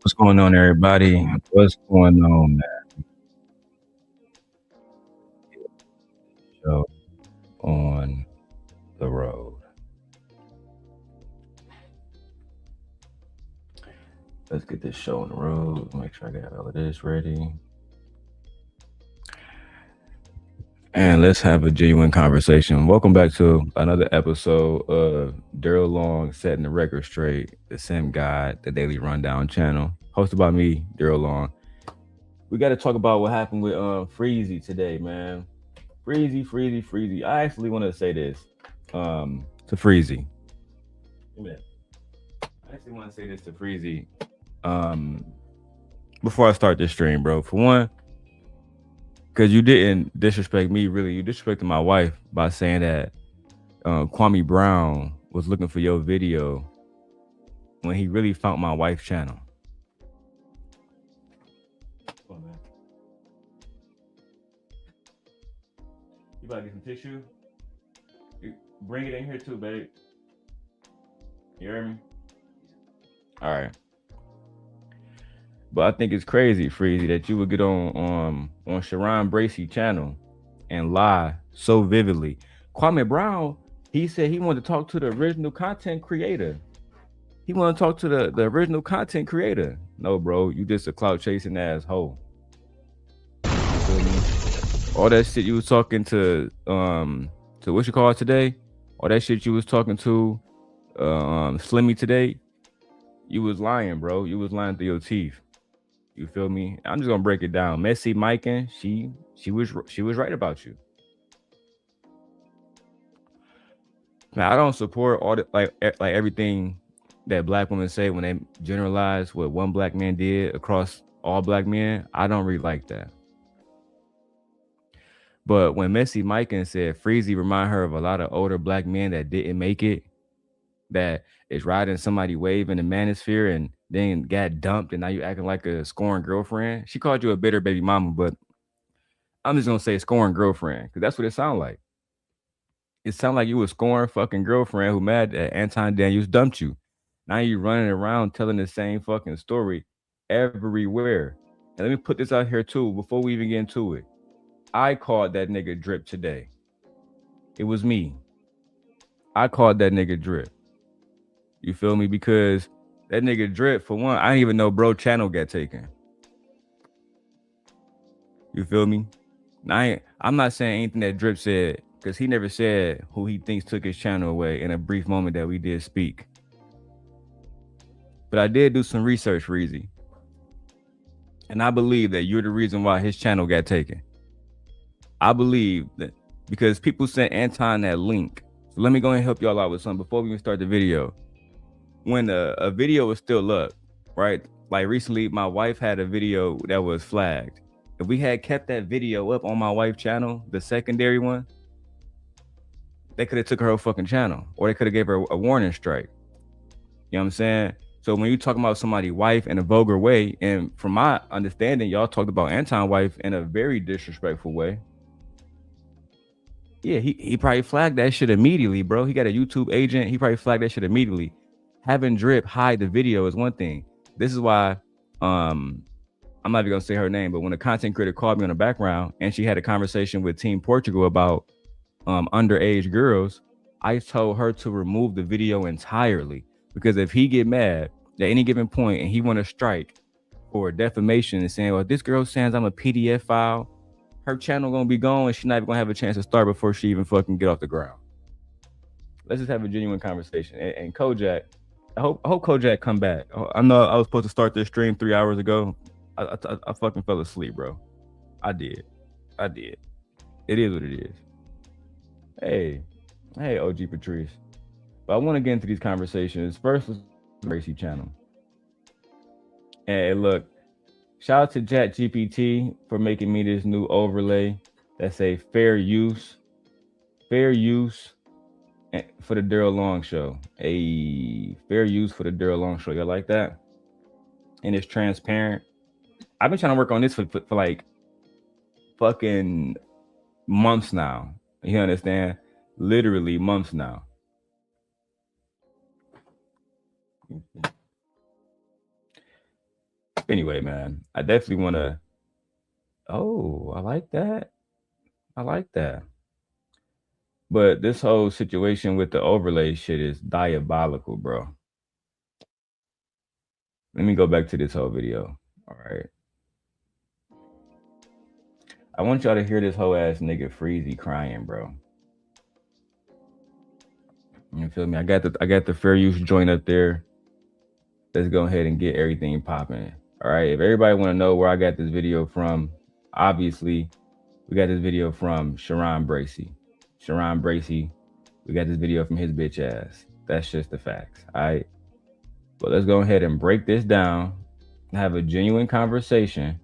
What's going on, everybody? What's going on, man? Show on the road. Let's get this show on the road. Make sure I got all of this ready. And let's have a genuine conversation. Welcome back to another episode of Darrel Long Setting the Record Straight, the Sim Guide, the Daily Rundown channel, hosted by me, Darrel Long. We got to talk about what happened with Freezy today, man. Freezy. I actually want to say this to Freezy. I actually want to say this to Freezy um, before I start this stream, bro. For one, because you didn't disrespect me, really. You disrespected my wife by saying that Kwame Brown was looking for your video when he really found my wife's channel. Come on, man. You about to get some tissue? Bring it in here too, babe. You hear me? All right. But I think it's crazy, Freezy, that you would get on Sharon Bracey channel and lie so vividly. Kwame Brown, he said he wanted to talk to the original content creator. He wanted to talk to the original content creator. No, bro, you just a clout chasing asshole. All that shit you was talking to what you call it today, all that shit you was talking to Slimmy today, you was lying, bro. You was lying through your teeth. You feel me? I'm just gonna break it down. Messy Mikan, she was right about you. Now I don't support all the like everything that black women say when they generalize what one black man did across all black men. I don't really like that. But when Messy Mikan said Freezy remind her of a lot of older black men that didn't make it, that is riding somebody wave in the Manosphere and then got dumped and now you acting like a scorned girlfriend. She called you a bitter baby mama, but I'm just gonna say scorned girlfriend because that's what it sounded like. It sounded like you was scorned fucking girlfriend who mad that Anton Daniels dumped you. Now you running around telling the same fucking story everywhere. And let me put this out here too before we even get into it. I called that nigga Drip today. It was me. I called that nigga Drip. You feel me? Because that nigga Drip, for one, I didn't even know bro channel got taken. You feel me? I'm not saying anything that Drip said because he never said who he thinks took his channel away in a brief moment that we did speak. But I did do some research, Freezy. And I believe that you're the reason why his channel got taken. I believe that because people sent Anton that link. So let me go ahead and help y'all out with something before we even start the video. When a video was still up, right? Like recently, my wife had a video that was flagged. If we had kept that video up on my wife's channel, the secondary one, they could have took her whole fucking channel, or they could have gave her a warning strike. You know what I'm saying? So when you talking about somebody's wife in a vulgar way, and from my understanding, y'all talked about Anton's wife in a very disrespectful way. Yeah, he probably flagged that shit immediately, bro. He got a YouTube agent. He probably flagged that shit immediately. Having Drip hide the video is one thing. This is why I'm not even gonna say her name, but when a content creator called me on the background and she had a conversation with Team Portugal about underage girls, I told her to remove the video entirely because if he get mad at any given point and he want to strike for defamation and saying, well, this girl says I'm a PDF file, her channel gonna be gone and she's not even gonna have a chance to start before she even fucking get off the ground. Let's just have a genuine conversation. And Kojak, I hope Kojak come back. I know I was supposed to start this stream 3 hours ago. I fucking fell asleep, bro. I did. It is what it is. Hey, OG Patrice. But I want to get into these conversations. First, let's Racy channel. And look, shout out to ChatGPT for making me this new overlay that say fair use for the Darrel Long Show. A fair use for the Darrel Long Show. You like that? And it's transparent. I've been trying to work on this for like fucking months now. You understand? Literally months now. Anyway, man, I definitely want to. Oh, I like that. I like that. But this whole situation with the overlay shit is diabolical, bro. Let me go back to this whole video. All right. I want y'all to hear this whole ass nigga Freezy crying, bro. You feel me? I got the fair use joint up there. Let's go ahead and get everything popping. All right. If everybody want to know where I got this video from, obviously we got this video from Sharon Bracy. Sharon Bracy, we got this video from his bitch ass. That's just the facts. All right. But let's go ahead and break this down and have a genuine conversation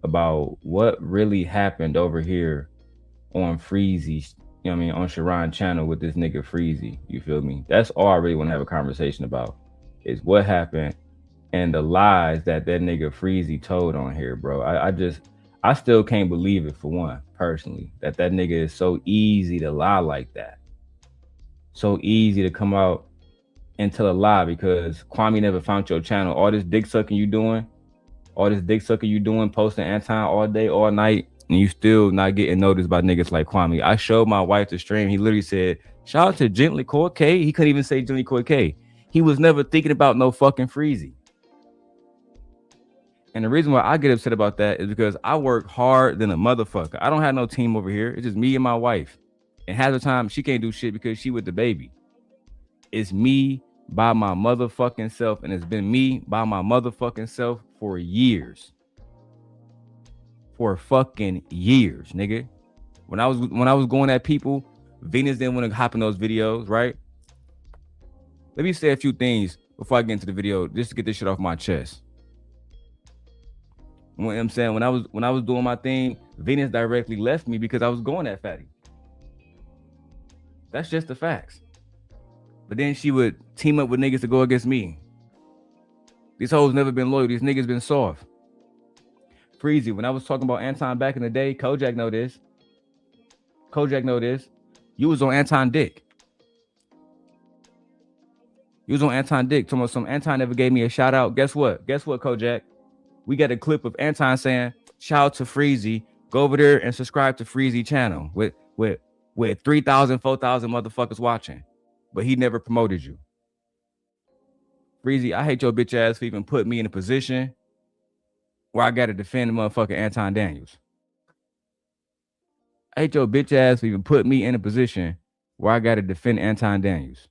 about what really happened over here on Freezy, you know what I mean, on Sharon channel with this nigga Freezy. You feel me? That's all I really want to have a conversation about is what happened and the lies that nigga Freezy told on here, bro. I still can't believe it, for one, personally, that nigga is so easy to lie like that. So easy to come out and tell a lie because Kwame never found your channel. All this dick sucking you doing, posting Anton all day, all night, and you still not getting noticed by niggas like Kwame. I showed my wife the stream. He literally said, shout out to Gently Core K. He couldn't even say Gently Core K. He was never thinking about no fucking Freezy. And the reason why I get upset about that is because I work hard than a motherfucker. I don't have no team over here. It's just me and my wife. And half the time, she can't do shit because she with the baby. It's me by my motherfucking self, and it's been me by my motherfucking self for years. For fucking years, nigga. When I was going at people, Venus didn't want to hop in those videos, right? Let me say a few things before I get into the video, just to get this shit off my chest. You know what I'm saying? When I was doing my thing, Venus directly left me because I was going at Fatty. That's just the facts. But then she would team up with niggas to go against me. These hoes never been loyal. These niggas been soft. Freezy, when I was talking about Anton back in the day, Kojak know this. You was on Anton dick. Talking about some Anton never gave me a shout out. Guess what, Kojak? We got a clip of Anton saying, shout out to Freezy. Go over there and subscribe to Freezy channel with 3,000, 4,000 motherfuckers watching. But he never promoted you. Freezy, I hate your bitch ass for even put me in a position where I got to defend the motherfucking Anton Daniels. I hate your bitch ass for even put me in a position where I got to defend Anton Daniels.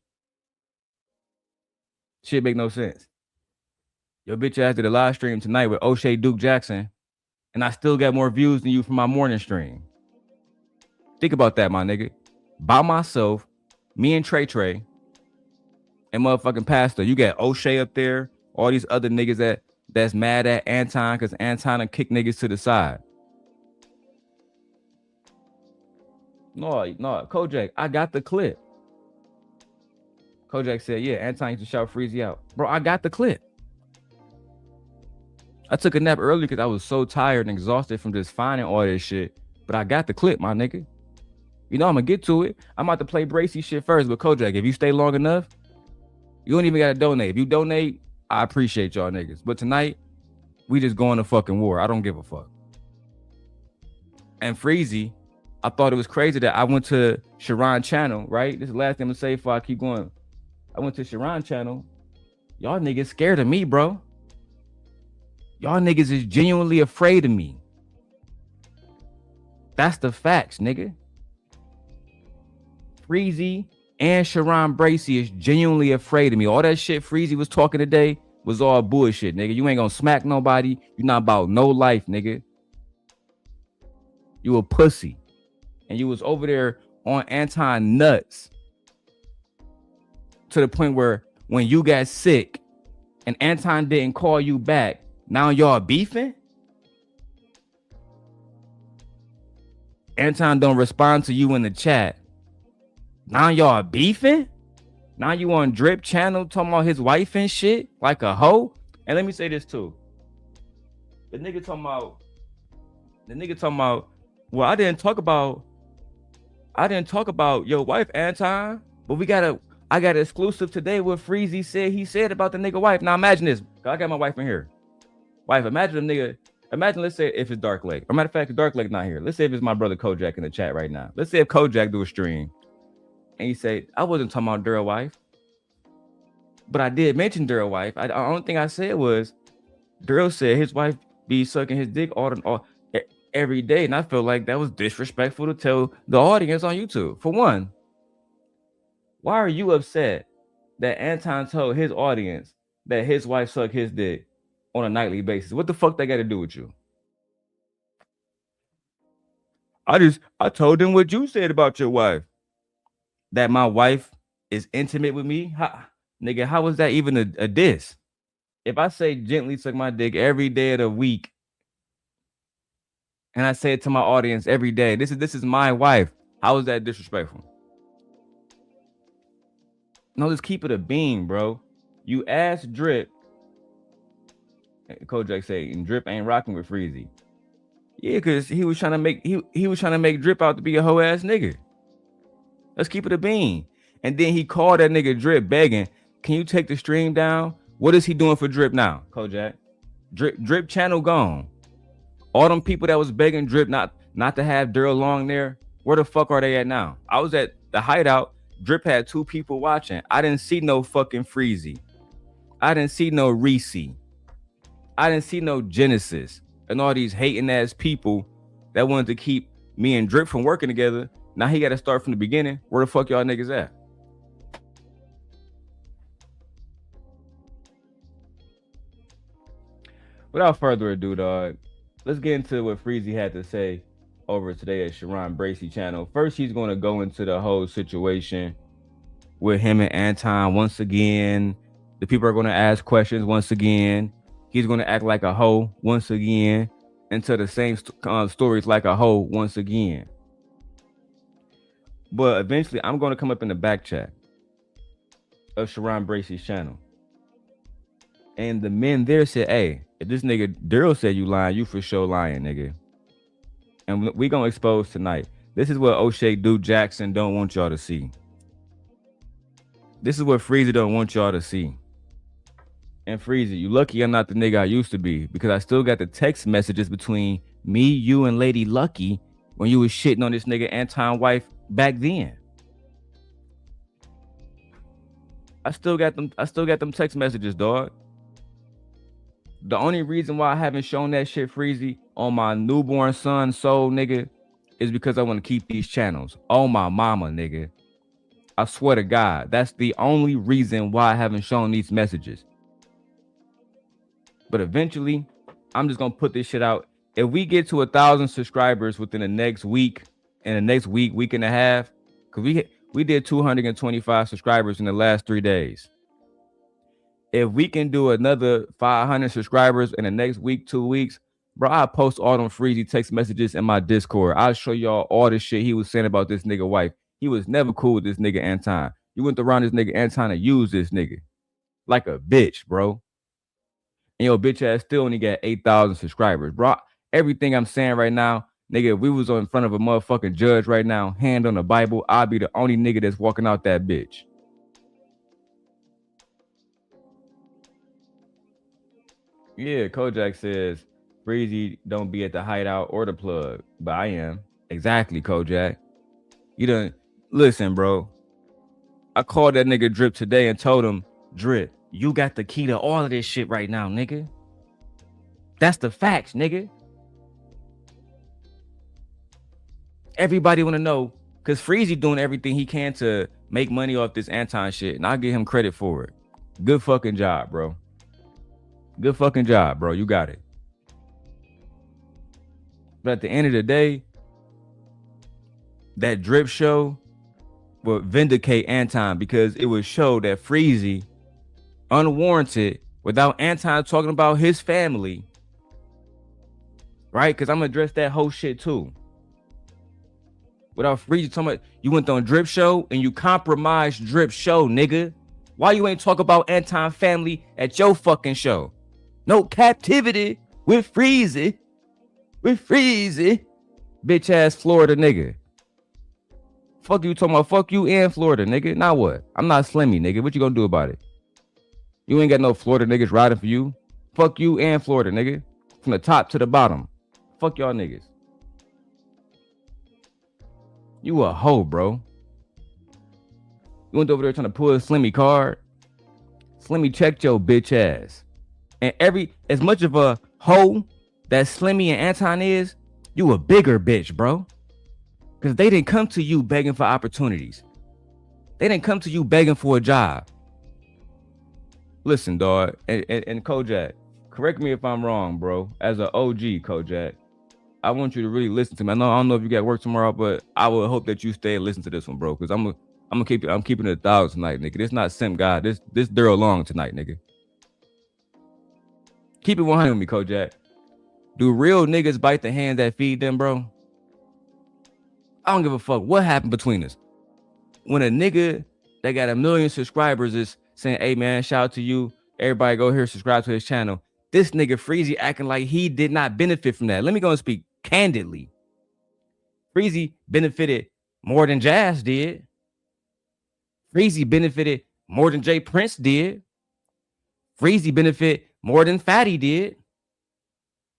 Shit make no sense. Your bitch ass did a live stream tonight with O'Shea Duke Jackson, and I still got more views than you from my morning stream. Think about that, my nigga. By myself, me and Trey, and motherfucking Pastor. You got O'Shea up there, all these other niggas that's mad at Anton because Anton kick niggas to the side. No, Kojak, I got the clip. Kojak said, yeah, Anton used to shout Freezy out. Bro, I got the clip. I took a nap early because I was so tired and exhausted from just finding all this shit. But I got the clip, my nigga. You know I'm gonna get to it. I'm about to play Bracy shit first, but Kojak, if you stay long enough, you don't even gotta donate. If you donate, I appreciate y'all niggas. But tonight, we just going to fucking war. I don't give a fuck. And Freezy, I thought it was crazy that I went to Sharon channel, right? This is the last thing I'm gonna say before I keep going. I went to Sharon channel. Y'all niggas scared of me, bro. Y'all niggas is genuinely afraid of me. That's the facts, nigga. Freezy and Sharon Bracy is genuinely afraid of me. All that shit Freezy was talking today was all bullshit, nigga. You ain't gonna smack nobody. You not about no life, nigga. You a pussy. And you was over there on Anton nuts to the point where when you got sick and Anton didn't call you back, now y'all beefing? Anton don't respond to you in the chat. Now y'all beefing? Now you on Drip channel talking about his wife and shit like a hoe? And let me say this too. The nigga talking about, well, I didn't talk about your wife, Anton, but I got an exclusive today what Freezy said he said about the nigga wife. Now imagine this. I got my wife in here. Wife, imagine a nigga. Imagine, let's say if it's Dark Lake. Or matter of fact, Dark Lake not here. Let's say if it's my brother Kojak in the chat right now. Let's say if Kojak do a stream and he say, I wasn't talking about Darrel wife, but I did mention Darrel wife. The only thing I said was Darrel said his wife be sucking his dick all every day, and I felt like that was disrespectful to tell the audience on YouTube. For one, why are you upset that Anton told his audience that his wife sucked his dick on a nightly basis? What the fuck that got to do with you? I told them what you said about your wife. That my wife is intimate with me? Nigga, how was that even a diss? If I say gently suck my dick every day of the week, and I say it to my audience every day, this is my wife, how is that disrespectful? No, just keep it a bean, bro. You asked Drip. Kojak say, and Drip ain't rocking with Freezy. Yeah, because he was trying to make he was trying to make Drip out to be a hoe ass nigga. Let's keep it a bean. And then he called that nigga Drip begging, can you take the stream down? What is he doing for Drip now, Kojak? Drip channel gone. All them people that was begging Drip not to have Darrel Long there, where the fuck are they at now? I was at the hideout. Drip had 2 people watching. I didn't see no fucking Freezy. I didn't see no Reese. I didn't see no Genesis. And all these hating ass people that wanted to keep me and Drip from working together. Now he got to start from the beginning. Where the fuck y'all niggas at? Without further ado, dog, let's get into what Freezy had to say over today at Sharon Bracy channel. First, he's going to go into the whole situation with him and Anton once again. The people are going to ask questions once again. He's going to act like a hoe once again and tell the same stories like a hoe once again. But eventually, I'm going to come up in the back chat of Sharon Bracy's channel. And the men there said, hey, if this nigga Darrel said you lying, you for sure lying, nigga. And we going to expose tonight. This is what O'Shea Duke Jackson don't want y'all to see. This is what Freezy don't want y'all to see. And Freezy, you lucky I'm not the nigga I used to be, because I still got the text messages between me, you, and Lady Lucky when you was shitting on this nigga Anton wife back then. I still got them text messages, dog. The only reason why I haven't shown that shit, Freezy, on my newborn son soul, nigga, is because I want to keep these channels. Oh, my mama, nigga. I swear to God, that's the only reason why I haven't shown these messages. But eventually, I'm just going to put this shit out. If we get to 1,000 subscribers within the next week, and the next week and a half, because we did 225 subscribers in the last 3 days. If we can do another 500 subscribers in the next week, 2 weeks, bro, I'll post all them Freezy text messages in my Discord. I'll show y'all all the shit he was saying about this nigga wife. He was never cool with this nigga Anton. You went around this nigga Anton to use this nigga like a bitch, bro. And your bitch ass still only got 8,000 subscribers, bro. Everything I'm saying right now, nigga, if we was in front of a motherfucking judge right now, hand on the Bible, I'd be the only nigga that's walking out that bitch. Yeah, Kojak says, Freezy don't be at the hideout or the plug, but I am. Exactly, Kojak. You done, listen, bro. I called that nigga Drip today and told him, Drip, you got the key to all of this shit right now, nigga. That's the facts, nigga. Everybody want to know, because Freezy doing everything he can to make money off this Anton shit, and I'll give him credit for it. Good fucking job, bro. Good fucking job, bro. You got it. But at the end of the day, that Drip show will vindicate Anton, because it would show that Freezy, unwarranted, without Anton talking about his family, right? Because I'm going to address that whole shit too. Without Freezy talking about, you went on Drip show and you compromised Drip show, nigga. Why you ain't talk about Anton family at your fucking show? No captivity with Freezy. With Freezy. Bitch ass Florida nigga. Fuck you talking about, fuck you and Florida, nigga. Now what? I'm not Slimmy, nigga. What you gonna do about it? You ain't got no Florida niggas riding for you. Fuck you and Florida, nigga. From the top to the bottom. Fuck y'all niggas. You a hoe, bro. You went over there trying to pull a Slimmy card. Slimmy checked your bitch ass. And as much of a hoe that Slimmy and Anton is, you a bigger bitch, bro. Because they didn't come to you begging for opportunities. They didn't come to you begging for a job. Listen, dog, and Kojak, correct me if I'm wrong, bro. As an OG, Kojak, I want you to really listen to me. I don't know if you got work tomorrow, but I would hope that you stay and listen to this one, bro. Because I'm keeping it 1,000 tonight, nigga. This not Sim God. This Darrel Long tonight, nigga. Keep it 100 with me, Kojak. Do real niggas bite the hand that feed them, bro? I don't give a fuck what happened between us. When a nigga that got 1 million subscribers is saying, hey man, shout out to you. Everybody go here, subscribe to his channel. This nigga Freezy acting like he did not benefit from that. Let me go and speak candidly. Freezy benefited more than Jazz did. Freezy benefited more than Jay Prince did. Freezy benefited more than Fatty did.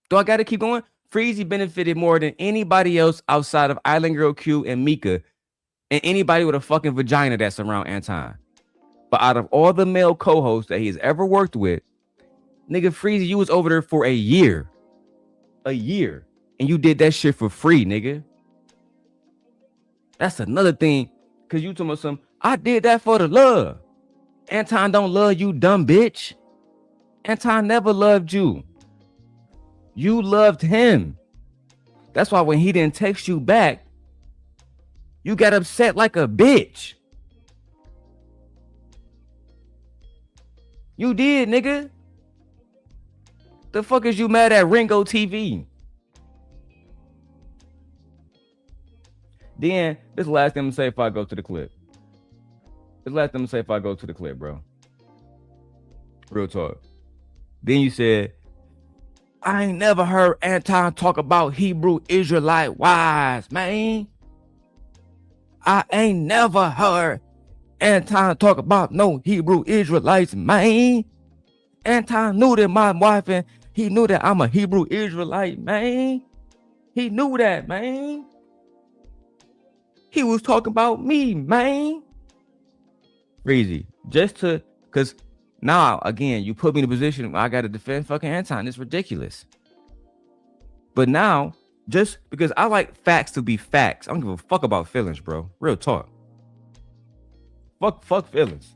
Do I gotta keep going? Freezy benefited more than anybody else outside of Island Girl Q and Mika and anybody with a fucking vagina that's around Anton. But out of all the male co-hosts that he's ever worked with, nigga, Freezy, you was over there for a year. A year. And you did that shit for free, nigga. That's another thing. Cause you told me something. I did that for the love. Anton don't love you, dumb bitch. Anton never loved you. You loved him. That's why when he didn't text you back, you got upset like a bitch. You did, nigga. The fuck is you mad at Ringo TV? Then, this last thing I'm gonna say if I go to the clip. Bro. Real talk. Then you said, I ain't never heard Anton talk about Hebrew Israelite wives, man. I ain't never heard Anton talk about no Hebrew Israelites, man. Anton knew that my wife and he knew that I'm a Hebrew Israelite, man. He knew that, man. He was talking about me, man. Freezy, because now, again, you put me in a position where I got to defend fucking Anton. It's ridiculous. But now, just because I like facts to be facts, I don't give a fuck about feelings, bro. Real talk. Fuck feelings.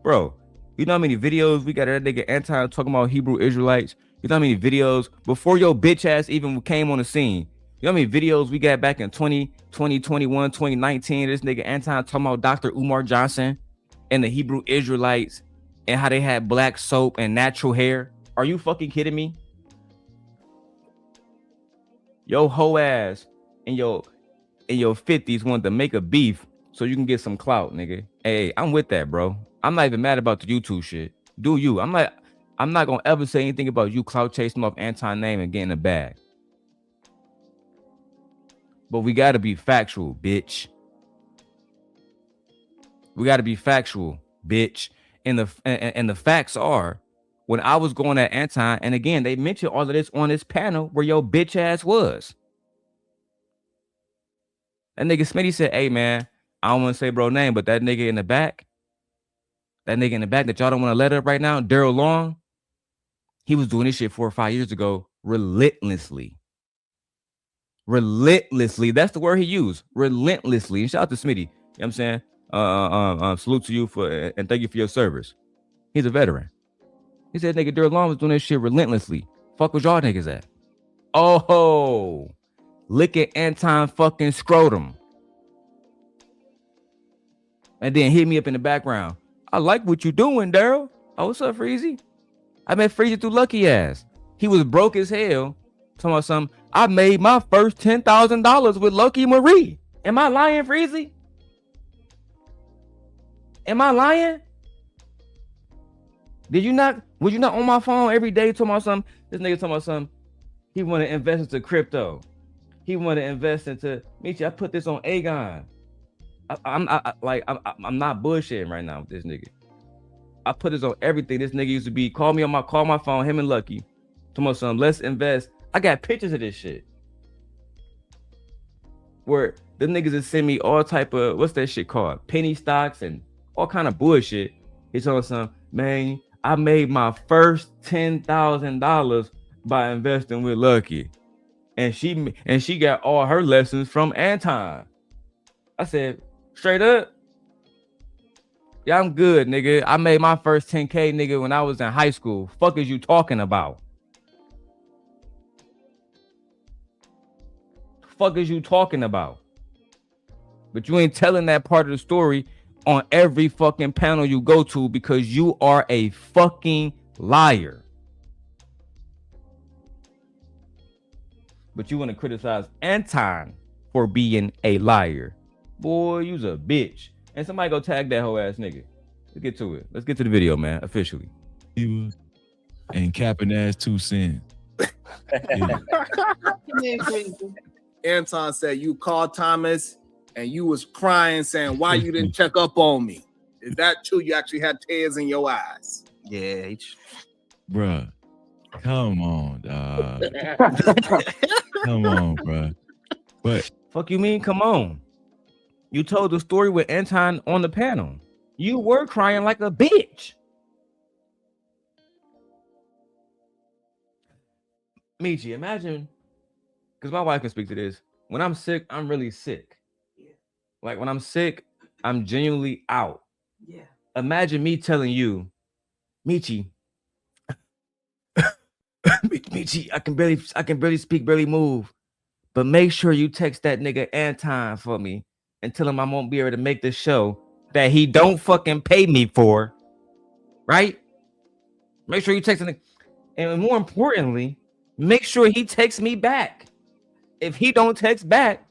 Bro, you know how many videos we got of that nigga Anton talking about Hebrew Israelites? You know how many videos before your bitch ass even came on the scene? You know how many videos we got back in 2020, 21, 2019? This nigga Anton talking about Dr. Umar Johnson and the Hebrew Israelites and how they had black soap and natural hair. Are you fucking kidding me? Yo hoe ass in your 50s wanted to make a beef so you can get some clout, nigga. Hey, I'm with that, bro. I'm not even mad about the YouTube shit. Do you? I'm not gonna ever say anything about you clout chasing off Anton name and getting a bag. But we gotta be factual, bitch. We gotta be factual, bitch. And the facts are, when I was going at Anton, and again, they mentioned all of this on this panel where your bitch ass was. That nigga Smitty said, hey man, I don't want to say bro name, but that nigga in the back that y'all don't want to let up right now, Darrel Long, he was doing this shit 4 or 5 years ago, relentlessly. That's the word he used, relentlessly. And shout out to Smitty, you know what I'm saying? Salute to you and thank you for your service. He's a veteran. He said nigga Darrel Long was doing this shit relentlessly. Fuck was y'all niggas at? Oh, look at Anton fucking scrotum. And then hit me up in the background. I like what you doing, Darrel. Oh, what's up, Freezy? I met Freezy through Lucky Ass. He was broke as hell. Talking about something. I made my first $10,000 with Lucky Marie. Am I lying, Freezy? Am I lying? Was you not on my phone every day talking about something? This nigga talking about something. He want to invest into crypto. He want to invest into Michi. I put this on Aegon. I'm not bullshitting right now with this nigga. I put this on everything. This nigga used to be call my phone, him and Lucky. Tomorrow some let's invest. I got pictures of this shit. Where the niggas that send me all type of what's that shit called? Penny stocks and all kind of bullshit. He's on some, man, I made my first $10,000 by investing with Lucky. And she got all her lessons from Anton. I said, straight up, yeah, I'm good, nigga. I made my first 10K, nigga, when I was in high school. Fuck is you talking about? Fuck is you talking about? But you ain't telling that part of the story on every fucking panel you go to because you are a fucking liar. But you want to criticize Anton for being a liar. Boy, you's a bitch. And somebody go tag that whole ass nigga. Let's get to it. Let's get to the video, man, officially. And capping ass 2 cents. Anton said you called Thomas and you was crying saying why you didn't check up on me. Is that true? You actually had tears in your eyes. Yeah. Bruh. Come on, dog. Come on, bruh. But fuck you mean, come on. You told the story with Anton on the panel. You were crying like a bitch. Michi, imagine, because my wife can speak to this. When I'm sick, I'm really sick. Yeah. Like when I'm sick, I'm genuinely out. Yeah. Imagine me telling you, Michi, Michi, I can barely speak, barely move. But make sure you text that nigga Anton for me and tell him I won't be able to make this show that he don't fucking pay me for. Right? Make sure you text him. And more importantly, make sure he texts me back. If he don't text back,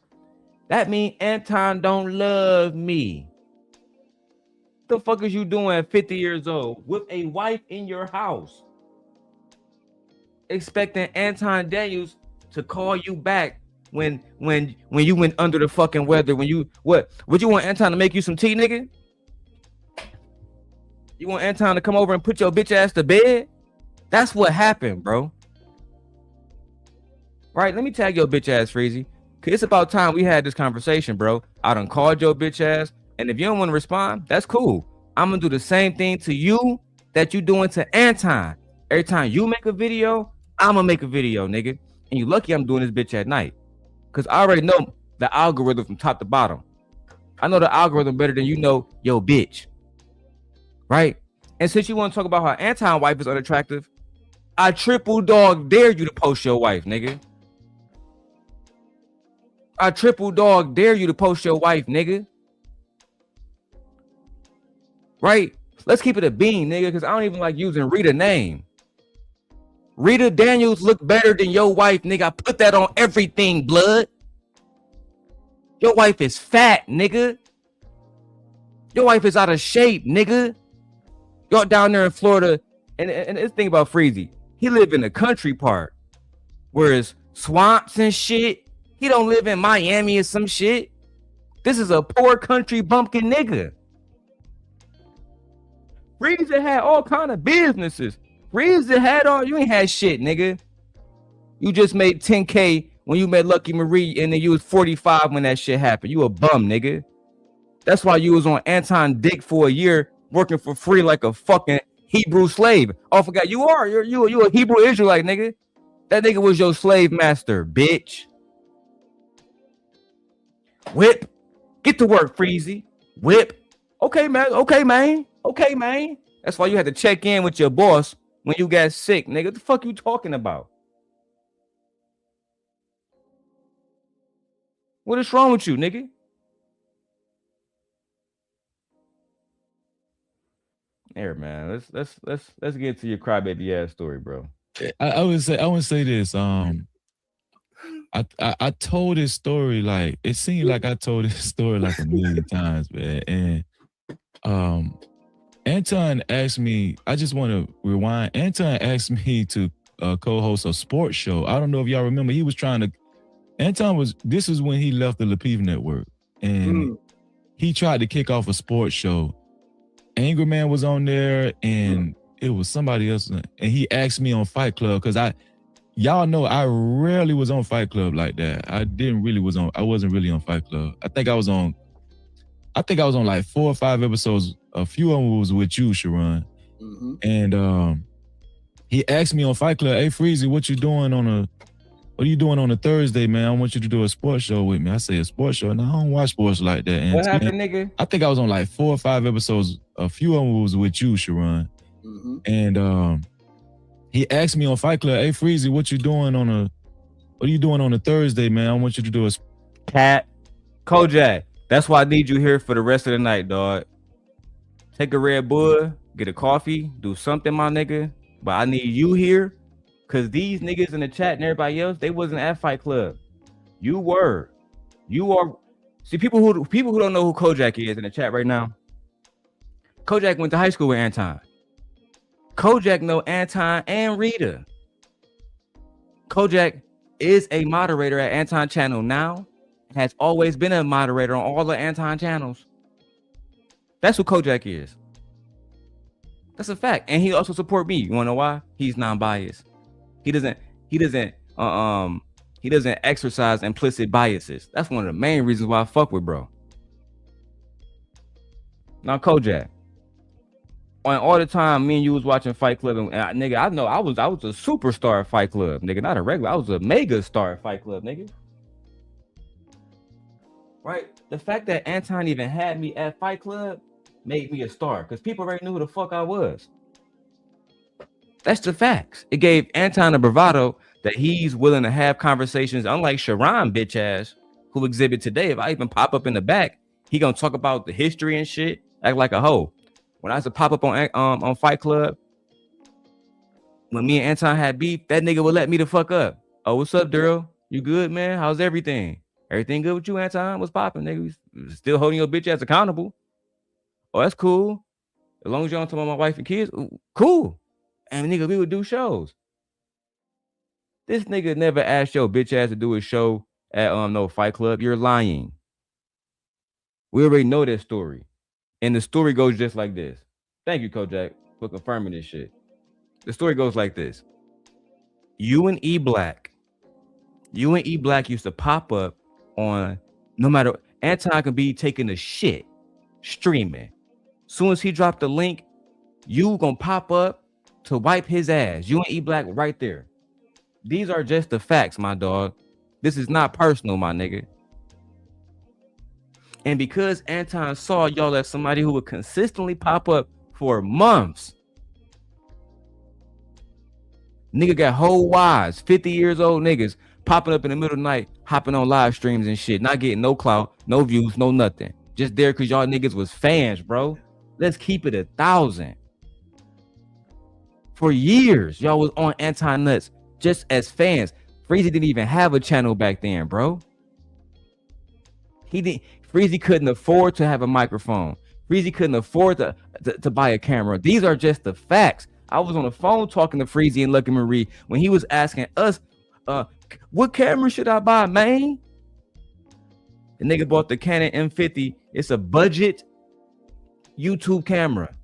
that means Anton don't love me. What the fuck is you doing at 50 years old with a wife in your house? Expecting Anton Daniels to call you back when you went under the fucking weather, when you would you want Anton to make you some tea, nigga? You want Anton to come over and put your bitch ass to bed? That's what happened, bro. Right? Let me tag your bitch ass, Freezy. Cause it's about time we had this conversation, bro. I done called your bitch ass, and if you don't want to respond, that's cool. I'm gonna do the same thing to you that you doing to Anton. Every time you make a video, I'm gonna make a video, nigga. And you lucky I'm doing this bitch at night. Cause I already know the algorithm from top to bottom. I know the algorithm better than you know your bitch. Right? And since you want to talk about how Anton wife is unattractive, I triple dog dare you to post your wife, nigga. I triple dog dare you to post your wife, nigga. Right? Let's keep it a bean, nigga, because I don't even like using Rita's name. Rita Daniels look better than your wife, nigga. I put that on everything, blood. Your wife is fat, nigga. Your wife is out of shape, nigga. Y'all down there in Florida, and this thing about Freezy, he live in the country part, where it's swamps and shit. He don't live in Miami or some shit. This is a poor country bumpkin nigga. Freezy had all kind of businesses. Freezy had all, you ain't had shit, nigga. You just made 10K when you met Lucky Marie, and then you was 45 when that shit happened. You a bum, nigga. That's why you was on Anton dick for a year, working for free like a fucking Hebrew slave. Oh, I forgot, you a Hebrew Israelite, nigga. That nigga was your slave master, bitch. Whip. Get to work, Freezy. Whip. Okay, man. Okay, man. Okay, man. That's why you had to check in with your boss when you got sick, nigga. What the fuck you talking about? What is wrong with you, nigga? Here, man. Let's get to your crybaby ass story, bro. I would say this. I told this story, like, it seemed like I told this story like a million times, man. And Anton asked me, I just want to rewind. Anton asked me to co-host a sports show. I don't know if y'all remember. He was trying to, this is when he left the Lapiv Network. And he tried to kick off a sports show. Angry Man was on there, and it was somebody else, and he asked me on Fight Club because y'all know I rarely was on Fight Club like that. I wasn't really on Fight Club. I think I was on like 4 or 5 episodes. A few of them was with you, Sharon. Mm-hmm. And he asked me on Fight Club, "Hey Freezy, what are you doing on a Thursday, man? I want you to do a sports show with me." I say, "A sports show?" No, I don't watch sports like that. And What happened, nigga? I think I was on like 4 or 5 episodes. A few of them was with you, Sharon. Mm-hmm. And he asked me on Fight Club, "Hey Freezy, what are you doing on a Thursday, man? I want you to do a Cat, Kojak. That's why I need you here for the rest of the night, dog. Take a Red Bull, get a coffee, do something, my nigga. But I need you here, cause these niggas in the chat and everybody else, they wasn't at Fight Club. You were. You are. See, people who don't know who Kojak is in the chat right now. Kojak went to high school with Anton. Kojak know Anton and Rita. Kojak is a moderator at Anton channel now. Has always been a moderator on all the Anton channels. That's who Kojak is. That's a fact. And he also support me. You wanna know why? He's non-biased. He doesn't exercise implicit biases. That's one of the main reasons why I fuck with bro. Now Kojak. On all the time, me and you was watching Fight Club, and nigga, I know I was a superstar at Fight Club, nigga, not a regular. I was a mega star at Fight Club, nigga. Right? The fact that Anton even had me at Fight Club made me a star, because people already knew who the fuck I was. That's the facts. It gave Anton a bravado that he's willing to have conversations, unlike Sharon bitch ass, who exhibit today. If I even pop up in the back, he gonna talk about the history and shit, act like a hoe. When I used to pop up on Fight Club, when me and Anton had beef, that nigga would let me the fuck up. "Oh, what's up, Darrel? You good, man? How's everything? Everything good with you, Anton? What's popping, nigga? You still holding your bitch ass accountable? Oh, that's cool. As long as you don't talk about my wife and kids, cool." And nigga, we would do shows. This nigga never asked your bitch ass to do a show at no Fight Club. You're lying. We already know that story. And the story goes just like this. Thank you, Kojak, for confirming this shit. The story goes like this. You and E Black used to pop up on, no matter, Anton could be taking a shit, streaming. Soon as he dropped the link, you gonna pop up to wipe his ass. You and E Black right there. These are just the facts, my dog. This is not personal, my nigga. And because Anton saw y'all as somebody who would consistently pop up for months, nigga got whole wives, 50 years old niggas popping up in the middle of the night, hopping on live streams and shit, not getting no clout, no views, no nothing. Just there because y'all niggas was fans, bro. Let's keep it 1,000. For years, y'all was on Anton nuts just as fans. Freezy didn't even have a channel back then, bro. Freezy couldn't afford to have a microphone. Freezy couldn't afford to buy a camera. These are just the facts. I was on the phone talking to Freezy and Lucky Marie when he was asking us, what camera should I buy, man? The nigga bought the Canon M50. It's a budget YouTube camera.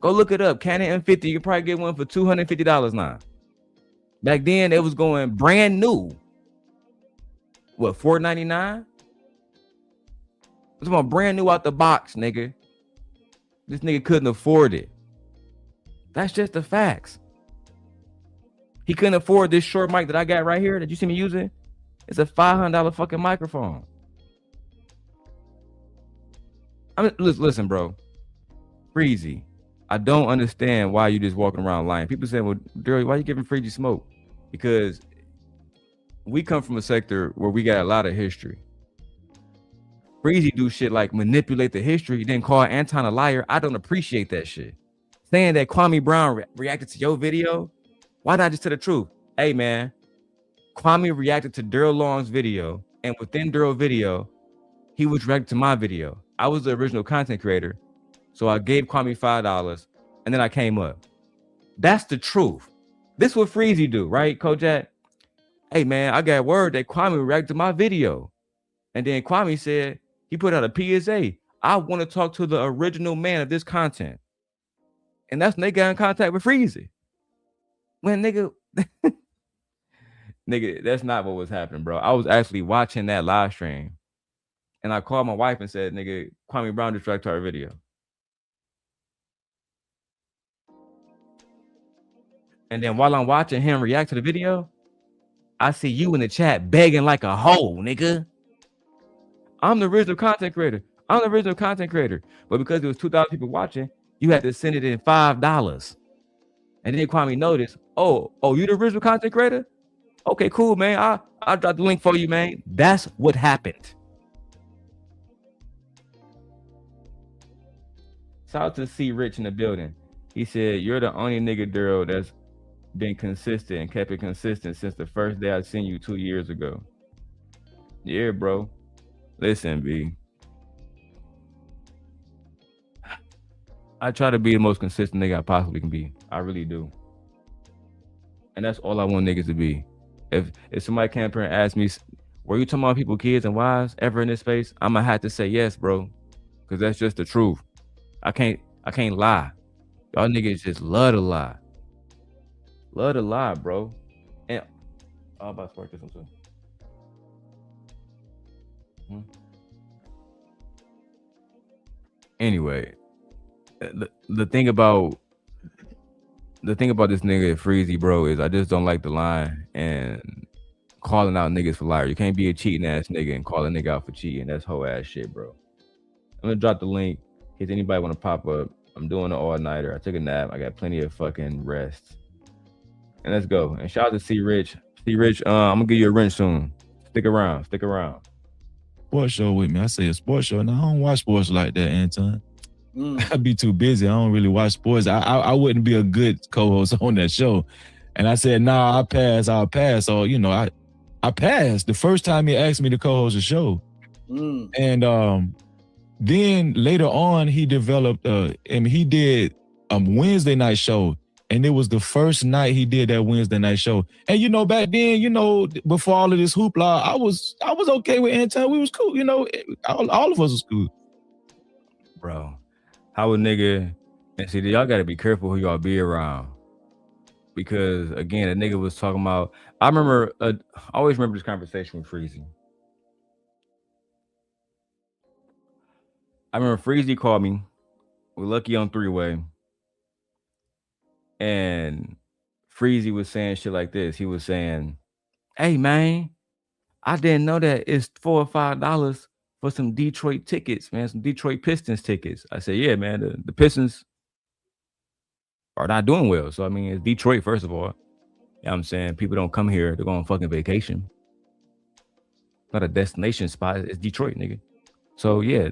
Go look it up. Canon M50. You can probably get one for $250 now. Back then, it was going brand new. What, $499? It's about brand new out the box, nigga. This nigga couldn't afford it. That's just the facts. He couldn't afford this short mic that I got right here that you see me using. It's a $500 fucking microphone. I mean, listen, bro. Freezy, I don't understand why you just walking around lying. People say, well, Darrel, why you giving Freezy smoke? Because we come from a sector where we got a lot of history. Freezy do shit like manipulate the history, then call Anton a liar. I don't appreciate that shit. Saying that Kwame Brown reacted to your video, why not just tell the truth? Hey, man, Kwame reacted to Darrel Long's video, and within Darrel's video, he was reacting to my video. I was the original content creator, so I gave Kwame $5, and then I came up. That's the truth. This is what Freezy do, right, Kojak? Hey, man, I got word that Kwame reacted to my video. And then Kwame said, he put out a PSA. I want to talk to the original man of this content. And that's when they got in contact with Freezy. When nigga, nigga, that's not what was happening, bro. I was actually watching that live stream. And I called my wife and said, nigga, Kwame Brown just reacted to our video. And then while I'm watching him react to the video, I see you in the chat begging like a hoe, nigga. I'm the original content creator. But because there was 2,000 people watching, you had to send it in $5. And then Kwame noticed, oh, you the original content creator? Okay, cool, man. I'll drop the link for you, man. That's what happened. Shout out to C Rich in the building. He said, you're the only nigga, Darrel, that's been consistent and kept it consistent since the first day I seen you 2 years ago. Yeah, bro. Listen, B. I try to be the most consistent nigga I possibly can be. I really do. And that's all I want niggas to be. If somebody came up here and asked me, were you talking about people, kids and wives ever in this space? I'm gonna have to say yes, bro. Cause that's just the truth. I can't lie. Y'all niggas just love to lie. Love to lie, bro. And I'm about to work this one too. Anyway, the thing about this nigga Freezy, bro, is I just don't like the line and calling out niggas for liar. You can't be a cheating ass nigga and call a nigga out for cheating. That's whole ass shit, bro. I'm gonna drop the link. If anybody want to pop up, I'm doing an all-nighter. I took a nap. I got plenty of fucking rest. And let's go. And shout out to C Rich. C Rich, I'm gonna give you a wrench soon. Stick around. Sports show with me. I say a sports show. Now I don't watch sports like that, Anton. I'd be too busy. I don't really watch sports. I wouldn't be a good co-host on that show. And I said, nah, I'll pass. So, you know, I passed the first time he asked me to co-host a show. And then later on, he developed, he did a Wednesday night show. And it was the first night he did that Wednesday night show. And, you know, back then, you know, before all of this hoopla, I was okay with Anton. We was cool. You know, all of us was cool. Bro, how a nigga, and see, y'all got to be careful who y'all be around. Because, again, a nigga was talking about, I always remember this conversation with Freezy. I remember Freezy called me. We're lucky on three-way. And Freezy was saying shit like this. He was saying, hey, man, I didn't know that it's $4 or $5 for some Detroit tickets, man, some Detroit Pistons tickets. I said, yeah, man, the Pistons are not doing well. So, I mean, it's Detroit, first of all. You know what I'm saying? People don't come here. They're going on fucking vacation. Not a destination spot. It's Detroit, nigga. So, yeah,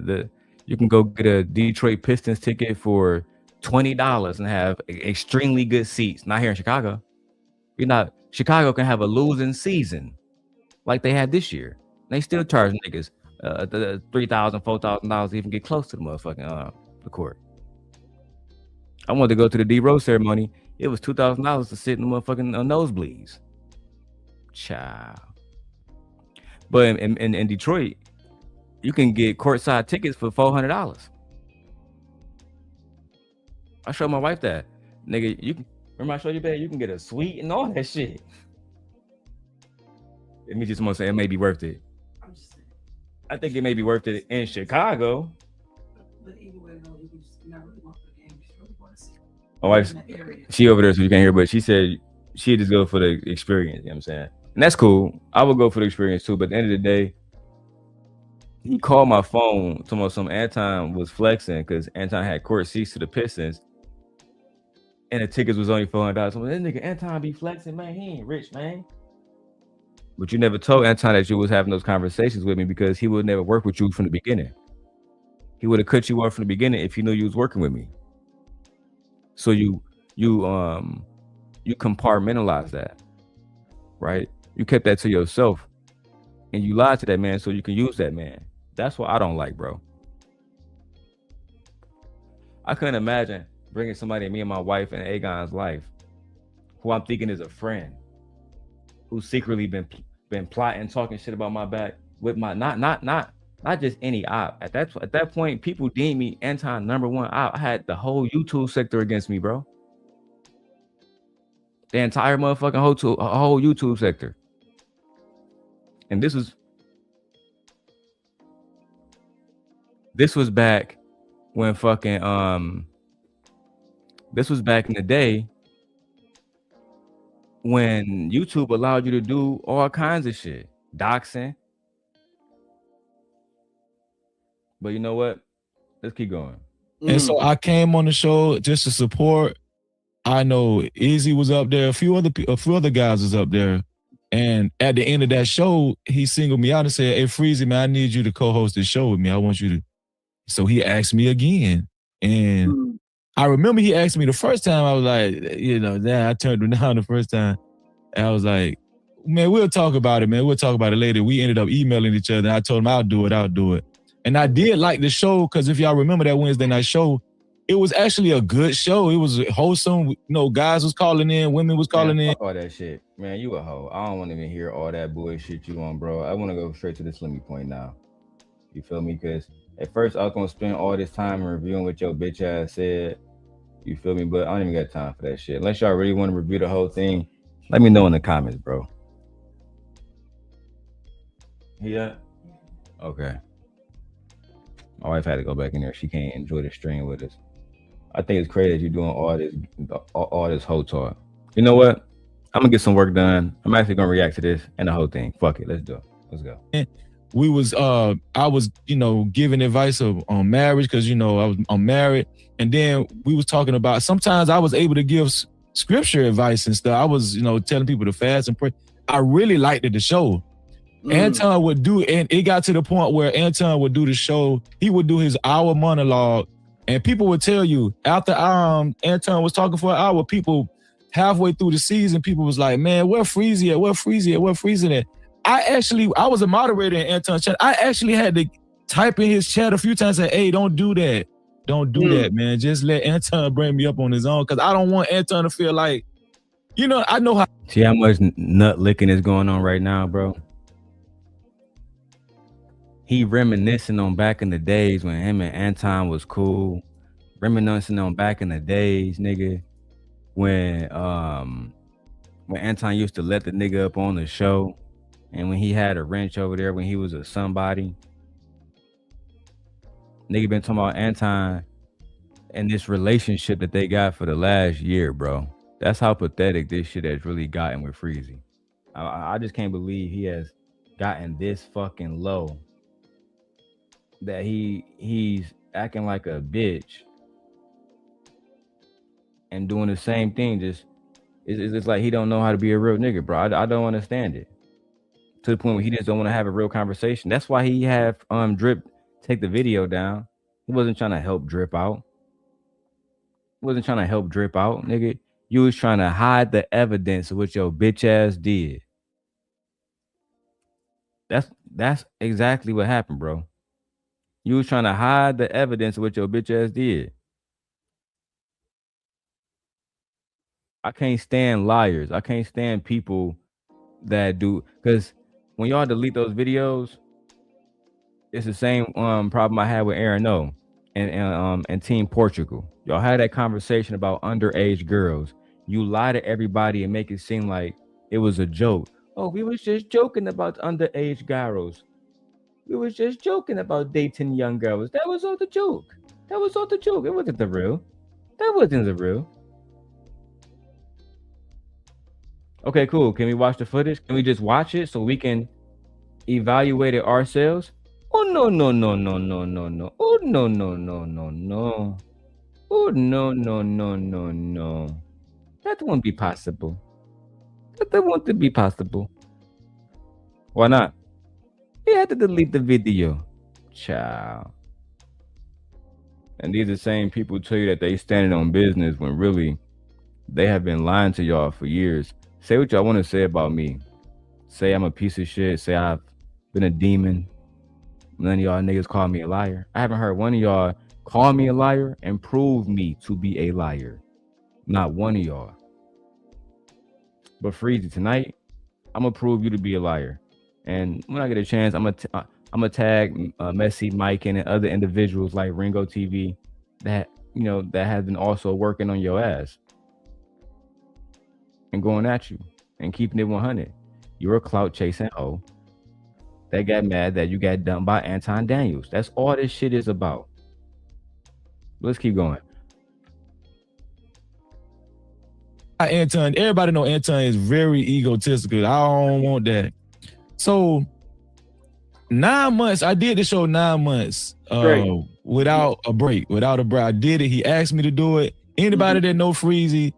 you can go get a Detroit Pistons ticket for $20 and have extremely good seats. Not here in Chicago. Chicago can have a losing season like they had this year. They still charge niggas $3,000, $4,000 to even get close to the motherfucking the court. I wanted to go to the D-Rose ceremony. It was $2,000 to sit in the motherfucking nosebleeds. Child. But in Detroit, you can get courtside tickets for $400. I showed my wife that. Nigga, remember I showed you that? You can get a suite and all that shit. Let me just want to say it may be worth it. I think it may be worth it in Chicago. But anyway, no, you just not really want the game. My wife, she over there, so you can't hear, but she said she'd just go for the experience, you know what I'm saying? And that's cool. I would go for the experience too, but at the end of the day, he called my phone talking about some Anton was flexing because Anton had court seats to the Pistons. And the tickets was only $400. So this nigga Anton be flexing, man. He ain't rich, man. But you never told Anton that you was having those conversations with me because he would never work with you from the beginning. He would have cut you off from the beginning if he knew you was working with me. So you compartmentalize that, right? You kept that to yourself, and you lied to that man so you can use that man. That's what I don't like, bro. I couldn't imagine bringing somebody in me and my wife and Agon's life, who I'm thinking is a friend, who's secretly been plotting, talking shit about my back with my not not just any op. At that point, people deemed me Anton #1 op. I had the whole YouTube sector against me, bro. The entire motherfucking whole YouTube sector. And this was back when fucking this was back in the day when YouTube allowed you to do all kinds of shit, doxing. But you know what? Let's keep going. And so I came on the show just to support. I know Easy was up there, a few other guys was up there. And at the end of that show, he singled me out and said, "Hey, Freezy, man, I need you to co-host this show with me. I want you to." So he asked me again. And I remember he asked me the first time. I was like, you know, I turned him down the first time. And I was like, man, we'll talk about it, man. We'll talk about it later. We ended up emailing each other. And I told him, I'll do it. And I did like the show because if y'all remember that Wednesday night show, it was actually a good show. It was wholesome. You know, guys was calling in, women was calling in. Fuck all that shit. Man, you a hoe. I don't want to even hear all that bullshit you on, bro. I want to go straight to the Slimmy point now. You feel me? Because at first I was going to spend all this time reviewing what your bitch ass said. You feel me? But I don't even got time for that shit. Unless y'all really want to review the whole thing, let me know in the comments, bro. Yeah? Okay. My wife had to go back in there. She can't enjoy the stream with us. I think it's crazy that you're doing all this whole talk. You know what? I'm gonna get some work done. I'm actually gonna react to this and the whole thing. Fuck it, let's do it. Let's go. We was I was, you know, giving advice on marriage because, you know, I'm married, and then we was talking about sometimes I was able to give scripture advice and stuff. I was, you know, telling people to fast and pray. I really liked it, the show. Anton would do, and it got to the point where Anton would do the show. He would do his hour monologue. And people would tell you after Anton was talking for an hour, people halfway through the season, people was like, man, where Freezy at? Where Freezy at? Where Freezy at? I was a moderator in Anton's chat. I actually had to type in his chat a few times and say, hey, don't do that. Don't do that, man. Just let Anton bring me up on his own because I don't want Anton to feel like, you know, I know how. See how much nut licking is going on right now, bro? He reminiscing on back in the days when him and Anton was cool. Reminiscing on back in the days, nigga, when Anton used to let the nigga up on the show, and when he had a wrench over there when he was a somebody. Nigga been talking about Anton and this relationship that they got for the last year, bro. That's how pathetic this shit has really gotten with Freezy. I just can't believe he has gotten this fucking low. That he's acting like a bitch and doing the same thing. Just it's like he don't know how to be a real nigga, bro. I don't understand it. To the point where he just don't want to have a real conversation. That's why he had Drip take the video down. He wasn't trying to help Drip out. Nigga. You was trying to hide the evidence of what your bitch ass did. That's exactly what happened, bro. You was trying to hide the evidence of what your bitch ass did. I can't stand liars. I can't stand people that do, because when y'all delete those videos, it's the same problem I had with Aaron O and Team Portugal. Y'all had that conversation about underage girls. You lie to everybody and make it seem like it was a joke. Oh, we was just joking about underage girls. We was just joking about dating young girls. That was all the joke. It wasn't the real. That wasn't the real. Okay, cool. Can we watch the footage? Can we just watch it so we can evaluate it ourselves? Oh, no. Oh, no. Oh, no. That won't be possible. That won't be possible. Why not? He had to delete the video. Ciao. And these are the same people tell you that they standing on business when really they have been lying to y'all for years. Say what y'all want to say about me. Say I'm a piece of shit. Say I've been a demon. None of y'all niggas call me a liar. I haven't heard one of y'all call me a liar and prove me to be a liar. Not one of y'all. But Freezy, tonight, I'm going to prove you to be a liar. And when I get a chance, I'm I'm gonna tag Messy Mike and other individuals like Ringo TV that that has been also working on your ass and going at you and keeping it 100. You're a clout chasing hoe that got mad that you got dumped by Anton Daniels. That's all this shit is about. Let's keep going. Anton, everybody know Anton is very egotistical. I don't want that. So 9 months, I did the show 9 months without a break. I did it. He asked me to do it. Anybody that know Freezy,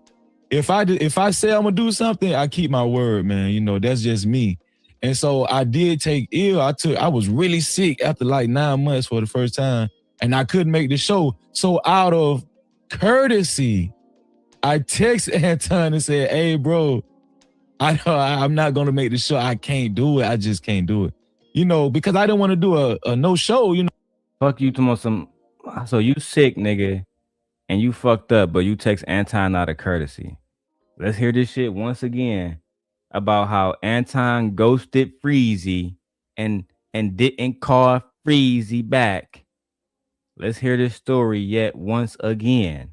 if I say I'm gonna do something, I keep my word, man. You know, that's just me. And so I did take ill. I was really sick after like 9 months for the first time, and I couldn't make the show. So out of courtesy, I texted Anton and said, "Hey, bro, I'm not gonna make the show. I can't do it. I just can't do it. You know, because I didn't want to do a no show. You know, Fuck you, to some. So you sick, nigga, and you fucked up, but you text Anton out of courtesy. Let's hear this shit once again about how Anton ghosted Freezy and didn't call Freezy back. Let's hear this story yet once again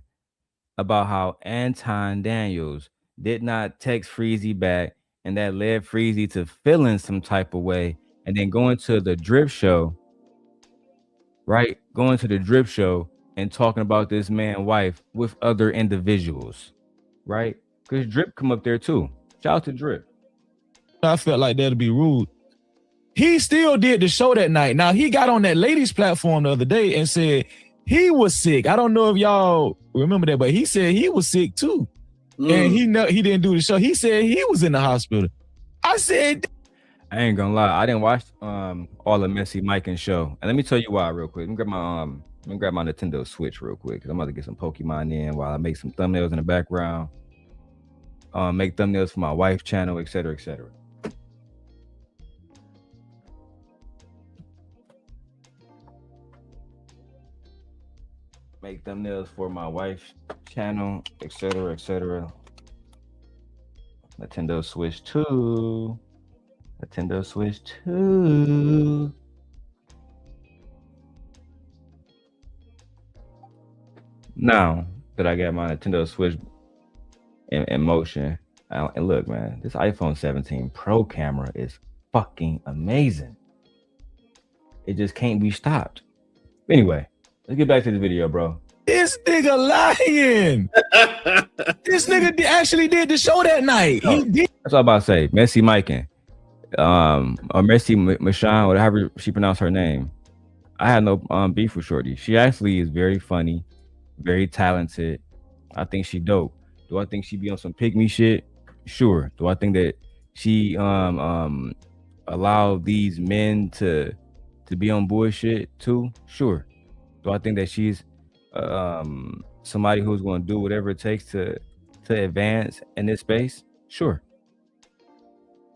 about how Anton Daniels did not text Freezy back, and that led Freezy to feeling some type of way, and then going to the drip show, right? Going to the drip show and talking about this man wife with other individuals, right? Because Drip come up there too. Shout out to Drip. I felt like that'd be rude. He still did the show that night. Now he got on that ladies platform the other day and said he was sick. I don't know if y'all remember that, but he said he was sick too. And he didn't do the show. He said he was in the hospital. I said, I ain't gonna lie, I didn't watch all the Messy Mike and show. And let me tell you why real quick. Let me grab my Nintendo Switch real quick, because I'm about to get some Pokemon in while I make some thumbnails in the background. Make thumbnails for my wife's channel, etc., etc. Make thumbnails for my wife's channel, etc., etc. Nintendo Switch 2. Nintendo Switch 2. Now that I got my Nintendo Switch in motion, and look, man, this iPhone 17 Pro camera is fucking amazing. It just can't be stopped. Anyway, let's get back to the video, bro. This nigga lying. This nigga actually did the show that night. No, he did. That's all I'm about to say. Messy Miking, or Messy Michon, or however she pronounced her name. I had no beef with Shorty. She actually is very funny, very talented. I think she dope. Do I think she be on some pygmy shit? Sure. Do I think that she allow these men to be on bullshit too? Sure. Do I think that she's somebody who's going to do whatever it takes to advance in this space? Sure.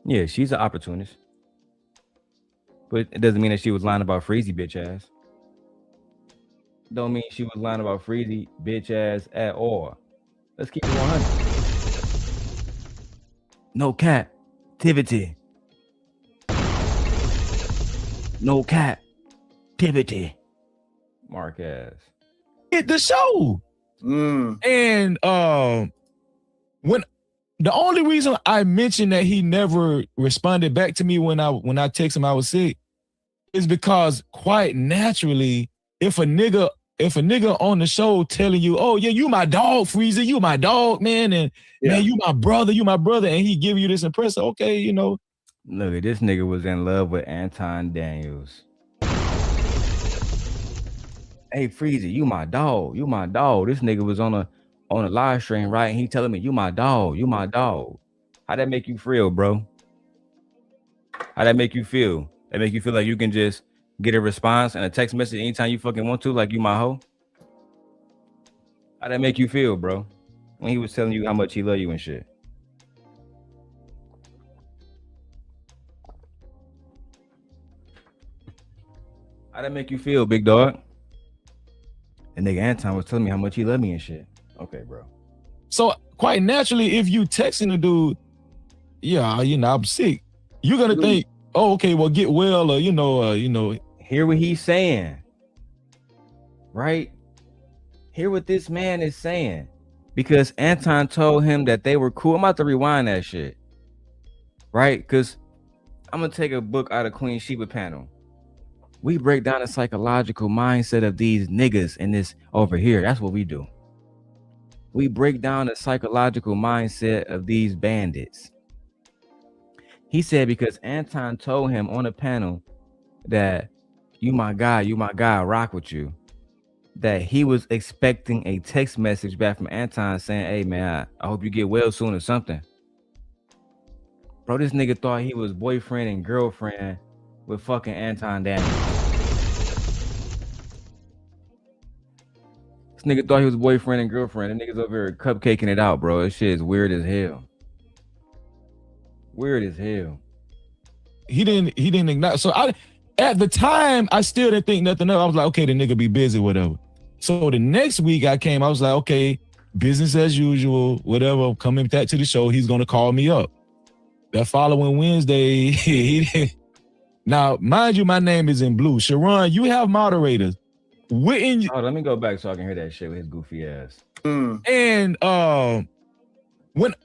Yeah, she's an opportunist. But it doesn't mean that she was lying about Freezy bitch ass. Don't mean she was lying about Freezy bitch ass at all. Let's keep it 100. No captivity. No captivity. Mark ass. Did the show. And when the only reason I mentioned that he never responded back to me when I texted him I was sick is because quite naturally, if a nigga on the show telling you, "Oh yeah, you my dog, Freezy, you my dog, man, and man, you my brother, and he give you this impression, okay, you know." Look at this nigga was in love with Anton Daniels. Hey Freezy, you my dog, you my dog. This nigga was on a live stream, right? And he telling me, "You my dog, you my dog." How that make you feel, bro? How that make you feel? That make you feel like you can just get a response and a text message anytime you fucking want to, like you my hoe? How that make you feel, bro? When he was telling you how much he love you and shit. How that make you feel, big dog? And nigga Anton was telling me how much he loved me and shit. Okay, bro. So quite naturally, if you texting a dude, yeah, you know, I'm sick, you're gonna think oh, okay, well, get well, or Hear what he's saying, right? Hear what this man is saying, because Anton told him that they were cool. I'm about to rewind that shit, right? Because I'm gonna take a book out of Queen Sheba panel. We break down the psychological mindset of these niggas in this over here. That's what we do. We break down the psychological mindset of these bandits. He said because Anton told him on the panel that you my guy, I rock with you, that he was expecting a text message back from Anton saying, hey man, I hope you get well soon or something. Bro, this nigga thought he was boyfriend and girlfriend with fucking Anton Daniels. This nigga thought he was boyfriend and girlfriend. The niggas over here cupcaking it out, bro. This shit is weird as hell. Weird as hell. He didn't acknowledge. So at the time, I still didn't think nothing of it. I was like, okay, the nigga be busy, whatever. So the next week I came, I was like, okay, business as usual, whatever. Coming back to the show, he's gonna call me up. That following Wednesday, he didn't. Now, mind you, my name is in blue. Sharon, you have moderators. Oh, let me go back so I can hear that shit with his goofy ass. And when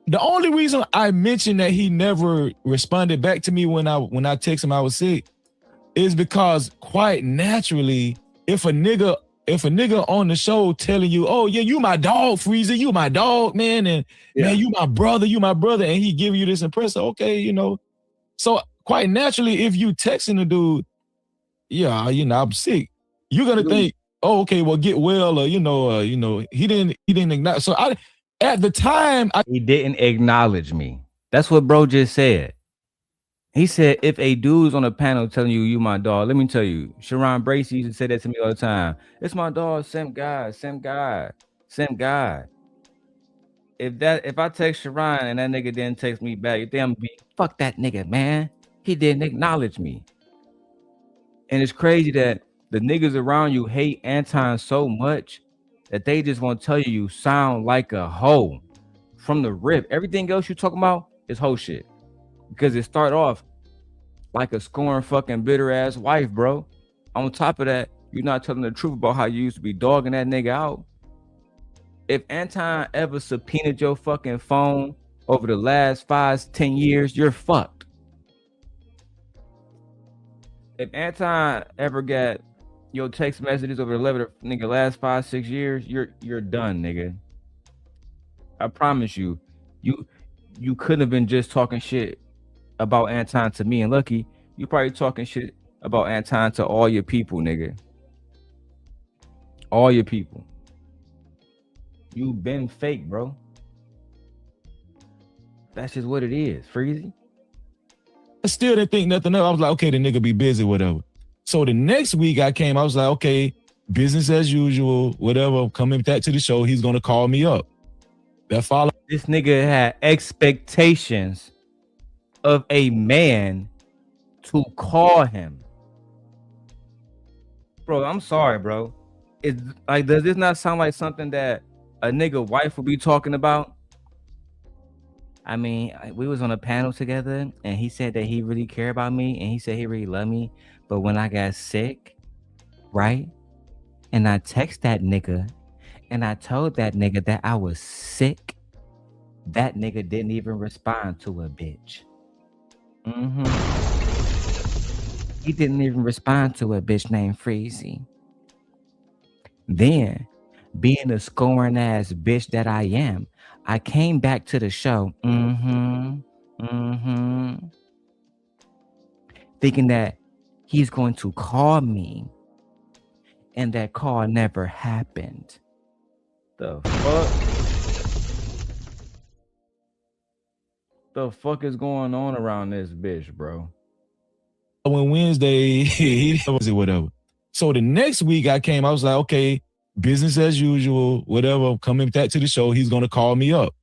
the only reason I mentioned that he never responded back to me when I texted him I was sick is because quite naturally, if a nigga on the show telling you, oh yeah, you my dog, Freezy, you my dog, man, and man, you my brother, and he give you this impression, okay, So quite naturally, if you texting the dude, yeah, I'm sick, you're gonna think, oh, okay, well, get well, or he didn't acknowledge. So at the time, he didn't acknowledge me. That's what bro just said. He said, if a dude's on a panel telling you, you my dog, let me tell you, Sharon Bracy used to say that to me all the time. It's my dog, same guy. If I text Sharon and that nigga didn't text me back, you think I'm gonna be, fuck that nigga, man. He didn't acknowledge me. And it's crazy that the niggas around you hate Anton so much that they just want to tell you sound like a hoe from the rip. Everything else you talking about is hoe shit. Because it start off like a scorn fucking bitter ass wife, bro. On top of that, you're not telling the truth about how you used to be dogging that nigga out. If Anton ever subpoenaed your fucking phone over the last 5-10 years, you're fucked. If Anton ever got your text messages over the last 5-6 years, you're done, nigga. I promise you, you couldn't have been just talking shit about Anton to me and Lucky. You probably talking shit about Anton to all your people, nigga. All your people. You been fake, bro. That's just what it is, Freezy. I still didn't think nothing of it. I was like, okay, the nigga be busy, whatever. So the next week I came, I was like, okay, business as usual, whatever. Coming back to the show, he's gonna call me up. That follow. This nigga had expectations of a man to call him. Bro, I'm sorry, bro. It's like, does this not sound like something that a nigga wife would be talking about? I mean, we was on a panel together and he said that he really cared about me and he said he really loved me. But when I got sick, right? And I text that nigga and I told that nigga that I was sick, that nigga didn't even respond to a bitch. He didn't even respond to a bitch named Freezy. Then, being a scoring ass bitch that I am, I came back to the show, thinking that he's going to call me, and that call never happened. The fuck? The fuck is going on around this bitch, bro? When Wednesday, he was it, whatever. So the next week I came, I was like, okay, business as usual, whatever. Coming back to the show, he's gonna call me up.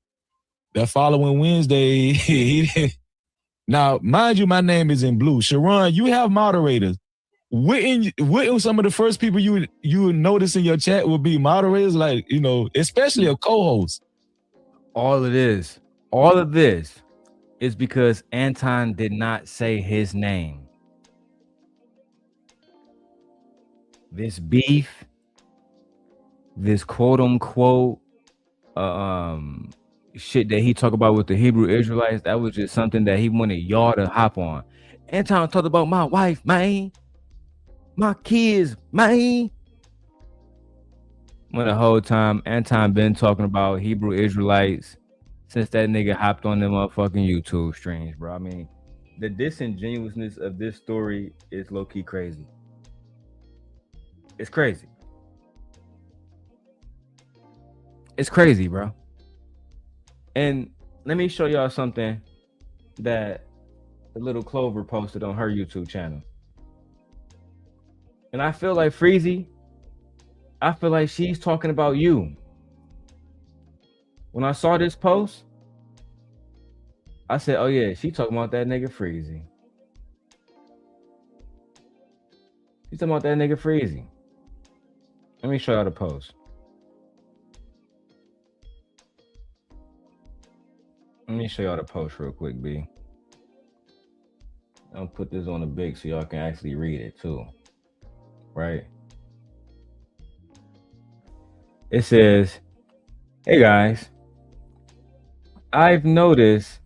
That following Wednesday, he didn't. Now, mind you, my name is in blue. Sharon, you have moderators. Wouldn't some of the first people you would notice in your chat would be moderators, like, especially a co-host? All of this is because Anton did not say his name. This beef, this quote unquote shit that he talked about with the Hebrew Israelites, that was just something that he wanted y'all to hop on. Anton talked about my wife, man, my kids, man. When the whole time Anton been talking about Hebrew Israelites since that nigga hopped on them motherfucking YouTube streams, bro. I mean, the disingenuousness of this story is low-key crazy. It's crazy. It's crazy, bro. And let me show y'all something that the little Clover posted on her YouTube channel. And I feel like Freezy, I feel like she's talking about you. When I saw this post, I said, oh yeah, she talking about that nigga Freezy. She's talking about that nigga Freezy. Let me show y'all the post. Let me show y'all the post real quick, B. I'll put this on the big so y'all can actually read it too. Right? It says, hey guys, I've noticed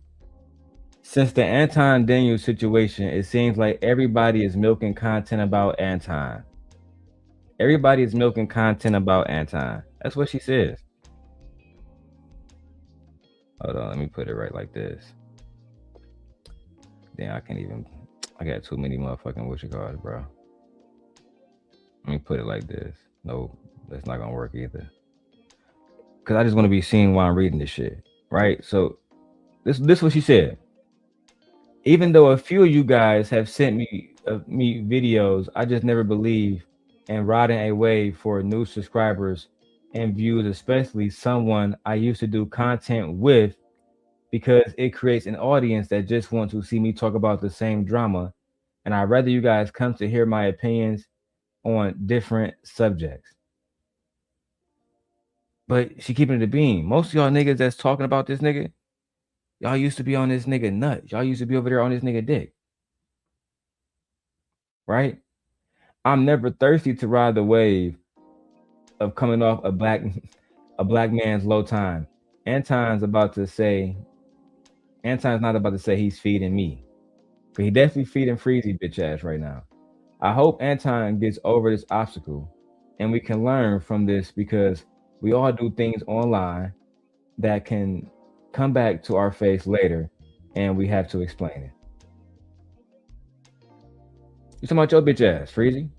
since the Anton Daniels situation, it seems like everybody is milking content about Anton. Everybody is milking content about Anton. That's what she says. Hold on, let me put it right like this. Then I got too many motherfucking what you call it, bro. Let me put it like this. No, that's not gonna work either. Cause I just want to be seen while I'm reading this shit, right? So this is what she said. Even though a few of you guys have sent me videos, I just never believe in riding a wave for new subscribers and views, especially someone I used to do content with, because it creates an audience that just wants to see me talk about the same drama. And I'd rather you guys come to hear my opinions on different subjects. But she keeping it a beam. Most of y'all niggas that's talking about this nigga, y'all used to be on this nigga nut. Y'all used to be over there on this nigga dick. Right? I'm never thirsty to ride the wave of coming off a black man's low time. Anton's not about to say he's feeding me. But he definitely feeding Freezy bitch ass right now. I hope Anton gets over this obstacle and we can learn from this, because we all do things online that can come back to our face later and we have to explain it. You talking about your bitch ass, Freezy?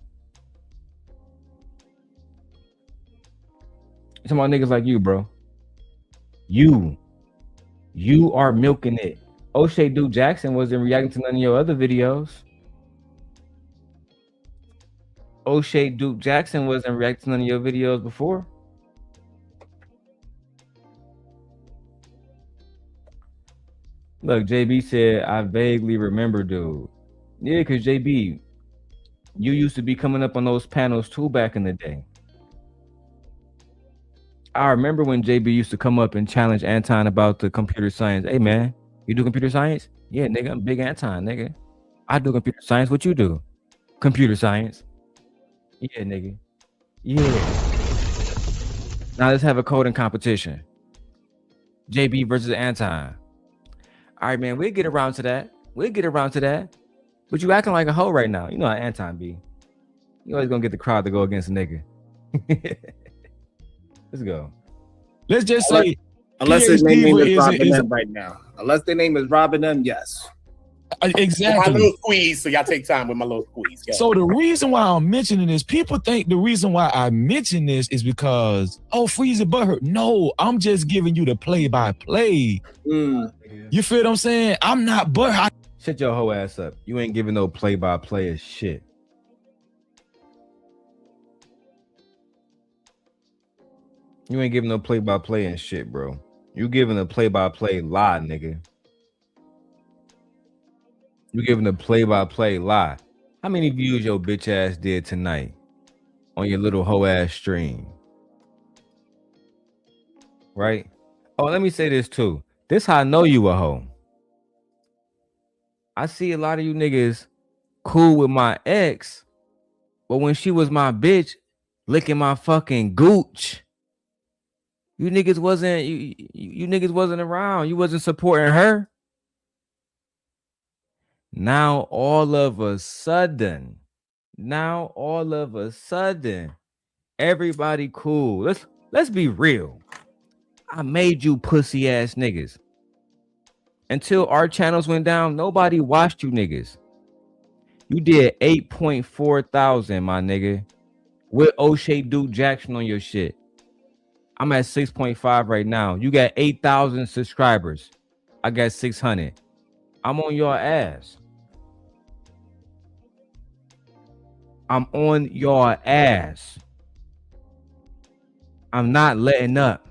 You talking about niggas like you, bro. You are milking it. O'Shea Duke Jackson wasn't reacting to none of your other videos. O'Shea Duke Jackson wasn't reacting to none of your videos before. Look, JB said, I vaguely remember, dude. Yeah, because JB, you used to be coming up on those panels too back in the day. I remember when JB used to come up and challenge Anton about the computer science. Hey, man, you do computer science? Yeah, nigga, I'm big Anton, nigga. I do computer science. What you do? Computer science. Yeah, nigga. Yeah. Now let's have a coding competition. JB versus Anton. All right, man, we'll get around to that. But you acting like a hoe right now. You know how Anton be. You always gonna get the crowd to go against a nigga. Let's go. Let's just say, unless his name is Robin M right now. Unless their name is Robin M, yes. Exactly. My little squeeze, so y'all take time with my little squeeze. Go. So the reason why I'm mentioning this, people think the reason why I mention this is because, oh, Freezy butthurt. No, I'm just giving you the play-by-play. You feel what I'm saying? I'm not butthurt. Shut your whole ass up. You ain't giving no play-by-play as shit. You ain't giving no play-by-play and shit, bro. You giving a play-by-play lie, nigga. You giving a play-by-play lie. How many views your bitch ass did tonight on your little hoe ass stream? Right? Oh, let me say this too. This how I know you a hoe. I see a lot of you niggas cool with my ex, but when she was my bitch, licking my fucking gooch, you niggas wasn't you niggas wasn't around. You wasn't supporting her. Now all of a sudden, everybody cool. Let's be real. I made you pussy ass niggas. Until our channels went down, nobody watched you niggas. You did 8.4 thousand, my nigga, with O'Shea Duke Jackson on your shit. I'm at 6.5 right now. You got 8,000 subscribers. I got 600. I'm on your ass. I'm on your ass. I'm not letting up.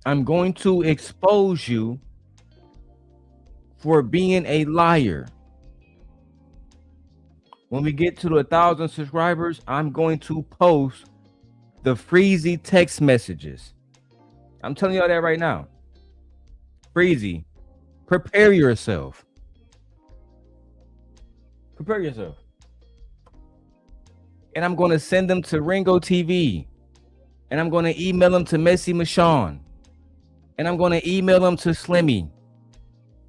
I'm going to expose you for being a liar. When we get to the 1,000 subscribers, I'm going to post the Freezy text messages. I'm telling y'all that right now. Freezy, prepare yourself. Prepare yourself. And I'm going to send them to Ringo TV. And I'm going to email them to Messy Michonne. And I'm going to email them to Slimmy.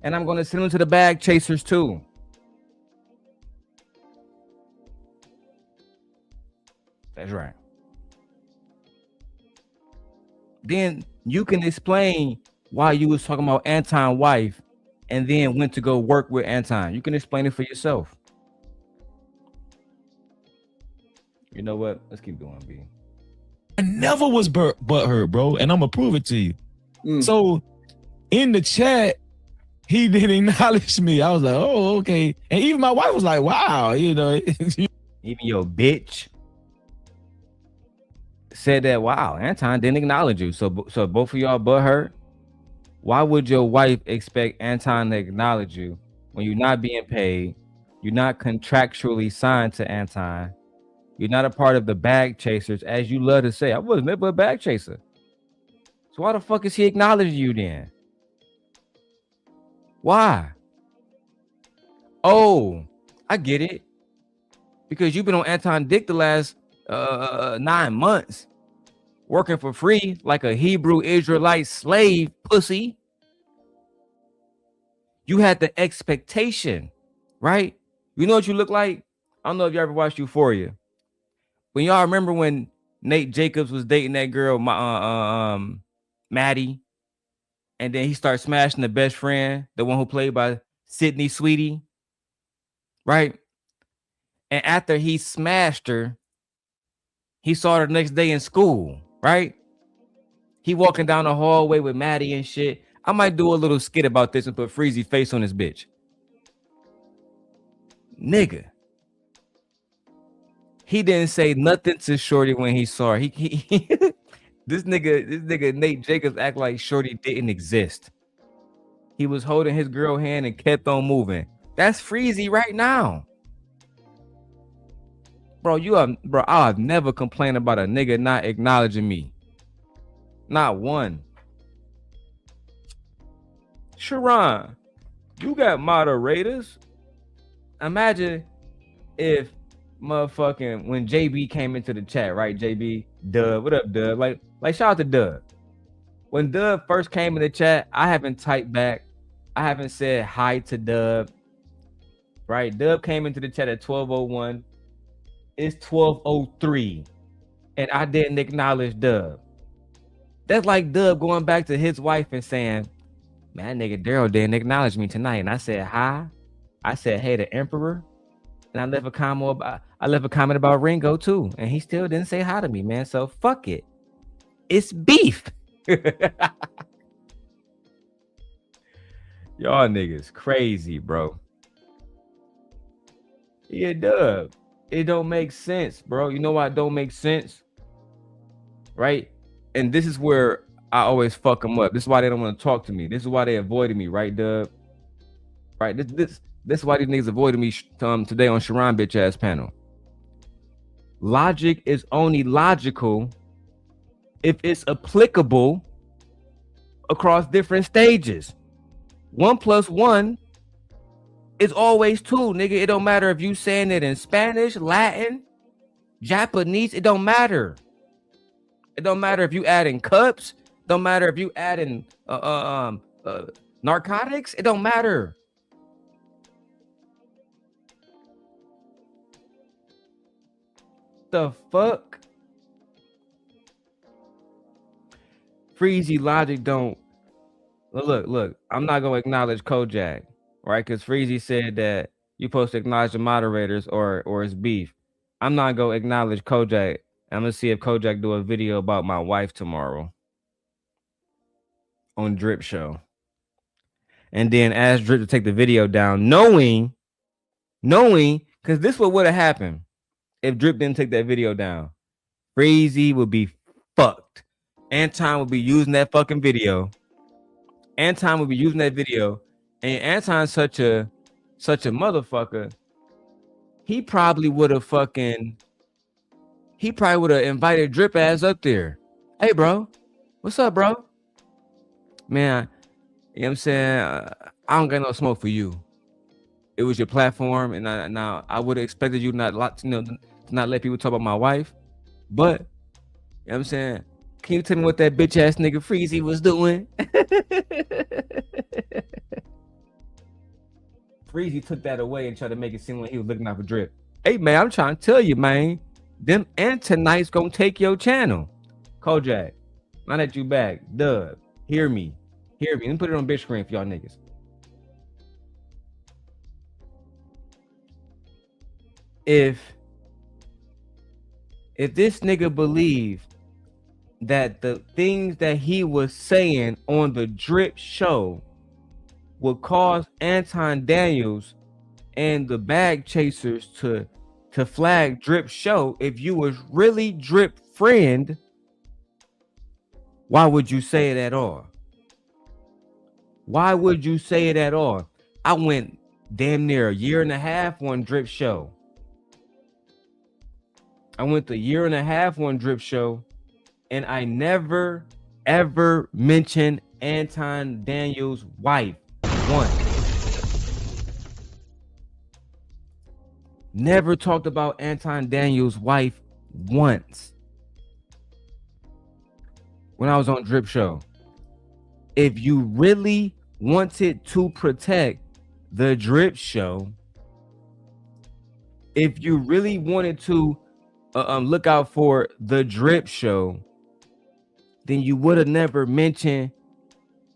And I'm going to send them to the Bag Chasers too. That's right. Then you can explain why you was talking about Anton's wife and then went to go work with Anton. You can explain it for yourself. You know what? Let's keep going, B. I never was butthurt, bro, and I'm gonna prove it to you. So in the chat, he didn't acknowledge me. I was like, oh, okay. And even my wife was like, wow, you know. Even your bitch said that, wow, Anton didn't acknowledge you. So both of y'all butthurt. Why would your wife expect Anton to acknowledge you when you're not being paid? You're not contractually signed to Anton. You're not a part of the Bag Chasers, as you love to say. I was never a bag chaser. So why the fuck is he acknowledging you then? Why? Oh, I get it. Because you've been on Anton dick the last 9 months, working for free like a Hebrew Israelite slave pussy. You had the expectation, right? You know what you look like? I don't know if you ever watched Euphoria. When y'all remember when Nate Jacobs was dating that girl, Maddie, and then he started smashing the best friend, the one who played by Sydney Sweetie, right? And after he smashed her, he saw her the next day in school, right? He walking down the hallway with Maddie and shit. I might do a little skit about this and put Freezy face on his bitch. Nigga. He didn't say nothing to Shorty when he saw her. He this nigga Nate Jacobs act like Shorty didn't exist. He was holding his girl hand and kept on moving. That's Freezy right now. Bro, I've never complained about a nigga not acknowledging me. Not one. Sharon, you got moderators. Imagine if motherfucking when JB came into the chat, right? JB, Dub, what up, Dub? Like shout out to Dub. When Dub first came in the chat, I haven't typed back. I haven't said hi to Dub. Right? Dub came into the chat at 12:01. It's 12:03, and I didn't acknowledge Dub. That's like Dub going back to his wife and saying, "Man, that nigga Darrel didn't acknowledge me tonight." And I said hi. I said hey to Emperor. And I left a comment about Ringo too, and he still didn't say hi to me, man. So fuck it. It's beef. Y'all niggas crazy, bro. Yeah, Dub. It don't make sense, bro. You know why it don't make sense? Right? And this is where I always fuck them up. This is why they don't want to talk to me. This is why they avoided me, right, Dub? Right? This is why these niggas avoided me today on Sharon bitch ass panel. Logic is only logical if it's applicable across different stages. 1 + 1 is always 2, nigga. It don't matter if you saying it in Spanish, Latin, Japanese. It don't matter. It don't matter if you add in cups. Don't matter if you add in narcotics. It don't matter. The fuck? Freezy logic don't look. I'm not gonna acknowledge Kojak, right? Because Freezy said that you're supposed to acknowledge the moderators or it's beef. I'm not gonna acknowledge Kojak. I'm gonna see if Kojak do a video about my wife tomorrow on Drip Show, and then ask Drip to take the video down, knowing, because this would have happened if Drip didn't take that video down. Freezy would be fucked. Anton would be using that fucking video. And Anton's such a motherfucker. He probably would have invited Drip ass up there. Hey, bro, what's up, bro? Man, you know what I'm saying? I don't got no smoke for you. It was your platform, and I would have expected you not let people talk about my wife. But you know what I'm saying? Can you tell me what that bitch ass nigga Freezy was doing? Freezy took that away and tried to make it seem like he was looking out for Drip. Hey man, I'm trying to tell you, man, them Antonites gonna take your channel. Kojak, now that you back, Dub, hear me. Let me put it on big screen for y'all niggas. If this nigga believed that the things that he was saying on the Drip Show would cause Anton Daniels and the bag chasers to flag Drip Show, if you was really Drip friend, why would you say it at all? Why would you say it at all? I went damn near a year and a half on Drip Show. I went a year and a half on Drip Show, and I never ever mentioned Anton Daniels' wife once. Never talked about Anton Daniels' wife once when I was on Drip Show. If you really wanted to protect the Drip Show, if you really wanted to look out for the Drip Show, then you would have never mentioned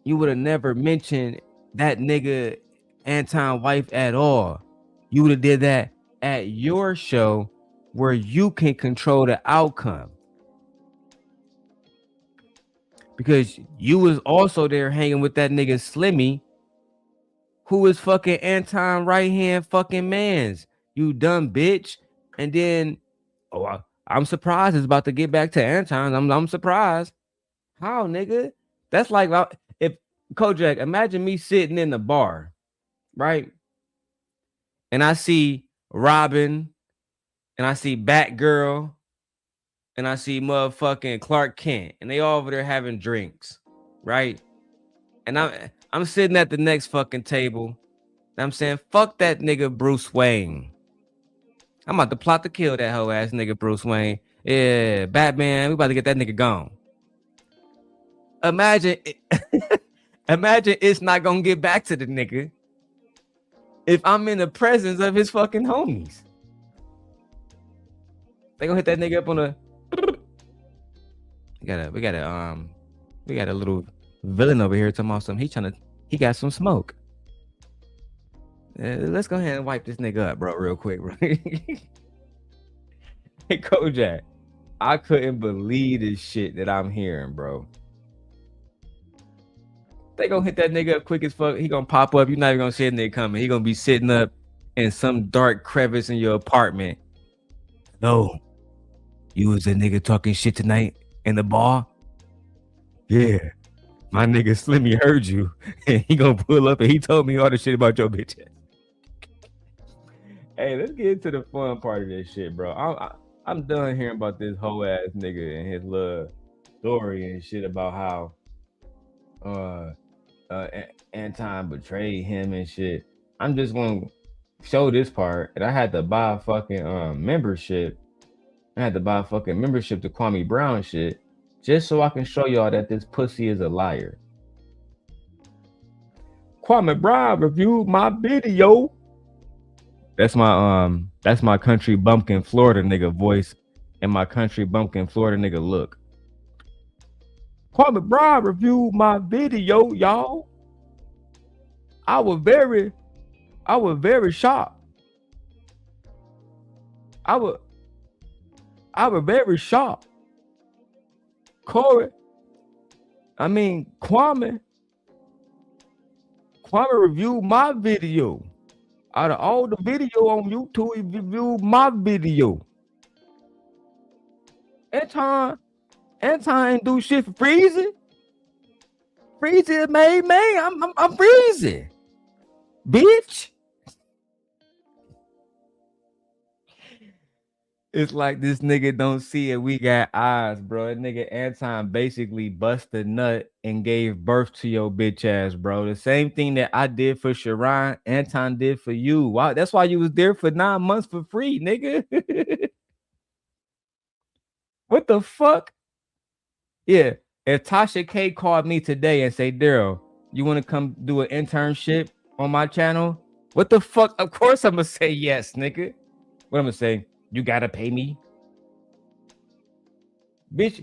that nigga Anton wife at all. You would have did that at your show where you can control the outcome. Because you was also there hanging with that nigga Slimmy, who is fucking Anton right hand fucking mans. You dumb bitch. And then, I'm surprised it's about to get back to Anton. I'm surprised. How, nigga? That's like if Kojak, imagine me sitting in the bar, right? And I see Robin, and I see Batgirl, and I see motherfucking Clark Kent, and they all over there having drinks, right? And I'm sitting at the next fucking table, and I'm saying, fuck that nigga Bruce Wayne. I'm about to plot to kill that hoe ass nigga Bruce Wayne. Yeah, Batman, we about to get that nigga gone. Imagine it's not gonna get back to the nigga if I'm in the presence of his fucking homies. They gonna hit that nigga up on a. We got a little villain over here talking about something. He got some smoke. Let's go ahead and wipe this nigga up, bro, real quick, bro. Hey, Kojak, I couldn't believe this shit that I'm hearing, bro. They gonna hit that nigga up quick as fuck. He gonna pop up. You're not even gonna see a nigga coming. He gonna be sitting up in some dark crevice in your apartment. No, you was a nigga talking shit tonight in the bar? Yeah, my nigga Slimmy heard you, and he gonna pull up and he told me all the shit about your bitch. Hey, let's get into the fun part of this shit, bro. I'm done hearing about this whole ass nigga and his little story and shit about how Anton betrayed him and shit. I'm just gonna show this part, and I had to buy a fucking membership. I had to buy a fucking membership to Kwame Brown shit, just so I can show y'all that this pussy is a liar. Kwame Brown reviewed my video. That's my country bumpkin Florida nigga voice and my country bumpkin Florida nigga look. Kwame Brown reviewed my video, y'all. I was very shocked. I was very shocked. Kwame reviewed my video. Out of all the video on YouTube, he reviewed my video. Anton ain't do shit for Freezy. Freezy made me. I'm Freezy, bitch. It's like this nigga don't see it. We got eyes, bro. That nigga Anton basically busted a nut and gave birth to your bitch ass, bro. The same thing that I did for Sharon, Anton did for you. Wow, that's why you was there for 9 months for free, nigga. What the fuck? Yeah, if Tasha K called me today and say, Darrel, you want to come do an internship on my channel? What the fuck? Of course I'm gonna say yes, nigga. What I'm gonna say? You gotta pay me, bitch.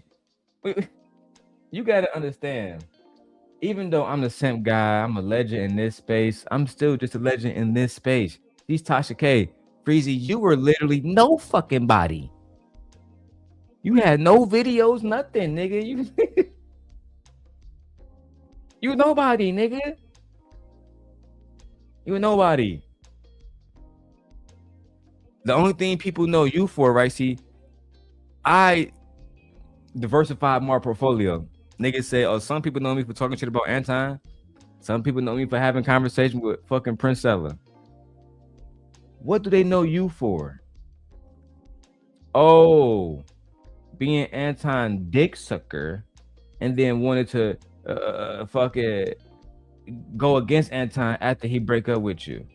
You gotta understand. Even though I'm the simp guy, I'm a legend in this space. I'm still just a legend in this space. These Tasha K, Freezy, you were literally no fucking body. You had no videos, nothing, nigga. You nobody, nigga. You nobody. The only thing people know you for, right? See, I diversified my portfolio. Niggas say, oh, some people know me for talking shit about Anton. Some people know me for having conversation with fucking Princella. What do they know you for? Oh, being Anton dick sucker, and then wanted to fucking go against Anton after he break up with you.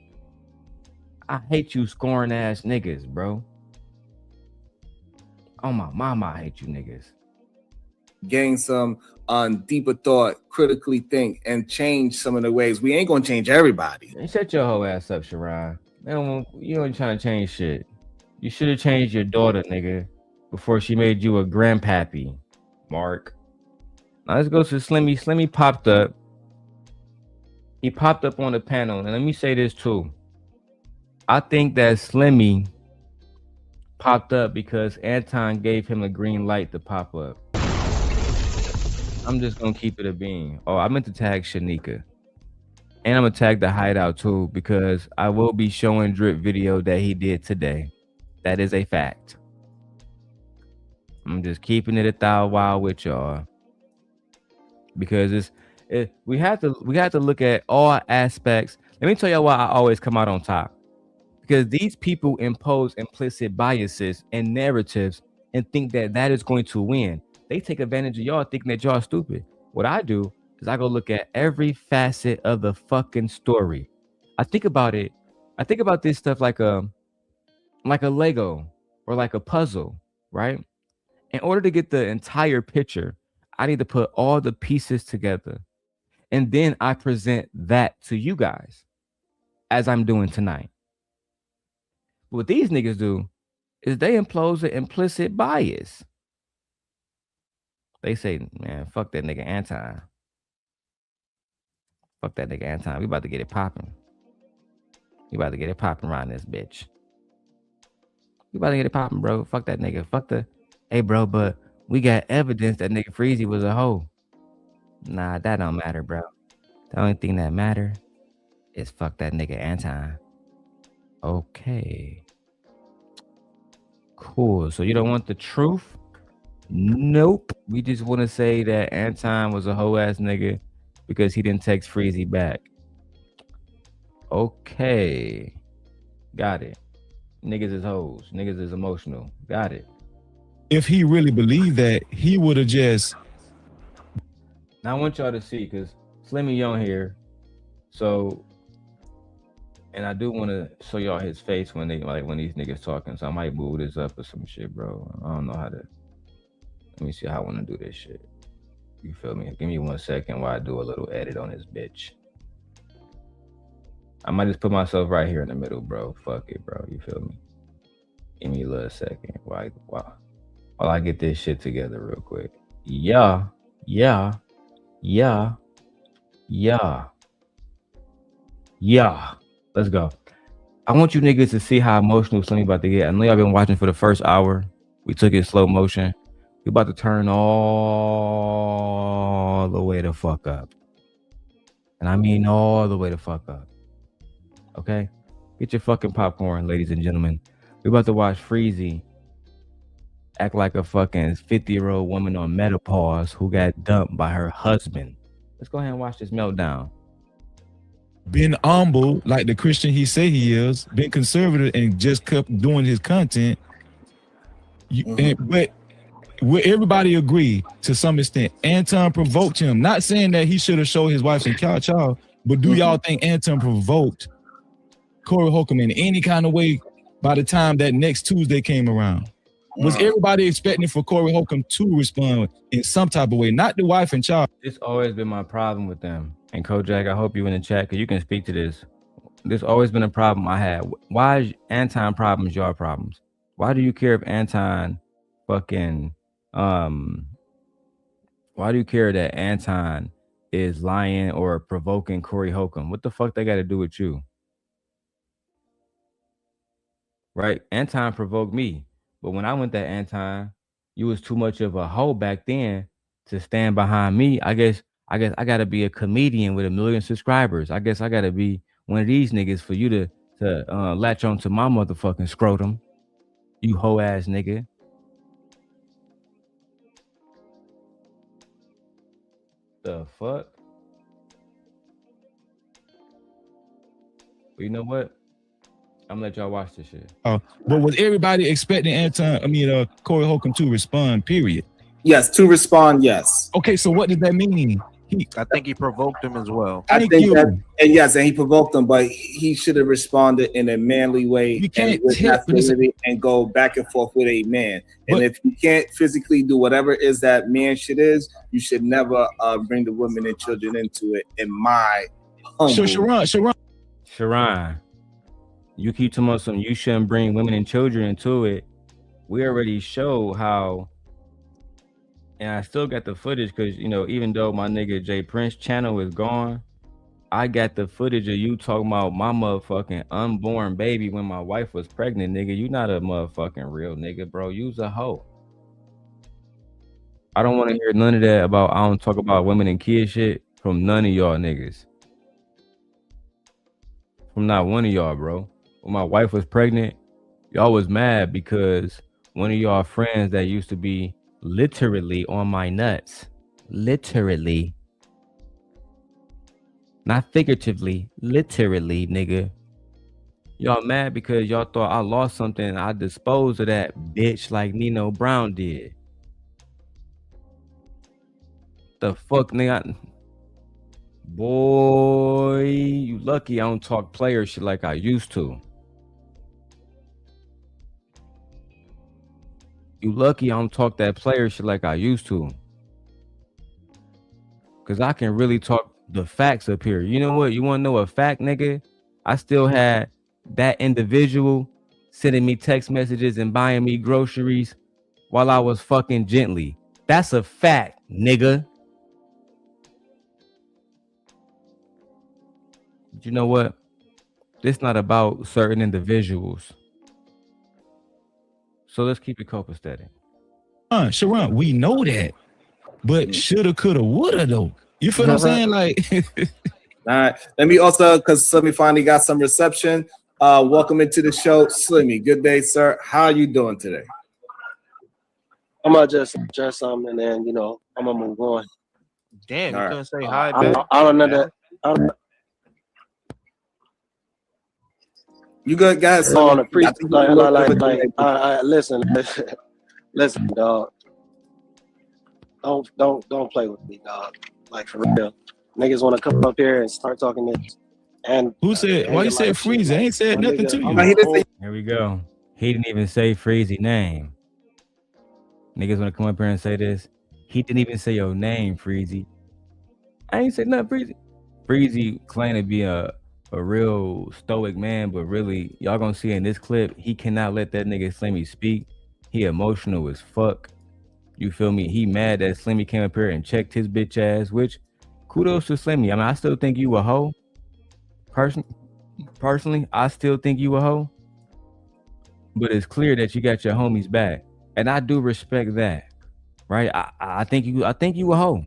I hate you scoring ass niggas, bro. Oh my mama, I hate you niggas. Gain some deeper thought, critically think, and change some of the ways. We ain't gonna change everybody. And shut your whole ass up, Sharon. You ain't trying to change shit. You should have changed your daughter, nigga, before she made you a grandpappy, Mark. Now let's go to Slimmy. Slimmy popped up. He popped up on the panel, and let me say this too. I think that Slimmy popped up because Anton gave him a green light to pop up. I'm just gonna keep it a bean. Oh, I meant to tag Shanika. And I'm gonna tag the hideout too, because I will be showing drip video that he did today. That is a fact. I'm just keeping it 1,000 wild with y'all. Because we have to look at all aspects. Let me tell y'all why I always come out on top. Because these people impose implicit biases and narratives and think that that is going to win. They take advantage of y'all thinking that y'all stupid. What I do is I go look at every facet of the fucking story. I think about it. I think about this stuff like a Lego or like a puzzle, right? In order to get the entire picture, I need to put all the pieces together. And then I present that to you guys as I'm doing tonight. What these niggas do is they impose an implicit bias. They say, man, fuck that nigga Anton. Fuck that nigga Anton. We about to get it popping. We about to get it popping around this bitch. We about to get it popping, bro. Fuck that nigga. Fuck the... Hey, bro, but we got evidence that nigga Freezy was a hoe. Nah, that don't matter, bro. The only thing that matter is fuck that nigga Anton. Okay. Cool. So you don't want the truth? Nope. We just want to say that Anton was a hoe ass nigga because he didn't text Freezy back. Okay. Got it. Niggas is hoes. Niggas is emotional. Got it. If he really believed that, he would have just... Now I want y'all to see, because Slimmy on here. So, and I do want to show y'all his face when these niggas talking. So I might move this up or some shit, bro. I don't know how to. Let me see how I want to do this shit. You feel me? Give me 1 second while I do a little edit on this bitch. I might just put myself right here in the middle, bro. Fuck it, bro. You feel me? Give me a little second while I get this shit together real quick. Yeah. Let's go. I want you niggas to see how emotional Slimmy about to get. I know y'all been watching for the first hour. We took it slow motion. We about to turn all the way the fuck up. And I mean all the way the fuck up. Okay? Get your fucking popcorn, ladies and gentlemen. We about to watch Freezy act like a fucking 50-year-old woman on menopause who got dumped by her husband. Let's go ahead and watch this meltdown. Been humble like the Christian he say he is, been conservative and just kept doing his content. But will everybody agree to some extent Anton provoked him? Not saying that he should have showed his wife some child, but do y'all think Anton provoked Corey Holcomb in any kind of way by the time that next Tuesday came around? Was everybody expecting for Corey Holcomb to respond in some type of way? Not the wife and child. It's always been my problem with them. And Kojak, I hope you in the chat because you can speak to this. There's always been a problem I had. Why is Anton problems your problems? Why do you care if Anton fucking why do you care that Anton is lying or provoking Corey Holcomb? What the fuck they got to do with you? Right? Anton provoked me. But when I went to Anton, you was too much of a hoe back then to stand behind me. I guess I gotta be a comedian with 1 million subscribers. I guess I gotta be one of these niggas for you to latch on to my motherfucking scrotum. You hoe ass nigga. The fuck? Well, you know what? I'm gonna let y'all watch this shit. But was everybody expecting Corey Holcomb to respond, period? Yes, to respond, yes. Okay, so what does that mean? I think he provoked him as well. I think that, and yes, and he provoked him, but he should have responded in a manly way and with masculinity and go back and forth with a man. And if you can't physically do whatever it is that man shit is, you should never bring the women and children into it. In my humble. Sharon, you keep talking about something. You shouldn't bring women and children into it. We already show how. And I still got the footage because, you know, even though my nigga Jay Prince channel is gone, I got the footage of you talking about my motherfucking unborn baby when my wife was pregnant, nigga. You not a motherfucking real nigga, bro. You's a hoe. I don't want to hear none of that about, I don't talk about women and kids shit from none of y'all niggas. From not one of y'all, bro. When my wife was pregnant, y'all was mad because one of y'all friends that used to be literally on my nuts, literally, not figuratively, literally, nigga. Y'all mad because y'all thought I lost something. I disposed of that bitch like Nino Brown did. The fuck, nigga? Boy, you lucky I don't talk player shit like I used to. You lucky I don't talk that player shit like I used to. Cause I can really talk the facts up here. You know what? You wanna know a fact, nigga? I still had that individual sending me text messages and buying me groceries while I was fucking gently. That's a fact, nigga. But you know what? This not about certain individuals. So let's keep it copacetic. Sharon, we know that, but shoulda, coulda, woulda though. You feel what I'm saying? Like, all right. Let me also, because Slimmy finally got some reception. Welcome into the show, Slimmy. Good day, sir. How are you doing today? I'm gonna just something and then I'm gonna move on. Damn, you couldn't say hi, I don't know that. You good, guys? On a pre listen, dog. Don't play with me, dog. Like for real. niggas want to come up here and start talking this. And who said? Why you said Freezy? I ain't said nothing to you. Here we go. He didn't even say Freezy name. Niggas want to come up here and say this. He didn't even say your name, Freezy. I ain't said nothing, Freezy. Freezy claimed to be a real stoic man, but really, y'all gonna see in this clip, he cannot let that nigga Slimmy speak. He emotional as fuck. You feel me? He mad that Slimmy came up here and checked his bitch ass, which kudos to Slimmy. I mean, I still think you a hoe. Personally, I still think you a hoe. But it's clear that you got your homies back. And I do respect that. Right? I think you a hoe.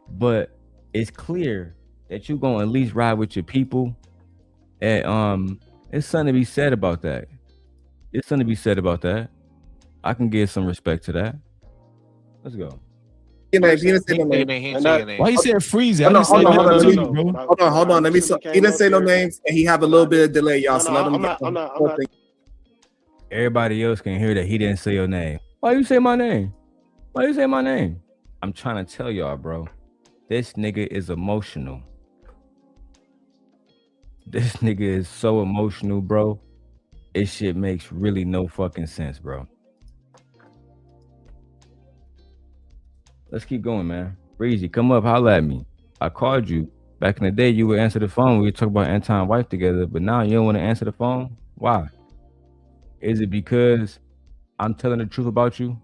But it's clear that you gonna at least ride with your people. And it's something to be said about that. It's something to be said about that. I can give some respect to that. Let's go. Why you said Freezy? Hold on. Let me. He didn't say no names, and he have a little bit of delay, y'all. So let him. I'm not. Everybody else can hear that he didn't say your name. Why you say my name? Why you say my name? I'm trying to tell y'all, bro. This nigga is emotional. This nigga is so emotional, bro. This shit makes really no fucking sense, bro. Let's keep going, man. Freezy, come up, holla at me. I called you. Back in the day, you would answer the phone. We would talk about Anton wife together, but now you don't want to answer the phone? Why? Is it because I'm telling the truth about you?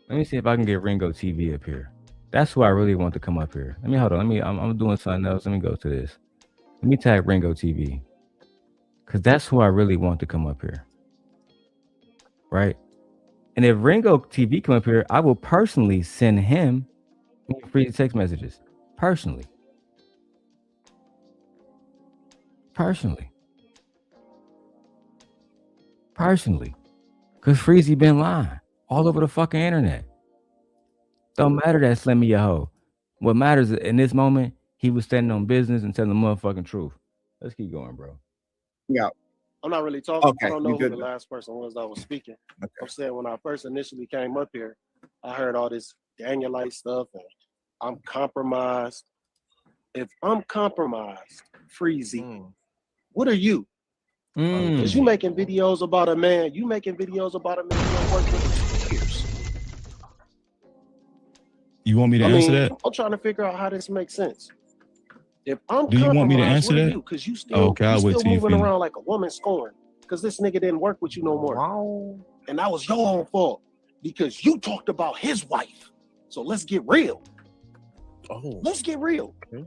Let me see if I can get Ringo TV up here. That's who I really want to come up here. Let me, hold on. I'm doing something else. Let me go to this. Let me tag Ringo TV. Because that's who I really want to come up here. Right? And if Ringo TV come up here, I will personally send him free text messages. Personally. Because Freezy been lying all over the fucking internet. Don't matter that Slimmy a hoe. What matters in this moment, he was standing on business and telling the motherfucking truth. Let's keep going, bro. Yeah. I'm not really talking. Okay, I don't know who good. the last person was that was speaking. Okay. I'm saying when I first initially came up here, I heard all this Danielite stuff and I'm compromised. If I'm compromised, Freezy, what are you? Because you making videos about a man. You making videos about a man you worked with for 2 years. You want me to answer that? I'm trying to figure out how this makes sense. If I'm Do you want me to answer that? Because you still, I'll wait till you moving finish. around like a woman scorned. Because this nigga didn't work with you no more. Wow. And that was your own fault. Because you talked about his wife. So let's get real. Let's get real. Okay.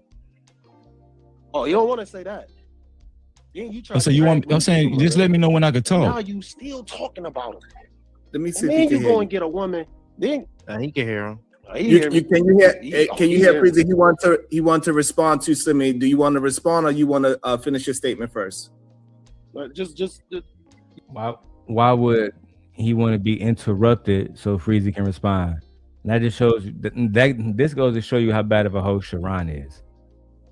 Oh, you don't want to say that. Then you try. So you want? I'm saying, just let me know when I can talk. Now you still talking about him. Let me see. And then you go and get a woman. Then he can hear him. Can you hear Freezy? He want to respond to Slimmy. Do you want to respond or you want to finish your statement first? Just why would he want to be interrupted so Freezy can respond? And that just shows that this goes to show you how bad of a host Sharon is.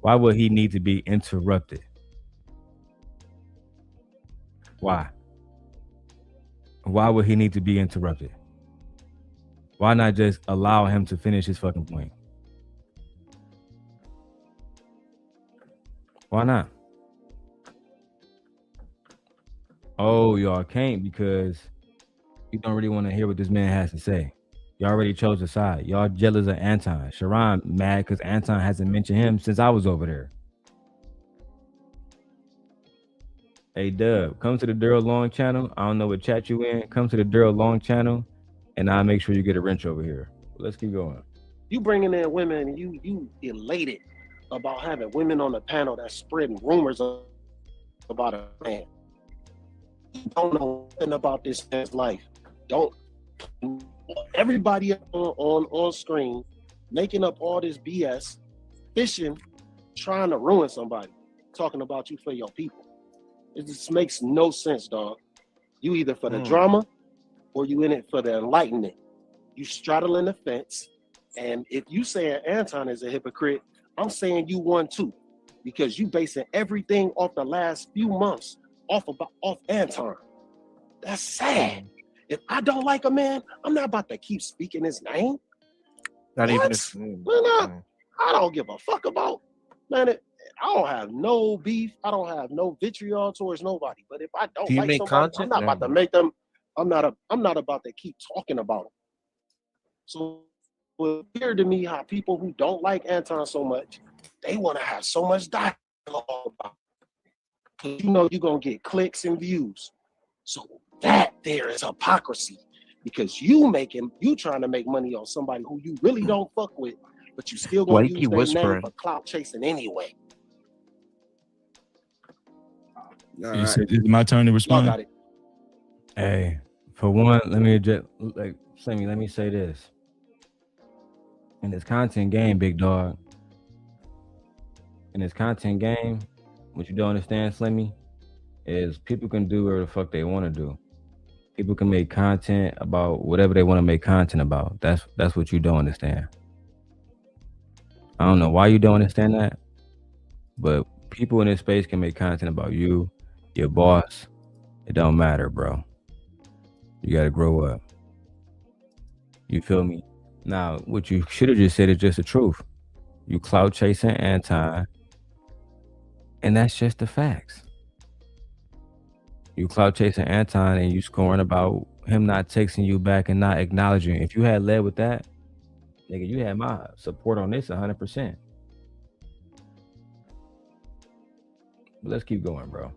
Why would he need to be interrupted? Why? Why would he need to be interrupted? Why not just allow him to finish his fucking point? Why not? Oh, y'all can't because you don't really want to hear what this man has to say. Y'all already chose a side. Y'all jealous of Anton. Sharon mad because Anton hasn't mentioned him since I was over there. Hey, Dub, come to the Darrel Long channel. I don't know what chat you in. Come to the Darrel Long channel, and I'll make sure you get a wrench over here. Let's keep going. You bringing in women, and you elated about having women on the panel that's spreading rumors about a man. You don't know nothing about this man's life. Don't. Everybody on screen making up all this BS, fishing, trying to ruin somebody, talking about you for your people. It just makes no sense, dog. You either for the drama or you in it for the enlightenment. You straddling the fence. And if you saying Anton is a hypocrite, I'm saying you one too. Because you basing everything off the last few months off Anton. That's sad. If I don't like a man, I'm not about to keep speaking his name. Not even his name. Why not? I don't give a fuck about, man. I don't have no beef. I don't have no vitriol towards nobody. But if I don't Do you like make somebody, content? I'm not about to make them. I'm not about to keep talking about them. So it's weird to me how people who don't like Anton so much, they want to have so much dialogue about it. Because you know you're gonna get clicks and views. So that there is hypocrisy. Because you trying to make money on somebody who you really don't fuck with, but you still gonna use their name for clout chasing anyway. You said it's my turn to respond. Got it. Hey, for one, let me just like Slimmy, let me say this. In this content game, big dog. In this content game, what you don't understand, Slimmy, is people can do whatever the fuck they want to do. People can make content about whatever they want to make content about. That's what you don't understand. I don't know why you don't understand that, but people in this space can make content about you, your boss. It don't matter, bro. You gotta grow up. You feel me? Now, what you should have just said is just the truth. You clout chasing Anton, and that's just the facts. You clout chasing Anton and you scoring about him not texting you back and not acknowledging. If you had led with that, nigga, you had my support on this 100%. But let's keep going, bro.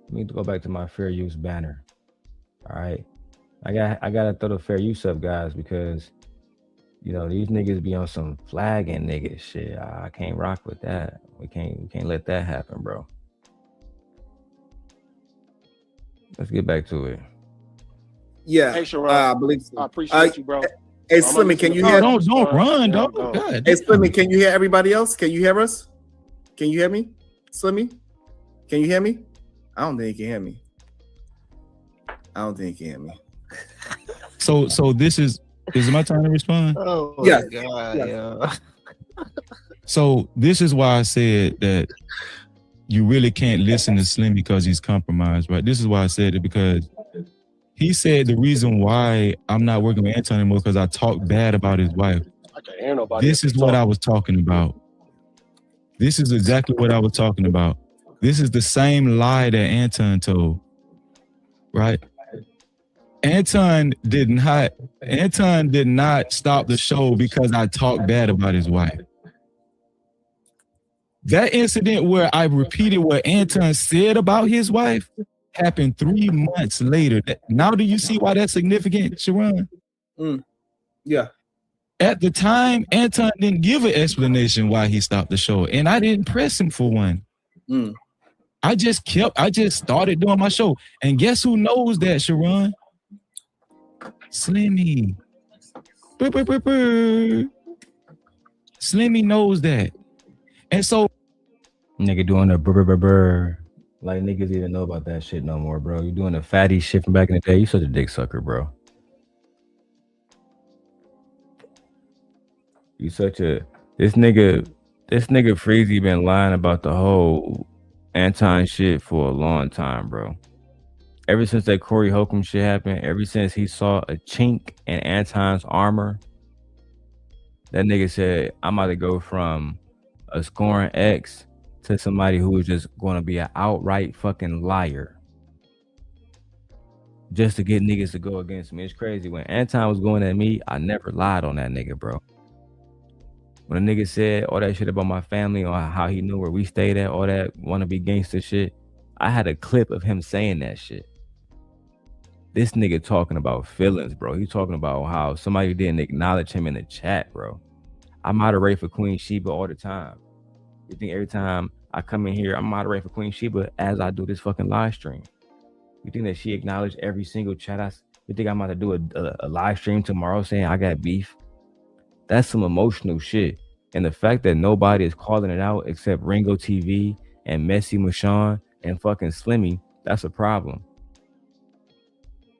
Let me go back to my fair use banner. All right. I gotta throw the fair use up, guys, because you know these niggas be on some flagging nigga shit. I can't rock with that. We can't let that happen, bro. Let's get back to it. Yeah, hey, Sharon, I believe so. I appreciate you, bro. Hey, Slimmy, can you hear? Don't run, dog. God. Hey, Slimmy, can you hear everybody else? Can you hear us? Can you hear me, Slimmy? Can you hear me? I don't think you can hear me. I don't think you can hear me. So this is it my time to respond? Oh Yeah. God, yeah. So this is why I said that you really can't listen to Slim because he's compromised, right? This is why I said it, because he said the reason why I'm not working with Anton anymore because I talk bad about his wife. I can't hear nobody. This is what I was talking about. This is exactly what I was talking about. This is the same lie that Anton told, right? Anton did not stop the show because I talked bad about his wife. That incident where I repeated what Anton said about his wife happened 3 months later. Now do you see why that's significant, Sharon? Yeah. At the time, Anton didn't give an explanation why he stopped the show, and I didn't press him for one. I just started doing my show. And guess who knows that, Sharon? Slimmy. Slimmy knows that. And so nigga doing the brr. Like niggas even know about that shit no more, bro. You doing the fatty shit from back in the day. You such a dick sucker, bro. You such a this nigga Freezy been lying about the whole Anton shit for a long time, bro. Ever since that Corey Holcomb shit happened, ever since he saw a chink in Anton's armor, that nigga said, I'm about to go from a scoring X to somebody who is just going to be an outright fucking liar just to get niggas to go against me. It's crazy. When Anton was going at me, I never lied on that nigga, bro. When a nigga said all that shit about my family or how he knew where we stayed at, all that wannabe gangster shit, I had a clip of him saying that shit. This nigga talking about feelings, bro. He talking about how somebody didn't acknowledge him in the chat, bro. I moderate for Queen Sheba all the time. You think every time I come in here, I'm moderating for Queen Sheba as I do this fucking live stream? You think that she acknowledged every single chat? You think I'm about to do a live stream tomorrow saying I got beef? That's some emotional shit. And the fact that nobody is calling it out except Ringo TV and Messy Mashawn and fucking Slimmy, that's a problem.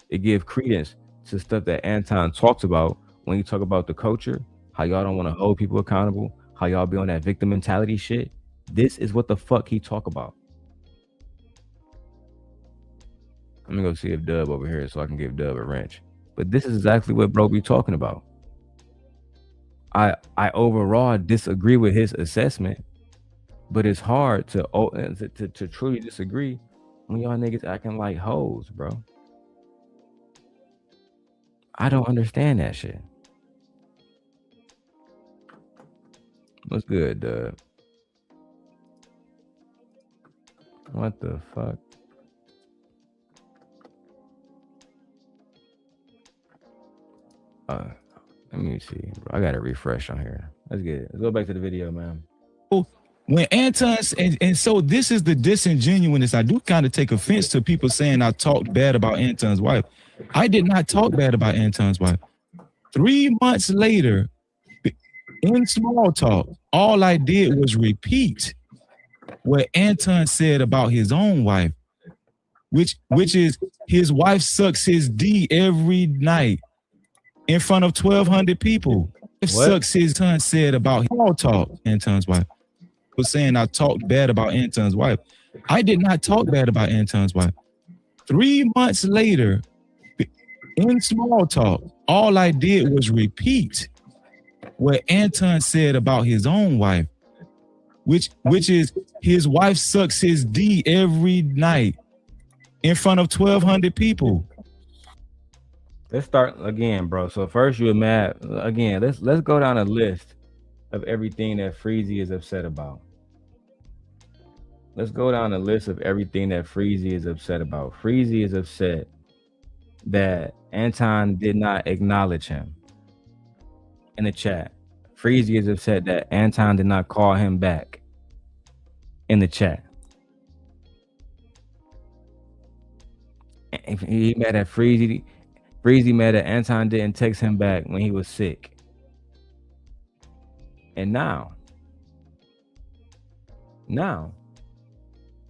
It gives credence to stuff that Anton talks about when you talk about the culture, how y'all don't want to hold people accountable, how y'all be on that victim mentality shit. This is what the fuck he talk about. I'm gonna go see if Dub over here so I can give Dub a wrench. But this is exactly what bro be talking about. I overall disagree with his assessment, but it's hard to truly disagree when y'all niggas acting like hoes, bro. I don't understand that shit. What's good, Doug? What the fuck? Let me see. I gotta refresh on here. Let's get it. Let's go back to the video, man. When Anton, and so this is the disingenuousness. I do kind of take offense to people saying I talked bad about Anton's wife. I did not talk bad about Anton's wife. 3 months later, in small talk, all I did was repeat what Anton said about his own wife, which is his wife sucks his D every night in front of 1,200 people. What? Sucks his son said about small talk, Anton's wife. Was saying I talked bad about Anton's wife. I did not talk bad about Anton's wife. 3 months later, in small talk, all I did was repeat what Anton said about his own wife, which is his wife sucks his D every night in front of 1,200 people. Let's start again, bro. So first you were mad again. Let's go down a list of everything that Freezy is upset about. Let's go down a list of everything that Freezy is upset about. Freezy is upset that Anton did not acknowledge him in the chat. Freezy is upset that Anton did not call him back in the chat. And he mad at Freezy. Freezy mad that Anton didn't text him back when he was sick. And now,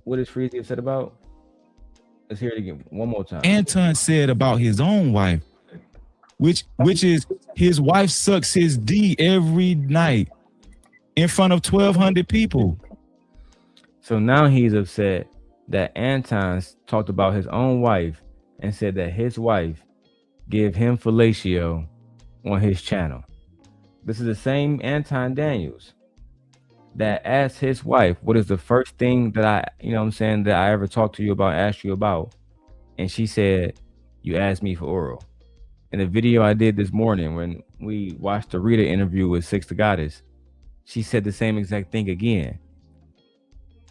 what is Freezy upset about? Let's hear it again one more time. Anton said about his own wife, which is his wife sucks his D every night in front of 1,200 people. So now he's upset that Anton talked about his own wife and said that his wife give him fellatio on his channel. This is the same Anton Daniels that asked his wife, what is the first thing that that I ever talked to you about, asked you about? And she said, you asked me for oral. In the video I did this morning when we watched the Rita interview with Six the Goddess, she said the same exact thing again.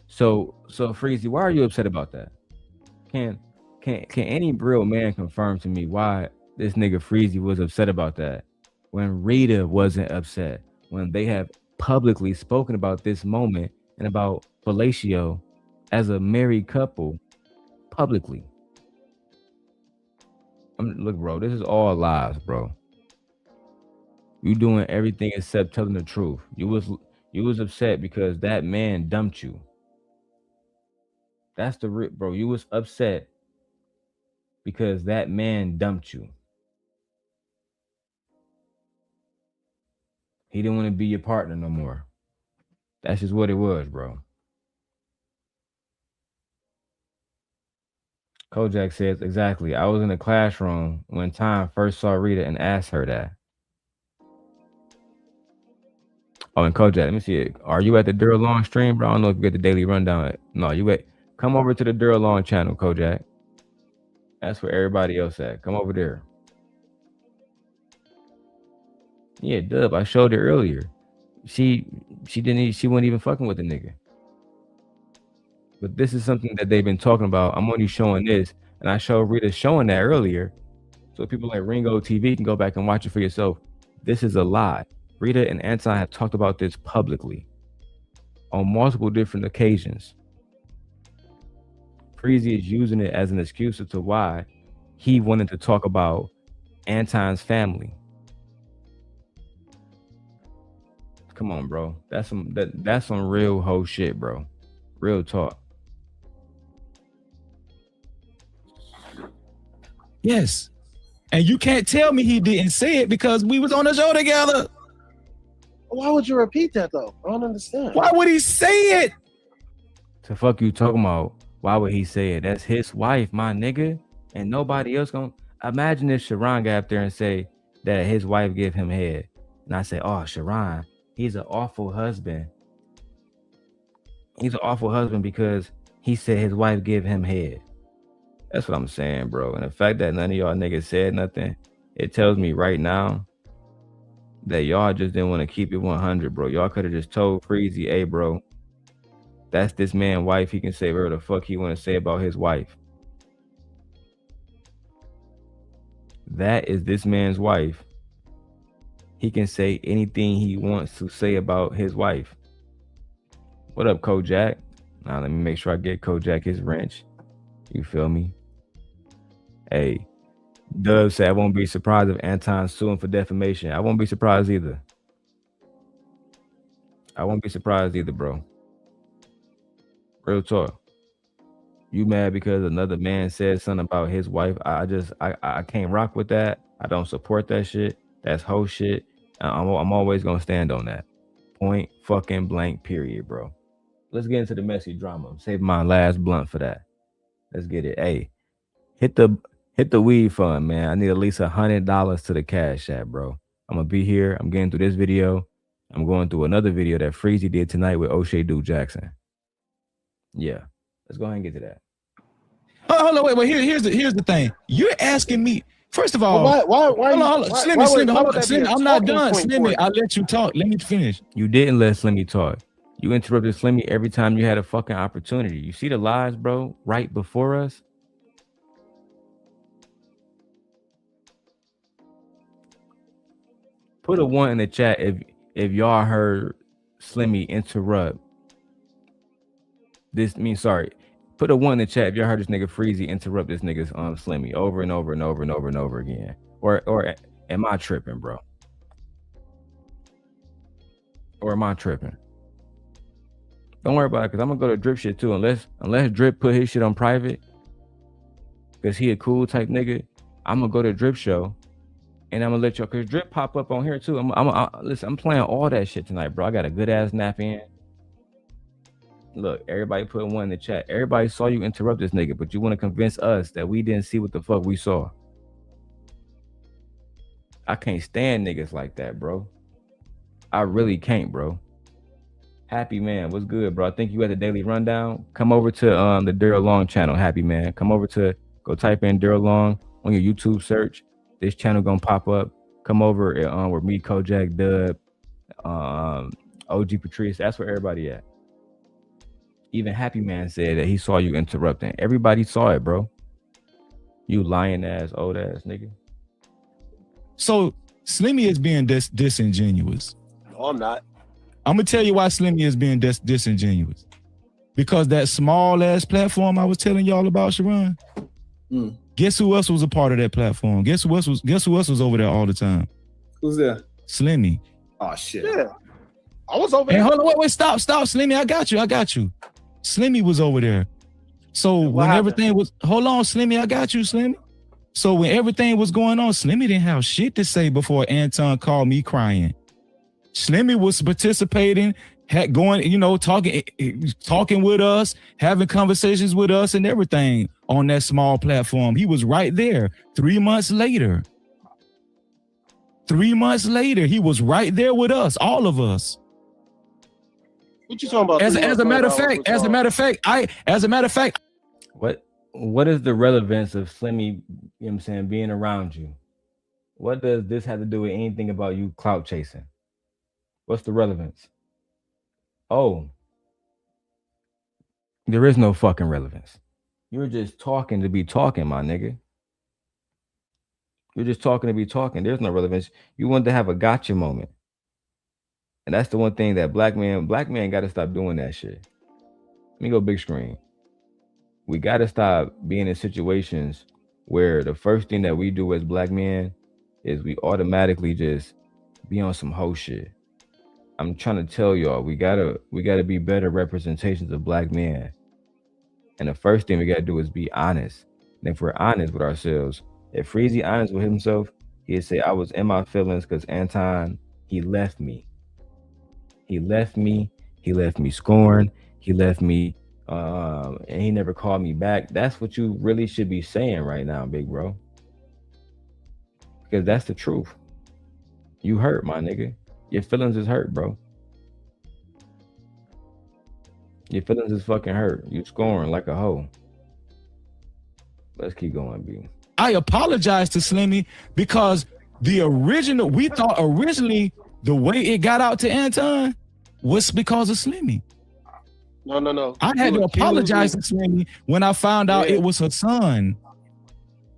So Freezy, why are you upset about that? Can any real man confirm to me why this nigga Freezy was upset about that when Rita wasn't upset, when they have publicly spoken about this moment and about fellatio as a married couple publicly? Look, bro, this is all lies, bro. You doing everything except telling the truth. You was upset because that man dumped you. That's the rip, bro. You was upset because that man dumped you. He didn't want to be your partner no more. That's just what it was, bro. Kojak says, exactly. I was in the classroom when Tom first saw Rita and asked her that. Oh, and Kojak, let me see it. Are you at the Darrel Long stream, bro? I don't know if you get the daily rundown. No, come over to the Darrel Long channel, Kojak. That's where everybody else at. Come over there. Yeah, Dub, I showed it earlier. She wasn't even fucking with the nigga. But this is something that they've been talking about. I'm only showing this, and I showed Rita showing that earlier. So people like Ringo TV can go back and watch it for yourself. This is a lie. Rita and Anton have talked about this publicly on multiple different occasions. Freezy is using it as an excuse as to why he wanted to talk about Anton's family. Come on, bro. That's some real hoe shit, bro. Real talk. Yes. And you can't tell me he didn't say it because we was on the show together. Why would you repeat that though? I don't understand. Why would he say it? The fuck you talking about? Why would he say it? That's his wife, my nigga. And nobody else gonna imagine if Sharon got up there and say that his wife give him head. And I say, oh, Sharon, he's an awful husband. He's an awful husband because he said his wife give him head. That's what I'm saying, bro. And the fact that none of y'all niggas said nothing, it tells me right now that y'all just didn't want to keep it 100, bro. Y'all could have just told Freezy, hey, bro, that's this man's wife. He can say whatever the fuck he want to say about his wife. That is this man's wife. He can say anything he wants to say about his wife. What up, Kojak? Now let me make sure I get Kojak his wrench. You feel me? Hey, Dub said I won't be surprised if Anton's suing for defamation. I won't be surprised either. I won't be surprised either, bro. Real talk. You mad because another man said something about his wife? I can't rock with that. I don't support that shit. That's whole shit. I'm always gonna stand on that. Point fucking blank period, bro. Let's get into the messy drama. Save my last blunt for that. Let's get it. Hey, hit the weed fund, man. I need at least $100 to the Cash App, bro. I'm gonna be here. I'm getting through this video. I'm going through another video that Freezy did tonight with O'Shea Duke Jackson. Yeah, let's go ahead and get to that. Oh, hold on, wait. Here's the thing. You're asking me. First of all, why hold on. Slimmy, I'm not done. Slimmy, I'll let you talk. Let me finish. You didn't let Slimmy talk. You interrupted Slimmy every time you had a fucking opportunity. You see the lies, bro, right before us? Put a 1 in the chat if y'all heard Slimmy interrupt this. Put a 1 in the chat if y'all heard this nigga Freezy interrupt this nigga's Slimmy over and over and over and over and over again. Or am I tripping, bro? Or am I tripping? Don't worry about it, because I'm gonna go to Drip shit too. Unless Drip put his shit on private, because he a cool type nigga, I'm gonna go to Drip show and I'm gonna let y'all, because Drip pop up on here too. Listen, I'm playing all that shit tonight, bro. I got a good ass nap in. Look, everybody put 1 in the chat. Everybody saw you interrupt this nigga, but you want to convince us that we didn't see what the fuck we saw. I can't stand niggas like that, bro. I really can't, bro. Happy man, what's good, bro? I think you at the Daily Rundown. Come over to the Darrel Long channel, Happy man. Come over to, go type in Darrel Long on your YouTube search. This channel gonna pop up. Come over with me, Kojak, Dub, OG Patrice. That's where everybody at. Even Happy Man said that he saw you interrupting. Everybody saw it, bro. You lying ass, old ass nigga. So Slimmy is being disingenuous. No, I'm not. I'm gonna tell you why Slimmy is being disingenuous. Because that small ass platform I was telling y'all about, Sharon. Guess who else was a part of that platform? Guess who else was over there all the time? Who's there? Slimmy. Oh shit. Yeah. I was over there. there. Hold on, wait, stop, Slimmy. I got you. Slimmy was over there. So when everything was, hold on, Slimmy, I got you, Slimmy. So when everything was going on, Slimmy didn't have shit to say before Anton called me crying. Slimmy was participating, talking with us, having conversations with us and everything on that small platform. He was right there. 3 months later, he was right there with us, all of us. What you talking about? As a matter of fact, what is the relevance of Slimmy, you know what I'm saying, being around you? What does this have to do with anything about you clout chasing? What's the relevance? Oh, there is no fucking relevance. You're just talking to be talking, my nigga. You're just talking to be talking. There's no relevance. You want to have a gotcha moment. And that's the one thing that black man got to stop doing that shit. Let me go big screen. We got to stop being in situations where the first thing that we do as black men is we automatically just be on some hoe shit. I'm trying to tell y'all, we gotta be better representations of black men. And the first thing we gotta do is be honest. And if we're honest with ourselves, if Freezy honest with himself, he'd say, I was in my feelings because Anton, he left me. He left me scorned. He left me, and he never called me back. That's what you really should be saying right now, big bro. Because that's the truth. You hurt, my nigga. Your feelings is hurt, bro. Your feelings is fucking hurt. You scoring like a hoe. Let's keep going, B. I apologize to Slimmy because we thought originally the way it got out to Anton was because of Slimmy. No. I had to apologize to Slimmy when I found out it was her son.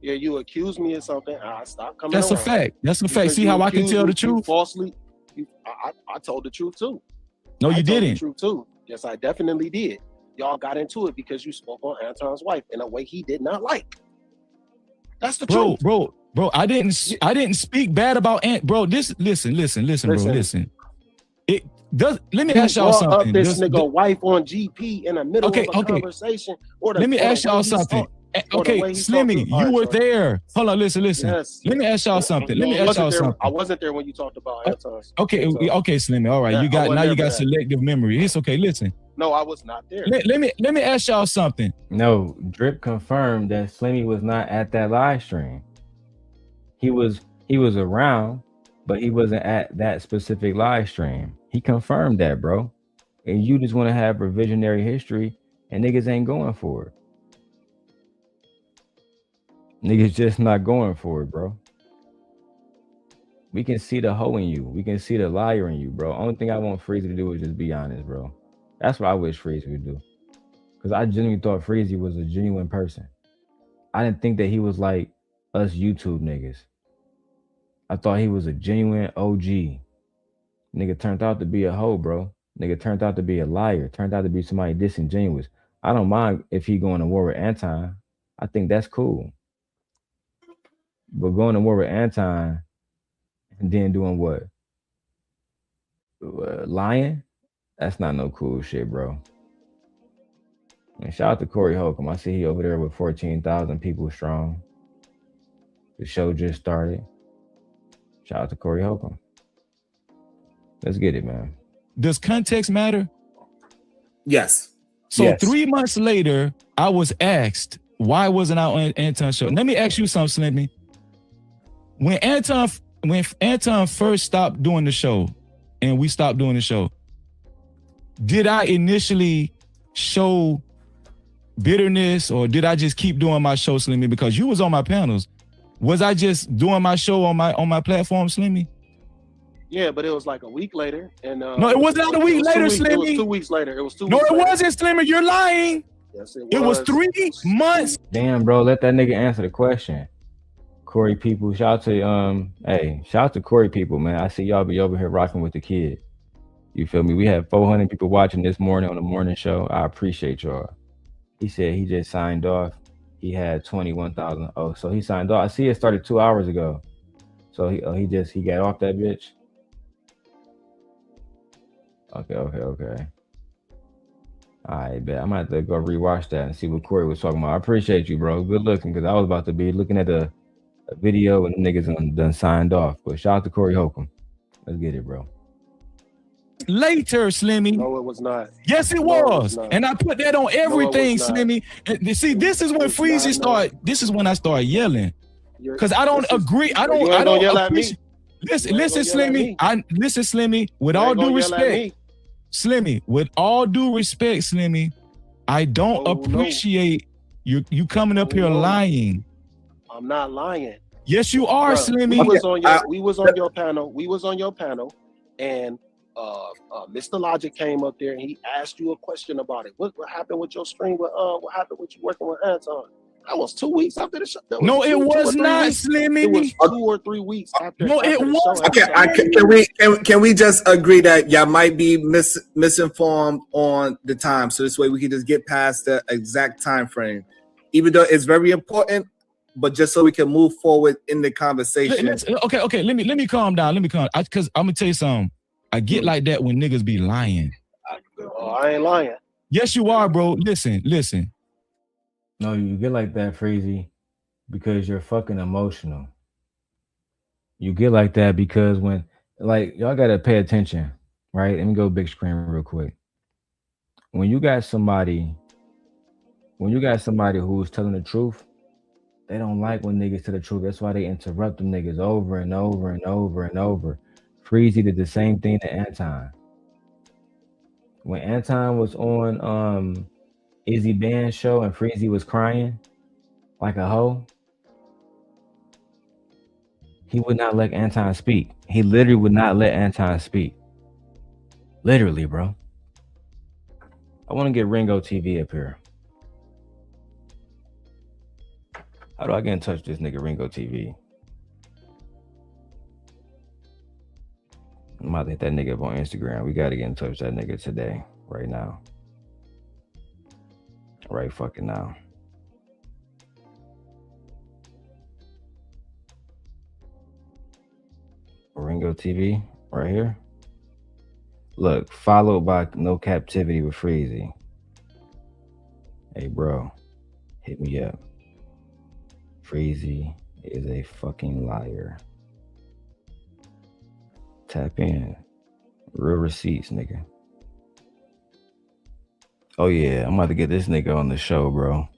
Yeah, you accused me of something. I stopped coming That's around. a fact. That's a fact. See how I can tell the truth? Falsely. I told the truth too. No, you didn't. The truth too. Yes, I definitely did. Y'all got into it because you spoke on Anton's wife in a way he did not like. That's the truth. Bro, I didn't speak bad about Ant. Bro, listen, bro, listen. It does. Let me ask y'all something. This nigga wife on GP in the middle of a conversation. Let me ask y'all something. Okay, Slimmy, you were there. Hold on, listen. Yes. Let me ask y'all something. I wasn't there when you talked about Anton's. Okay, Slimmy. All right, you got selective memory. It's okay. Listen. No, I was not there. Let me ask y'all something. No, Drip confirmed that Slimmy was not at that live stream. He was around, but he wasn't at that specific live stream. He confirmed that, bro. And you just want to have revisionary history, and niggas ain't going for it. Niggas just not going for it, bro. We can see the hoe in you. We can see the liar in you, bro. Only thing I want Freezy to do is just be honest, bro. That's what I wish Freezy would do. Because I genuinely thought Freezy was a genuine person. I didn't think that he was like us YouTube niggas. I thought he was a genuine OG. Nigga turned out to be a hoe, bro. Nigga turned out to be a liar. Turned out to be somebody disingenuous. I don't mind if he going to war with Anton. I think that's cool. But going to war with Anton and then doing what? Lying? That's not no cool shit, bro. And shout out to Corey Holcomb. I see he over there with 14,000 people strong. The show just started. Shout out to Corey Holcomb. Let's get it, man. Does context matter? Yes. So 3 months later, I was asked, why wasn't I on Anton's show? Let me ask you something, Slimmy. When Anton first stopped doing the show and we stopped doing the show, did I initially show bitterness or did I just keep doing my show, Slimmy? Because you was on my panels. Was I just doing my show on my platform, Slimmy? Yeah, but it was like a week later. And no, it was not a week later, Slimmy. It was 2 weeks later. It was 2 weeks later. No, it wasn't, Slimmy. You're lying. Yes, it was 3 months. Damn, bro. Let that nigga answer the question. Corey people, shout out to shout out to Corey people, man. I see y'all be over here rocking with the kid. You feel me? We had 400 people watching this morning on the morning show. I appreciate y'all. He said he just signed off. He had 21,000. Oh, so he signed off. I see it started 2 hours ago. So he got off that bitch. Okay. All right, bet. I'm gonna have to go rewatch that and see what Corey was talking about. I appreciate you, bro. Good looking, because I was about to be looking at a video and the niggas done signed off. But shout out to Corey Holcomb. Let's get it, bro. Later, Slimmy. No, it was not. Yes, it was. And I put that on everything, Slimmy. And see, this is when Freezy started. This is when I started yelling. Because I don't agree. I don't yell at me. Listen, Slimmy. Listen, Slimmy. With all due respect, Slimmy. With all due respect, Slimmy, I don't appreciate you coming up here lying. I'm not lying. Yes, you are, Slimmy. We was on your panel. We was on your panel, and Mr. Logic came up there and he asked you a question about it. What happened with your stream? What happened with you working with Anton? That was 2 weeks after the show. No, it was not, Slimmy. It was 2 or 3 weeks after. No, it was. Okay, can we just agree that y'all might be misinformed on the time, so this way we can just get past the exact time frame, even though it's very important, but just so we can move forward in the conversation. Okay. Let me calm down. Because I'm gonna tell you something. I get like that when niggas be lying. I ain't lying. Yes, you are, bro. Listen. No, you get like that, Freezy, because you're fucking emotional. You get like that because when, like, y'all gotta pay attention, right? Let me go big screen real quick. When you got somebody who's telling the truth, they don't like when niggas tell the truth. That's why they interrupt them niggas over and over and over and over. Freezy did the same thing to Anton. When Anton was on Izzy Band's show and Freezy was crying like a hoe, he would not let Anton speak. He literally would not let Anton speak. Literally, bro. I want to get Ringo TV up here. How do I get in touch with this nigga Ringo TV? I'm about to hit that nigga up on Instagram. We got to get in touch with that nigga today, right now. Right fucking now. Ringo TV, right here. Look, followed by NoCaptivityWithFreezy. Hey, bro, hit me up. Freezy is a fucking liar. Tap in. Real receipts, nigga. Oh, yeah, I'm about to get this nigga on the show, bro.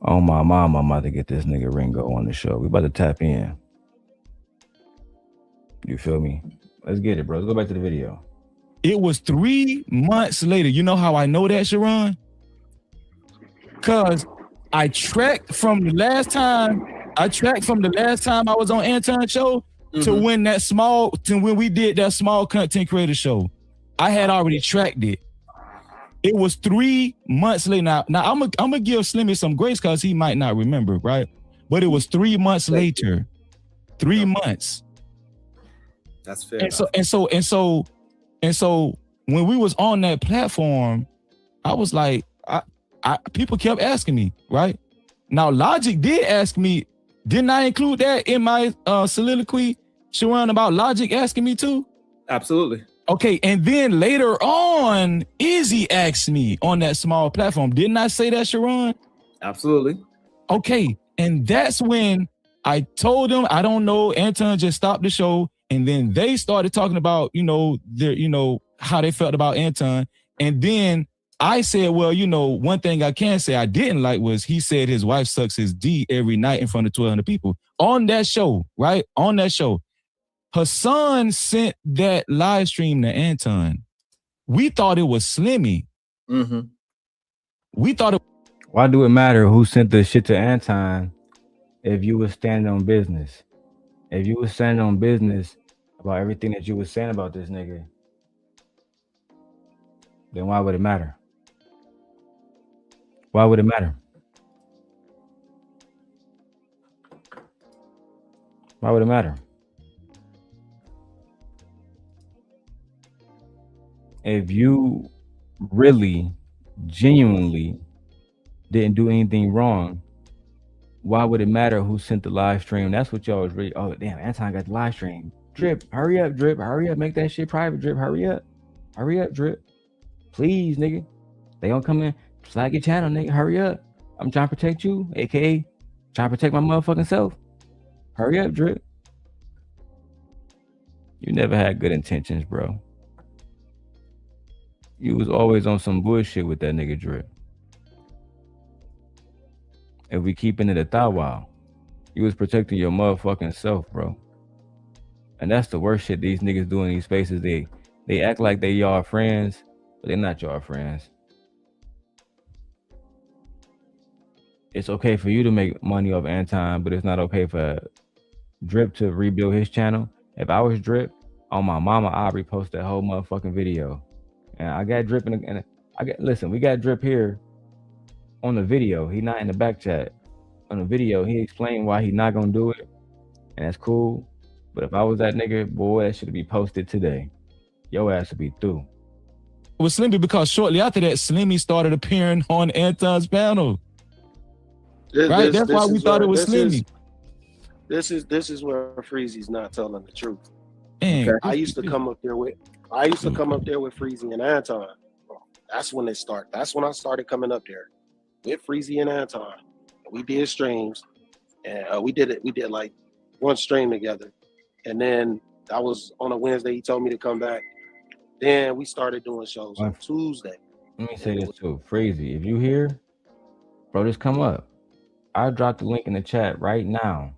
Oh, my mom, I'm about to get this nigga Ringo on the show. We about to tap in. You feel me? Let's get it, bro. Let's go back to the video. It was 3 months later. You know how I know that, Sharon? Because I tracked from the last time I was on Anton's show to when we did that small content creator show. I had already tracked it. It was 3 months later. Now I'm gonna give Slimmy some grace because he might not remember, right? But it was 3 months later. 3 months. That's fair. And so when we was on that platform, I was like, people kept asking me, right? Now Logic did ask me, didn't I include that in my soliloquy, Sharon, about Logic asking me too? Absolutely. Okay, and then later on, Izzy asked me on that small platform. Didn't I say that, Sharon? Absolutely. Okay, and that's when I told them, I don't know, Anton just stopped the show, and then they started talking about, how they felt about Anton, and then I said, well, one thing I can say I didn't like was he said his wife sucks his D every night in front of 1,200 people on that show, right? On that show. Hassan sent that live stream to Anton. We thought it was Slimmy. We thought it. Why do it matter who sent the shit to Anton if you was standing on business? If you was standing on business about everything that you was saying about this nigga, then why would it matter? Why would it matter? Why would it matter? If you really, genuinely didn't do anything wrong, why would it matter who sent the live stream? That's what y'all was really, oh, damn, Anton got the live stream. Drip, hurry up, Drip, hurry up, make that shit private, Drip, hurry up, Drip. Please, nigga. They gonna come in, flag your channel, nigga, hurry up. I'm trying to protect you, aka trying to protect my motherfucking self. Hurry up, Drip. You never had good intentions, bro. You was always on some bullshit with that nigga Drip. If we keeping it a thou wow, you was protecting your motherfucking self, bro. And that's the worst shit these niggas do in these spaces. They act like they y'all friends, but they're not y'all friends. It's okay for you to make money off Anton, but it's not okay for Drip to rebuild his channel. If I was Drip, on my mama, I'd repost that whole motherfucking video. And I got Drip listen, we got Drip here on the video. He not in the back chat. On the video, he explained why he not gonna do it. And that's cool. But if I was that nigga, boy, that should be posted today. Your ass would be through. It was Slimmy because shortly after that, Slimmy started appearing on Anton's panel. Right? That's why we thought it was Slimmy. This is where Freezy's not telling the truth. Okay. I used to come up there with Freezy and Anton. That's when it started. That's when I started coming up there with Freezy and Anton. We did streams, and we did like one stream together. And then that was on a Wednesday. He told me to come back. Then we started doing shows on Tuesday. Let me say this too, Freezy. If you here, bro, just come up. I dropped the link in the chat right now.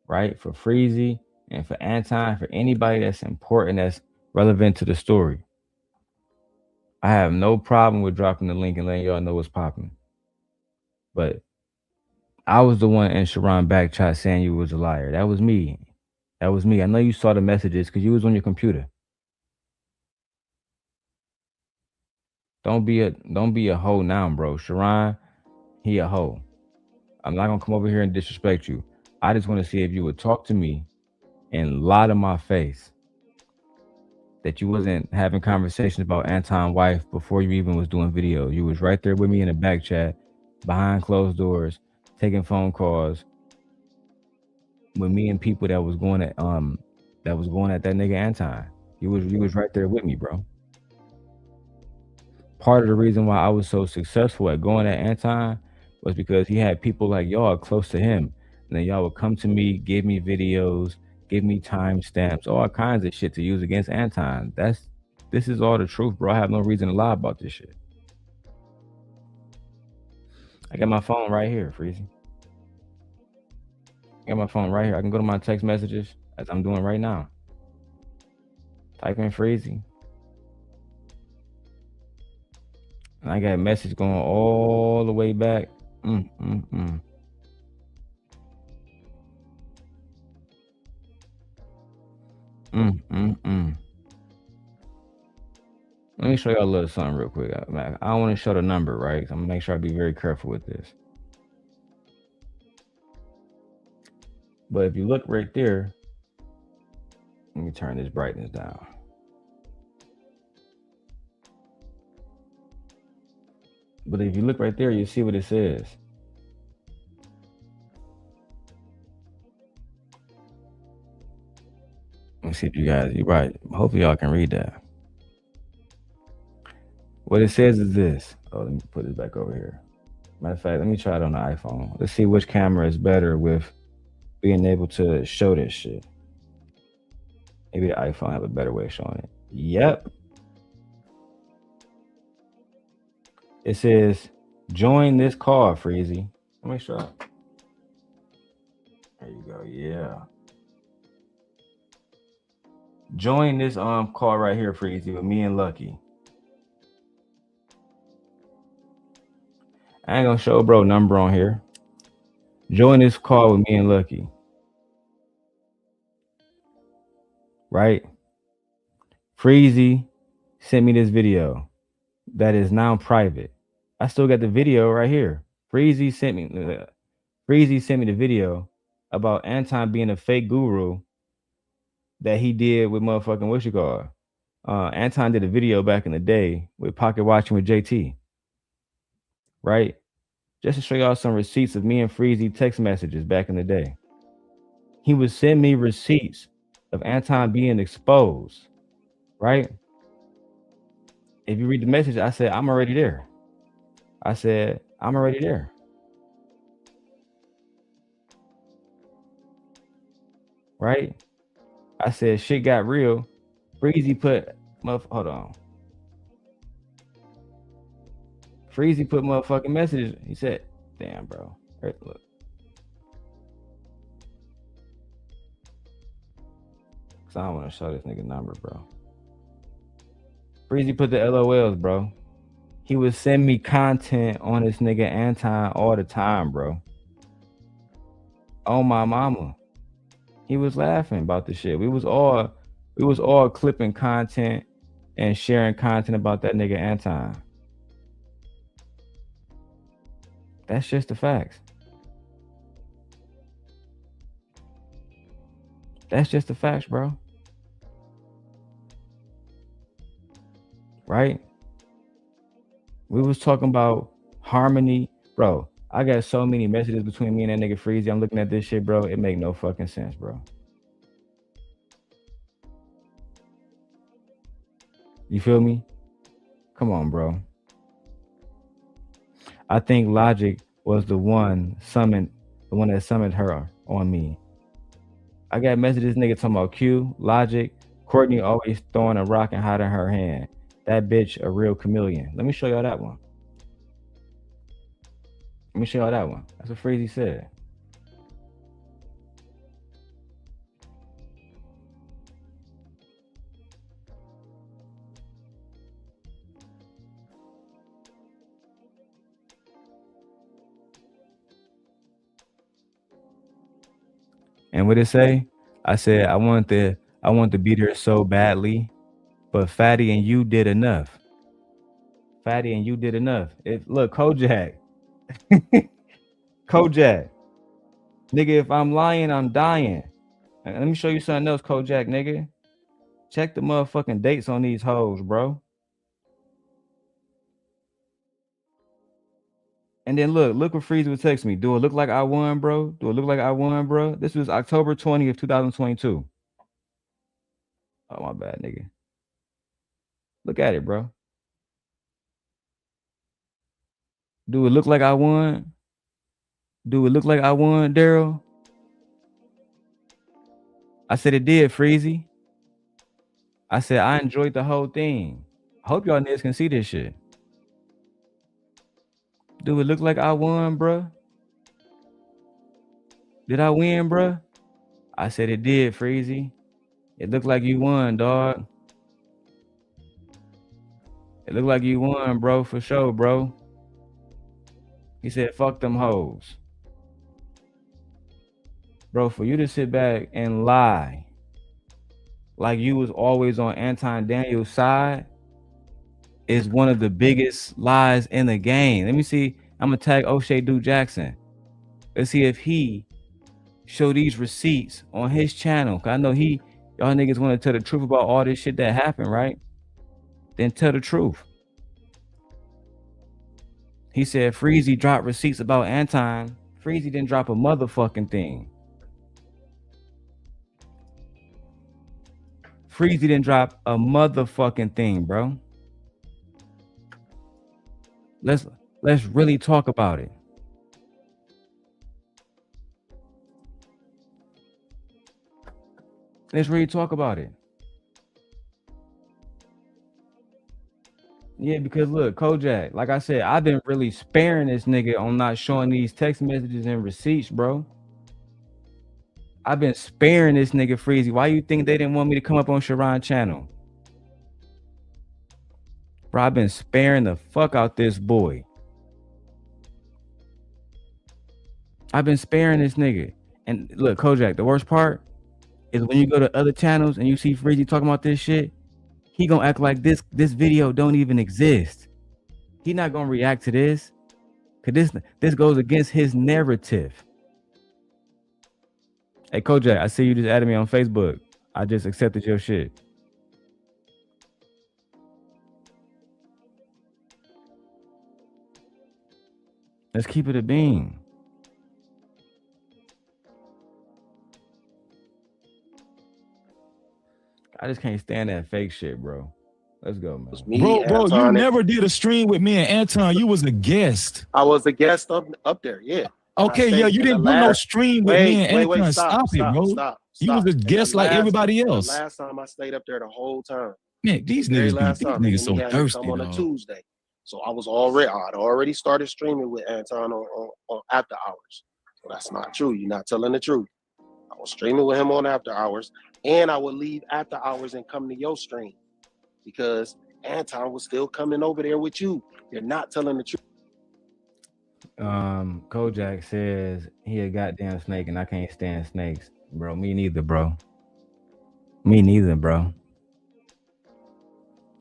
Right, for Freezy and for Anton, for anybody that's important, that's relevant to the story. I have no problem with dropping the link and letting y'all know what's popping. But I was the one in Sharon back chat saying you was a liar. That was me. That was me. I know you saw the messages because you was on your computer. Don't be a hoe now, bro. Sharon, he a hoe. I'm not gonna come over here and disrespect you. I just want to see if you would talk to me and lie to my face that you wasn't having conversations about Anton's wife before you even was doing video. You was right there with me in the back chat, behind closed doors, taking phone calls with me and people that was going at that nigga Anton. You was right there with me, bro. Part of the reason why I was so successful at going at Anton was because he had people like y'all close to him. And then y'all would come to me, give me videos, give me timestamps, all kinds of shit to use against Anton. This is all the truth, bro. I have no reason to lie about this shit. I got my phone right here, Freezy. I got my phone right here. I can go to my text messages as I'm doing right now. Type in Freezy. And I got a message going all the way back. Let me show y'all a little something real quick. I don't want to show the number, right? So I'm gonna make sure I be very careful with this. But if you look right there, let me turn this brightness down. But if you look right there, you see what it says. Let me see if you guys, you're right. Hopefully y'all can read that. What it says is this. Oh, let me put this back over here. Matter of fact, let me try it on the iPhone. Let's see which camera is better with being able to show this shit. Maybe the iPhone have a better way of showing it. Yep. It says, join this call, Freezy. Let me show it. There you go. Yeah. Join this call right here, Freezy, with me and Lucky. I ain't gonna show bro number on here. Join this call with me and Lucky. Right? Freezy sent me this video that is now private. I still got the video right here. Freezy sent me the video about Anton being a fake guru that he did with motherfucking what you call. Anton did a video back in the day with Pocket Watching with JT. Right? Just to show y'all some receipts of me and Freezy text messages back in the day. He would send me receipts of Anton being exposed. Right? If you read the message, I said, I'm already there. I said, I'm already there. Right? I said, shit got real. Freezy put, hold on. Freezy put motherfucking messages. He said, damn, bro. Right, look. Cause I don't want to show this nigga number, bro. Freezy put the LOLs, bro. He would send me content on this nigga Anton all the time, bro. Oh my mama. He was laughing about the shit. We was all clipping content and sharing content about that nigga Anton. That's just the facts. That's just the facts, bro. Right? We was talking about harmony. Bro, I got so many messages between me and that nigga Freezy. I'm looking at this shit, bro. It make no fucking sense, bro. You feel me? Come on, bro. I think Logic was the one that summoned her on me. I got messages nigga talking about Q, Logic, Courtney always throwing a rock and hiding her hand. That bitch a real chameleon. Let me show y'all that one. Let me show y'all that one. That's what Freezy said. And what it say? I said I want to be there so badly, but Fatty and you did enough. Fatty and you did enough. Look, Kojak. Kojak. Nigga, if I'm lying, I'm dying. Let me show you something else, Kojak, nigga. Check the motherfucking dates on these hoes, bro. And then look what Freezy would text me. Do it look like I won, bro? Do it look like I won, bro? This was October 20th, 2022. Oh, my bad, nigga. Look at it, bro. Do it look like I won? Do it look like I won, Darrel? I said it did, Freezy. I said I enjoyed the whole thing. I hope y'all niggas can see this shit. Do it look like I won, bruh? Did I win, bruh? I said it did, Freezy. It looked like you won, dog. It looked like you won, bro, for sure, bro. He said, fuck them hoes. Bro, for you to sit back and lie like you was always on Anton Daniels' side is one of the biggest lies in the game. Let me see. I'm gonna tag O'Shea Duke Jackson. Let's see if he show these receipts on his channel. Cause I know y'all niggas want to tell the truth about all this shit that happened, right? Then tell the truth. He said Freezy dropped receipts about Anton. Freezy didn't drop a motherfucking thing. Freezy didn't drop a motherfucking thing, bro. Let's really talk about it. Let's really talk about it. Yeah, because look, Kojak, like I said, I've been really sparing this nigga on not showing these text messages and receipts, bro. I've been sparing this nigga Freezy. Why you think they didn't want me to come up on Sharon channel? Bro, I've been sparing the fuck out this boy. I've been sparing this nigga. And look, Kojak, the worst part is when you go to other channels and you see Freezy talking about this shit, he gonna act like this video don't even exist. He not gonna react to this, cause this goes against his narrative. Hey Kojak, I see you just added me on Facebook. I just accepted your shit. Let's keep it a bean. I just can't stand that fake shit, bro. Let's go, man. Bro, you never did a stream with me and Anton. You was a guest. I was a guest up there, yeah. Okay, yeah, you didn't do no stream with me and Anton. Stop it, bro. You was a guest like everybody else. Last time I stayed up there the whole time. Man, these niggas so thirsty. Come on a Tuesday. So I'd already started streaming with Anton on after hours. So that's not true. You're not telling the truth. I was streaming with him on after hours, and I would leave after hours and come to your stream because Anton was still coming over there with you. You're not telling the truth. Kojak says he a goddamn snake and I can't stand snakes. Bro, me neither, bro. Me neither, bro.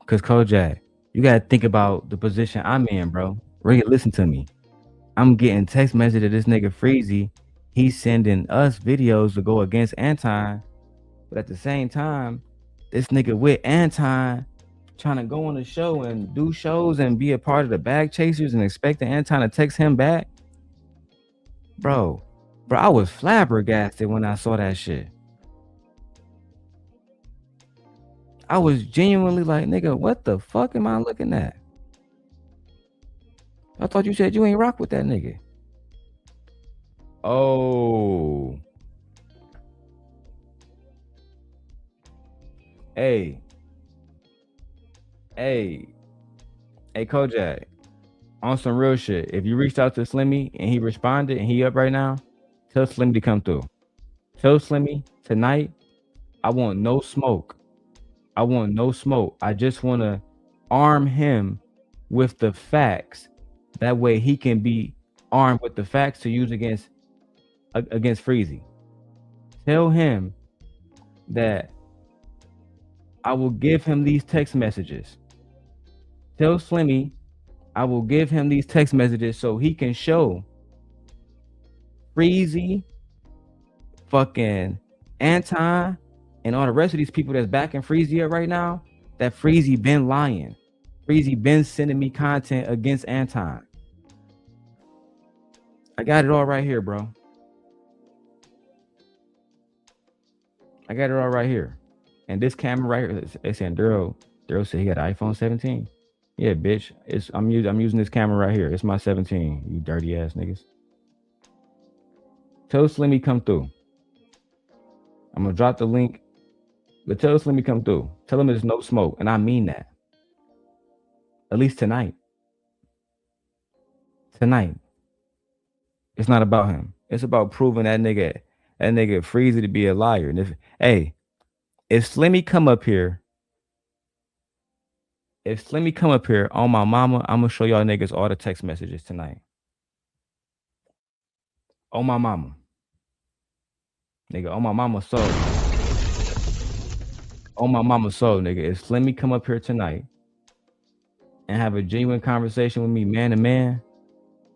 Cause Kojak, you gotta think about the position I'm in, bro. Really listen to me. I'm getting text message of this nigga Freezy. He's sending us videos to go against Anton. But at the same time, this nigga with Anton trying to go on the show and do shows and be a part of the bag chasers and expecting Anton to text him back. Bro, I was flabbergasted when I saw that shit. I was genuinely like, nigga, what the fuck am I looking at? I thought you said you ain't rock with that nigga. Oh. Hey, Kojak, on some real shit. If you reached out to Slimmy and he responded and he up right now, tell Slimmy to come through. Tell Slimmy tonight, I want no smoke. I want no smoke. I just want to arm him with the facts. That way he can be armed with the facts to use against Freezy. Tell him that I will give him these text messages. Tell Slimmy I will give him these text messages so he can show Freezy, fucking Anton, and all the rest of these people that's backing Freezy up right now that Freezy been lying. Freezy been sending me content against Anton. I got it all right here, bro. I got it all right here. And this camera right here, they saying Darrel said he got an iPhone 17. Yeah, bitch. I'm using this camera right here. It's my 17. You dirty ass niggas. Tell Slimmy come through. I'm gonna drop the link, but tell Slimmy come through. Tell him there's no smoke, and I mean that. At least tonight. Tonight. It's not about him. It's about proving that nigga Freezy to be a liar. And if Slimmy come up here, on my mama, I'm gonna show y'all niggas all the text messages tonight. On my mama. Nigga, on my mama's soul. On my mama's soul, nigga. If Slimmy come up here tonight and have a genuine conversation with me, man to man,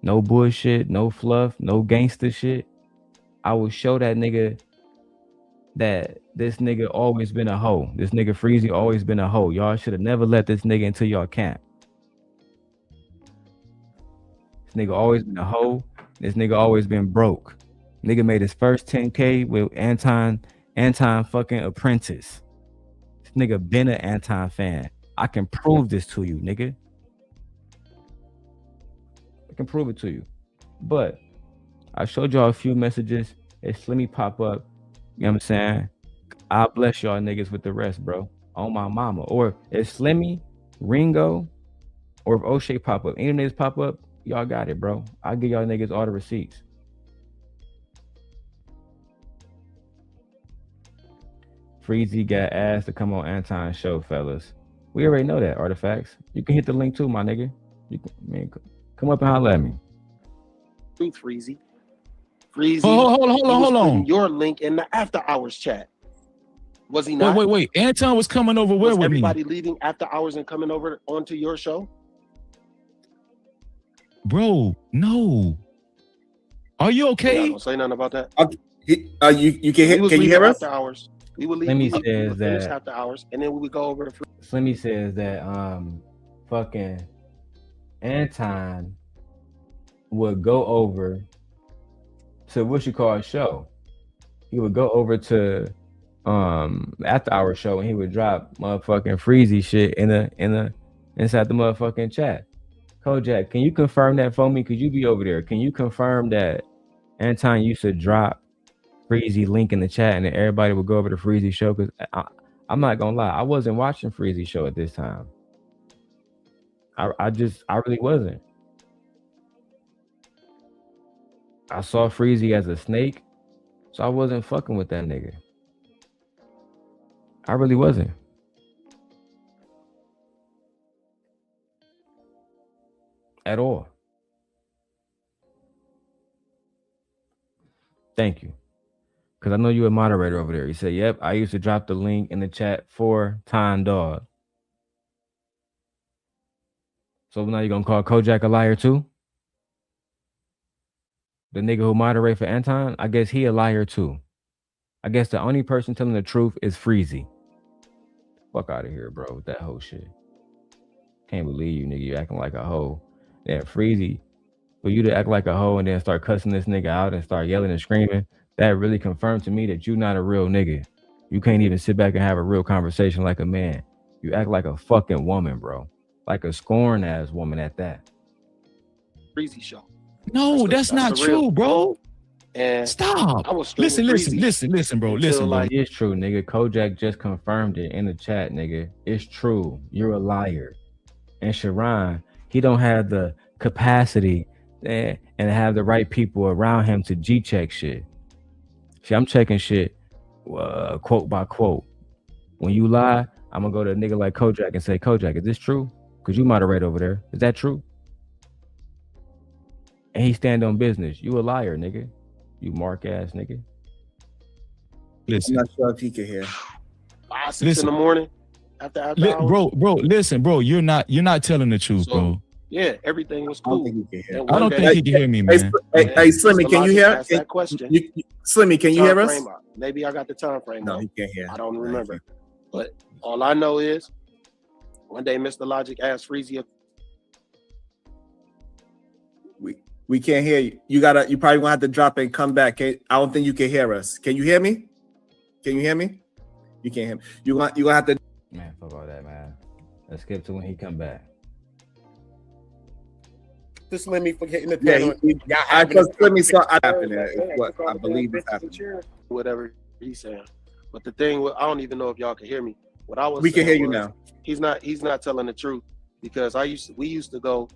no bullshit, no fluff, no gangster shit, I will show that nigga that this nigga always been a hoe. This nigga Freezy always been a hoe. Y'all should have never let this nigga into y'all camp. This nigga always been a hoe. This nigga always been broke. Nigga made his first 10K with Anton fucking Apprentice. This nigga been an Anton fan. I can prove this to you, nigga. I can prove it to you. But I showed y'all a few messages. If Slimmy pop up, you know what I'm saying? I'll bless y'all niggas with the rest, bro. On my mama. Or if Slimmy, Ringo, or if O'Shea pop up, any niggas pop up, y'all got it, bro. I'll give y'all niggas all the receipts. Freezy got asked to come on Anton's show, fellas. We already know that, Artifacts. You can hit the link too, my nigga. You can, man, come up and holler at me. Freezy. Freezy. Hold on. Your link in the after hours chat. Was he not? Wait. Anton was coming over where with everybody me? leaving after hours and coming over onto your show? Bro, no. Are you okay? Don't say nothing about that. You can you hear us? After hours. We would leave. Slimmy says that after hours, and then we would go over to. Slimmy says that fucking Anton would go over to what you call a show. He would go over to after hour show, and he would drop motherfucking Freezy shit inside the motherfucking chat. Kojak, can you confirm that for me? Could you be over there? Can you confirm that Anton used to drop Freezy link in the chat and then everybody would go over to Freezy show? Because I'm not gonna lie, I wasn't watching Freezy show at this time. I really wasn't. I saw Freezy as a snake, so I wasn't fucking with that nigga. I really wasn't. At all. Thank you. Because I know you're a moderator over there. You said, yep, I used to drop the link in the chat for Time Dog. So now you're going to call Kojak a liar too? The nigga who moderate for Anton? I guess he a liar too. I guess the only person telling the truth is Freezy. Fuck out of here, bro, with that whole shit. Can't believe you, nigga. You acting like a hoe. Yeah, Freezy, for you to act like a hoe and then start cussing this nigga out and start yelling and screaming, that really confirmed to me that you're not a real nigga. You can't even sit back and have a real conversation like a man. You act like a fucking woman, bro. Like a scorn ass woman at that. Freezy show. No, that's not true, bro. And stop. Listen, bro. Listen, bro. It's true, nigga. Kojak just confirmed it in the chat, nigga. It's true. You're a liar. And Sharon, he don't have the capacity and have the right people around him to G-check shit. See, I'm checking shit quote by quote. When you lie, I'm gonna go to a nigga like Kojak and say, Kojak, is this true? Cause you moderate over there. Is that true? And he stand on business. You a liar, nigga. You mark ass nigga. Listen. I'm not sure if he can hear. 5, 6 in the morning after hours. Bro, listen, bro. You're not telling the truth, bro. Yeah, everything was cool. I don't think he can hear me, man. Hey, Slimmy, can you hear? That question. Slimmy, can you hear us? Maybe I got the time frame. No, he can't hear. I don't remember. But all I know is one day Mr. Logic asked Freezy. We can't hear you. You probably gonna have to drop and come back. I don't think you can hear us. Can you hear me? Can you hear me? You can't hear me. You gonna have to. Man, fuck all that, man. Let's skip to when he come back. Just let me forget in the because Slimmy saw happening. What I believe is happening. Whatever he's saying. But the thing, I don't even know if y'all can hear me. What I was we can hear you now. He's not telling the truth, because we used to go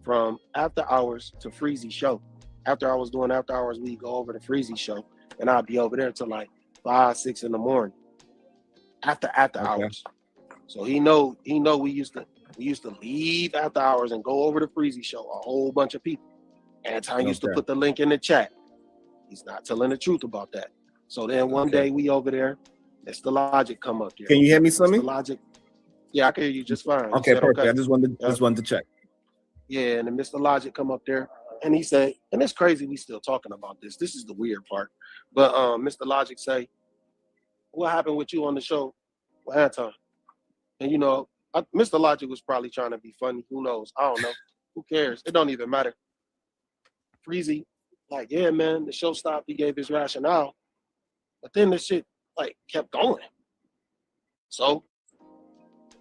from after hours to Freezy show. After I was doing after hours, we go over to Freezy show, and I'd be over there till like 5, 6 in the morning. After hours. So he know we used to leave after hours and go over to Freezy show, a whole bunch of people. Anton used to put the link in the chat. He's not telling the truth about that. So then one day we over there, Mr. Logic come up there. Can you hear me, Slimmy? Mr. Logic. Yeah, I can hear you just fine. Okay, perfect. Okay. I just wanted to check. Yeah, and then Mr. Logic come up there and he said, and it's crazy we still talking about this. This is the weird part. But Mr. Logic say, what happened with you on the show with Anton? And you know, Mr. Logic was probably trying to be funny. Who knows? I don't know. Who cares? It don't even matter. Freezy, like, yeah, man, the show stopped. He gave his rationale. But then the shit, like, kept going. So,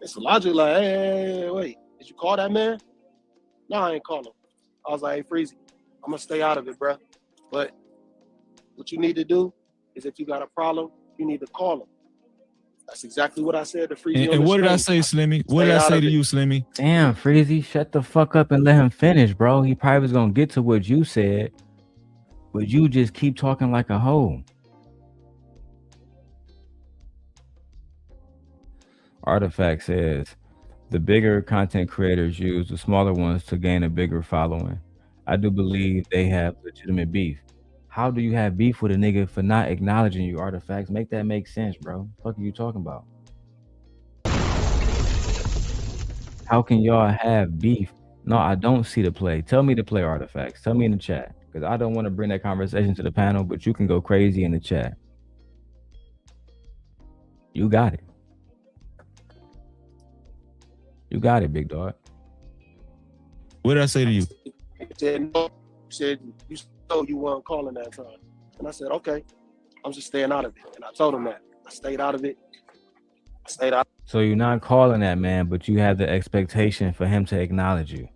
Mr. Logic, like, hey, wait, did you call that man? No, I ain't call him. I was like, hey, Freezy, I'm going to stay out of it, bro. But what you need to do is if you got a problem, you need to call him. That's exactly what I said to Freezy. And what did I say, Slimmy? What did I say to you, Slimmy? Damn, Freezy, shut the fuck up and let him finish, bro. He probably was gonna get to what you said, but you just keep talking like a hoe. Artifact says, the bigger content creators use the smaller ones to gain a bigger following. I do believe they have legitimate beef. How do you have beef with a nigga for not acknowledging you, Artifacts? Make that make sense, bro. What the fuck are you talking about? How can y'all have beef? No, I don't see the play. Tell me the play, Artifacts. Tell me in the chat. Because I don't want to bring that conversation to the panel, but you can go crazy in the chat. You got it. You got it, big dog. What did I say to you? You said you weren't calling that time. And I said, okay, I'm just staying out of it. And I told him that. I stayed out of it. So you're not calling that man, but you have the expectation for him to acknowledge you.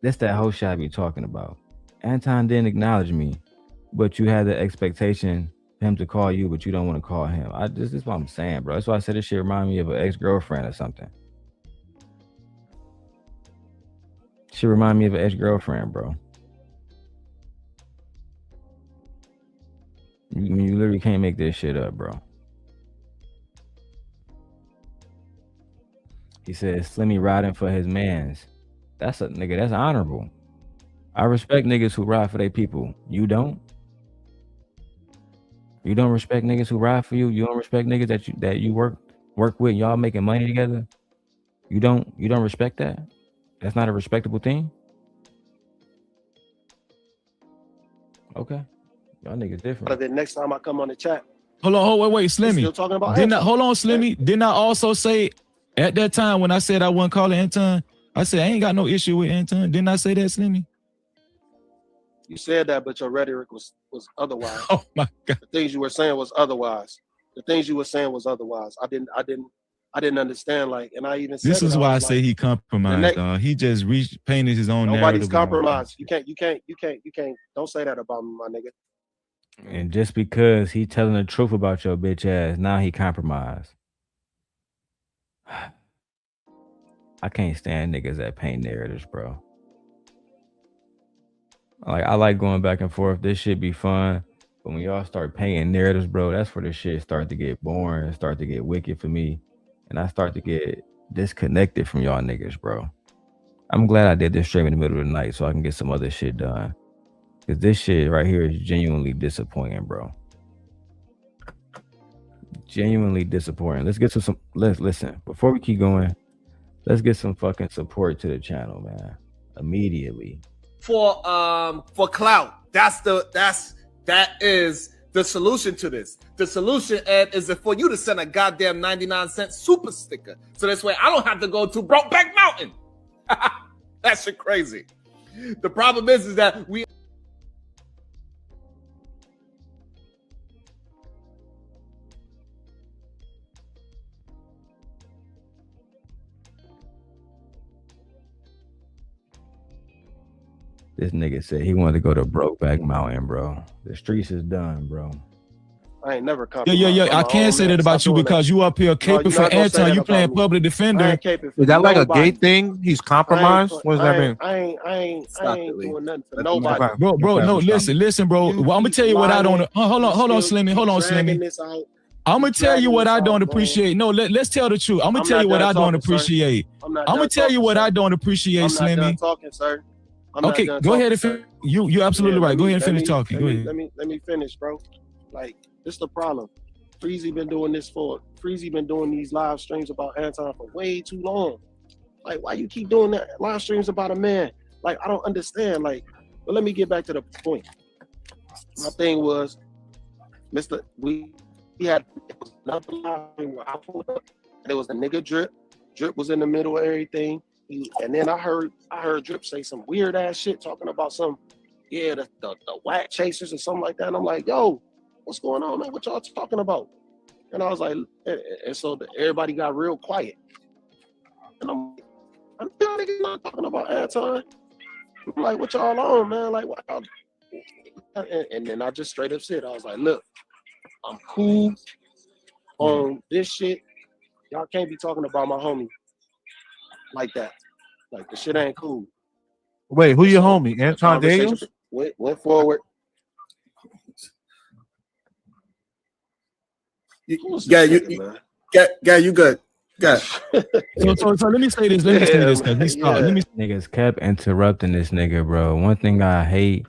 That's that whole shit I be talking about. Anton didn't acknowledge me, but you had the expectation for him to call you, but you don't want to call him. This is what I'm saying, bro. That's why I said this shit remind me of an ex-girlfriend or something. She remind me of an ex-girlfriend, bro. You literally can't make this shit up, bro. He says Slimmy riding for his mans. That's a nigga, that's honorable. I respect niggas who ride for their people. You don't? You don't respect niggas who ride for you? You don't respect niggas that you work with, y'all making money together? You don't respect that? That's not a respectable thing? Okay. Y'all niggas different. But then next time I come on the chat. Hold on, wait, Slimmy. Still talking about hold on, Slimmy. Didn't I also say at that time when I said I wasn't calling Anton, I said I ain't got no issue with Anton. Didn't I say that, Slimmy? You said that, but your rhetoric was otherwise. Oh my God. The things you were saying was otherwise. I didn't understand, like, and I even said this is why I say he compromised, dog. He just painted his own narrative. Nobody's compromised. You can't. Don't say that about me, my nigga. And just because he telling the truth about your bitch ass, now he compromised. I can't stand niggas that paint narratives, bro. Like, I like going back and forth. This shit be fun. But when y'all start painting narratives, bro, that's where the shit start to get boring and start to get wicked for me. And I start to get disconnected from y'all niggas, bro. I'm glad I did this stream in the middle of the night so I can get some other shit done. Because this shit right here is genuinely disappointing, bro. Genuinely disappointing. Let's get to some. Let's listen before we keep going. Let's get some fucking support to the channel, man. Immediately. For clout. That is the solution to this. The solution, Ed, is for you to send a goddamn 99-cent super sticker. So this way I don't have to go to Brokeback Mountain. That shit crazy. The problem is that we This nigga said he wanted to go to Brokeback Mountain, bro. The streets is done, bro. I ain't never come. Yeah. I can't say that about you because you up here caping for Anton. You playing public defender. Is that like a gay thing? He's compromised? What does that mean? I ain't doing nothing for nobody. Bro, no, listen, bro. Well, I'm gonna tell you what I don't. Hold on, Slimmy. I'm gonna tell you what I don't appreciate. No, let's tell the truth. I'm gonna tell you what I don't appreciate. I'm gonna tell you what I don't don't Slimmy. I'm not done talking, sir. Okay, go ahead and finish. You're absolutely right. Go ahead and finish talking. Go ahead. Let me finish, bro. Like, this is the problem. Freezy been doing these live streams about Anton for way too long. Like, why you keep doing that live streams about a man? Like, I don't understand. Like, but let me get back to the point. My thing was, we had another live stream where I pulled up, and it was a nigga Drip. Drip was in the middle of everything. And then I heard Drip say some weird ass shit talking about the whack chasers or something like that. And I'm like, yo, what's going on, man? What y'all talking about? And I was like, and so everybody got real quiet. And I'm not talking about Anton. I'm like, what y'all on, man? Like, what y'all? And then I just straight up said, I was like, look, I'm cool on this shit. Y'all can't be talking about my homie like that. Like, the shit ain't cool. Wait, who your homie? Anton Daniels? Went forward. you good. Good. So let me say this. Niggas kept interrupting this nigga, bro. One thing I hate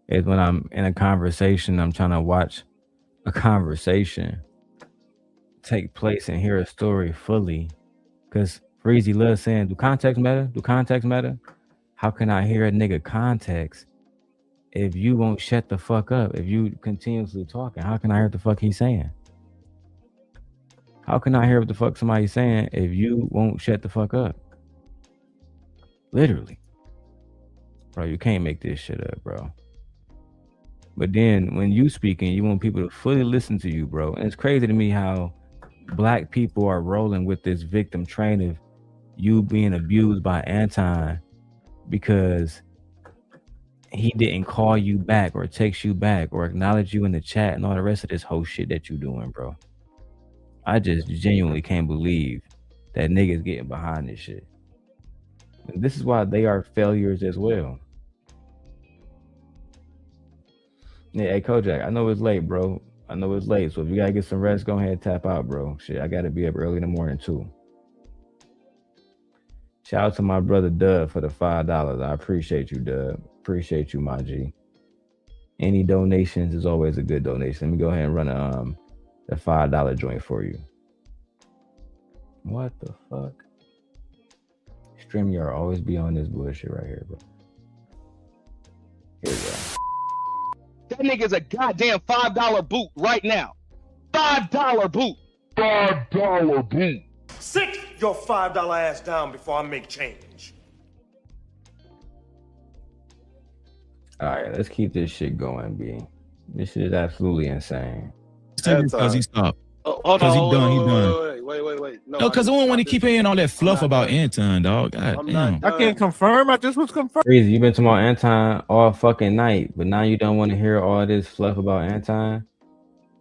is when I'm in a conversation, I'm trying to watch a conversation take place and hear a story fully. Because Freezy loves saying, do context matter? Do context matter? How can I hear a nigga context if you won't shut the fuck up? If you continuously talking, how can I hear what the fuck he's saying? How can I hear what the fuck somebody's saying if you won't shut the fuck up? Literally. Bro, you can't make this shit up, bro. But then when you speaking, you want people to fully listen to you, bro. And it's crazy to me how Black people are rolling with this victim train of you being abused by Anton because he didn't call you back or text you back or acknowledge you in the chat and all the rest of this whole shit that you doing, bro. I just genuinely can't believe that niggas getting behind this shit. And this is why they are failures as well. Yeah, hey Kojak, I know it's late, bro. I know it's late, so if you gotta get some rest, go ahead and tap out, bro. Shit, I gotta be up early in the morning too. Shout out to my brother Dub for the $5. I appreciate you, Dub. Appreciate you, my G. Any donations is always a good donation. Let me go ahead and run the $5 joint for you. What the fuck? StreamYard always be on this bullshit right here, bro. Here we go. That nigga's a goddamn $5 boot right now. $5 boot. $5 boot. Sit your $5 ass down before I make change. All right, let's keep this shit going, B. This shit is absolutely insane. Because he stopped. Hold on. He done. Wait. No, because I don't want to keep hearing all that fluff about Anton, dog. God damn. I can't confirm. I just was confirmed. Freezy, you've been talking about Anton all fucking night, but now you don't want to hear all this fluff about Anton.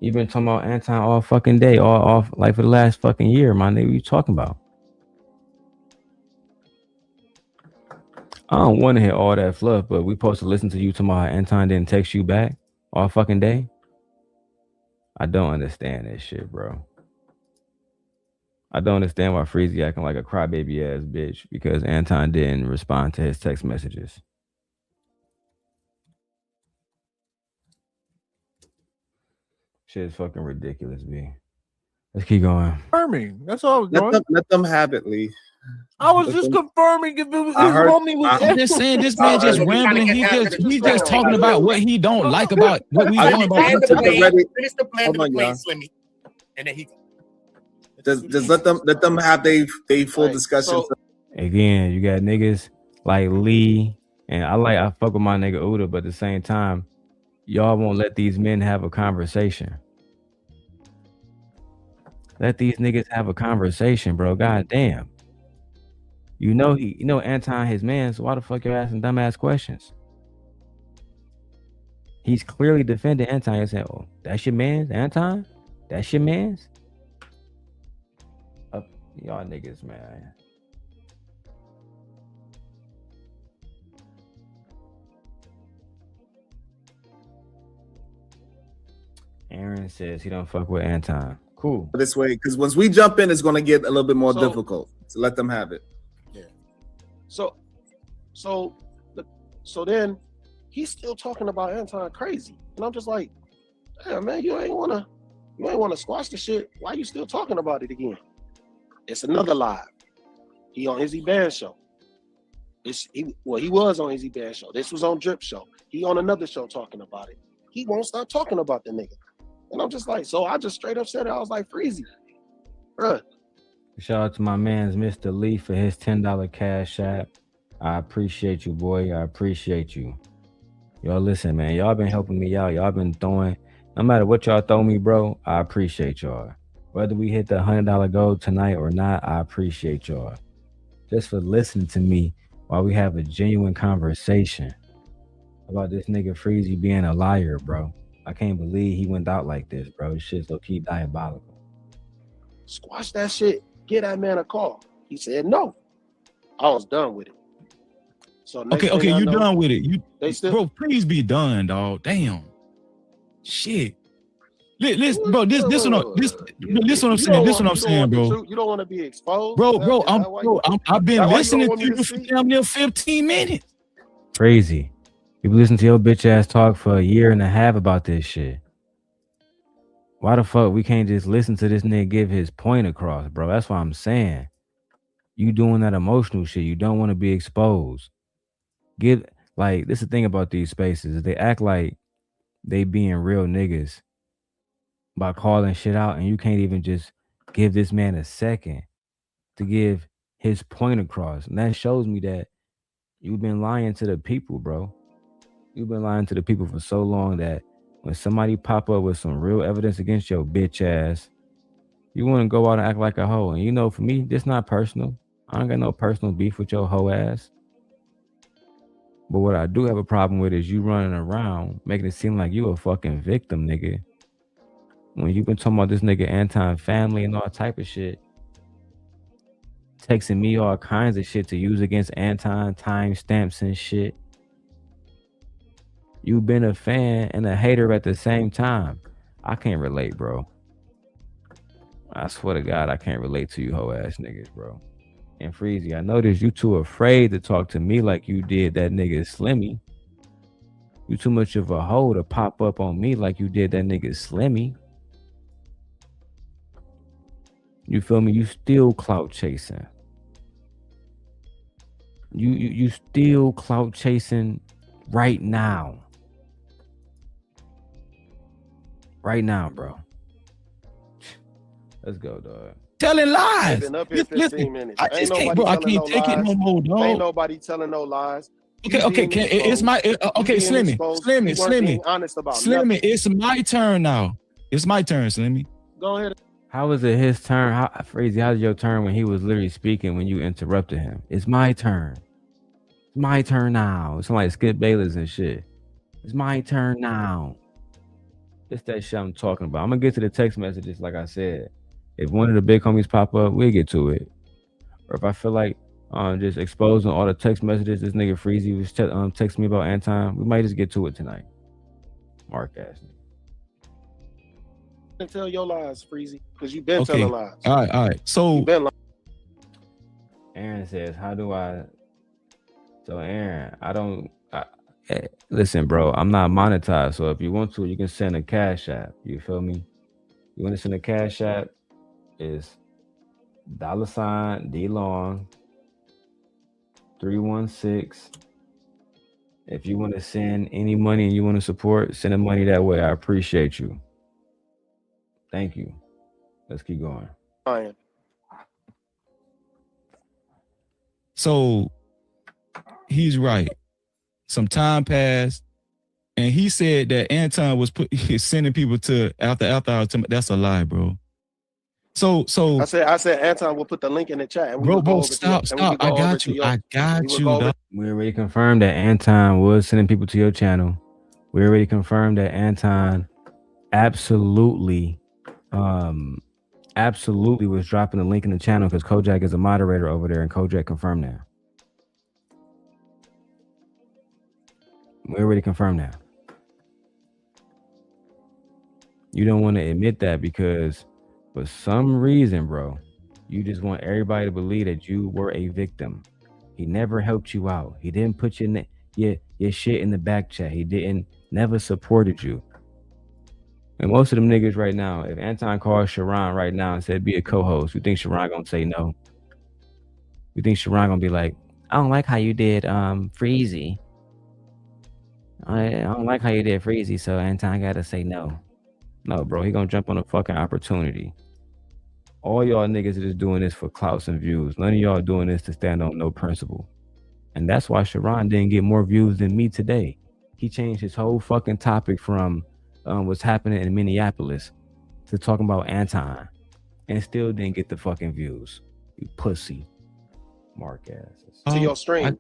You've been talking about Anton all fucking day, all like for the last fucking year, my nigga. What you talking about? I don't want to hear all that fluff, but we supposed to listen to you talking about how Anton didn't text you back all fucking day. I don't understand this shit, bro. I don't understand why Freezy acting like a crybaby ass bitch because Anton didn't respond to his text messages. Shit is fucking ridiculous, B. Let's keep going. Confirming. That's all I was doing. Let them have it, Lee. I was just confirming if it was his I heard- homie was. I'm just saying this man just rambling. He's just talking about what he don't like about what we doing about Finish Anton. the plan, Slimmy, and then he just let them have they full discussion. Again, you got niggas like Lee, and I fuck with my nigga Uda, but at the same time, y'all won't let these men have a conversation. Let these niggas have a conversation, bro. God damn. You know Anton his man, so why the fuck you're asking dumbass questions? He's clearly defending Anton. He's saying, "Oh, that's your man's, Anton? That's your man's?" Y'all niggas, man. Aaron says he don't fuck with Anton. Cool. This way, because once we jump in, it's going to get a little bit more difficult. So let them have it. Yeah. So then he's still talking about Anton crazy, and I'm just like, damn man, you ain't wanna squash the shit. Why you still talking about it again? It's another live. He on Izzy Band show. He was on Izzy Band show. This was on Drip show. He on another show talking about it. He won't stop talking about the nigga. And I'm just like, so I just straight up said it. I was like, Freezy, bruh. Shout out to my man's Mr. Lee for his $10 cash app. I appreciate you, boy. I appreciate you. Y'all listen, man. Y'all been helping me out. Y'all been throwing, no matter what y'all throw me, bro, I appreciate y'all. Whether we hit the $100 goal tonight or not, I appreciate y'all. Just for listening to me while we have a genuine conversation about this nigga Freezy being a liar, bro. I can't believe he went out like this, bro. This shit's low-key diabolical. Squash that shit. Get that man a call. He said no. I was done with it. So Okay, you done with it. Bro, please be done, dog. Damn. Shit. This what I'm saying, bro. You don't want to be exposed, bro. I've been listening to you for damn near 15 minutes. Crazy. You listen to your bitch ass talk for a year and a half about this shit. Why the fuck we can't just listen to this nigga give his point across, bro? That's what I'm saying. You doing that emotional shit. You don't want to be exposed. This is the thing about these spaces. They act like they being real niggas by calling shit out, and you can't even just give this man a second to give his point across. And that shows me that you've been lying to the people, bro. You've been lying to the people for so long that when somebody pop up with some real evidence against your bitch ass, you want to go out and act like a hoe. And you know, for me, this not personal. I don't got no personal beef with your hoe ass. But what I do have a problem with is you running around making it seem like you a fucking victim, nigga. When you been talking about this nigga Anton family and all type of shit, texting me all kinds of shit to use against Anton, timestamps and shit. You've been a fan and a hater at the same time. I can't relate, bro. I swear to God, I can't relate to you hoe ass niggas, bro. And Freezy, I noticed you too afraid to talk to me like you did that nigga Slimmy. You too much of a hoe to pop up on me like you did that nigga Slimmy. You feel me? You still clout chasing. You still clout chasing right now. Right now, bro. Let's go, dog. Telling lies. Been up here 15 minutes. I just can't, bro. I can't take it no more, dog. Ain't nobody telling no lies. Okay. It's my Slimmy. Honest about Slimmy. It's my turn now. It's my turn, Slimmy. Go ahead. How was it his turn? Freezy, how's your turn when he was literally speaking when you interrupted him? It's my turn. It's my turn now. It's like Skip Bayless and shit. It's my turn now. It's that shit I'm talking about. I'm gonna get to the text messages like I said. If one of the big homies pop up, we'll get to it. Or if I feel like just exposing all the text messages this nigga Freezy was texting me about Anton, we might just get to it tonight. Mark ass nigga. Tell your lies, Freezy, because you've been telling lies. All right. So Aaron says, how do I? So Aaron, listen, bro, I'm not monetized. So if you want to, you can send a cash app. You feel me? You want to send a cash app? is $D Long 316. If you want to send any money and you want to support, send the money that way. I appreciate you. Thank you. Let's keep going. Fine. So he's right. Some time passed, and he said that Anton was sending people to after hours. That's a lie, bro. So I said Anton will put the link in the chat. And bro, stop. I got you. Dog. We already confirmed that Anton was sending people to your channel. We already confirmed that Anton absolutely was dropping the link in the channel because Kojak is a moderator over there, and Kojak confirmed that. We already confirmed that. You don't want to admit that because for some reason, bro, you just want everybody to believe that you were a victim. He never helped you out. He didn't put your shit in the back chat. He never supported you. And most of them niggas right now, if Anton called Sharon right now and said be a co-host, you think Sharon gonna say no? You think Sharon gonna be like, I don't like how you did Freezy. I don't like how you did Freezy, so Anton gotta say no. No, bro, he gonna jump on a fucking opportunity. All y'all niggas are just doing this for clouts and views. None of y'all doing this to stand on no principle. And that's why Sharon didn't get more views than me today. He changed his whole fucking topic from what's happening in Minneapolis to talking about Anton and still didn't get the fucking views. You pussy. Mark asses. To your stream.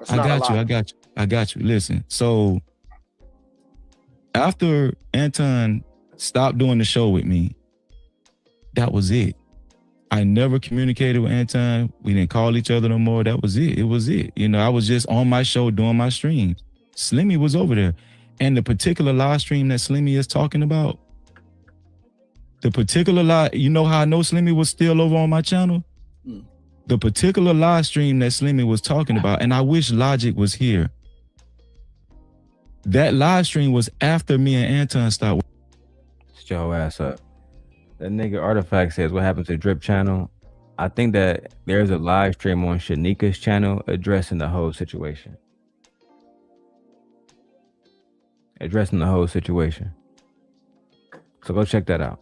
I got you. Listen, so after Anton stopped doing the show with me, that was it. I never communicated with Anton. We didn't call each other no more. That was it. It was it. You know, I was just on my show doing my streams. Slimmy was over there. And the particular live stream that Slimmy is talking about, the particular live, you know how I know Slimmy was still over on my channel? The particular live stream that Slimmy was talking about, and I wish Logic was here. That live stream was after me and Anton stopped. Shut your ass up. That nigga Artifact says, what happened to Drip channel? I think that there's a live stream on Shanika's channel addressing the whole situation. So go check that out.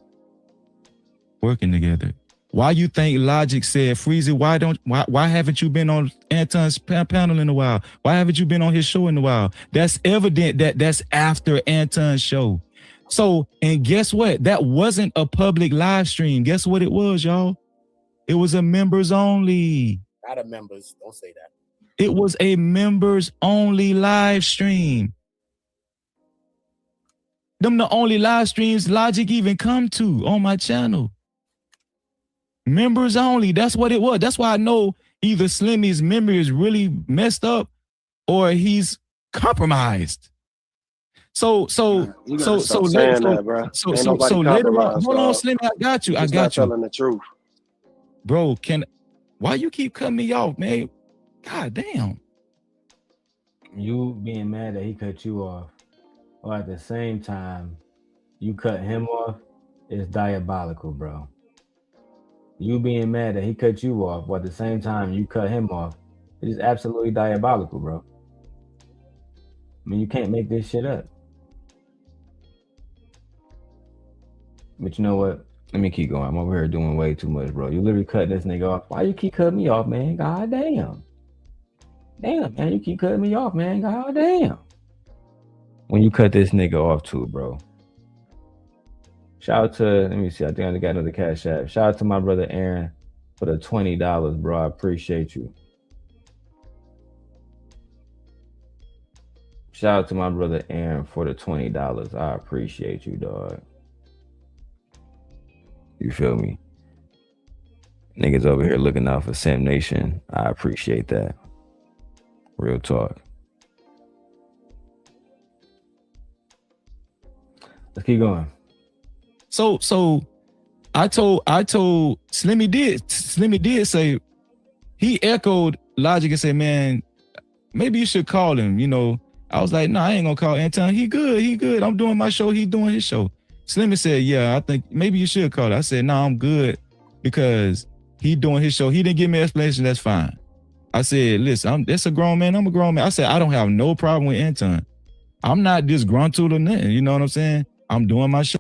Working together. Why you think Logic said, Freezy, why haven't you been on Anton's panel in a while? Why haven't you been on his show in a while? That's evident that that's after Anton's show. So, and guess what? That wasn't a public live stream. Guess what it was, y'all? It was a members only. Not a members. Don't say that. It was a members only live stream. Them the only live streams Logic even come to on my channel. Members only. That's what it was. That's why I know either Slimmy's memory is really messed up or he's compromised. So later on, hold on, Slimmy, I got you. Telling the truth. Bro, why you keep cutting me off, man? God damn. You being mad that he cut you off, or at the same time, you cut him off, is diabolical, bro. You being mad that he cut you off, or at the same time you cut him off, it is absolutely diabolical, bro. I mean, you can't make this shit up. But you know what? Let me keep going. I'm over here doing way too much, bro. You literally cut this nigga off. Why you keep cutting me off, man? God damn. Damn, man, you keep cutting me off, man. God damn. When you cut this nigga off too, bro. Shout out to, let me see, I think I got another cash app. Shout out to my brother Aaron for the $20, bro. I appreciate you. Shout out to my brother Aaron for the $20. I appreciate you, dog. You feel me? Niggas over here looking out for Sim Nation. I appreciate that. Real talk. Let's keep going. So I told Slimmy did say, he echoed Logic and said, man, maybe you should call him. You know, I was like, nah, I ain't gonna call Anton. He good. I'm doing my show. He doing his show. Slimmy said, yeah, I think maybe you should call it. I said, no, I'm good. because he doing his show. He didn't give me an explanation. That's fine. I said, listen, that's a grown man. I'm a grown man. I said, I don't have no problem with Anton. I'm not disgruntled or nothing. You know what I'm saying? I'm doing my show.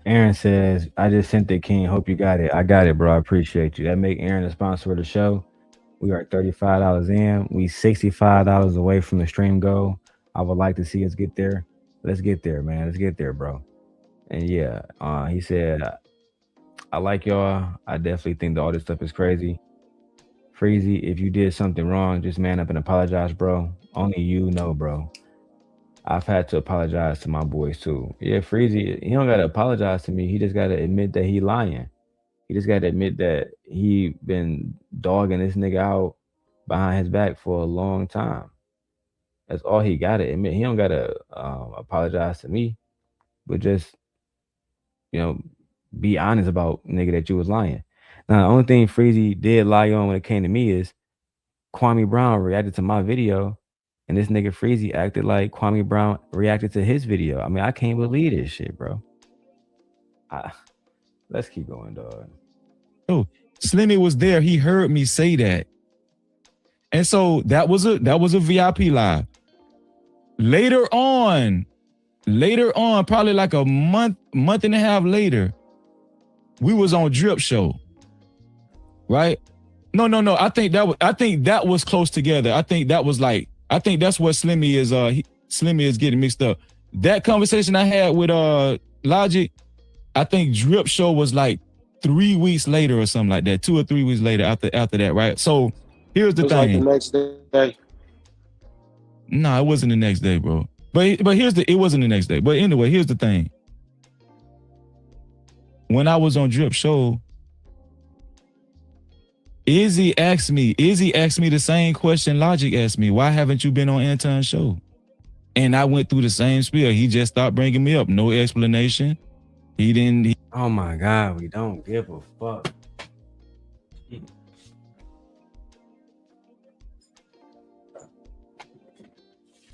Aaron says, I just sent it, King. Hope you got it. I got it, bro. I appreciate you. That make Aaron the sponsor of the show. We are $35 in. We $65 away from the stream goal. I would like to see us get there. Let's get there, man. Let's get there, bro. And yeah, he said, I like y'all. I definitely think that all this stuff is crazy. Freezy, if you did something wrong, just man up and apologize, bro. Only you know, bro. I've had to apologize to my boys too. Yeah, Freezy, he don't gotta apologize to me. He just gotta admit that he lying. He just gotta admit that he been dogging this nigga out behind his back for a long time. That's all he gotta admit. He don't gotta apologize to me, but just, you know, be honest about, nigga, that you was lying. Now, the only thing Freezy did lie on when it came to me is Kwame Brown reacted to my video, and this nigga Freezy acted like Kwame Brown reacted to his video. I mean, I can't believe this shit, bro. Let's keep going, dog. Oh, Slimmy was there. He heard me say that. And so that was a VIP live. Later on, probably like a month and a half later, we was on Drip Show. Right? No. I think that was close together. I think that's what Slimmy is getting mixed up. That conversation I had with Logic, I think Drip Show was like 3 weeks later or something like that, 2 or 3 weeks later after that, right? So here's the thing. Like the next day. No, it wasn't the next day, bro. But it wasn't the next day. But anyway, here's the thing. When I was on Drip Show, Izzy asked me the same question Logic asked me. Why haven't you been on Anton's show? And I went through the same spiel. He just stopped bringing me up. No explanation. Oh my God, we don't give a fuck.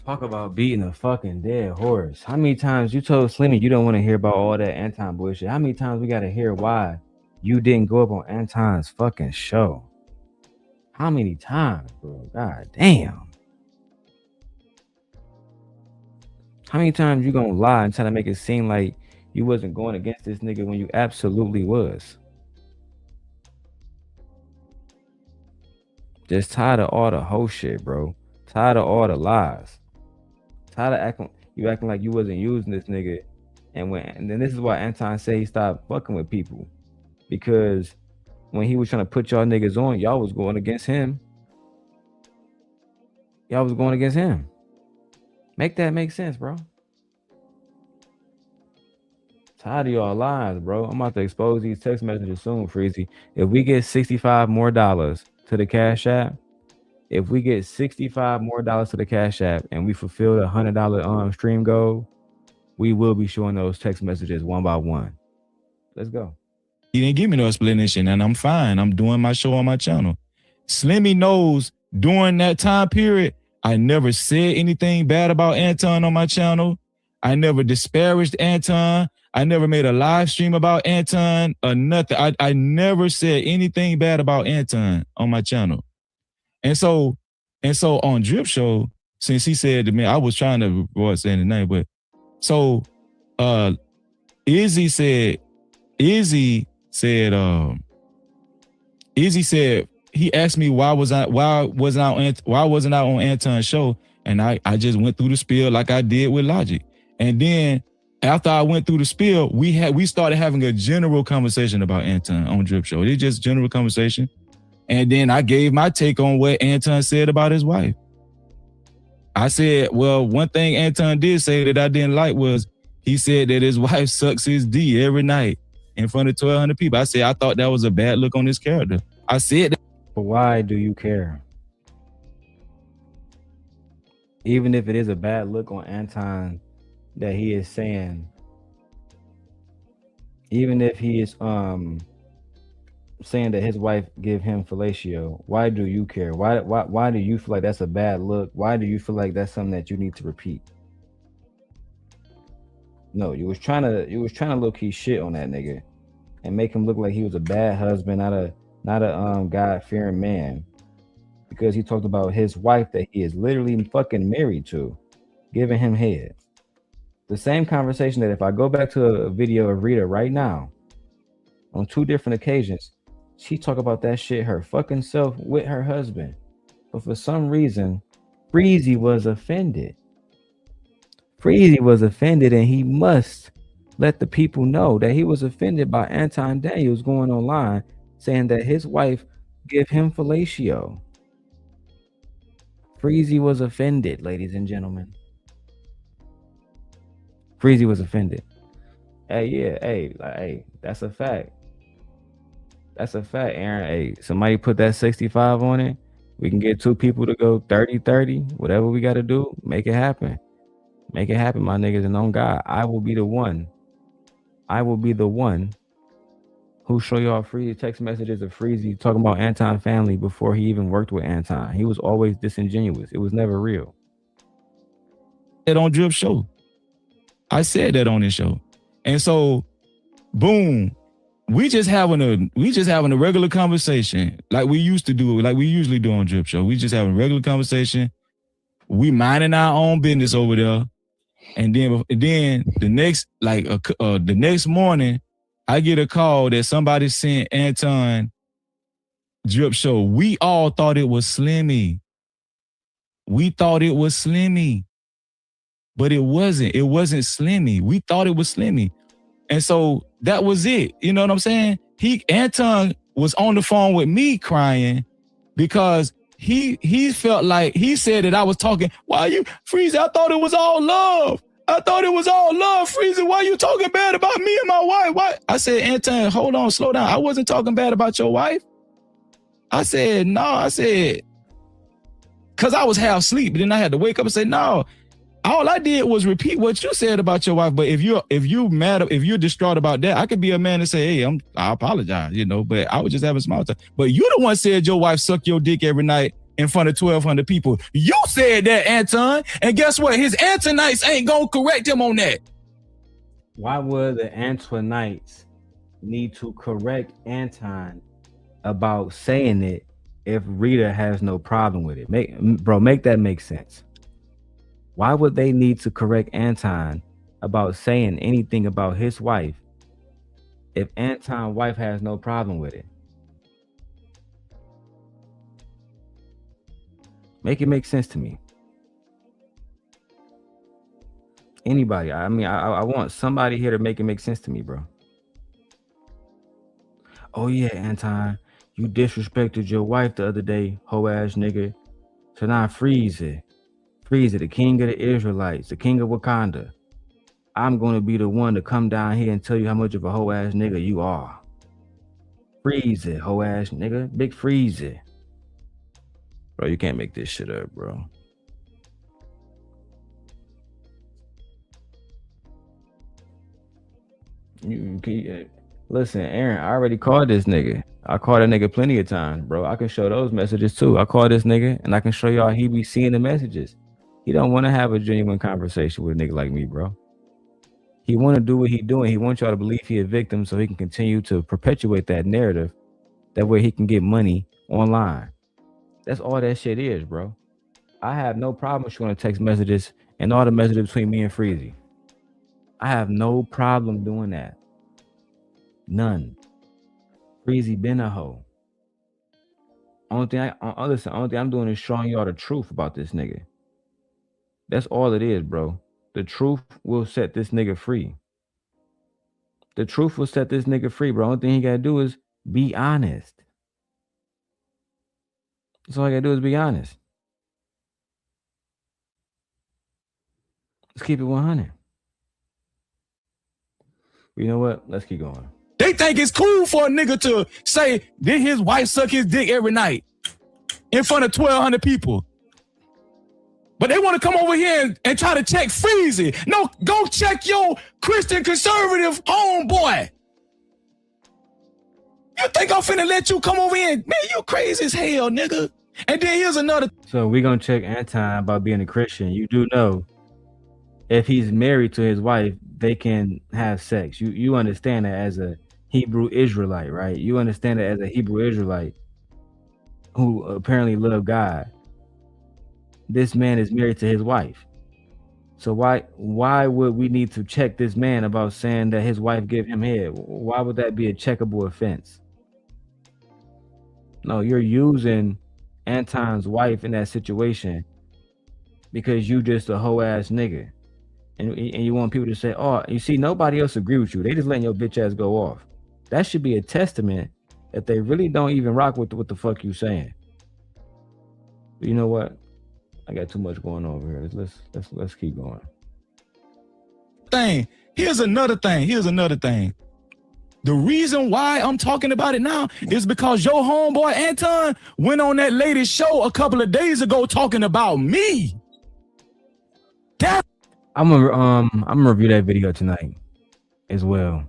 Talk about beating a fucking dead horse. How many times you told Slimmy you don't want to hear about all that Anton bullshit? How many times we got to hear why you didn't go up on Anton's fucking show? How many times, bro? God damn. How many times you gonna lie and try to make it seem like you wasn't going against this nigga when you absolutely was? Just tired of all the whole shit, bro. Tired of all the lies. Tired of acting like you wasn't using this nigga. And then this is why Anton said he stopped fucking with people. Because when he was trying to put y'all niggas on, y'all was going against him. Make that make sense, bro. Tired of y'all lies, bro. I'm about to expose these text messages soon, Freezy. If we get $65 more to the Cash App, and we fulfill the $100 stream goal, we will be showing those text messages one by one. Let's go. He didn't give me no explanation, and I'm fine. I'm doing my show on my channel. Slimmy knows during that time period, I never said anything bad about Anton on my channel. I never disparaged Anton. I never made a live stream about Anton or nothing. I never said anything bad about Anton on my channel. And so on Drip Show, since he said to me, I was trying to avoid saying the name, but so Izzy said he asked me why wasn't I on Anton's show, and I just went through the spiel like I did with Logic. And then after I went through the spiel, we started having a general conversation about Anton on Drip Show. It's just general conversation. And then I gave my take on what Anton said about his wife. I said, well, one thing Anton did say that I didn't like was he said that his wife sucks his D every night in front of 1,200 people. I said, I thought that was a bad look on his character. I said that. But why do you care? Even if it is a bad look on Anton that he is saying, even if he is saying that his wife give him fellatio, why do you care? Why do you feel like that's a bad look? Why do you feel like that's something that you need to repeat? No, you was trying to low key shit on that nigga and make him look like he was a bad husband, not a God fearing man, because he talked about his wife that he is literally fucking married to, giving him head. The same conversation that if I go back to a video of Rita right now, on 2 different occasions, she talk about that shit her fucking self with her husband. But for some reason, Freezy was offended. Freezy was offended, and he must let the people know that he was offended by Anton Daniels going online saying that his wife give him fellatio. Freezy was offended, ladies and gentlemen. Freezy was offended. Hey, yeah, hey, that's a fact. That's a fact, Aaron. Hey, somebody put that 65 on it. We can get 2 people to go 30-30. Whatever we got to do, make it happen. Make it happen, my niggas. And on God, I will be the one. I will be the one who show y'all Freezy text messages of Freezy talking about Anton family before he even worked with Anton. He was always disingenuous. It was never real. That on Drip Show. I said that on this show. And so, boom, we just having a regular conversation like we used to do, like we usually do on Drip Show. We just having a regular conversation. We minding our own business over there. And then the next morning, I get a call that somebody sent Anton Drip Show. We all thought it was Slimmy. We thought it was Slimmy. But it wasn't. It wasn't Slimmy. We thought it was Slimmy. And so that was it. You know what I'm saying? Anton was on the phone with me crying because he felt like he said that I was talking, why you, Freezy, I thought it was all love. I thought it was all love, Freezy. Why you talking bad about me and my wife? Why? I said, Anton, hold on, slow down. I wasn't talking bad about your wife. I said, no, because I was half asleep, but then I had to wake up and say, no. All I did was repeat what you said about your wife. But if you're mad, if you're distraught about that, I could be a man and say, hey, I apologize, but I was just having small time. But you the one said your wife sucked your dick every night in front of 1,200 people. You said that, Anton. And guess what? His Antonites ain't gonna correct him on that. Why would the Antonites need to correct Anton about saying it if Rita has no problem with it? Make that make sense. Why would they need to correct Anton about saying anything about his wife if Anton's wife has no problem with it? Make it make sense to me. Anybody. I mean, I want somebody here to make it make sense to me, bro. Oh yeah, Anton, you disrespected your wife the other day, hoe ass nigga. So now Freezy, the king of the Israelites, the king of Wakanda. I'm going to be the one to come down here and tell you how much of a hoe ass nigga you are. Freezy, hoe ass nigga, big Freezy. Bro, you can't make this shit up, bro. Listen, Aaron, I already called this nigga. I called that nigga plenty of times, bro. I can show those messages too. I called this nigga and I can show y'all he be seeing the messages. He don't want to have a genuine conversation with a nigga like me, bro. He want to do what he doing. He wants y'all to believe he a victim so he can continue to perpetuate that narrative. That way he can get money online. That's all that shit is, bro. I have no problem showing text messages and all the messages between me and Freezy. I have no problem doing that. None. Freezy been a hoe. Only thing I'm doing is showing y'all the truth about this nigga. That's all it is, bro. The truth will set this nigga free. The truth will set this nigga free, bro. Only thing he gotta do is be honest. That's all I gotta do is be honest. Let's keep it 100. You know what? Let's keep going. They think it's cool for a nigga to say that his wife suck his dick every night in front of 1,200 people. But they want to come over here and try to check Freezy. No, go check your Christian conservative homeboy. You think I'm finna let you come over here? Man, you crazy as hell, nigga. And then here's another. So we're gonna check Anton about being a Christian. You do know if he's married to his wife, they can have sex. You understand that as a Hebrew Israelite, right? You understand that as a Hebrew Israelite who apparently love God. This man is married to his wife. So why would we need to check this man about saying that his wife gave him head? Why would that be a checkable offense? No, you're using Anton's wife in that situation because you just a hoe ass nigga. And you want people to say, oh, you see, nobody else agree with you. They just letting your bitch ass go off. That should be a testament that they really don't even rock with what the fuck you saying. But you know what? I got too much going on over here. Let's keep going. Here's another thing. The reason why I'm talking about it now is because your homeboy Anton went on that lady's show a couple of days ago talking about me. I'm gonna review that video tonight as well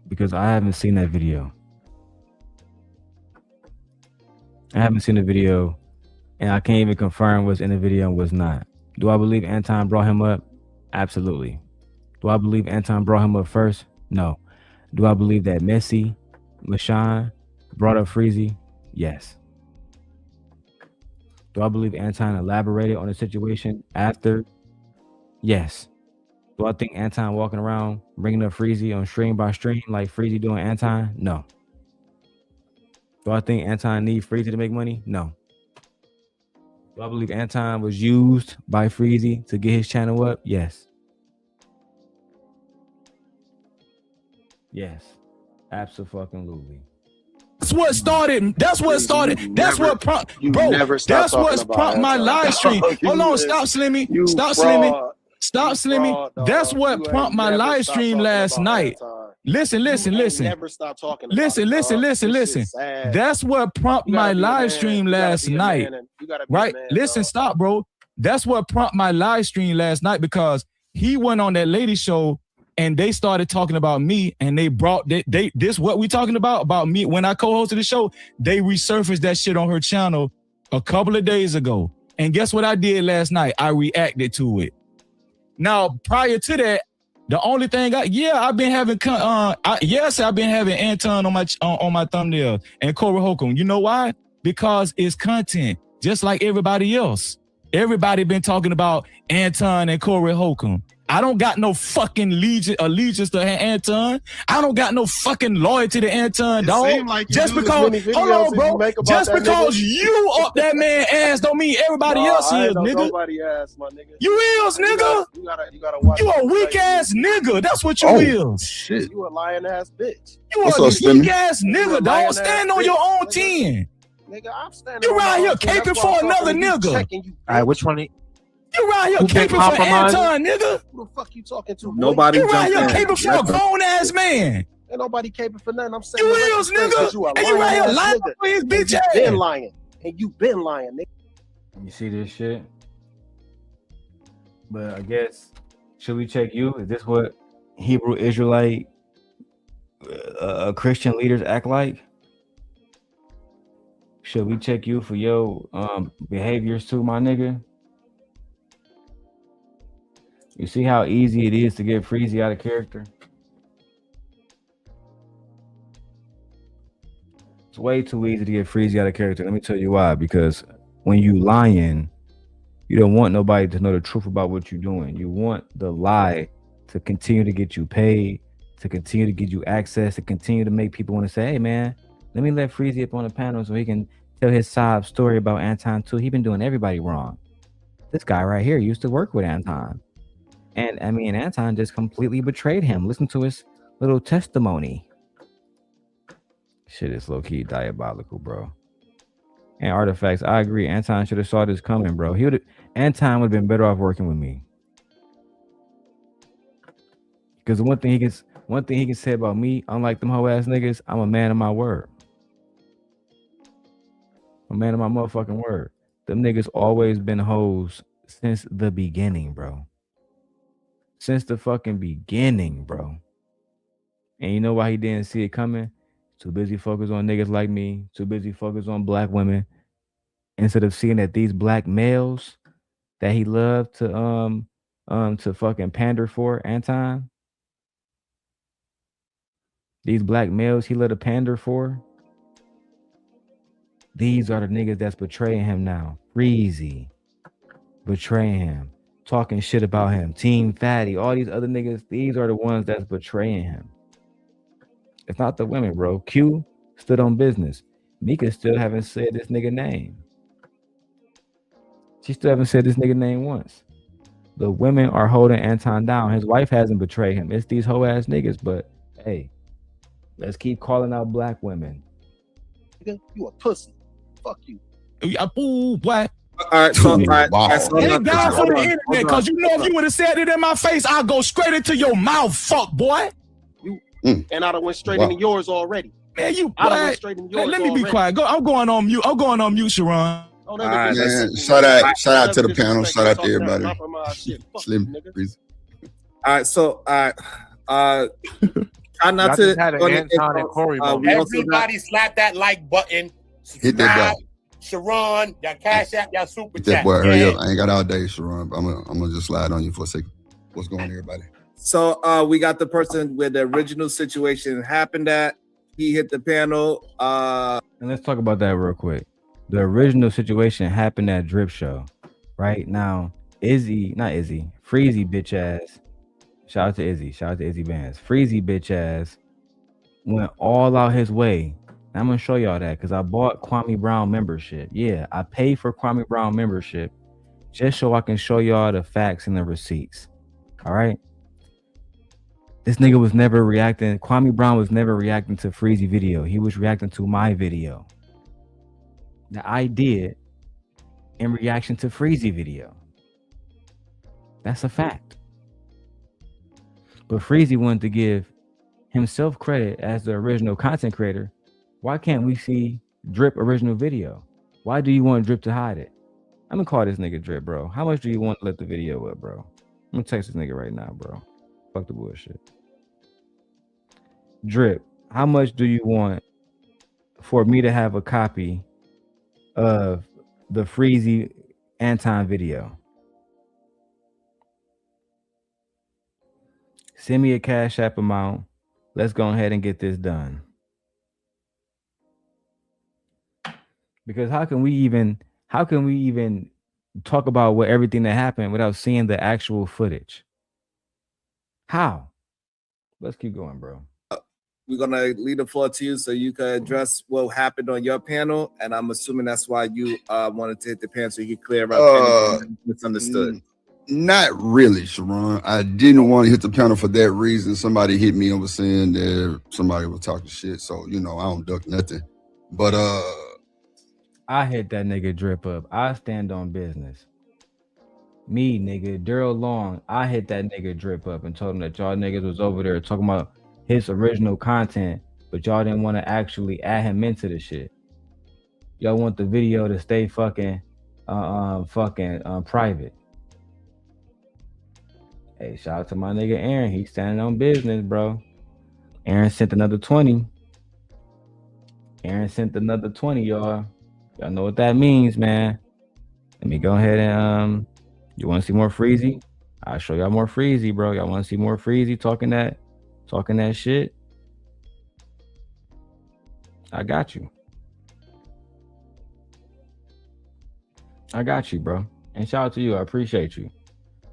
because I haven't seen that video. I haven't seen the video, and I can't even confirm what's in the video and what's not. Do I believe Anton brought him up? Absolutely. Do I believe Anton brought him up first? No. Do I believe that Messi, LaShawn brought up Freezy? Yes. Do I believe Anton elaborated on the situation after? Yes. Do I think Anton walking around bringing up Freezy on stream by stream like Freezy doing Anton? No. Do I think Anton need Freezy to make money? No. Do I believe Anton was used by Freezy to get his channel up? Yes. Yes. Absolutely. That's what started. That's what started. That's what prompted. Bro, that's what prompted my live stream. Hold on, stop, Slimmy. Stop, Slimmy. Stop, Slimmy. That's what prompted my live stream last night. Listen. Never stop talking. Listen. That's what prompted my live stream last night. Right? Listen, stop, bro. That's what prompted my live stream last night because he went on that lady show and they started talking about me, and they brought this what we talking about me when I co-hosted the show. They resurfaced that shit on her channel a couple of days ago, and guess what I did last night? I reacted to it. Now, prior to that, the only thing I've been having I've been having Anton on my thumbnail and Corey Holcomb. You know why? Because it's content, just like everybody else. Everybody been talking about Anton and Corey Holcomb. I don't got no fucking allegiance to Anton. I don't got no fucking loyalty to Anton, dog. Like just because, hold on, bro. Just because you up that man ass don't mean everybody else is, nigga. Nobody ass, my nigga. You is, nigga. You gotta watch. You a weak ass nigga. That's what you is. Shit. You a lying ass bitch. You a weak ass nigga, dog. Stand on your own 10. Nigga, I'm standing. You right here caping for another nigga. All right, which one? You right here caping for Anton, nigga. Who the fuck you talking to? Nobody. You right here caping for a grown ass man. Ain't nobody caping for nothing. I'm saying you is, nigga. And you right here lying for his bitch ass. You been lying, and you been lying, nigga. You see this shit? But I guess, should we check you? Is this what Hebrew Israelite Christian leaders act like? Should we check you for your behaviors too, my nigga? You see how easy it is to get Freezy out of character? It's way too easy to get Freezy out of character. Let me tell you why. Because when you lying, you don't want nobody to know the truth about what you're doing. You want the lie to continue to get you paid, to continue to get you access, to continue to make people want to say, hey, man, let me let Freezy up on the panel so he can tell his sob story about Anton too. He been doing everybody wrong. This guy right here used to work with Anton. And I mean, Anton just completely betrayed him. Listen to his little testimony. Shit is low-key diabolical, bro. And Artifacts, I agree. Anton should have saw this coming, bro. Anton would have been better off working with me. Because one thing he can say about me, unlike them hoe ass niggas, I'm a man of my word. A man of my motherfucking word. Them niggas always been hoes since the beginning, bro. Since the fucking beginning, bro. And you know why he didn't see it coming? Too busy focused on niggas like me. Too busy focused on black women. Instead of seeing that these black males that he loved to to fucking pander for, Anton? These black males he let a pander for? These are the niggas that's betraying him now. Freezy betraying him, talking shit about him. Team Fatty, all these other niggas, these are the ones that's betraying him. It's not the women, bro. Q stood on business. Mika still haven't said this nigga name. She still haven't said this nigga name once. The women are holding Anton down. His wife hasn't betrayed him. It's these hoe ass niggas, but hey, let's keep calling out black women. You a pussy. Fuck you. Ooh, boy. All right, so wow. Thank God for the internet, because you know if you would have said it in my face, I'll go straight into your mouth, fuck boy. And I done went straight into yours already. Man, I done went straight into yours. Let me be quiet. I'm going on mute. I'm going on mute, Sharon. Man, shout out to the panel. Shout out to everybody. Slim, please. All right, so try not to. Everybody slap that like button. Hit that button. Sharon, your cash app, your super chat. Boy, hurry up. I ain't got all day, Sharon. I'm gonna just slide on you for a second. What's going on, everybody? So we got the person where the original situation happened at. He hit the panel. And let's talk about that real quick. The original situation happened at Drip Show. Right now, Freezy bitch ass. Shout out to Izzy. Shout out to Izzy Bands. Freezy bitch ass went all out his way. I'm gonna show y'all that because I bought Kwame Brown membership. Yeah, I paid for Kwame Brown membership just so I can show y'all the facts and the receipts. All right. This nigga was never reacting. Kwame Brown was never reacting to Freezy video. He was reacting to my video that I did in reaction to Freezy video. That's a fact. But Freezy wanted to give himself credit as the original content creator. Why can't we see Drip original video? Why do you want Drip to hide it? I'm gonna call this nigga Drip, bro. How much do you want to let the video up, bro? I'm gonna text this nigga right now, bro. Fuck the bullshit. Drip, how much do you want for me to have a copy of the Freezy Anton video? Send me a Cash App amount. Let's go ahead and get this done. Because how can we even talk about what everything that happened without seeing the actual footage? How? Let's keep going, bro. We're gonna leave the floor to you so you can address what happened on your panel, and I'm assuming that's why you wanted to hit the panel so you can clear up anything misunderstood. Not really, Sharon. I didn't want to hit the panel for that reason. Somebody hit me and was saying that somebody was talking shit, so I don't duck nothing. But I hit that nigga Drip up. I stand on business. Me, nigga, Darrel Long, I hit that nigga Drip up and told him that y'all niggas was over there talking about his original content, but y'all didn't want to actually add him into the shit. Y'all want the video to stay fucking private. Hey, shout out to my nigga Aaron. He's standing on business, bro. Aaron sent another 20. Aaron sent another 20, y'all. Y'all know what that means, man. Let me go ahead and you want to see more Freezy? I'll show y'all more Freezy, bro. Y'all want to see more Freezy talking that shit? I got you. I got you, bro. And shout out to you. I appreciate you.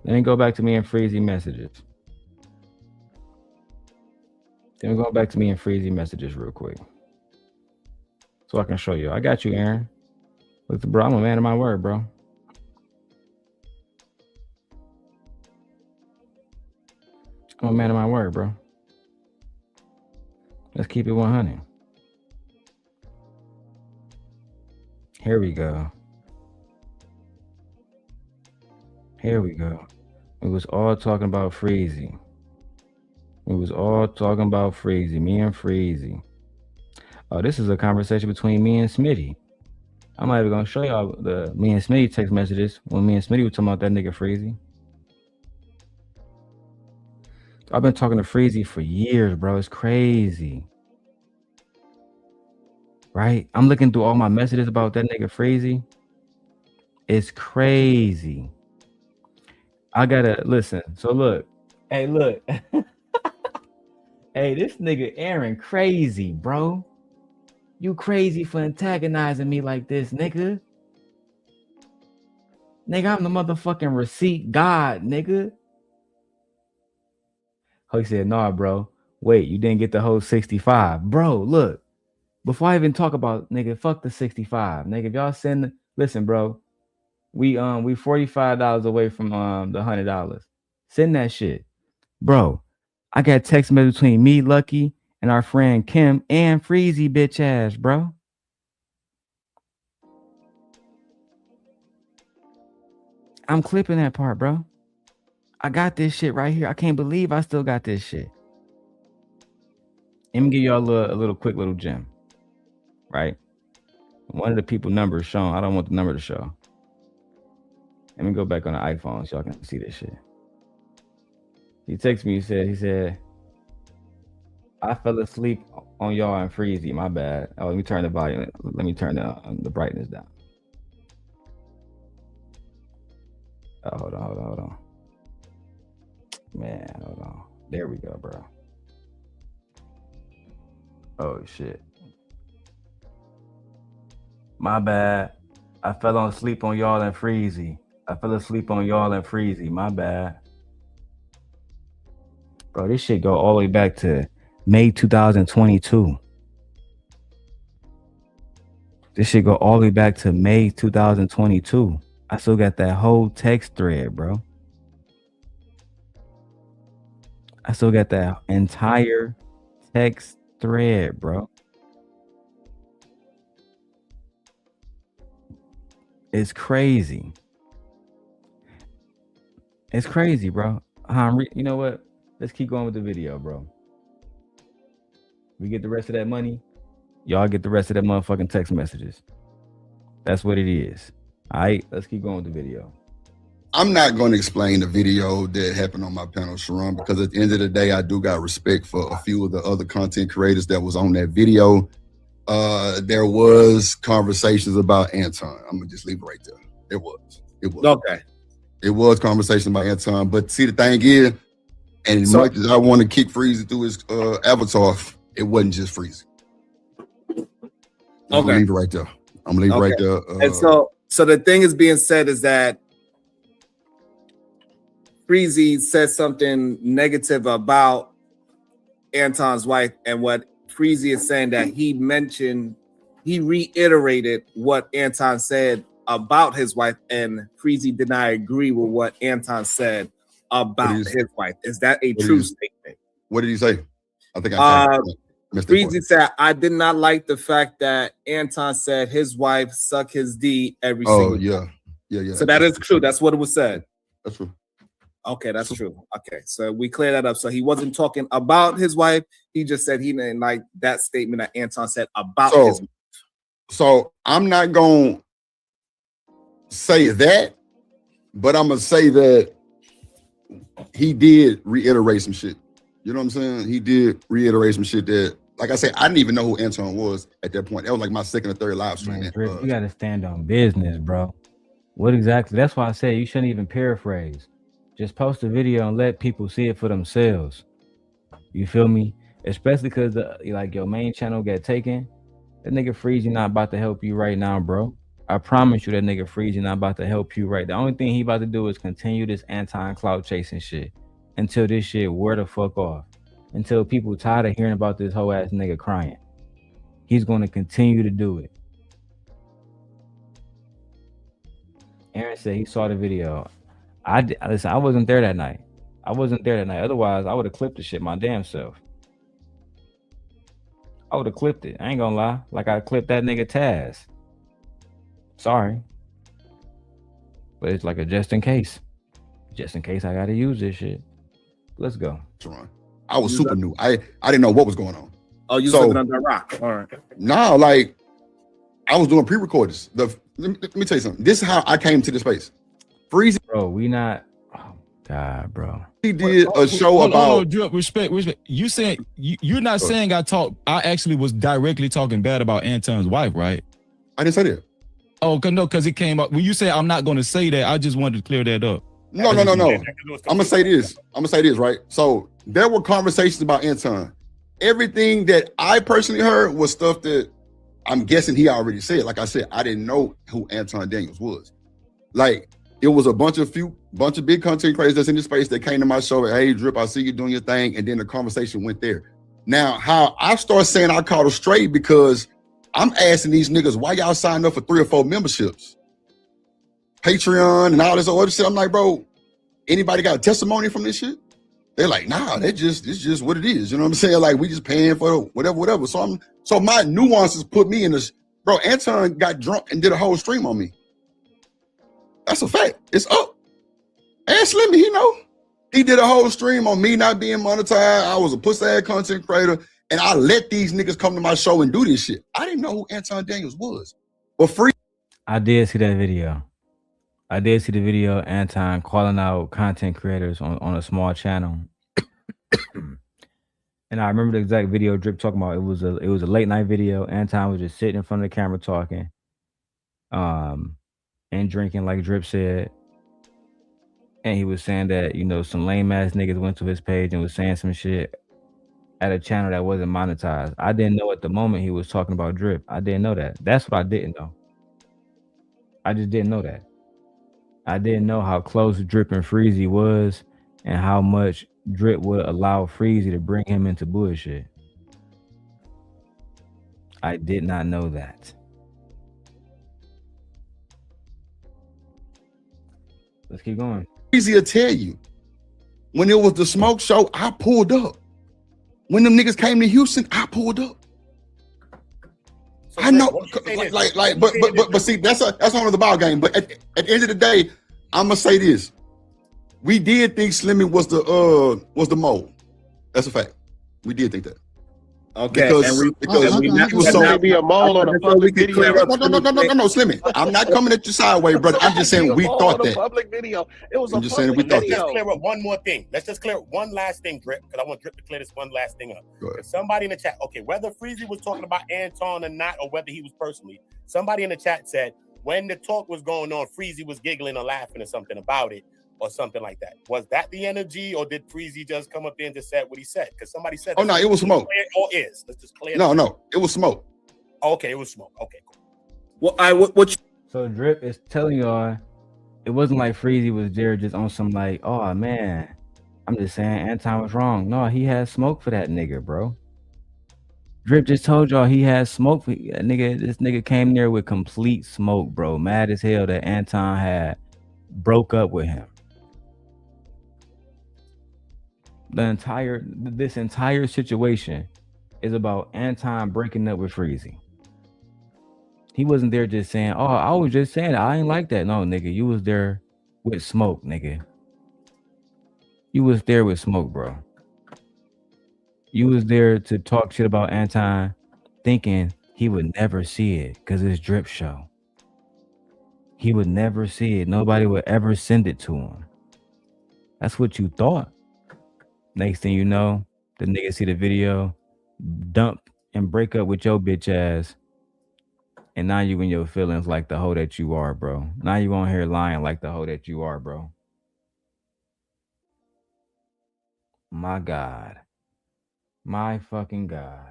Then go back to me and Freezy messages. Then go back to me and Freezy messages real quick, so I can show you. I got you, Aaron. Look, bro, I'm a man of my word, bro. I'm a man of my word, bro. Let's keep it 100. Here we go. Here we go. We was all talking about Freezy. We was all talking about Freezy. Me and Freezy. Oh, this is a conversation between me and Smitty. I'm not even gonna show y'all the me and Smitty text messages when me and Smitty were talking about that nigga Freezy. I've been talking to Freezy for years, bro. It's crazy. Right? I'm looking through all my messages about that nigga Freezy. It's crazy. I gotta listen. So look, hey, look. Hey, this nigga Aaron crazy, bro. You crazy for antagonizing me like this, nigga. Nigga, I'm the motherfucking receipt god, nigga. Oh, he said, nah, bro. Wait, you didn't get the whole 65. Bro, look. Before I even talk about, nigga, fuck the 65. Nigga, if y'all send, listen, bro. We $45 away from the $100. Send that shit. Bro, I got text message between me, Lucky, and our friend Kim and Freezy bitch ass, bro. I'm clipping that part, bro. I got this shit right here. I can't believe I still got this shit. Let me give y'all a little quick little gem. Right? One of the people numbers shown. I don't want the number to show. Let me go back on the iPhone so y'all can see this shit. He texted me, he said, I fell asleep on y'all and Freezy. My bad. Oh, let me turn the volume. Let me turn the brightness down. Oh, hold on. Man, hold on. There we go, bro. Oh, shit. My bad. I fell asleep on y'all and Freezy. My bad. Bro, this shit go all the way back to May 2022. This shit go all the way back to May 2022. I still got that whole text thread, bro. I still got that entire text thread, bro. It's crazy. It's crazy, bro. You know what? Let's keep going with the video, bro. We get the rest of that money. Y'all get the rest of that motherfucking text messages. That's what it is. All right, let's keep going with the video. I'm not going to explain the video that happened on my panel, Sharon, because at the end of the day, I do got respect for a few of the other content creators that was on that video. There was conversations about Anton. I'm gonna just leave it right there. It was. Okay. It was conversation about Anton, but see, the thing is, and as much as I want to kick Freezy through his avatar, it wasn't just Freezy. I'm gonna leave it right there. I'm gonna leave it right there. And so the thing is being said is that Freezy said something negative about Anton's wife, and what Freezy is saying that he reiterated what Anton said about his wife, and Freezy did not agree with what Anton said about his wife. Is that a true statement? What did he say? I think I missed it. Freezy said, I did not like the fact that Anton said his wife sucked his D every single time. Yeah. So that is true. That's what it was said. That's true. Okay, that's true. Okay, so we clear that up. So he wasn't talking about his wife. He just said he didn't like that statement that Anton said about his wife. So I'm not going to say that, but I'm going to say that he did reiterate some shit. You know what I'm saying? He did reiterate some shit that, like I said, I didn't even know who Anton was at that point. That was like my second or third live stream. Man, you got to stand on business, bro. What exactly? That's why I say you shouldn't even paraphrase. Just post a video and let people see it for themselves. You feel me? Especially because like your main channel got taken. That nigga Freezy not about to help you right now, bro. I promise you that nigga Freezy not about to help you right. The only thing he about to do is continue this anti-clout chasing shit until this shit wear the fuck off. Until people tired of hearing about this whole ass nigga crying. He's going to continue to do it. Aaron said he saw the video. Listen, I wasn't there that night. Otherwise, I would have clipped the shit my damn self. I would have clipped it. I ain't gonna lie. Like I clipped that nigga Taz. Sorry. But it's like a just in case. Just in case I gotta use this shit. Let's go. I was super new. I didn't know what was going on. Oh, you living under a rock. All right. No, like I was doing pre-recordings. Let me tell you something. This is how I came to the space. Freezy. Bro, we not. Oh God, bro. He did a show about respect. You said you're not saying I actually was directly talking bad about Anton's wife, right? I didn't say that. Oh, no, because it came up when you said I'm not going to say that. I just wanted to clear that up. No. I'm gonna say this. Right. So there were conversations about Anton. Everything that I personally heard was stuff that I'm guessing he already said. Like I said, I didn't know who Anton Daniels was. Like it was a bunch of big content creators that's in the space that came to my show. Hey, Drip, I see you doing your thing, and then the conversation went there. Now, how I start saying I caught a straight because I'm asking these niggas why y'all signed up for 3 or 4 memberships, Patreon, and all this other shit. I'm like, bro, anybody got a testimony from this shit? They're like, nah, it's just what it is. You know what I'm saying? Like we just paying for whatever. So my nuances put me in this. Bro, Anton got drunk and did a whole stream on me. That's a fact. It's up. And Slimmy, he know. He did a whole stream on me not being monetized. I was a pussy-ass content creator, and I let these niggas come to my show and do this shit. I didn't know who Anton Daniels was. But I did see that video. I did see the video, Anton calling out content creators on a small channel. And I remember the exact video Drip talking about. It was a late night video. Anton was just sitting in front of the camera talking, and drinking like Drip said. And he was saying that, you know, some lame ass niggas went to his page and was saying some shit at a channel that wasn't monetized. I didn't know at the moment he was talking about Drip. I didn't know that. That's what I didn't know. I just didn't know that. I didn't know how close Drip and Freezy was and how much Drip would allow Freezy to bring him into bullshit. I did not know that. Let's keep going. Freezy will tell you, when it was the smoke show, I pulled up. When them niggas came to Houston, I pulled up. So I know, but see, that's one of the ball game. But at the end of the day, I'm gonna say this: we did think Slimmy was the mole. That's a fact. We did think that. Okay, because we was so be a mole on a public video. No, Slimmy. I'm not coming at you sideways, brother. I'm just saying we thought that. Public video. It was. I'm just saying we thought that. Let's just clear up one more thing. Let's just clear up one last thing, Drip, because I want Drip to clear this one last thing up. If somebody in the chat, okay, whether Freezy was talking about Anton or not, or whether he was personally, somebody in the chat said when the talk was going on, Freezy was giggling or laughing or something about it. Or something like that. Was that the energy, or did Freezy just come up there and just said what he said? Because somebody said, "Oh no, it was smoke." Or is let's just clear. No, it was smoke. Okay, it was smoke. Okay, cool. Well, So Drip is telling y'all, it wasn't like Freezy was there just on some like, oh man, I'm just saying Anton was wrong. No, he had smoke for that nigga, bro. Drip just told y'all he had smoke for that nigga. This nigga came there with complete smoke, bro. Mad as hell that Anton had broke up with him. This entire situation is about Anton breaking up with Freezy. He wasn't there just saying, oh, I was just saying I ain't like that. No, nigga, you was there with smoke, nigga. You was there with smoke, bro. You was there to talk shit about Anton, thinking he would never see it because it's Drip show. He would never see it. Nobody would ever send it to him. That's what you thought. Next thing you know, the nigga see the video, dump and break up with your bitch ass. And now you in your feelings like the hoe that you are, bro. Now you on here lying like the hoe that you are, bro. My God. My fucking God.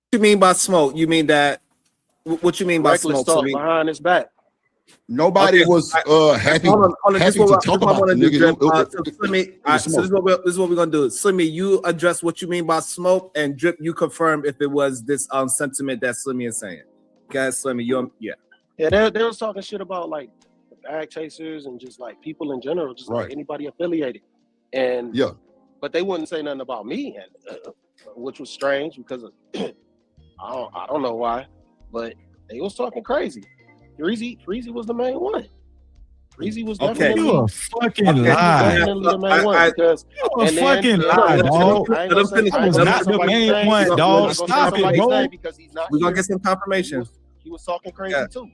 What you mean by smoke? You mean that? What you mean by smoke? Behind his back. Nobody was happy to talk about the nigga. So this is what we're gonna do. Slimmy, you address what you mean by smoke, and Drip, you confirm if it was this sentiment that Slimmy is saying. Guys, Slimmy, they was talking shit about like the bag chasers and just like people in general, just like anybody affiliated, and but they wouldn't say nothing about me, and which was strange because of, I don't know why, but they was talking crazy. Freezy was the main one. Freezy was definitely you a fucking lie. Definitely the main one because you a fucking lie, dog. I was not the main one, dog. Stop it, bro. We're gonna get some confirmation. He was talking crazy too.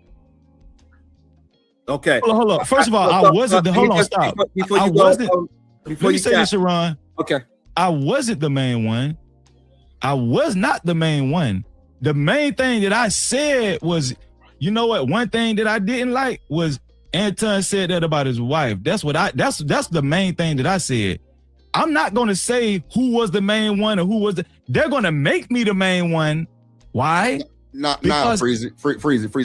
Okay. Hold on. First of all, I wasn't the hold on, stop. I wasn't before you say this, Sharon. Okay. I wasn't the main one. I was not the main one. The main thing that I said was, you know what? One thing that I didn't like was Anton said that about his wife. That's the main thing that I said. I'm not gonna say who was the main one or who was they're gonna make me the main one. Why? Nah, Freezy.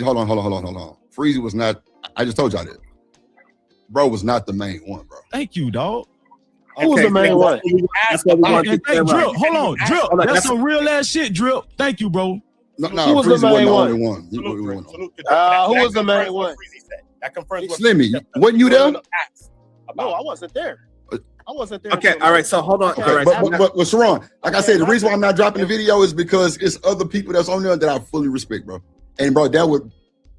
Hold on. Freezy was not, I just told y'all that. Bro was not the main one, bro. Thank you, dog. Who was the main one? Drip, hold on, Drip. That's some real ass shit, Drip. Thank you, bro. No, who was Freezy the main wasn't one? the only one. Who was the main one? That confirms what Slimmy, wasn't you there? No, I wasn't there. I wasn't there. Okay, all right. So hold on. Okay, all right. but Sharon, like I said, the reason why I'm not dropping the video is because it's other people that's on there that I fully respect, bro. And bro,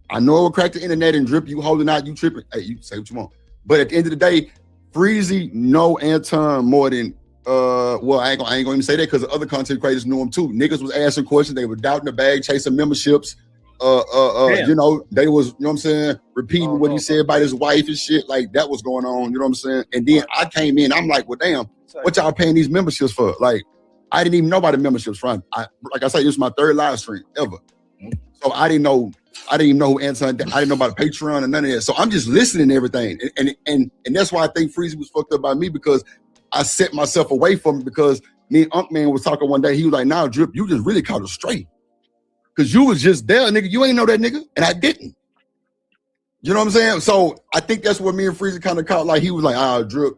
I know it would crack the internet and Drip, you holding out, you tripping. Hey, you say what you want. But at the end of the day, Freezy know Anton more than well, I ain't gonna even say that because the other content creators knew him too. Niggas was asking questions, they were doubting the bag, chasing memberships. You know, they was, you know what I'm saying, repeating what he said about his wife and shit. Like that was going on, you know what I'm saying? And then I came in, I'm like, well, damn, what y'all paying these memberships for? Like, I didn't even know about the memberships front. Like I said, this was my third live stream ever. So I didn't even know who Anton, I didn't know about Patreon and none of that. So I'm just listening to everything. And that's why I think Freezy was fucked up by me, because I set myself away from it, because me and Unk Man was talking one day. He was like, nah, Drip, you just really caught it straight. Cause you was just there, nigga. You ain't know that nigga. And I didn't. You know what I'm saying? So I think that's what me and Freezy kind of caught. Like he was like, Drip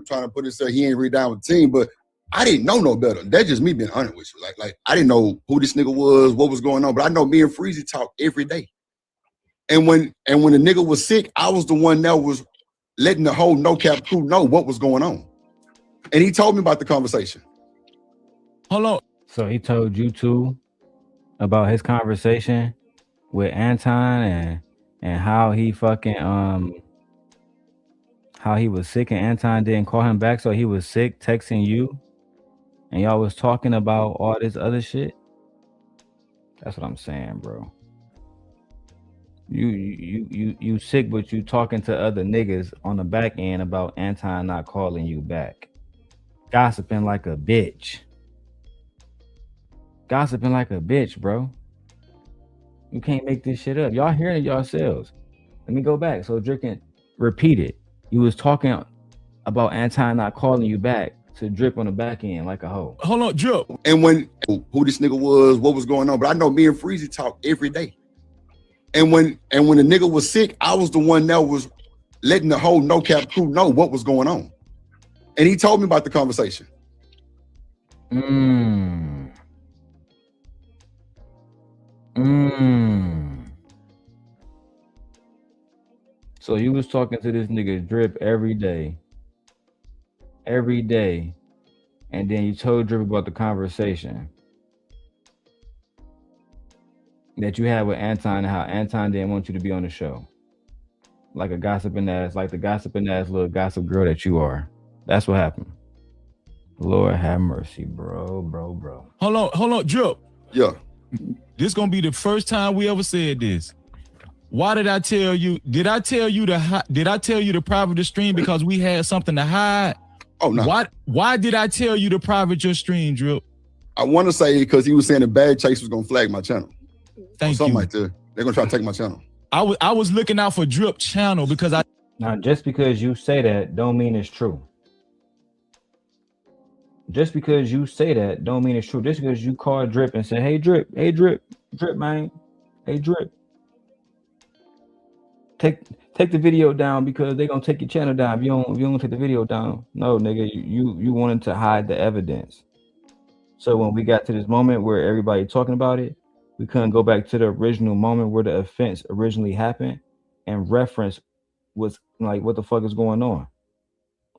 trying to put himself, he ain't really down with the team. But I didn't know no better. That's just me being honest with you. Like I didn't know who this nigga was, what was going on. But I know me and Freezy talk every day. And when the nigga was sick, I was the one that was letting the whole NoCap crew know what was going on. And he told me about the conversation. Hold on. So he told you two about his conversation with Anton and how he fucking how he was sick and Anton didn't call him back, so he was sick texting you and y'all was talking about all this other shit. That's what I'm saying, bro. You sick, but you talking to other niggas on the back end about Anton not calling you back. Gossiping like a bitch. Gossiping like a bitch, bro. You can't make this shit up. Y'all hearing it yourselves. Let me go back so Drip can repeat it. You was talking about Anton not calling you back to Drip on the back end like a hoe. Hold on, Drip. And when who this nigga was, what was going on. But I know me and Freezy talk every day. And when the nigga was sick, I was the one that was letting the whole NoCap crew know what was going on. And he told me about the conversation. So you was talking to this nigga Drip every day, and then you told Drip about the conversation that you had with Anton and how Anton didn't want you to be on the show, like the gossiping ass little gossip girl that you are. That's what happened. Lord have mercy, bro. Hold on, Drip. Yeah. This gonna be the first time we ever said this. Why did I tell you? Did I tell you to private the stream because we had something to hide? Oh no. Why did I tell you to private your stream, Drip? I want to say because he was saying the bad chase was gonna flag my channel. Thank something you. Like that. They're gonna try to take my channel. I was looking out for Drip channel because I. Now, just because you say that don't mean it's true. Just because you say that don't mean it's true. Just because you call Drip and say, hey Drip, man, hey Drip. Take the video down because they're gonna take your channel down if you don't take the video down. No, nigga, you wanted to hide the evidence. So when we got to this moment where everybody talking about it, we couldn't go back to the original moment where the offense originally happened and reference was like what the fuck is going on.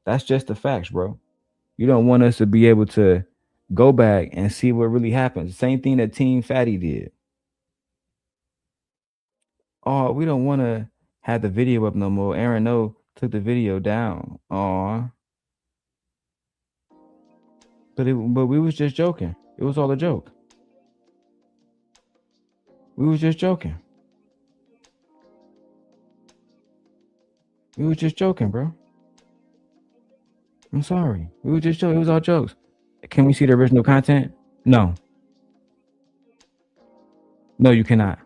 That's just the facts, bro. You don't want us to be able to go back and see what really happened. Same thing that Team Fatty did. Oh, we don't want to have the video up no more. Aaron No took the video down. But we was just joking. It was all a joke. We was just joking. We was just joking, bro. I'm sorry. We were just joking. It was all jokes. Can we see the original content? No. No, you cannot.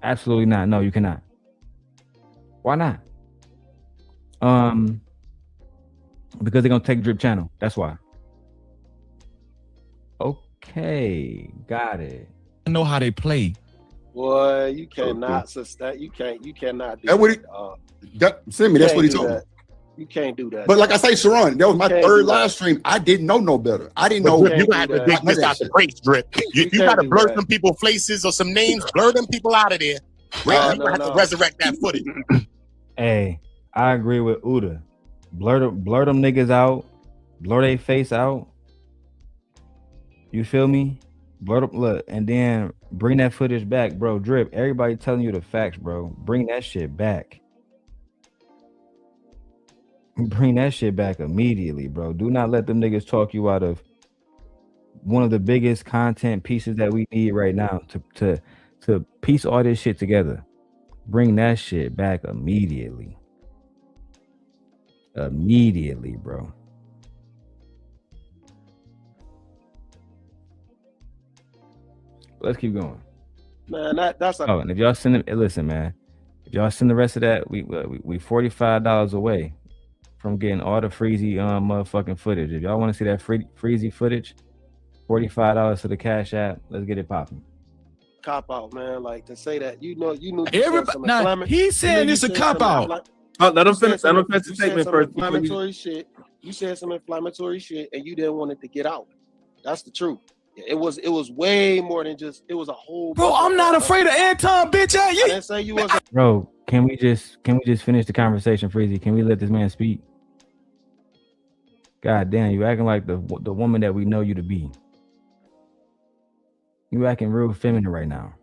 Absolutely not. No, you cannot. Why not? Because they're gonna take Drip channel. That's why. Okay, got it. I know how they play. Boy, you cannot sustain. You cannot do that's what send me. That's what he told me. You can't do that. But like I say, Sharon, that was my third live stream. I didn't know no better. I didn't know. You gotta have to dig this out the crates, Drip. You gotta blur some people faces or some names, blur them people out of there. You have to resurrect that footage. Hey, I agree with Uda. Blur them niggas out, blur their face out. You feel me? Blur them, look, and then bring that footage back, bro. Drip, everybody telling you the facts, bro. Bring that shit back. Bring that shit back immediately, bro. Do not let them niggas talk you out of one of the biggest content pieces that we need right now to piece all this shit together. Bring that shit back immediately. Immediately, bro. Let's keep going. Man, that's a and if y'all send it, listen, man. If y'all send the rest of that, we $45 away from getting all the Freezy motherfucking footage. If y'all want to see that Freezy footage, $45 to the Cash App. Let's get it popping. Cop out, man. Like to say that you knew everybody. Now he's saying it's a cop out. Let him finish. Let him finish the statement first. Inflammatory shit. You said some inflammatory shit, and you didn't want it to get out. That's the truth. It was way more than just. It was a whole. Bro, I'm not afraid of Anton, bitch. I didn't say you was. Bro, can we just finish the conversation, Freezy? Can we let this man speak? God damn, you acting like the woman that we know you to be. You acting real feminine right now.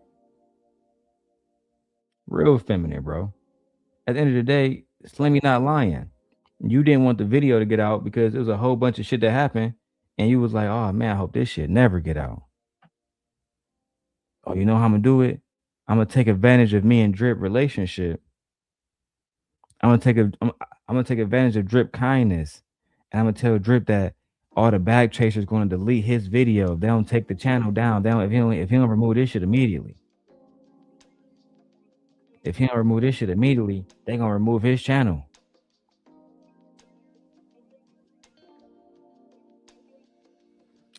Real feminine, bro. At the end of the day, Slimmy not lying. You didn't want the video to get out because there was a whole bunch of shit that happened, and you was like, oh man, I hope this shit never get out. Oh, you know how I'm gonna do it? I'm gonna take advantage of me and Drip relationship. I'm gonna take advantage of Drip kindness. And I'm gonna tell Drip that all the bag chasers gonna delete his video. They don't take the channel down. If he don't remove this shit immediately. If he don't remove this shit immediately, they gonna remove his channel.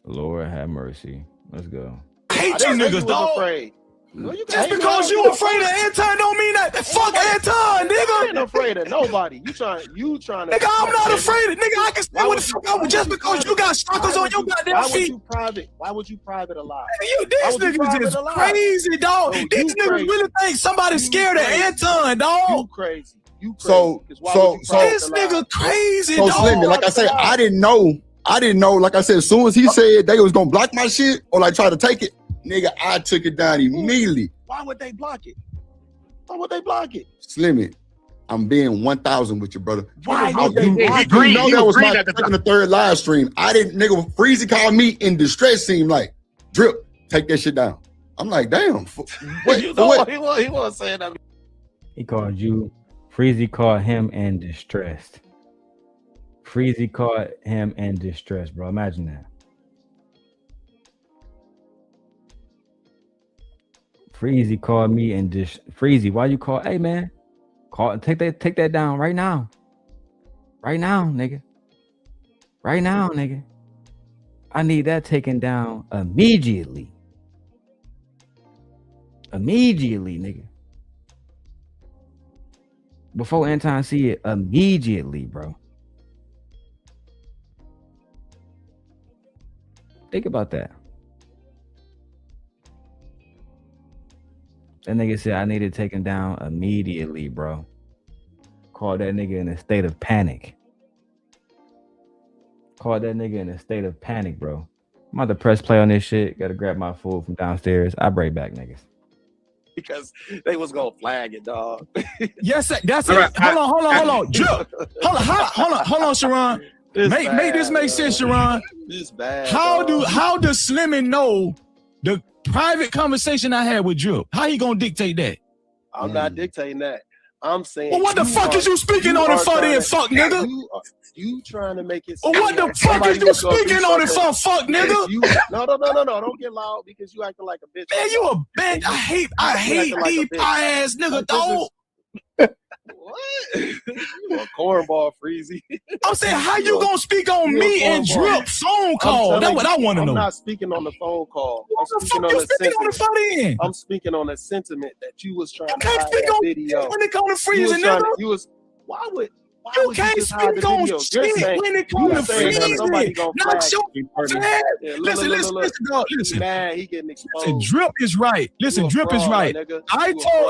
Lord have mercy. Let's go. I hate you niggas, dog. Just because you afraid of Anton don't mean that. Fuck Anton, nigga. I ain't afraid of nobody. You trying to. Nigga, I'm not afraid of nigga. I can say what the fuck I want just because you got suckers on your goddamn feet. Why would you private a lie? These niggas is crazy, dog. These niggas really think somebody's scared of Anton, dog. You crazy. So this nigga crazy, so dog. Slimmy, like I said, I didn't know. Like I said, as soon as he said they was gonna block my shit or like try to take it, nigga, I took it down immediately. Why would they block it? Why would they block it? Slimmy, I'm being 1,000 with you, brother. Why would they block it? You know that was my second or third live stream. I didn't, nigga, Freezy called me in distress, seemed like, Drip, take that shit down. I'm like, damn. What? He wasn't saying that. He called you. Freezy called him in distress. Freezy caught him in distress, bro. Imagine that. Freezy called me in Freezy, why you call? Hey man, take that down right now. Right now, nigga. Right now, nigga. I need that taken down immediately. Immediately, nigga. Before Anton see it, immediately, bro. Think about that. That nigga said I need to take him down immediately, bro. Called that nigga in a state of panic. Called that nigga in a state of panic, bro. I'm about to press play on this shit. Gotta grab my food from downstairs. I'll bring back niggas. Because they was gonna flag it, dog. Yes, that's it. Right. Hold on. Hold on, Sharon. Make this make sense, Sharon. This bad. How does Slimmy know the private conversation I had with Drip? How he gonna dictate that? I'm not dictating that. I'm saying. Well, what the fuck is you speaking on it for then, fuck nigga? You trying to make it. Well, what the fuck is you speaking on it for, fuck nigga? No, don't get loud because you acting like a bitch. Man, you a bitch. I hate these pie ass nigga, dog. What? You a cornball, Freezy. I'm saying, how you gonna speak on me and Drip phone call? That's what I want to know. I'm not speaking on the phone call. What the fuck you speaking on the phone end? I'm speaking on the sentiment that you was trying to can't hide speak that on video. when it comes to Freezy, nigga. Why would you you can't just hide the speak on video? shit when it comes to Freezy. Not your listen, dog, listen. Man, he getting exposed. Listen, Drip is right. Listen, Drip is right.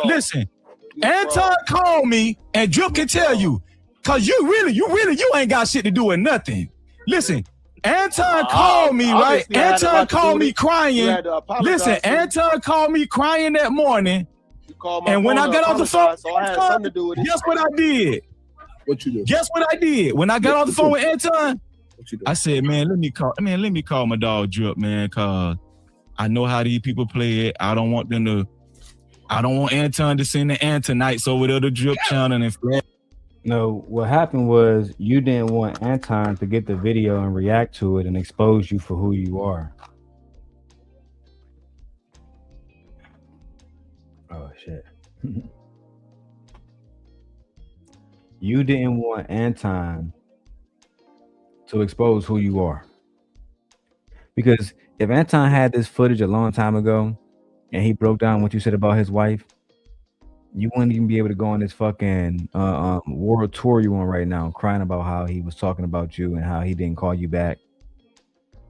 Listen, Anton called me, and Drip can tell you, cause you ain't got shit to do with nothing. Listen, Anton called me, right? Anton called me crying. Listen, Anton called me crying that morning. And when I got off the phone, guess what I did? What you do? Guess what I did? When I got off the phone with Anton, I said, man, let me call my dog Drip, man, cause I know how these people play it. I don't want Anton to send the Antonites over to the Drip channel and flat. No, what happened was you didn't want Anton to get the video and react to it and expose you for who you are. Oh shit. You didn't want Anton to expose who you are. Because if Anton had this footage a long time ago and he broke down what you said about his wife, you wouldn't even be able to go on this fucking world tour you on right now, crying about how he was talking about you and how he didn't call you back.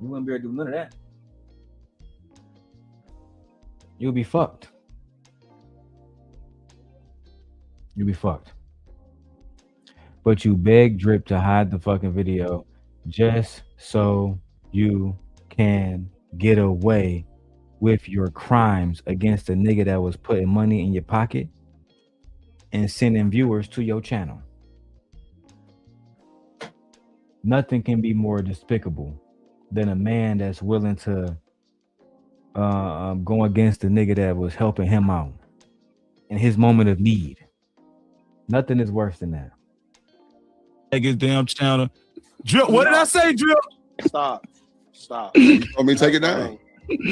You wouldn't be able to do none of that. You'll be fucked. You'll be fucked. But you begged Drip to hide the fucking video just so you can get away with your crimes against a nigga that was putting money in your pocket and sending viewers to your channel. Nothing can be more despicable than a man that's willing to go against the nigga that was helping him out in his moment of need. Nothing is worse than that. His damn channel. Drip, what did I say, Drip? Stop. You want me to take it down?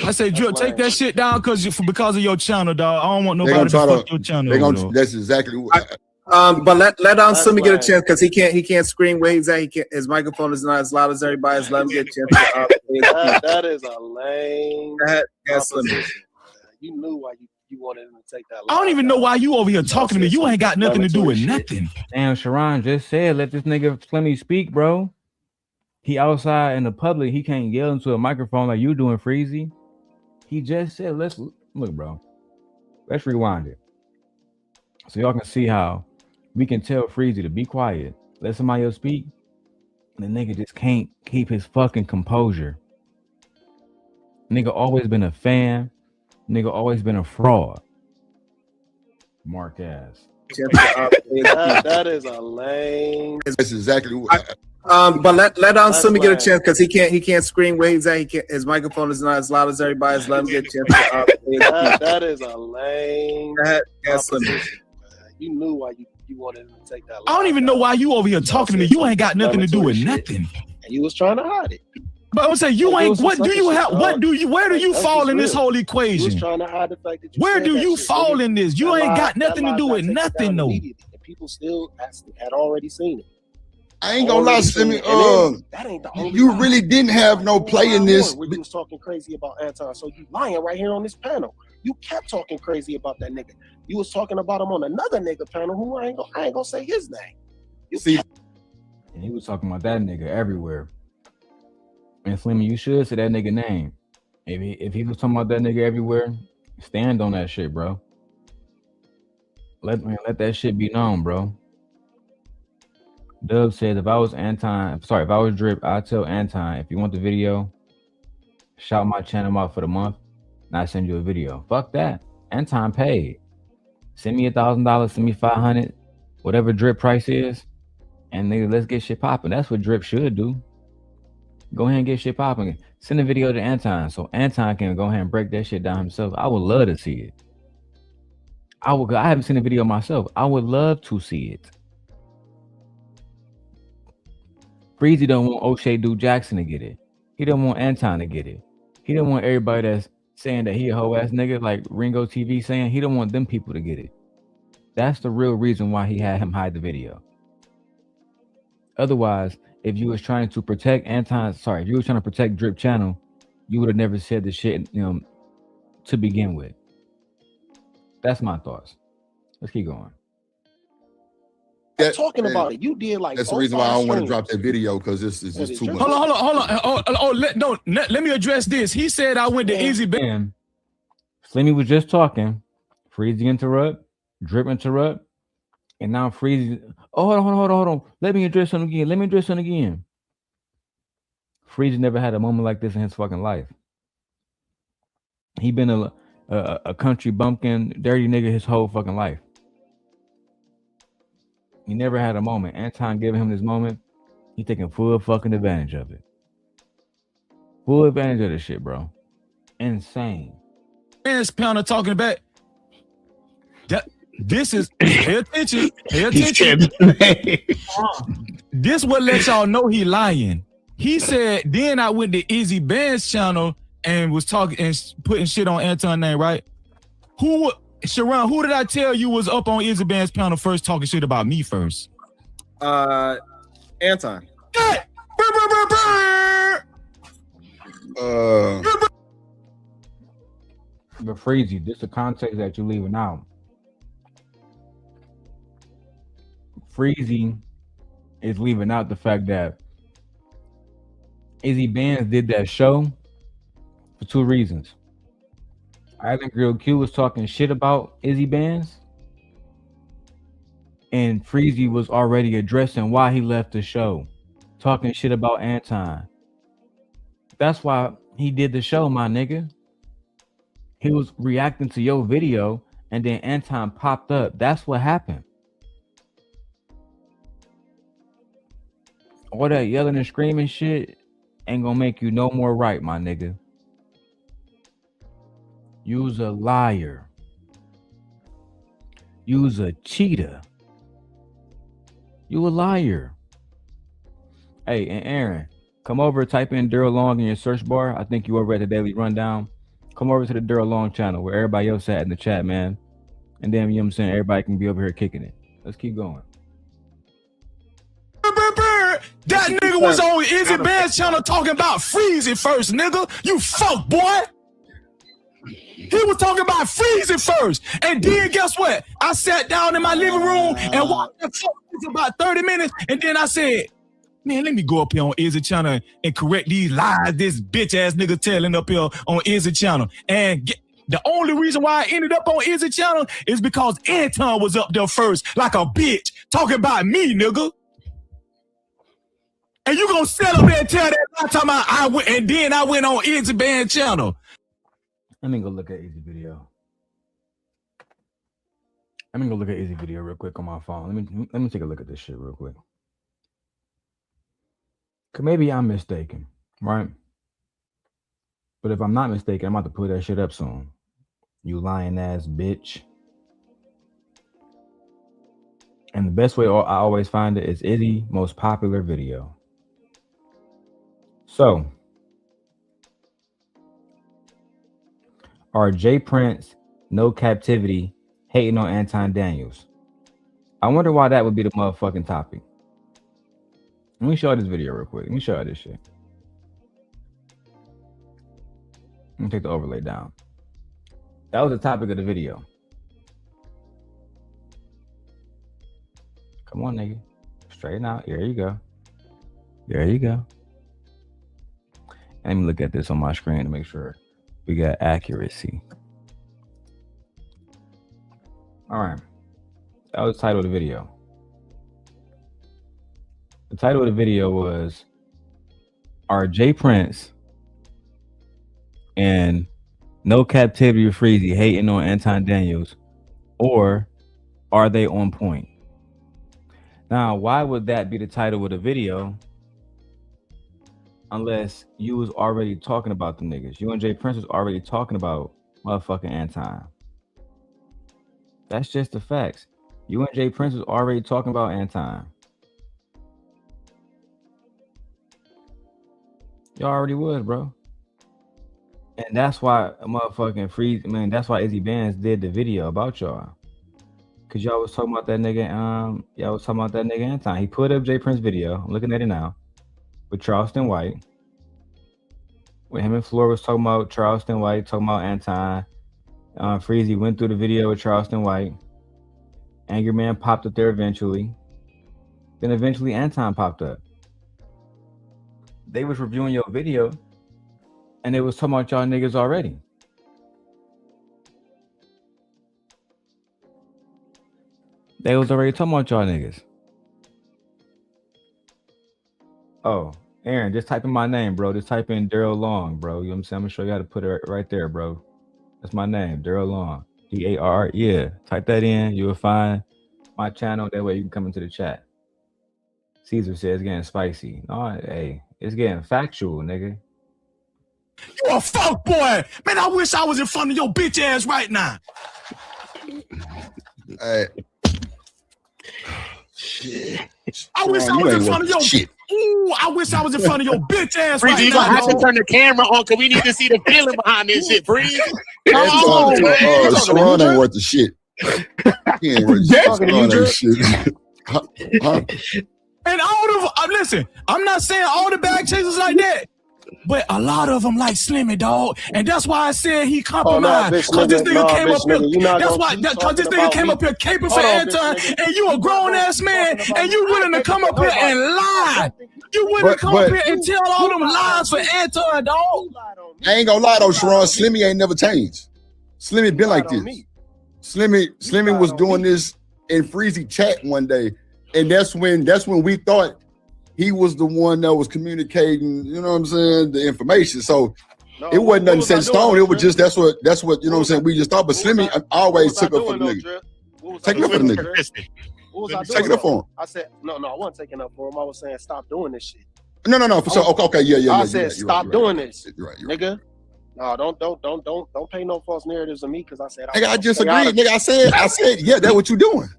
I say, Drip, take that shit down because of your channel, dog. I don't want nobody to fuck your channel. That's exactly what. But let Slimmy get a chance because he can't scream where he's at. His microphone is not as loud as everybody's. Let him get a chance. That is a lame. You knew why you wanted him to take that. I don't even know why you over here talking to me. You ain't got nothing to do with nothing. Damn, Sharon just said, let this nigga Slimmy speak, bro. He outside in the public. He can't yell into a microphone like you doing, Freezy. He just said, let's look, bro. Let's rewind it. So y'all can see how we can tell Freezy to be quiet. Let somebody else speak. And the nigga just can't keep his fucking composure. Nigga always been a fan. Nigga always been a fraud. Mark ass. That is a lame. That's exactly what. But let Slimmy get a chance because he can't scream where he's at. His microphone is not as loud as everybody's. Let him get a chance. That is a lame. You knew why you wanted him to take that. I don't even know why you over here talking to me. You ain't got nothing to do with nothing. And you was trying to hide it. But I'm saying you ain't. What do you have? Where do you fall in this whole equation? You was trying to hide the fact that where do you fall in this? You ain't got nothing to do with nothing, though. People still had already seen it. I ain't gonna lie, Slimmy. That ain't the only. You really didn't have no play in this. When you was talking crazy about Anton, so you lying right here on this panel. You kept talking crazy about that nigga. You was talking about him on another nigga panel who I ain't gonna say his name. And he was talking about that nigga everywhere. And Slimmy, you should say that nigga name. If he was talking about that nigga everywhere, stand on that shit, bro. Let that shit be known, bro. Dub says if I was Drip, I'd tell Anton, if you want the video, shout my channel out for the month, and I send you a video. Fuck that. Anton paid. Send me $1,000, send me $500, whatever Drip price is, and nigga, let's get shit popping. That's what Drip should do. Go ahead and get shit popping. Send a video to Anton so Anton can go ahead and break that shit down himself. I would love to see it. I haven't seen a video myself. I would love to see it. Freezy don't want O'Shea Duke Jackson to get it. He don't want Anton to get it. He don't want everybody that's saying that he a hoe ass nigga like Ringo TV saying. He don't want them people to get it. That's the real reason why he had him hide the video. Otherwise, if you was trying to protect if you was trying to protect Drip Channel, you would have never said the shit, to begin with. That's my thoughts. Let's keep going. Talking about it, you did like. That's the reason why I don't want to drop that video, because this is just too much. Hold on. Let me address this. He said I went to Easy Band. Slimmy was just talking. Freezy interrupt, Drip interrupt, and now Freezy. Oh, hold on. Let me address something again. Freezy never had a moment like this in his fucking life. He been a country bumpkin, dirty nigga his whole fucking life. He never had a moment. Anton giving him this moment. He taking full fucking advantage of it. Full advantage of this shit, bro. Insane. Bands pounder talking about that. This is pay attention. This what lets y'all know he lying. He said, then I went to Easy Band's channel and was talking and putting shit on Anton name, right? Sharon, who did I tell you was up on Easy Band's panel first talking shit about me first? Anton. But Freezy, this is the context that you're leaving out. Freezy is leaving out the fact that Izzy Bands did that show for two reasons. Island Grill Q was talking shit about Izzy Bands, and Freezy was already addressing why he left the show, talking shit about Anton. That's why he did the show, my nigga. He was reacting to your video, and then Anton popped up. That's what happened. All that yelling and screaming shit ain't gonna make you no more right, my nigga. You's a liar. You's a cheater. You a liar. Hey, and Aaron, come over, type in Darrel Long in your search bar. I think you over at the Daily Rundown. Come over to the Darrel Long channel where everybody else at in the chat, man. And then, you know what I'm saying, everybody can be over here kicking it. Let's keep going. That nigga was on Izzy Band's channel talking about Freezy first, nigga. You fuck boy. He was talking about Freezy first. And then guess what? I sat down in my living room and watched that for about 30 minutes. And then I said, man, let me go up here on Izzy channel and correct these lies this bitch ass nigga telling up here on Izzy channel. And the only reason why I ended up on Izzy channel is because Anton was up there first like a bitch talking about me, nigga. And you gonna sit up there and tell that I'm talking about I went and then I went on Izzy Band channel. Let me go look at Izzy video. Let me go look at Izzy video real quick on my phone. Let me take a look at this shit real quick. Cause maybe I'm mistaken, right? But if I'm not mistaken, I'm about to put that shit up soon. You lying ass bitch. And the best way I always find it is Izzy most popular video. So, are J Prince, No Captivity, hating on Anton Daniels? I wonder why that would be the motherfucking topic. Let me show you this video real quick. Let me show you this shit. Let me take the overlay down. That was the topic of the video. Come on, nigga. Straighten out. There you go. There you go. Let me look at this on my screen to make sure we got accuracy. All right. That was the title of the video. The title of the video was, are J Prince and NoCaptivityWithFreezy hating on Anton Daniels, or are they on point? Now, why would that be the title of the video unless you was already talking about the niggas? You and J Prince was already talking about motherfucking Anton. That's just the facts. You and J Prince was already talking about Anton. You already was, bro. And that's why a motherfucking Freezy, man, that's why Izzy Bands did the video about y'all. Cause y'all was talking about that nigga. Y'all was talking about that nigga Anton. He put up J Prince video. I'm looking at it now with Charleston White. When him and Floor was talking about Charleston White, talking about Anton. Freezy went through the video with Charleston White. Angry Man popped up there eventually. Then eventually Anton popped up. They was reviewing your video and they was talking about y'all niggas already. They was already talking about y'all niggas. Oh, Aaron, just type in my name, bro. Just type in Darrel Long, bro. You know what I'm saying? I'm gonna show you how to put it right there, bro. That's my name, Darrel Long. D-A-R. Yeah, type that in. You will find my channel. That way you can come into the chat. Caesar says it's getting spicy. No, hey, it's getting factual, nigga. You a fuck boy. Man, I wish I was in front of your bitch ass right now. Hey. I wish I was in front of your shit. Ooh, I wish I was in front of your bitch ass Freezy, right you now. gonna have to turn the camera on because we need to see the feeling behind this shit, Freezy. Come on, man. Sharon ain't worth the shit. He ain't worth shit. And all of listen, I'm not saying all the bag chasers like that, but a lot of them like Slimmy, dog. And that's why I said he compromised. Because this nigga came up here. That's why, because this nigga came up here caping for Anton, and you a grown ass man, and you willing to come up here and lie. You willing to come up here and tell all them lies for Anton, dog. I ain't gonna lie though, Sharon. Slimmy ain't never changed. Slimmy been like this. Slimmy was doing this in Freezy chat one day. And that's when we thought he was the one that was communicating, you know what I'm saying, the information. So it wasn't nothing set in stone. It was just that's what you know what I'm saying. We just thought, but Slimmy always took up for the nigga. Take it up for the nigga. Take it up for him. I said no, I wasn't taking up for him. I was saying stop doing this shit. No. For sure. Okay, yeah. I said stop doing this, nigga. No, don't pay no false narratives of me because I said I just agreed, nigga. I said, yeah, that's what you doing.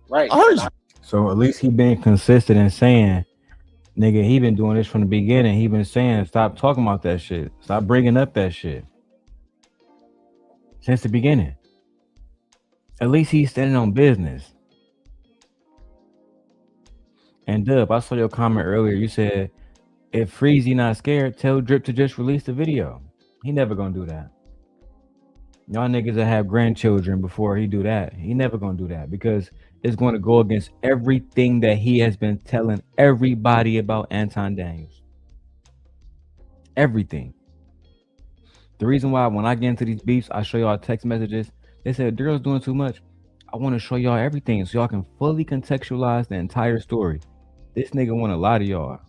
Right. I heard you. So at least he been consistent in saying, nigga, he been doing this from the beginning. He been saying, stop talking about that shit. Stop bringing up that shit. Since the beginning. At least he's standing on business. And Dub, I saw your comment earlier. You said, if Freezy not scared, tell Drip to just release the video. He never gonna do that. Y'all niggas that have grandchildren before he do that. He never gonna do that because it's going to go against everything that he has been telling everybody about Anton Daniels. Everything. The reason why when I get into these beefs, I show y'all text messages. They said, Darrel's doing too much. I want to show y'all everything so y'all can fully contextualize the entire story. This nigga want to lie to y'all.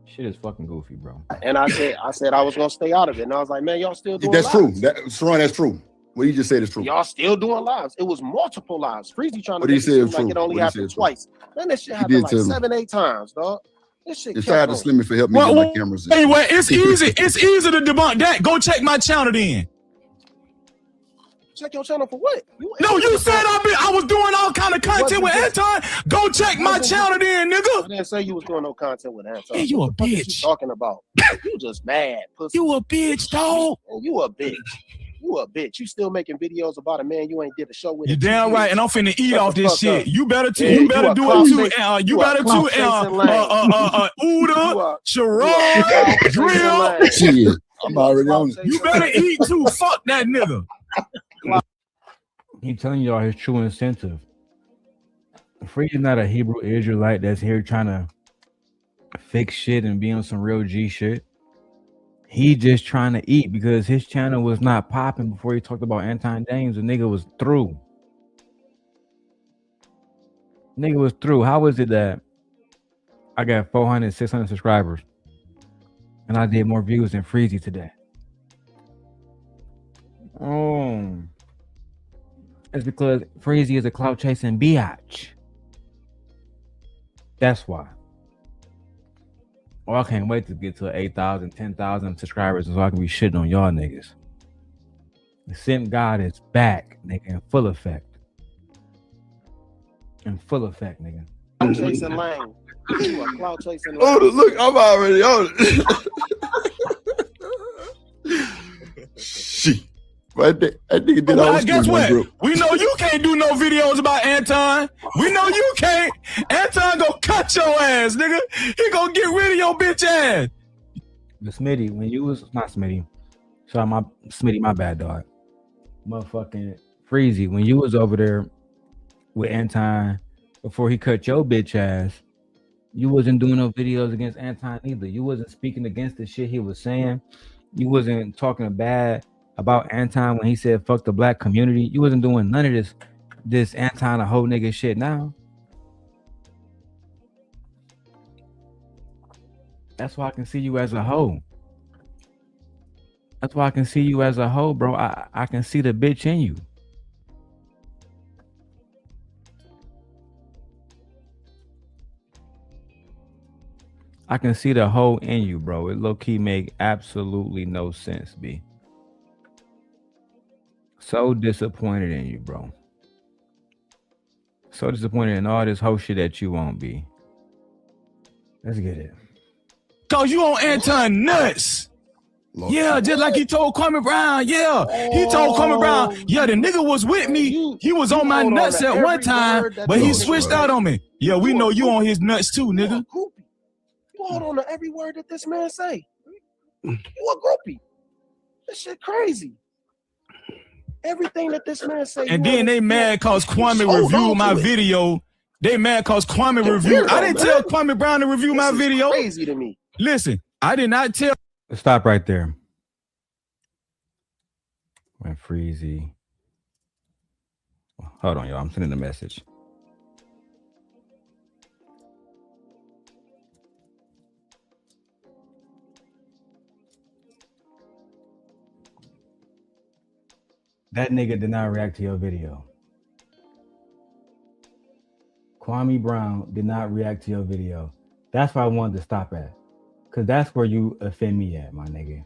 Shit is fucking goofy, bro. And I said I was going to stay out of it. And I was like, man, y'all still doing That's lives. true. Sharon, that's true. What you just said is true. Y'all still doing lives. It was multiple lives. Freezy trying to make it seem like it only happened twice. Man, this shit happened like 7-8 times, dog. This shit. Shout out to Slimmy for helping me get my cameras. Anyway, it's easy. It's easy to debunk that. Go check my channel then. Check your channel for what? You said I was doing all kind of content with Anton. Go check my channel then, nigga. I didn't say you was doing no content with Anton. Hey, you a bitch. What you talking about? You just mad, pussy. You a bitch, dog. You a bitch. You a bitch. You still making videos about a man you ain't did a show with. You're damn right, and I'm finna eat off this shit. You better too. You better do it too. You better too. Uda, Sharon, Drill. Shit, I'm already on it. You better eat too. Fuck that nigga. He telling y'all his true incentive. Freezy not a Hebrew Israelite that's here trying to fix shit and be on some real G shit. He just trying to eat because his channel was not popping before he talked about Anton Daniels. The nigga was through. Nigga was through. How is it that I got 400, 600 subscribers and I did more views than Freezy today? It's because Freezy is a clout chasing biatch. That's why. Oh, I can't wait to get to 8,000, 10,000 subscribers so I can be shitting on y'all niggas. The Simp God is back, nigga, in full effect. In full effect, nigga. I'm chasing lane. You a clout chasing lane. Oh, look, I'm already on it. Shit. But that nigga did all guess what? We know you can't do no videos about Anton. We know you can't. Anton gonna cut your ass, nigga. He gonna get rid of your bitch ass. But Smitty, when you was not Smitty, sorry, Smitty, my bad, dog. Motherfucking Freezy, when you was over there with Anton before he cut your bitch ass, you wasn't doing no videos against Anton either. You wasn't speaking against the shit he was saying. You wasn't talking bad about Anton when he said fuck the black community. You wasn't doing none of this Anton a whole nigga shit now. That's why I can see you as a hoe. That's why I can see you as a hoe, bro. I can see the bitch in you. I can see the hoe in you, bro. It low-key make absolutely no sense, B. So disappointed in you, bro. So disappointed in all this whole shit that you won't be. Let's get it. Cause you on Anton nuts. Yeah, just like he told Kwame Brown. Yeah, he told Kwame Brown. Yeah, the nigga was with me. He was on my nuts at one time, but he switched out on me. Yeah, we know you on his nuts too, nigga. You hold on to every word that this man say. You a groupie. This shit crazy. Everything that this man say. And then they mad cause Kwame reviewed my video. They mad cause Kwame reviewed. I didn't tell Kwame Brown to review my video. Crazy to me. Listen, I did not tell. Stop right there. When Freezy. Hold on, y'all. I'm sending a message. That nigga did not react to your video. Kwame Brown did not react to your video. That's where I wanted to stop at. Because that's where you offend me at, my nigga.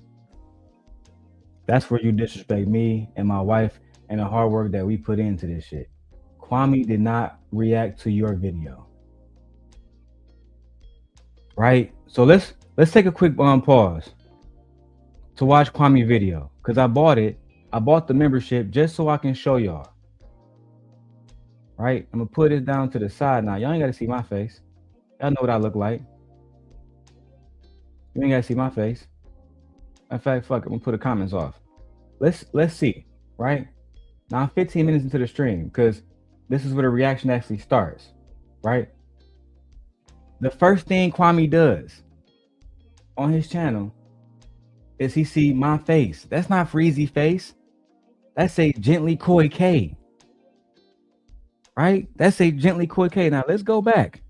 That's where you disrespect me and my wife and the hard work that we put into this shit. Kwame did not react to your video. Right? So let's take a quick pause to watch Kwame video. Because I bought it. I bought the membership just so I can show y'all. Right? I'm gonna put it down to the side now. Y'all ain't gotta see my face. Y'all know what I look like. You ain't gotta see my face. In fact, fuck it, I'm gonna put the comments off. Let's see, right? Now I'm 15 minutes into the stream because this is where the reaction actually starts, right? The first thing Kwame does on his channel is he see my face. That's not Freezy face. That's a Gently Koi K. Right? That's a Gently Koi K. Now let's go back.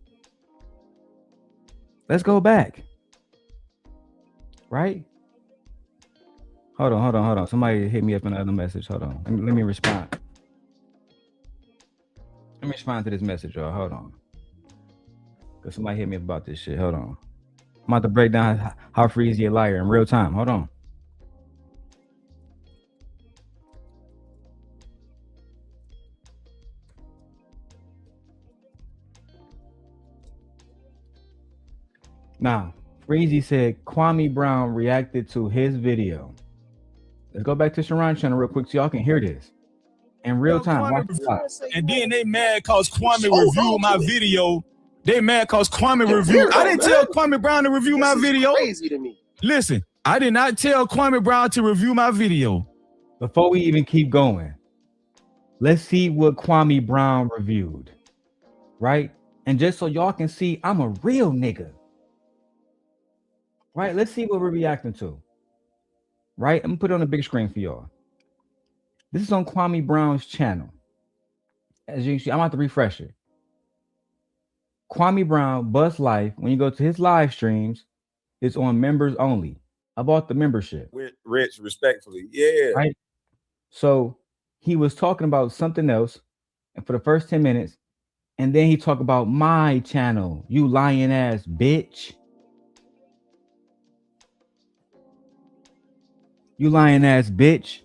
Let's go back. Right? Hold on. Somebody hit me up in another message. Hold on. Let me respond. Let me respond to this message, y'all. Hold on. Because somebody hit me up about this shit. Hold on. I'm about to break down how Freezy a liar in real time. Hold on. Now, Freezy said Kwame Brown reacted to his video. Let's go back to Sharon's channel real quick so y'all can hear this in real time. And then they mad cause Kwame reviewed my video. They mad cause Kwame reviewed. I didn't tell Kwame Brown to review my video. Crazy to me. Listen, I did not tell Kwame Brown to review my video. Before we even keep going, let's see what Kwame Brown reviewed, right? And just so y'all can see, I'm a real nigga. Right, let's see what we're reacting to. Right, I'm gonna put it on the big screen for y'all. This is on Kwame Brown's channel. As you can see, I'm about to refresh it. Kwame Brown Bust Life, when you go to his live streams, it's on members only. I bought the membership. With Rich, respectfully, yeah. Right. So he was talking about something else, and for the first 10 minutes, and then he talked about my channel. You lying ass bitch. You lying ass bitch.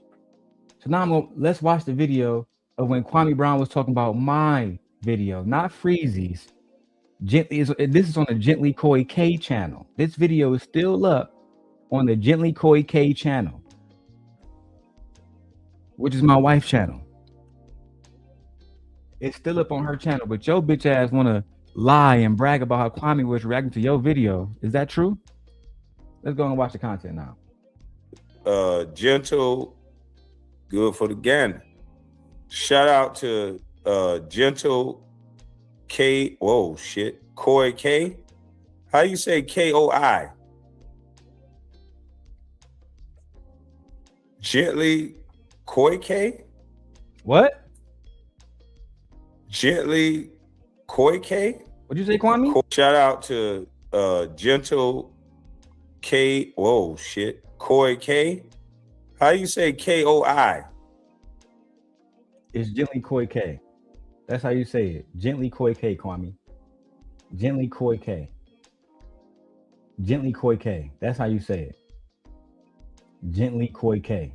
So now let's watch the video of when Kwame Brown was talking about my video, not Freezy's. This is on the Gently Koi K channel. This video is still up on the Gently Koi K channel. which is my wife's channel. It's still up on her channel, but your bitch ass want to lie and brag about how Kwame was reacting to your video. Is that true? Let's go and watch the content now. Gentle, good for the gander. Shout out to Gentle K. Whoa, shit. Koi K. How you say Koi? Gently Koi K. What? Gently Koi K. What'd you say, Kwame? Shout out to Gentle K. Whoa, shit. Koi K. How you say Koi? It's Gently Koi K. That's how you say it. Gently Koi K, Kwame. Gently Koi K. Gently Koi K. That's how you say it. Gently Koi K.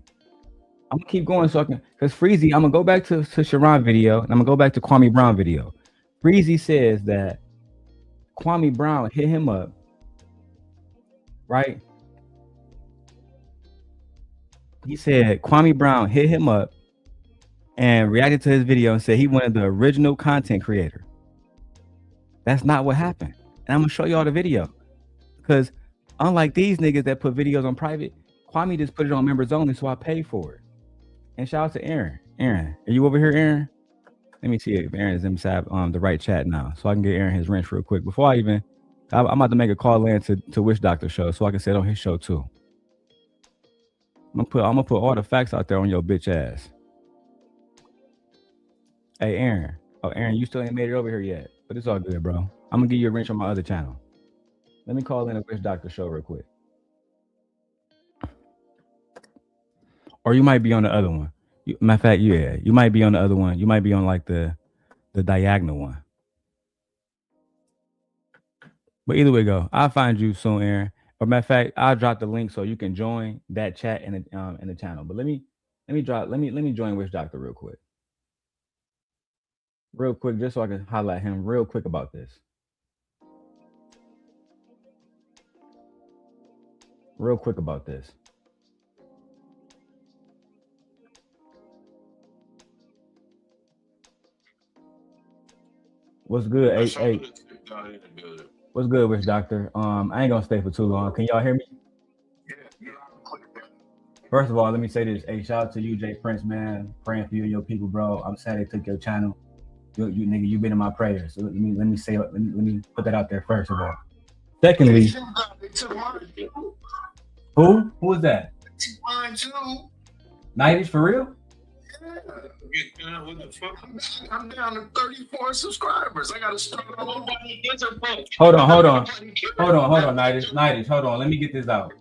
I'm gonna keep going so I can, because Freezy, I'm gonna go back to Sharon video and I'm gonna go back to Kwame Brown video. Freezy says that Kwame Brown hit him up, right? He said Kwame Brown hit him up and reacted to his video and said he wanted the original content creator. That's not what happened. And I'm gonna show y'all the video. Because unlike these niggas that put videos on private, Kwame just put it on members only, so I paid for it. And shout out to Aaron. Aaron, are you over here, Aaron? Let me see if Aaron is inside the right chat now, so I can get Aaron his wrench real quick. Before I even, I'm about to make a call in to Witch Doctor show, so I can say it on his show too. I'm gonna put all the facts out there on your bitch ass. Hey, Aaron. Oh, Aaron, you still ain't made it over here yet, but it's all good, bro. I'm gonna give you a wrench on my other channel. Let me call in a Witch Doctor show real quick. Or you might be on the other one. Matter of fact, yeah, you might be on the other one. You might be on like the diagonal one. But either way go, I'll find you soon, Aaron. Or matter of fact, I'll drop the link so you can join that chat in the channel. But let me join Witch Doctor real quick. Real quick, just so I can highlight him real quick about this. Real quick about this. What's good? Hey. What's good, Witch Doctor? I ain't gonna stay for too long. Can y'all hear me? Yeah. First of all, let me say this. Hey, shout out to you, Jay Prince, man. Praying for you and your people, bro. I'm sad they took your channel. You nigga, you've been in my prayers. So let me put that out there first of all. Secondly, who is that? Nighties for real? I'm down to 34 subscribers. I gotta start all over. Hold on, Nighties. Hold on. Let me get this out.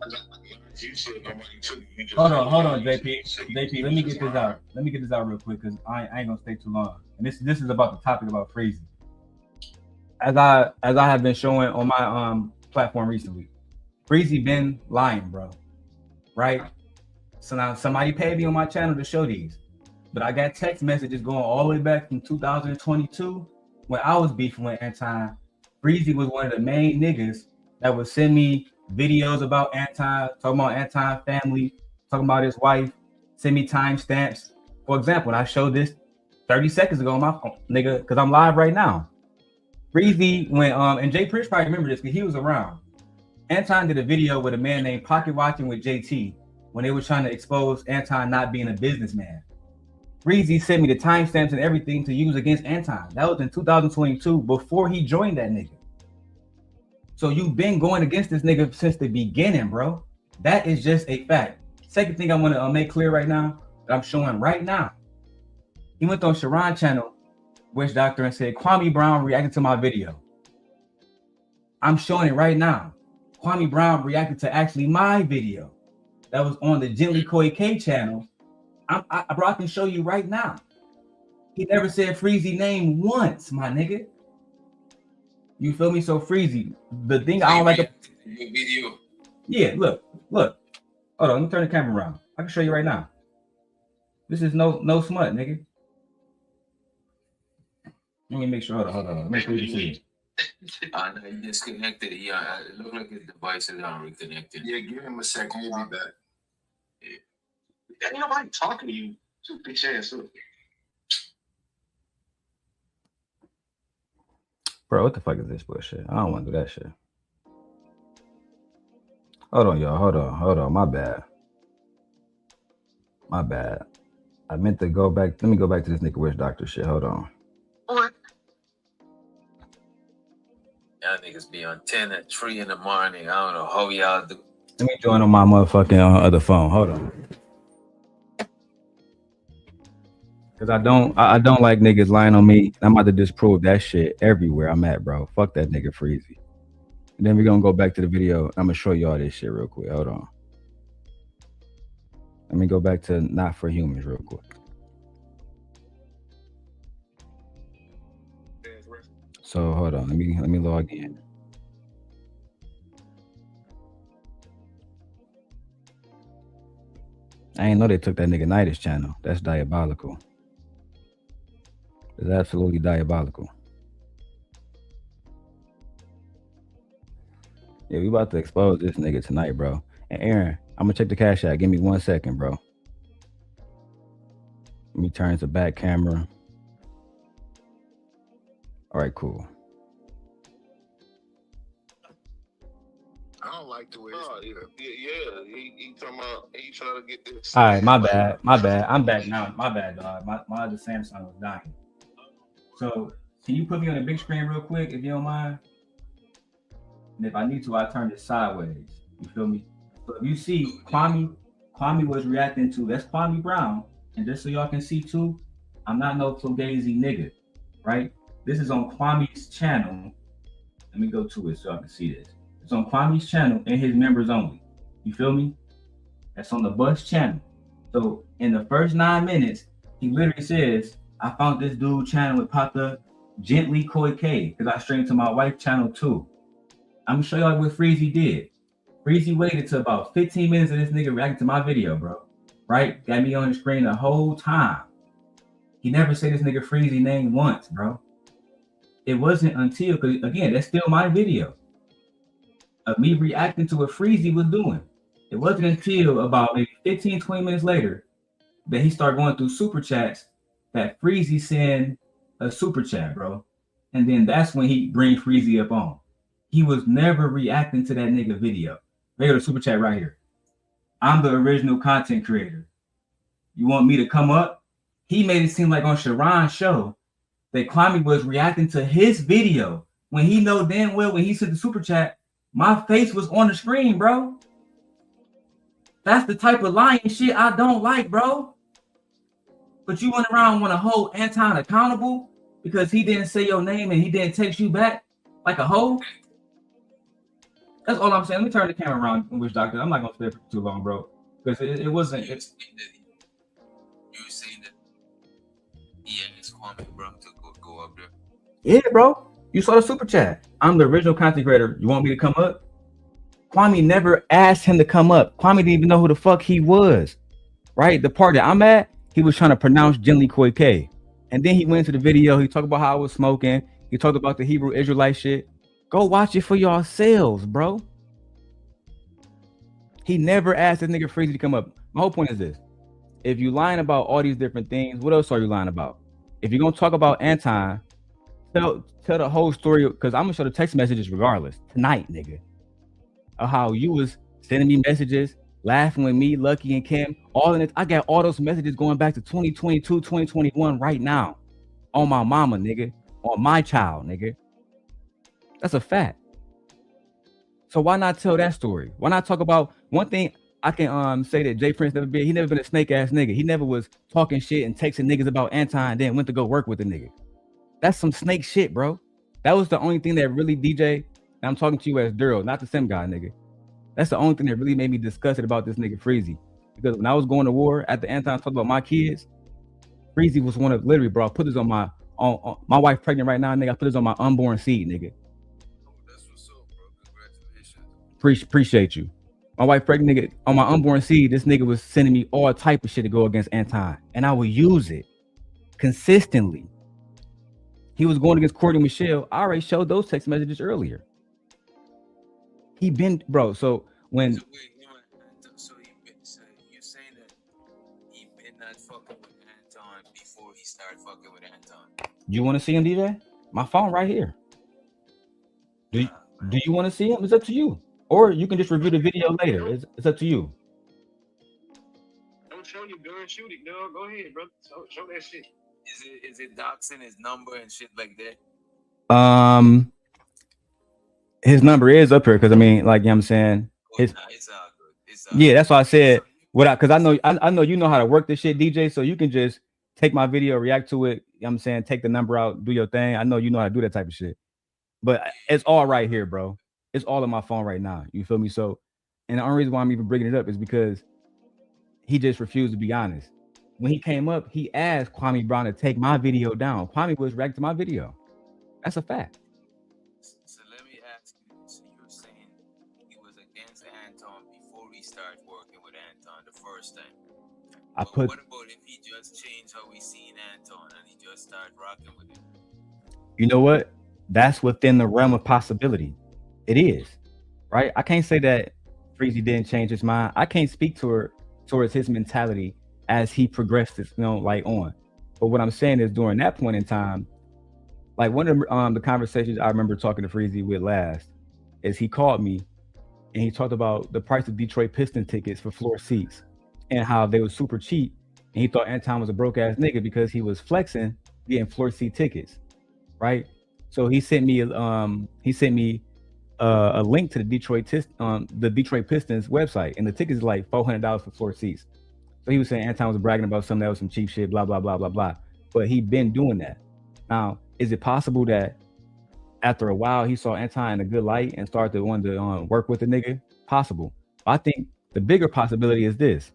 Hold on, JP. Let me get this out. Let me get this out real quick because I ain't gonna stay too long. And this is about the topic about Freezy. As I have been showing on my platform recently, Freezy been lying, bro. Right? So now somebody paid me on my channel to show these. But I got text messages going all the way back from 2022 when I was beefing with Anton. Freezy was one of the main niggas that would send me videos about Anton, talking about Anton family, talking about his wife, send me timestamps. For example, when I showed this 30 seconds ago on my phone, nigga, because I'm live right now. Freezy went, and Jay Prince probably remember this because he was around. Anton did a video with a man named Pocket Watching with JT when they were trying to expose Anton not being a businessman. Freezy sent me the timestamps and everything to use against Anton. That was in 2022 before he joined that nigga. So you've been going against this nigga since the beginning, bro. That is just a fact. Second thing I want to make clear right now, that I'm showing right now. He went on Sharon's channel, Witch Doctor, and said, Kwame Brown reacted to my video. I'm showing it right now. Kwame Brown reacted to actually my video. That was on the Gently Koi K channel. I can show you right now. He never said Freezy name once, my nigga. You feel me? So Freezy, the thing I don't like. Video. Yeah, look. Hold on, let me turn the camera around. I can show you right now. This is no smut, nigga. Let me make sure. Hold on. Make sure you can see it. I disconnected. Yeah, it looked like his device is not reconnected. Yeah, give him a second. He'll be back. Ain't nobody talking to you. Bro, what the fuck is this bullshit? I don't want to do that shit. Hold on, y'all. Hold on. My bad. I meant to go back. Let me go back to this nigga witch doctor shit. Hold on. Y'all niggas be on 10 at 3 in the morning. I don't know how y'all do. Let me join on my motherfucking other phone. Hold on. Cause I don't like niggas lying on me. I'm about to disprove that shit everywhere I'm at, bro. Fuck that nigga Freezy. And then we're gonna go back to the video. I'm gonna show you all this shit real quick. Hold on. Let me go back to Not For Humans real quick. So hold on. Let me log in. I ain't know they took that nigga Night's channel. That's diabolical. It's absolutely diabolical. Yeah, we about to expose this nigga tonight, bro. And Aaron, I'm gonna check the cash out. Give me 1 second, bro. Let me turn to back camera. All right, cool. I don't like the way he talking about he trying to get this. All right, my bad. I'm back now. My bad, dog. My other Samsung was dying. So can you put me on the big screen real quick, if you don't mind? And if I need to, I turn it sideways. You feel me? So if you see Kwame was reacting to, that's Kwame Brown. And just so y'all can see too, I'm not no Fugazi nigga, right? This is on Kwame's channel. Let me go to it so y'all can see this. It's on Kwame's channel and his members only. You feel me? That's on the Bus channel. So in the first 9 minutes, he literally says, I found this dude channel with popped up Gently Koi K, because I streamed to my wife's channel too. I'm gonna show y'all what Freezy did. Freezy waited till about 15 minutes of this nigga reacting to my video, bro. Right? Got me on the screen the whole time. He never said this nigga Freezy name once, bro. It wasn't until, because again, that's still my video of me reacting to what Freezy was doing. It wasn't until about maybe 15, 20 minutes later that he started going through super chats that Freezy sent a super chat, bro. And then that's when he bring Freezy up on. He was never reacting to that nigga video. They got a super chat right here. I'm the original content creator. You want me to come up? He made it seem like on Sharon's show that Kwame was reacting to his video when he know damn well when he sent the super chat, my face was on the screen, bro. That's the type of lying shit I don't like, bro. But you went around and want to hold Anton accountable because he didn't say your name and he didn't text you back like a hoe. That's all I'm saying. Let me turn the camera around, Witch Doctor. I'm not gonna stay for too long, bro, because it wasn't. It's. You were saying that he asked Kwame bro to go up there. Yeah, bro. You saw the super chat. I'm the original content creator. You want me to come up? Kwame never asked him to come up. Kwame didn't even know who the fuck he was. Right? The part that I'm at, he was trying to pronounce Gently Koi K. And then he went into the video. He talked about how I was smoking. He talked about the Hebrew Israelite shit. Go watch it for yourselves, bro. He never asked this nigga Freezy to come up. My whole point is this. If you lying about all these different things, what else are you lying about? If you're going to talk about Anton, tell the whole story, because I'm going to show the text messages regardless. Tonight, nigga. Of how you was sending me messages, laughing with me, Lucky, and Kim. All in it. I got all those messages going back to 2022, 2021 right now. On my mama, nigga. On my child, nigga. That's a fact. So why not tell that story? Why not talk about one thing? I can say that Jay Prince he never been a snake ass nigga. He never was talking shit and texting niggas about Anton and then went to go work with the nigga. That's some snake shit, bro. That was the only thing that really DJ, and I'm talking to you as Darrel, not the Sim guy, nigga. That's the only thing that really made me disgusted about this nigga Freezy. Because when I was going to war after Anton talked about my kids, Freezy was one of literally, bro, I put this on my my wife pregnant right now, nigga. I put this on my unborn seed, nigga. Appreciate you. My wife pregnant, nigga. On my unborn seed, this nigga was sending me all type of shit to go against Anton, and I would use it consistently. He was going against Courtney Michelle. I already showed those text messages earlier. He been, bro. So when So you're saying that he been not fucking with start fucking with Anton. You want to see him, DJ? My phone right here. Do you want to see him? It's up to you. Or you can just review the video later. It's up to you. Don't show your gun, shoot it, dog. Go ahead, bro. Show that shit. Is it doxing his number and shit like that? His number is up here because I mean, like, you know what I'm saying? It's all good. Yeah, that's why I said because I know you know how to work this shit, DJ. So you can just take my video, react to it. You know what I'm saying? Take the number out, do your thing. I know you know how to do that type of shit. But it's all right here, bro. It's all on my phone right now. You feel me? So, and the only reason why I'm even bringing it up is because he just refused to be honest. When he came up, he asked Kwame Brown to take my video down. Kwame was reacting to my video. That's a fact. So let me ask you. So you're saying he was against Anton before he started working with Anton the first time. What about if he just changed how we seen Anton and he just started rocking with him? You know what? That's within the realm of possibility. It is, right? I can't say that Freezy didn't change his mind. I can't speak towards his mentality as he progressed, like on. But what I'm saying is during that point in time, like one of the conversations I remember talking to Freezy with last is he called me and he talked about the price of Detroit Pistons tickets for floor seats and how they were super cheap. And he thought Anton was a broke ass nigga because he was flexing getting floor seat tickets, right? So he sent me a link to the Detroit Pistons website, and the tickets is like $400 for floor seats. So he was saying Anton was bragging about something that was some cheap shit, blah blah blah blah blah. But he'd been doing that. Now, is it possible that after a while he saw Anton in a good light and started to want to work with the nigga? Possible. But I think the bigger possibility is this,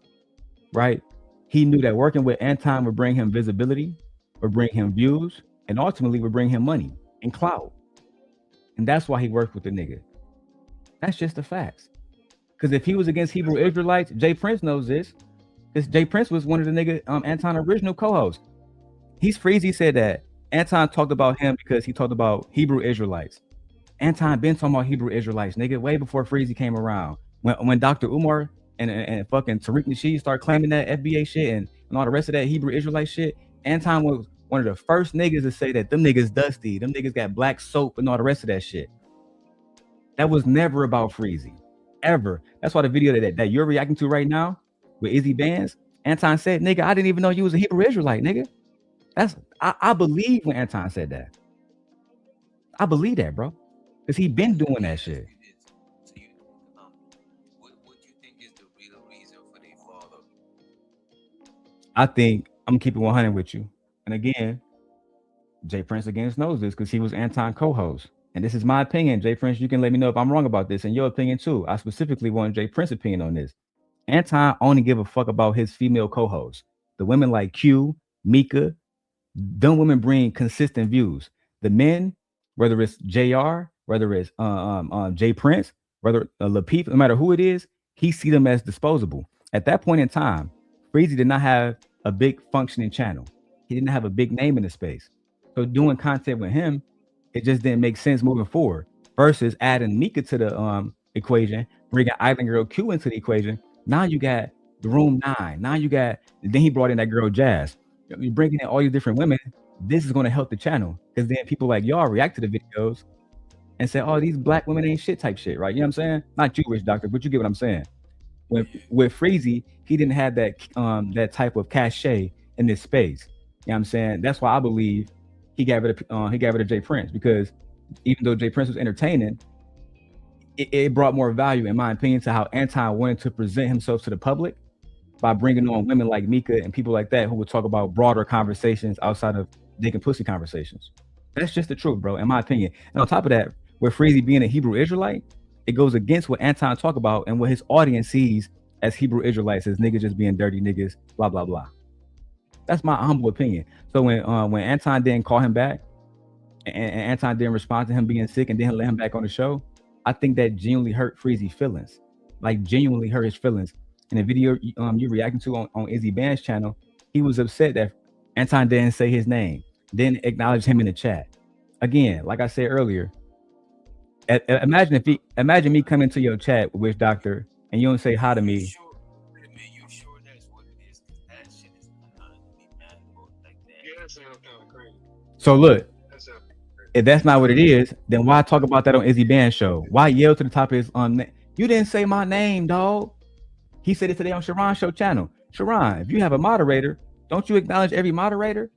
right? He knew that working with Anton would bring him visibility, would bring him views, and ultimately would bring him money and clout. And that's why he worked with the nigga. That's just the facts. Because if he was against Hebrew Israelites, Jay Prince knows this. Because Jay Prince was one of the nigga Anton original co-hosts. Freezy said that Anton talked about him because he talked about Hebrew Israelites. Anton been talking about Hebrew Israelites, nigga, way before Freezy came around. When Dr. Umar and fucking Tariq Nasheed started claiming that FBA shit and all the rest of that Hebrew Israelite shit, Anton was one of the first niggas to say that them niggas dusty, them niggas got black soap and all the rest of that shit. That was never about Freezy, ever. That's why the video that you're reacting to right now with Izzy Bands, Anton said, nigga, I didn't even know you was a Hebrew Israelite, nigga. I believe when Anton said that. I believe that, bro. Because he been doing that shit. What do you think is the real reason for their fall up? I think I'm gonna keep it 100 with you. And again, Jay Prince against knows this because he was Anton co-host. And this is my opinion. Jay Prince, you can let me know if I'm wrong about this and your opinion too. I specifically want Jay Prince's opinion on this. Anton only give a fuck about his female co-hosts. The women like Q, Mika, them women bring consistent views. The men, whether it's JR, whether it's Jay Prince, whether Lapeef, no matter who it is, he see them as disposable. At that point in time, Freezy did not have a big functioning channel. He didn't have a big name in the space. So doing content with him, it just didn't make sense moving forward. Versus adding Mika to the equation, bringing Island Girl Q into the equation. Now you got the Room 9. Now you got, then he brought in that girl Jazz. You're bringing in all these different women. This is going to help the channel because then people like y'all react to the videos and say, oh, these black women ain't shit type shit, right? You know what I'm saying? Not you, Rich Doctor, but you get what I'm saying. With Freezy, he didn't have that that type of cachet in this space. You know what I'm saying? That's why I believe he got rid of Jay Prince, because even though Jay Prince was entertaining, it brought more value, in my opinion, to how Anton wanted to present himself to the public by bringing on women like Mika and people like that who would talk about broader conversations outside of dick and pussy conversations. That's just the truth, bro, in my opinion. And on top of that, with Freezy being a Hebrew Israelite, it goes against what Anton talk about and what his audience sees as Hebrew Israelites, as niggas just being dirty niggas, blah, blah, blah. That's my humble opinion. So when Anton didn't call him back and Anton didn't respond to him being sick and didn't let him back on the show, I think that genuinely hurt Freezy's feelings, like genuinely hurt his feelings. In the video you're reacting to on Izzy Band's channel, he was upset that Anton didn't say his name, didn't acknowledge him in the chat. Again, like I said earlier, imagine me coming to your chat with Witch Doctor and you don't say hi to me. Yeah, So look, if that's not what it is, then why talk about that on Izzy Band's show? Why yell to the top of his you didn't say my name, dog. He said it today on Sharon's show channel. Sharon, if you have a moderator, don't you acknowledge every moderator?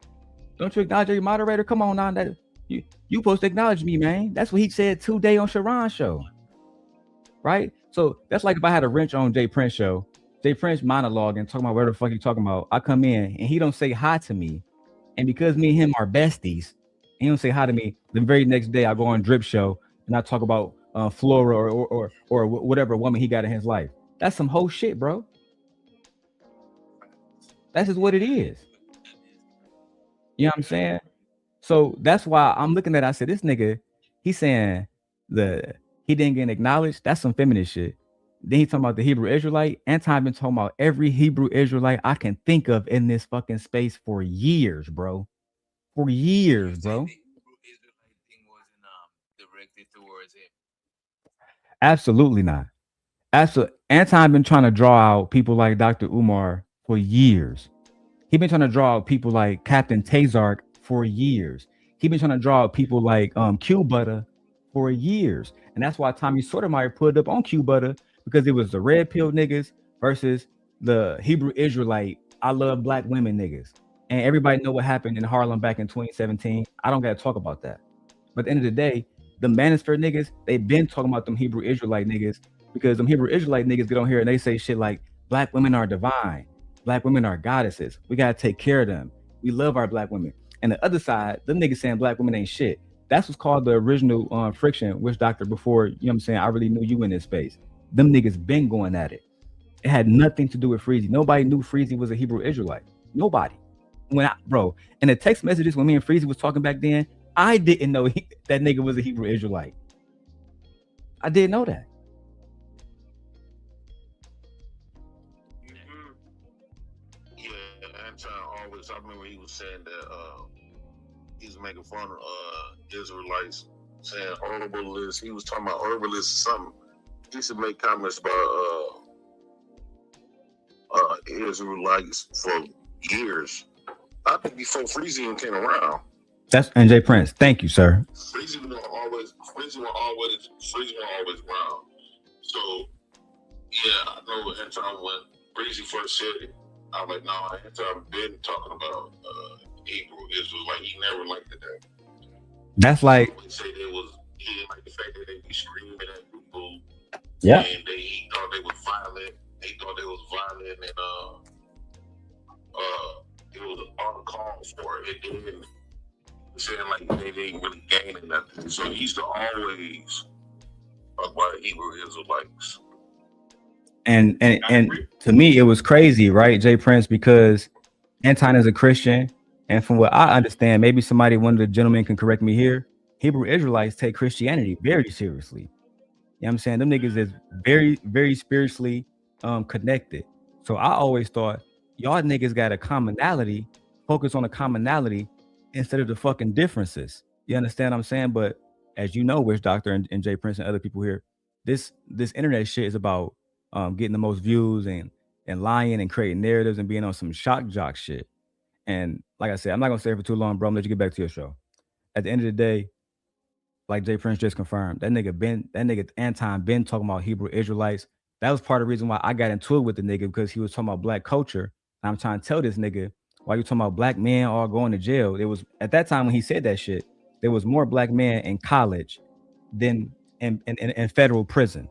Don't you acknowledge every moderator? Come on now, that you supposed to acknowledge me, man. That's what he said today on Sharon's show. Right? So that's like if I had a wrench on Jay Prince show, Jay Prince monologuing, talking about whatever the fuck he talking about. I come in and he don't say hi to me. And because me and him are besties, he don't say hi to me. The very next day I go on Drip show and I talk about Flora or whatever woman he got in his life. That's some whole shit, bro. That's just what it is. You know what I'm saying? So that's why I'm looking at it, I said, this nigga, he's saying he didn't get acknowledged. That's some feminist shit. Then he talking about the Hebrew Israelite. Anton been talking about every Hebrew Israelite I can think of in this fucking space for years, bro. For years, bro. Absolutely not. Absolutely. Anton been trying to draw out people like Dr. Umar for years. He been trying to draw out people like Captain Tazark for years. He been trying to draw out people like Q Butter for years. And that's why Tommy Sotomayor put up on Q Butter, because it was the red pill niggas versus the Hebrew Israelite, I love black women niggas. And everybody know what happened in Harlem back in 2017. I don't got to talk about that. But at the end of the day, the Manosphere niggas, they been talking about them Hebrew Israelite niggas, because them Hebrew Israelite niggas get on here and they say shit like black women are divine. Black women are goddesses. We got to take care of them. We love our black women. And the other side, them niggas saying black women ain't shit. That's what's called the original friction, witch doctor before, you know what I'm saying, I really knew you in this space. Them niggas been going at it. It had nothing to do with Freezy. Nobody knew Freezy was a Hebrew Israelite. Nobody. Bro, in the text messages when me and Freezy was talking back then, I didn't know that nigga was a Hebrew Israelite. I didn't know that. I remember he was saying that he's making fun of Israelites, saying herbalists. He was talking about herbalists or something. He used to make comments about Israelites for years. I think before Freezy came around. That's NJ Prince. Thank you, sir. Freezy was always around. So yeah, I know Anton when Freezy first said it. I'm like, no, I've been talking about Hebrew Israel. He never liked it. That's like, he didn't like the fact that they be screaming at people. Yeah. And he thought they was violent. He thought they was violent, and it was uncalled for. It didn't saying like they didn't really gain nothing. So he used to always talk about Hebrew Israelites. And to me, it was crazy, right, Jay Prince, because Anton is a Christian. And from what I understand, maybe one of the gentlemen can correct me here, Hebrew Israelites take Christianity very seriously. You know what I'm saying? Them niggas is very, very spiritually connected. So I always thought, y'all niggas got a commonality, focus on the commonality instead of the fucking differences. You understand what I'm saying? But as you know, Witch Doctor and Jay Prince and other people here, this internet shit is about getting the most views and lying and creating narratives and being on some shock jock shit. And like I said, I'm not gonna stay for too long, bro. I'm gonna let you get back to your show. At the end of the day, like Jay Prince just confirmed, that nigga Anton been talking about Hebrew Israelites. That was part of the reason why I got into it with the nigga, because he was talking about black culture. And I'm trying to tell this nigga, why you talking about black men all going to jail? It was at that time when he said that shit, there was more black men in college than in federal prison.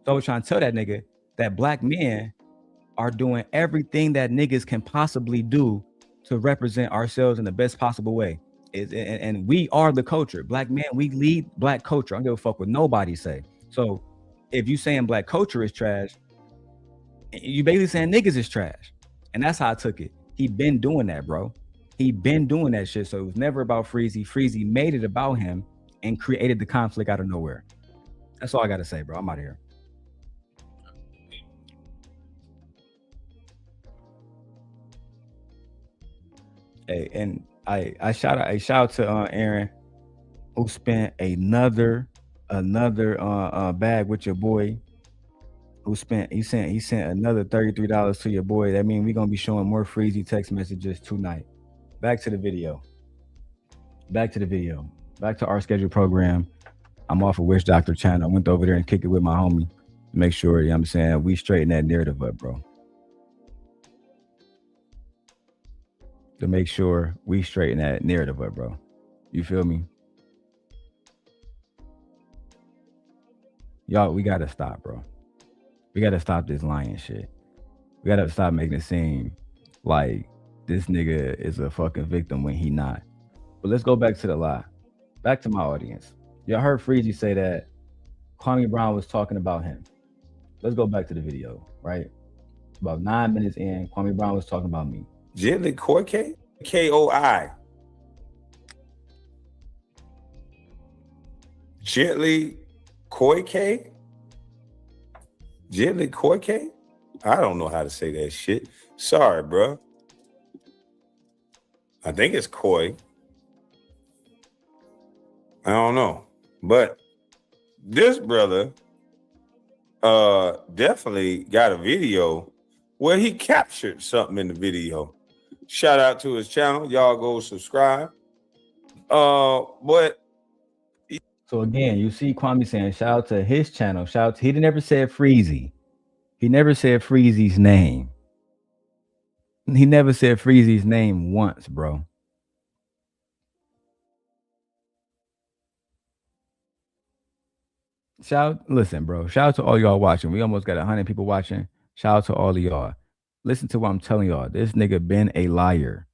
So I was trying to tell that nigga that black men are doing everything that niggas can possibly do to represent ourselves in the best possible way. And we are the culture. Black men, we lead black culture. I don't give a fuck what nobody say. So if you saying black culture is trash, you basically saying niggas is trash. And that's how I took it. He been doing that, bro. He been doing that shit. So it was never about Freezy. Freezy made it about him and created the conflict out of nowhere. That's all I gotta say, bro. I'm out of here. Hey, and I shout out to Aaron, who spent another bag with your boy. He sent another $33 to your boy. That means we're gonna be showing more Freezy text messages tonight. Back to the video. Back to our scheduled program. I'm off of Witch Doctor channel. I went over there and kicked it with my homie to make sure, you know what I'm saying, we straighten that narrative up, bro. To make sure we straighten that narrative up, bro. You feel me? Y'all, we gotta stop, bro. We gotta stop this lying shit. We gotta stop making it seem like this nigga is a fucking victim when he not. But let's go back to the lie. Back to my audience. Y'all heard Freezy say that Kwame Brown was talking about him. Let's go back to the video, right? About 9 minutes in, Kwame Brown was talking about me. Gently Koi? K-O-I. Gently Koi K? Gently Koi K? I don't know how to say that shit. Sorry, bro. I think it's Koi. I don't know. But this brother definitely got a video where he captured something in the video. Shout out to his channel. Y'all go subscribe. But so again, you see Kwame saying shout out to his channel. He never said Freezy. He never said Freezy's name. He never said Freezy's name once, bro. Listen, bro. Shout out to all y'all watching. We almost got 100 people watching. Shout out to all of y'all. Listen to what I'm telling y'all. This nigga been a liar.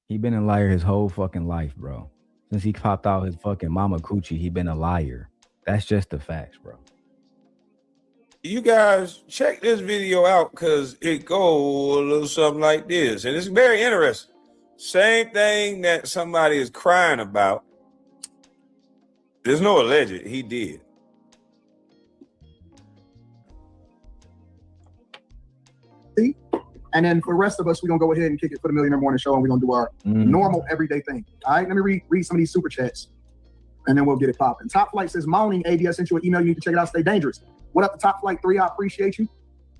He been a liar his whole fucking life, bro. Since he popped out his fucking mama coochie, he been a liar. That's just the facts, bro. you guys check this video out because it go a little something like this. And it's very interesting. Same thing that somebody is crying about. There's no alleged. He did. And then for the rest of us, we're going to go ahead and kick it for the Millionaire Morning Show, and we're going to do our normal everyday thing. All right, let me read some of these super chats, and then we'll get it popping. Top Flight says, "Moaning, AD, I sent you an email. You need to check it out. Stay dangerous." What up, the Top Flight 3? I appreciate you.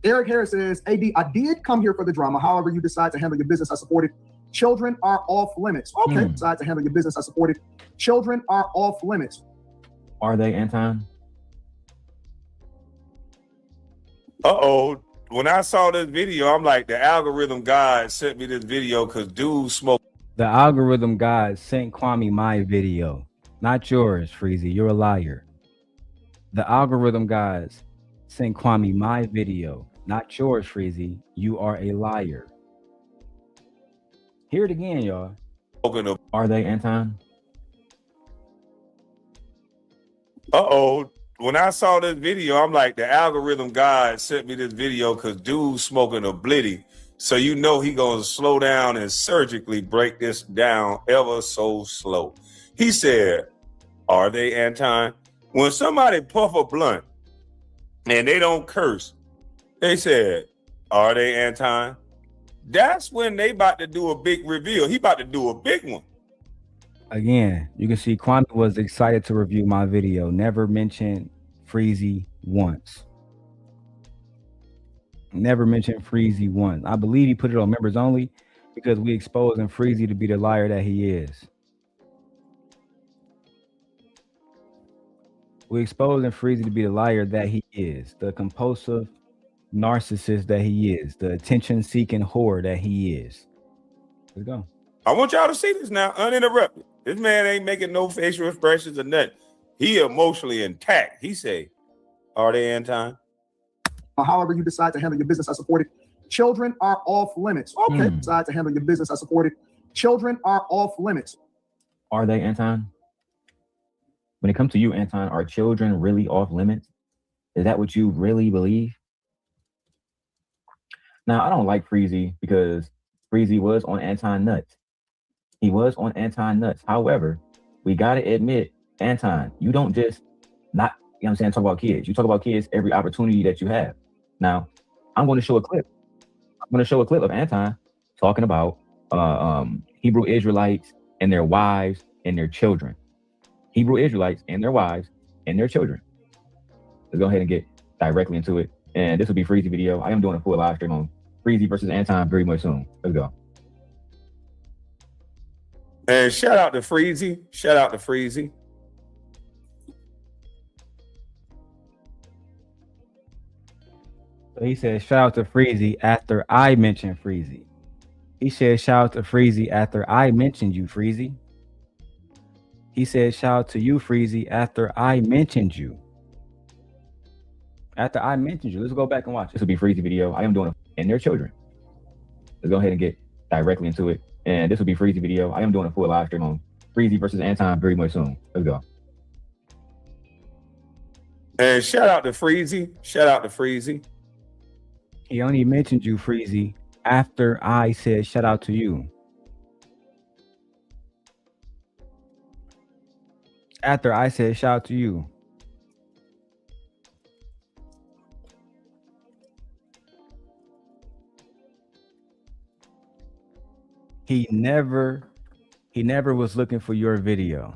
Eric Harris says, "AD, I did come here for the drama. However, you decide to handle your business. I support it. Children are off limits." Okay, decide to handle your business. I support it. Children are off limits. Are they, Anton? Uh-oh. When I saw this video, I'm like, the algorithm god sent me this video because dude smoked. The algorithm god sent Kwame my video, not yours, Freezy. You're a liar. The algorithm gods sent Kwame my video, not yours, Freezy. You are a liar. Hear it again, y'all. Are they, Anton? Uh-oh. When I saw this video, I'm like, the algorithm god sent me this video because dude's smoking a blitty. So you know he gonna slow down and surgically break this down ever so slow. He said, are they, Anton? When somebody puff a blunt and they don't curse, they said, are they, Anton? That's when they about to do a big reveal. He about to do a big one. Again, you can see Kwame was excited to review my video. Never mentioned Freezy once. Never mentioned Freezy once. I believe he put it on members only because we exposing Freezy to be the liar that he is. We exposing Freezy to be the liar that he is. The compulsive narcissist that he is. The attention-seeking whore that he is. Let's go. I want y'all to see this now, uninterrupted. This man ain't making no facial expressions or nothing. He emotionally intact. He say, are they, Anton? However you decide to handle your business, I support it. Children are off limits. Okay, decide to handle your business, I support it. Children are off limits. Are they, Anton? When it comes to you, Anton, are children really off limits? Is that what you really believe? Now, I don't like Freezy because Freezy was on Anton nuts. He was on Anton nuts. However, we got to admit, Anton, you don't just not, you know what I'm saying, talk about kids. You talk about kids every opportunity that you have. Now, I'm going to show a clip. I'm going to show a clip of Anton talking about Hebrew Israelites and their wives and their children. Hebrew Israelites and their wives and their children. Let's go ahead and get directly into it. And this will be Freezy video. I am doing a full live stream on Freezy versus Anton very much soon. Let's go. And shout out to Freezy. Shout out to Freezy. So he said, shout out to Freezy after I mentioned Freezy. He said, shout out to Freezy after I mentioned you, Freezy. He said, shout out to you, Freezy, after I mentioned you. After I mentioned you. Let's go back and watch. This will be Freezy video. I am doing it and their children. Let's go ahead and get directly into it. And this will be Freezy video. I am doing a full live stream on Freezy versus Anton very much soon. Let's go. And shout out to Freezy. Shout out to Freezy. He only mentioned you, Freezy, after I said shout out to you. After I said shout out to you. He never was looking for your video.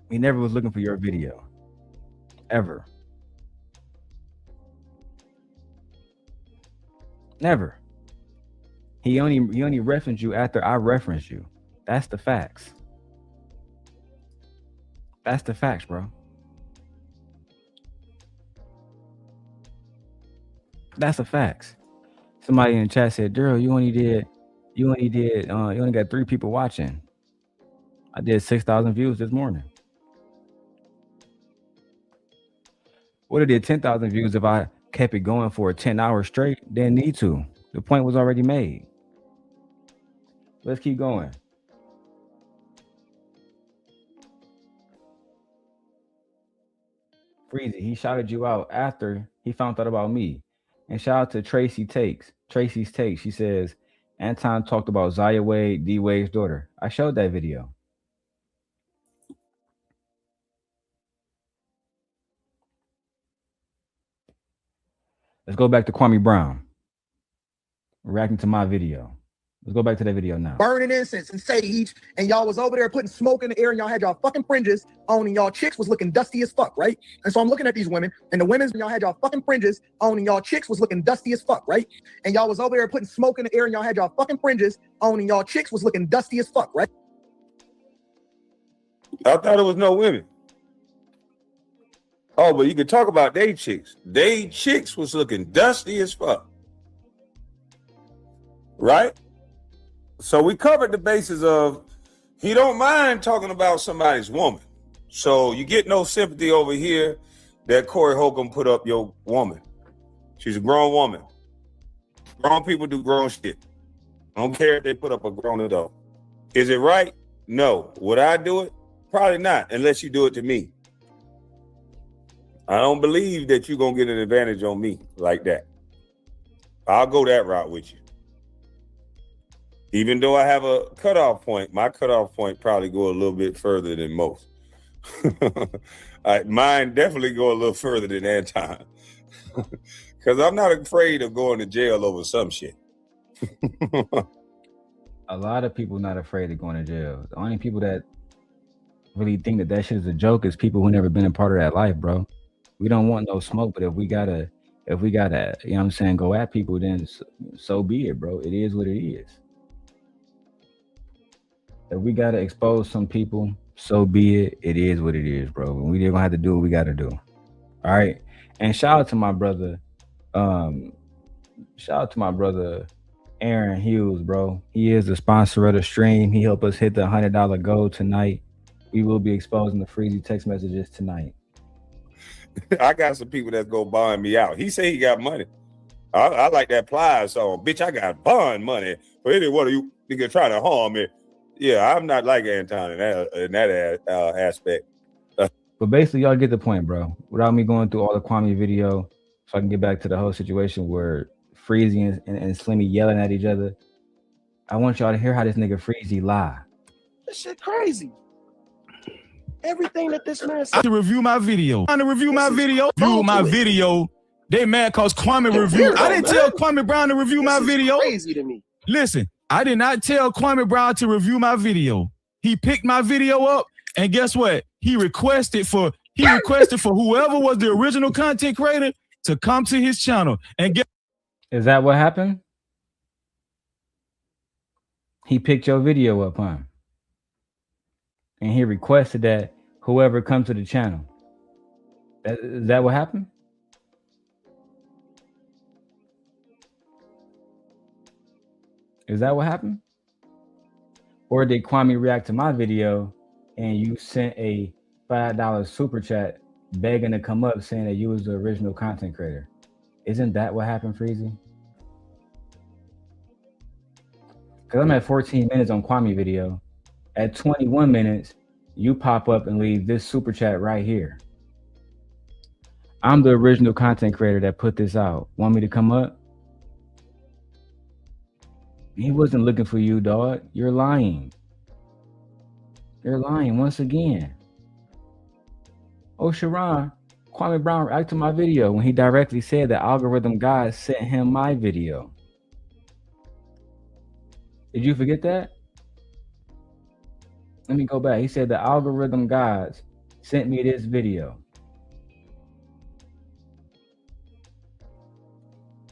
He never was looking for your video. Ever. Never. He only referenced you after I referenced you. That's the facts. That's the facts, bro. That's the facts. Somebody in the chat said, Darrel, you only got 3 people watching. I did 6,000 views this morning. Would have did 10,000 views if I kept it going for 10 hours straight. Didn't need to. The point was already made. Let's keep going. Freezy, he shouted you out after he found out about me. And shout out to Tracy's Takes. She says, Anton talked about Zaya Wade, D Wade's daughter. I showed that video. Let's go back to Kwame Brown reacting to my video. Let's go back to that video now. Burning incense and sage, and y'all was over there putting smoke in the air, and y'all had y'all fucking fringes on, and y'all chicks was looking dusty as fuck, right? And so I'm looking at these women, and the women's, y'all had y'all fucking fringes on, and y'all chicks was looking dusty as fuck, right? And y'all was over there putting smoke in the air, and y'all had y'all fucking fringes on, and y'all chicks was looking dusty as fuck, right? I thought it was no women. Oh, but you can talk about they chicks. They chicks was looking dusty as fuck. Right? So we covered the basis of he don't mind talking about somebody's woman. So you get no sympathy over here that Corey Holcomb put up your woman. She's a grown woman. Grown people do grown shit. I don't care if they put up a grown adult. Is it right? No. Would I do it? Probably not, unless you do it to me. I don't believe that you're going to get an advantage on me like that. I'll go that route with you. Even though I have a cutoff point, my cutoff point probably go a little bit further than most. Mine definitely go a little further than Anton. Because I'm not afraid of going to jail over some shit. A lot of people not afraid of going to jail. The only people that really think that that shit is a joke is people who never been a part of that life, bro. We don't want no smoke, but if we gotta, you know what I'm saying, go at people, then so be it, bro. It is what it is. If we gotta expose some people, so be it. It is what it is, bro. We're gonna have to do what we gotta do. All right. And shout out to my brother, Aaron Hughes, bro. He is the sponsor of the stream. He helped us hit the $100 goal tonight. We will be exposing the Freezy text messages tonight. I got some people that's go buying me out. He say he got money. I like that Plies song. Bitch, I got bond money for any one of you niggas trying to harm me. Yeah, I'm not like Anton in that aspect. But basically, y'all get the point, bro. Without me going through all the Kwame video, so I can get back to the whole situation where Freezy and Slimmy yelling at each other. I want y'all to hear how this nigga Freezy lie. This shit crazy. Everything that this man said. To review my video. View my video. They mad cause Kwame reviewed. I didn't tell Kwame Brown to review my video. Crazy to me. Listen, I did not tell Kwame Brown to review my video. He picked my video up, and guess what? He requested for whoever was the original content creator to come to his channel and get. Is that what happened? He picked your video up, huh? And he requested that whoever comes to the channel. Is that what happened? Is that what happened? Or did Kwame react to my video and you sent a $5 super chat begging to come up saying that you was the original content creator? Isn't that what happened, Freezy? Because I'm at 14 minutes on Kwame video. At 21 minutes, you pop up and leave this super chat right here. I'm the original content creator that put this out. Want me to come up? He wasn't looking for you, dog. You're lying. You're lying once again. Oh, Sharon, Kwame Brown reacted to my video when he directly said that algorithm God sent him my video. Did you forget that? Let me go back. He said the algorithm gods sent me this video.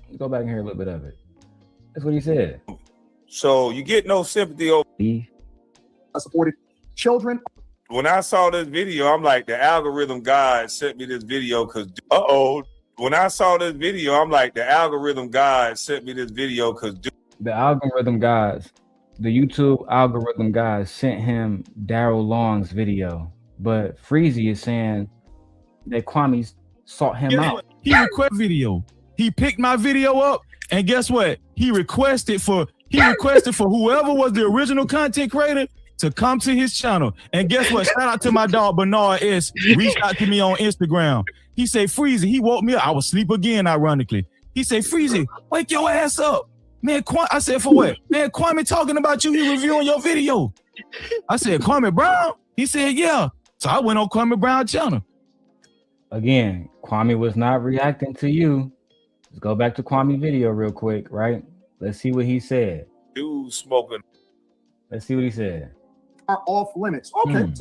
Let's go back and hear a little bit of it. That's what he said. So you get no sympathy over. I supported children. When I saw this video, I'm like, the algorithm God sent me this video because, when I saw this video, I'm like, the algorithm God sent me this video because. The algorithm gods, the YouTube algorithm guys sent him Darrel Long's video, but Freezy is saying that Kwame sought him out. He requested video. He picked my video up, and guess what? He requested for whoever was the original content creator to come to his channel. And guess what? Shout out to my dog Bernard S. Reached out to me on Instagram. He said, Freezy, he woke me up. I was asleep again, ironically. He said, Freezy, wake your ass up. Man, I said, for what? Man, Kwame talking about you. He reviewing your video. I said, Kwame Brown? He said, yeah. So I went on Kwame Brown's channel. Again, Kwame was not reacting to you. Let's go back to Kwame video real quick, right? Let's see what he said. Dude smoking. Let's see what he said. Are off limits. Okay.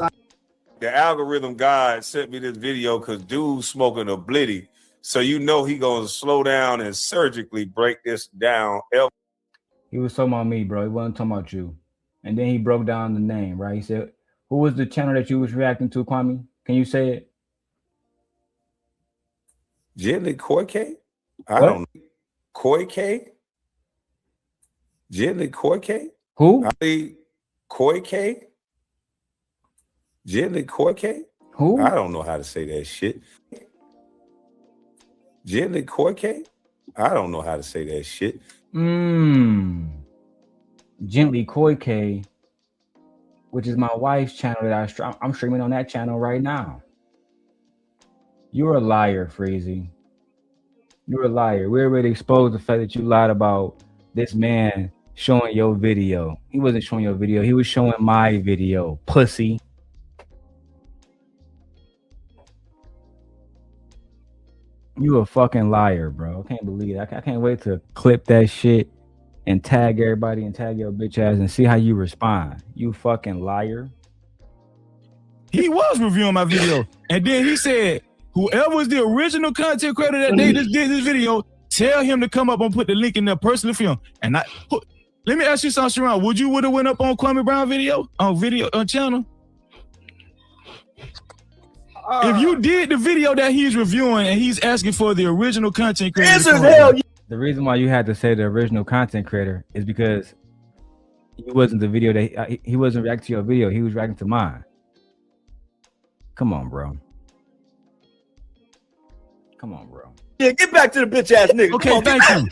The algorithm God sent me this video because dude smoking a blitty. So you know he gonna slow down and surgically break this down. He was talking about me, bro. He wasn't talking about you. And then he broke down the name, right? He said, who was the channel that you was reacting to, Kwame? Can you say it? Gently Koike? I don't know. Koike? Gently Koike? Who? Koike? Gently Koike? Who? I don't know how to say that shit. Gently Koike? I don't know how to say that shit. Gently Koike, which is my wife's channel that I'm streaming on that channel right now. You're a liar, Freezy. You're a liar. We already exposed the fact that you lied about this man showing your video. He wasn't showing your video. He was showing my video, pussy. You a fucking liar, bro. I can't believe it. I can't wait to clip that shit and tag everybody and tag your bitch ass and see how you respond. You fucking liar. He was reviewing my video. And then he said, whoever was the original content creator that they just did this video, tell him to come up and put the link in their personal film. And let me ask you something, Sharon. Would you have went up on Kwame Brown video on channel? If you did the video that he's reviewing and he's asking for the original content creator, the reason why you had to say the original content creator is because he wasn't the video that he wasn't reacting to your video. He was reacting to mine. Come on, bro. Come on, bro. Yeah, get back to the bitch ass nigga. Okay, thank you.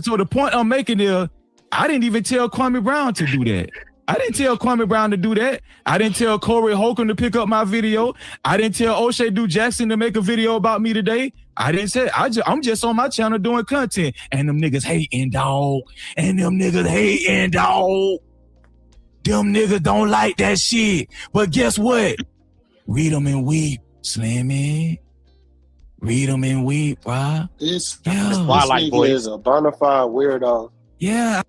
So the point I'm making is, I didn't even tell Kwame Brown to do that. I didn't tell Kwame Brown to do that. I didn't tell Corey Holcomb to pick up my video. I didn't tell O'Shea Du Jackson to make a video about me today. I didn't say I'm just on my channel doing content. And them niggas hating, dog. And them niggas hating, dog. Them niggas don't like that shit. But guess what? Read them and weep, Slimmy. Read them and weep, bro. This nigga is a bona fide weirdo. Yeah.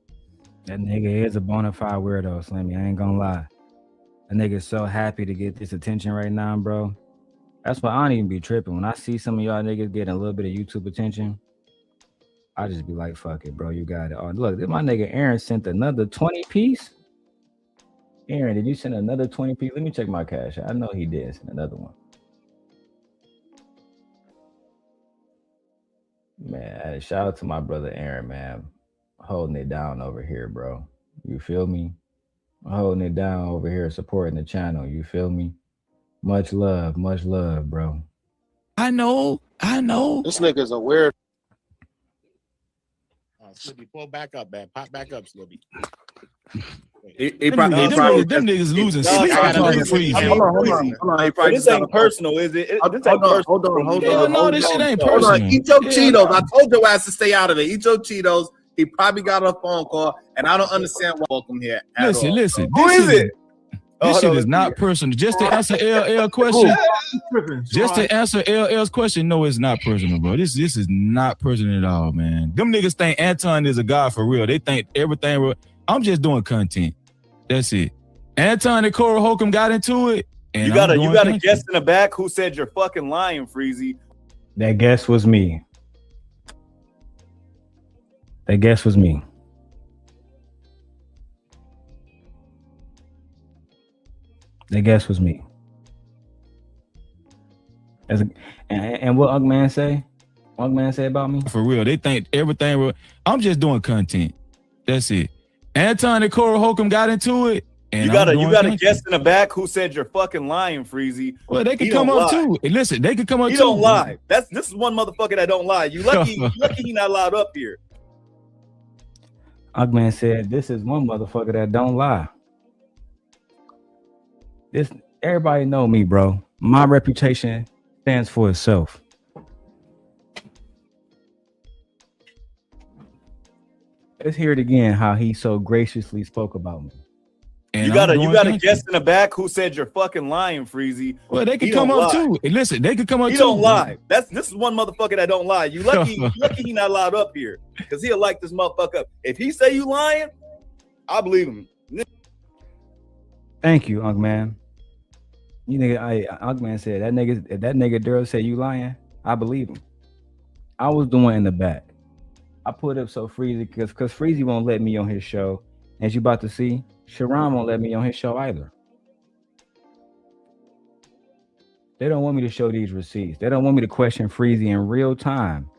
That nigga is a bona fide weirdo, Slimmy. I ain't gonna lie. That nigga's so happy to get this attention right now, bro. That's why I don't even be tripping. When I see some of y'all niggas getting a little bit of YouTube attention, I just be like, fuck it, bro. You got it. Oh, look, my nigga Aaron sent another 20 piece. Aaron, did you send another 20 piece? Let me check my cash. I know he did send another one. Man, shout out to my brother Aaron, man. Holding it down over here, bro. You feel me? Holding it down over here, supporting the channel. You feel me? Much love, bro. I know. This nigga's a weird. Slippy, pull back up, man. Pop back up, Slippy. Them niggas losing sleep. Hold on. This ain't personal, is it? This ain't personal. Hold on. No, this shit ain't Hold personal. on. Eat your Cheetos. I told your ass to stay out of it. Eat your Cheetos. He probably got a phone call, and I don't understand why. Welcome here. Listen. Who is it? This shit is not personal. Just to answer LL question. Just to answer LL's question, no, it's not personal, bro. This is not personal at all, man. Them niggas think Anton is a god for real. They think everything real. I'm just doing content. That's it. Anton and Cora Holcomb got into it. And you got a guest in the back who said you're fucking lying, Freezy. That guess was me. That guess was me. That guess was me. And what Ugman say? Ugman say about me? For real, they think everything real. I'm just doing content. That's it. Anton and Cora Holcomb got into it. And you got a guest in the back who said you're fucking lying, Freezy. Well, they could come up too. Listen, they could come up too. He don't lie. This is one motherfucker that don't lie. You lucky he not allowed up here. Ugman said, "This is one motherfucker that don't lie." Everybody know me, bro. My reputation stands for itself. Let's hear it again. How he so graciously spoke about me. And you got a guest in the back who said you're fucking lying, Freezy. Well, they could come up too. Listen, they could come up too. He don't lie. This is one motherfucker that don't lie. You lucky he not allowed up here because he'll light this motherfucker up. If he say you lying, I believe him. Thank you, Ugman. You nigga, Ugman said that nigga Darrel said you lying. I believe him. I was doing in the back. I put up so Freezy because Freezy won't let me on his show. As you about to see, Sharon won't let me on his show either. They don't want me to show these receipts. They don't want me to question Freezy in real time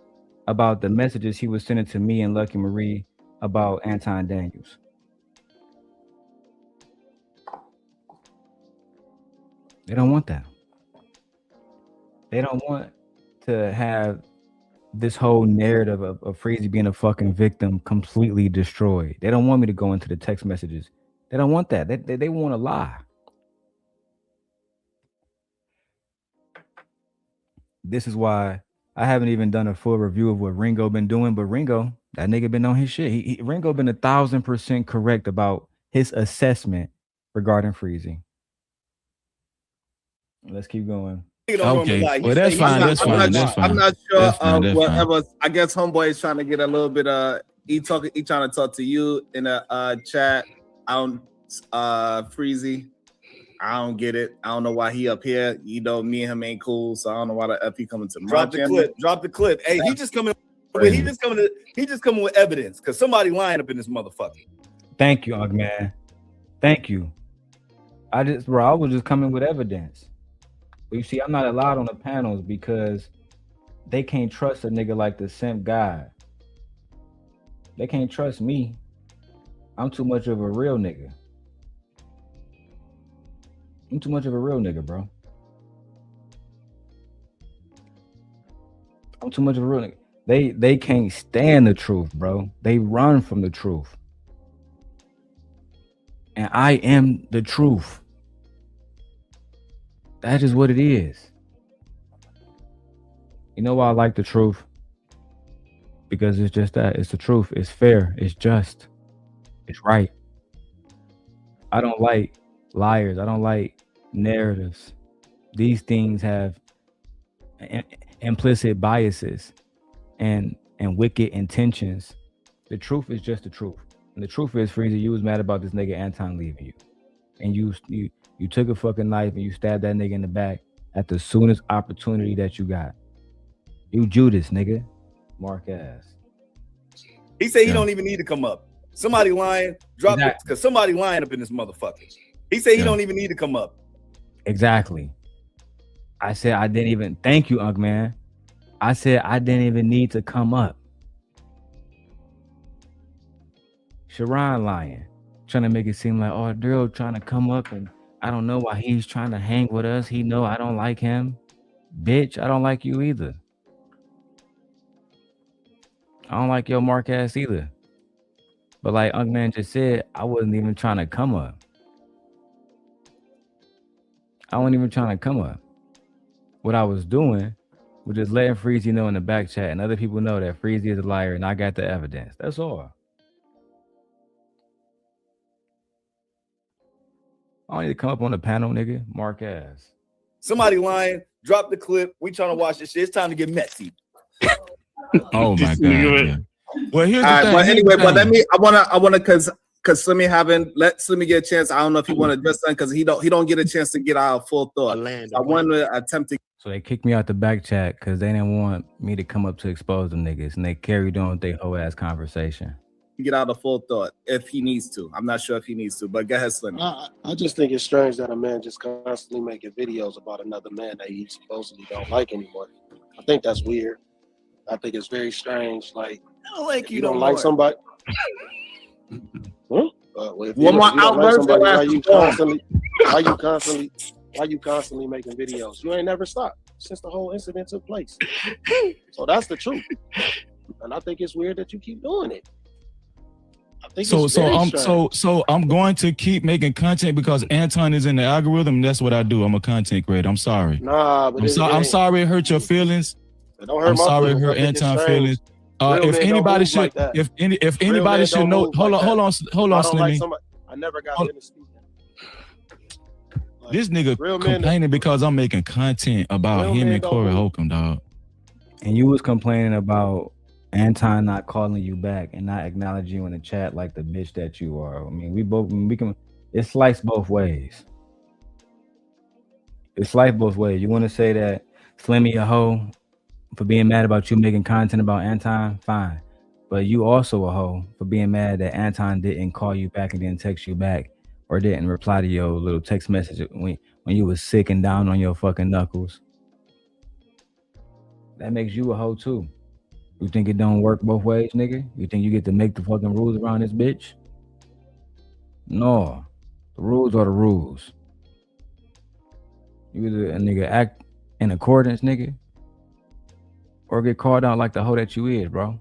about the messages he was sending to me and Lucky Marie about Anton Daniels. They don't want that. They don't want to have this whole narrative of Freezy being a fucking victim completely destroyed. They don't want me to go into the text messages. They don't want that. They want to lie. This is why I haven't even done a full review of what Ringo been doing, but Ringo, that nigga been on his shit. Ringo been 1,000% correct about his assessment regarding Freezy. Let's keep going. Okay, well that's fine. I'm not sure whatever. I guess homeboy is trying to get a little bit. He trying to talk to you in a chat. I don't Freezy. I don't get it. I don't know why he up here. You know, me and him ain't cool, so I don't know why the F he coming to my channel. Drop the clip. Hey, he just coming with evidence because somebody lying up in this motherfucker. Thank you, Ugman. Thank you. I was just coming with evidence. But you see, I'm not allowed on the panels because they can't trust a nigga like the simp guy. They can't trust me. I'm too much of a real nigga. I'm too much of a real nigga, bro. I'm too much of a real nigga. They can't stand the truth, bro. They run from the truth. And I am the truth. That is what it is. You know why I like the truth? Because it's just that. It's the truth. It's fair. It's just. It's right. I don't like liars. I don't like narratives. These things have implicit biases and wicked intentions. The truth is just the truth. And the truth is, Freezy, you was mad about this nigga Anton leaving you. And you took a fucking knife and you stabbed that nigga in the back at the soonest opportunity that you got. You Judas, nigga. Mark ass. He said he don't even need to come up. Somebody lying, drop it, because somebody lying up in this motherfucker. He said he don't even need to come up. Exactly. I said I didn't even thank you, Unc man. I said I didn't even need to come up. Sharon lying, trying to make it seem like, oh, Darrel trying to come up, and I don't know why he's trying to hang with us. He know I don't like him. Bitch, I don't like you either. I don't like your mark ass either. But like Unc man just said, I wasn't even trying to come up. I wasn't even trying to come up. What I was doing was just letting Freezy know in the back chat and other people know that Freezy is a liar and I got the evidence. That's all. I don't need to come up on the panel, nigga. Mark ass. Somebody lying, drop the clip. We trying to watch this shit. It's time to get messy. Oh my god. Well, here's the thing. But anyway, but I wanna cause Slimmy let Slimmy get a chance. I don't know if he want to address something because he don't get a chance to get our full thought. I want to attempt to. So they kicked me out the back chat because they didn't want me to come up to expose them niggas, and they carried on with their whole ass conversation. Get out a full thought if he needs to. I'm not sure if he needs to, but go ahead, Slimmy. I just think it's strange that a man just constantly making videos about another man that he supposedly don't like anymore. I think that's weird. I think it's very strange. Like, I don't like you don't like somebody. Well, if One more outburst. Why you constantly making videos? You ain't never stopped since the whole incident took place. So that's the truth. And I think it's weird that you keep doing it. So I'm going to keep making content because Anton is in the algorithm. That's what I do. I'm a content creator. I'm sorry. Nah, but I'm sorry it hurt your feelings. Don't hurt I'm my sorry it feelings. hurt Anton feelings. If anybody should, if anybody should know, hold on, Slimmy. I never got into speaking. This nigga complaining because I'm making content about him and Corey Holcomb, dog. And you was complaining about Anton not calling you back and not acknowledging you in the chat like the bitch that you are. I mean, we can. It's sliced both ways. It's sliced both ways. You want to say that Slimmy a hoe for being mad about you making content about Anton, fine. But you also a hoe for being mad that Anton didn't call you back and didn't text you back or didn't reply to your little text message when you was sick and down on your fucking knuckles. That makes you a hoe too. You think it don't work both ways, nigga? You think you get to make the fucking rules around this bitch? No. The rules are the rules. You either a nigga act in accordance, nigga, or get called out like the hoe that you is, bro.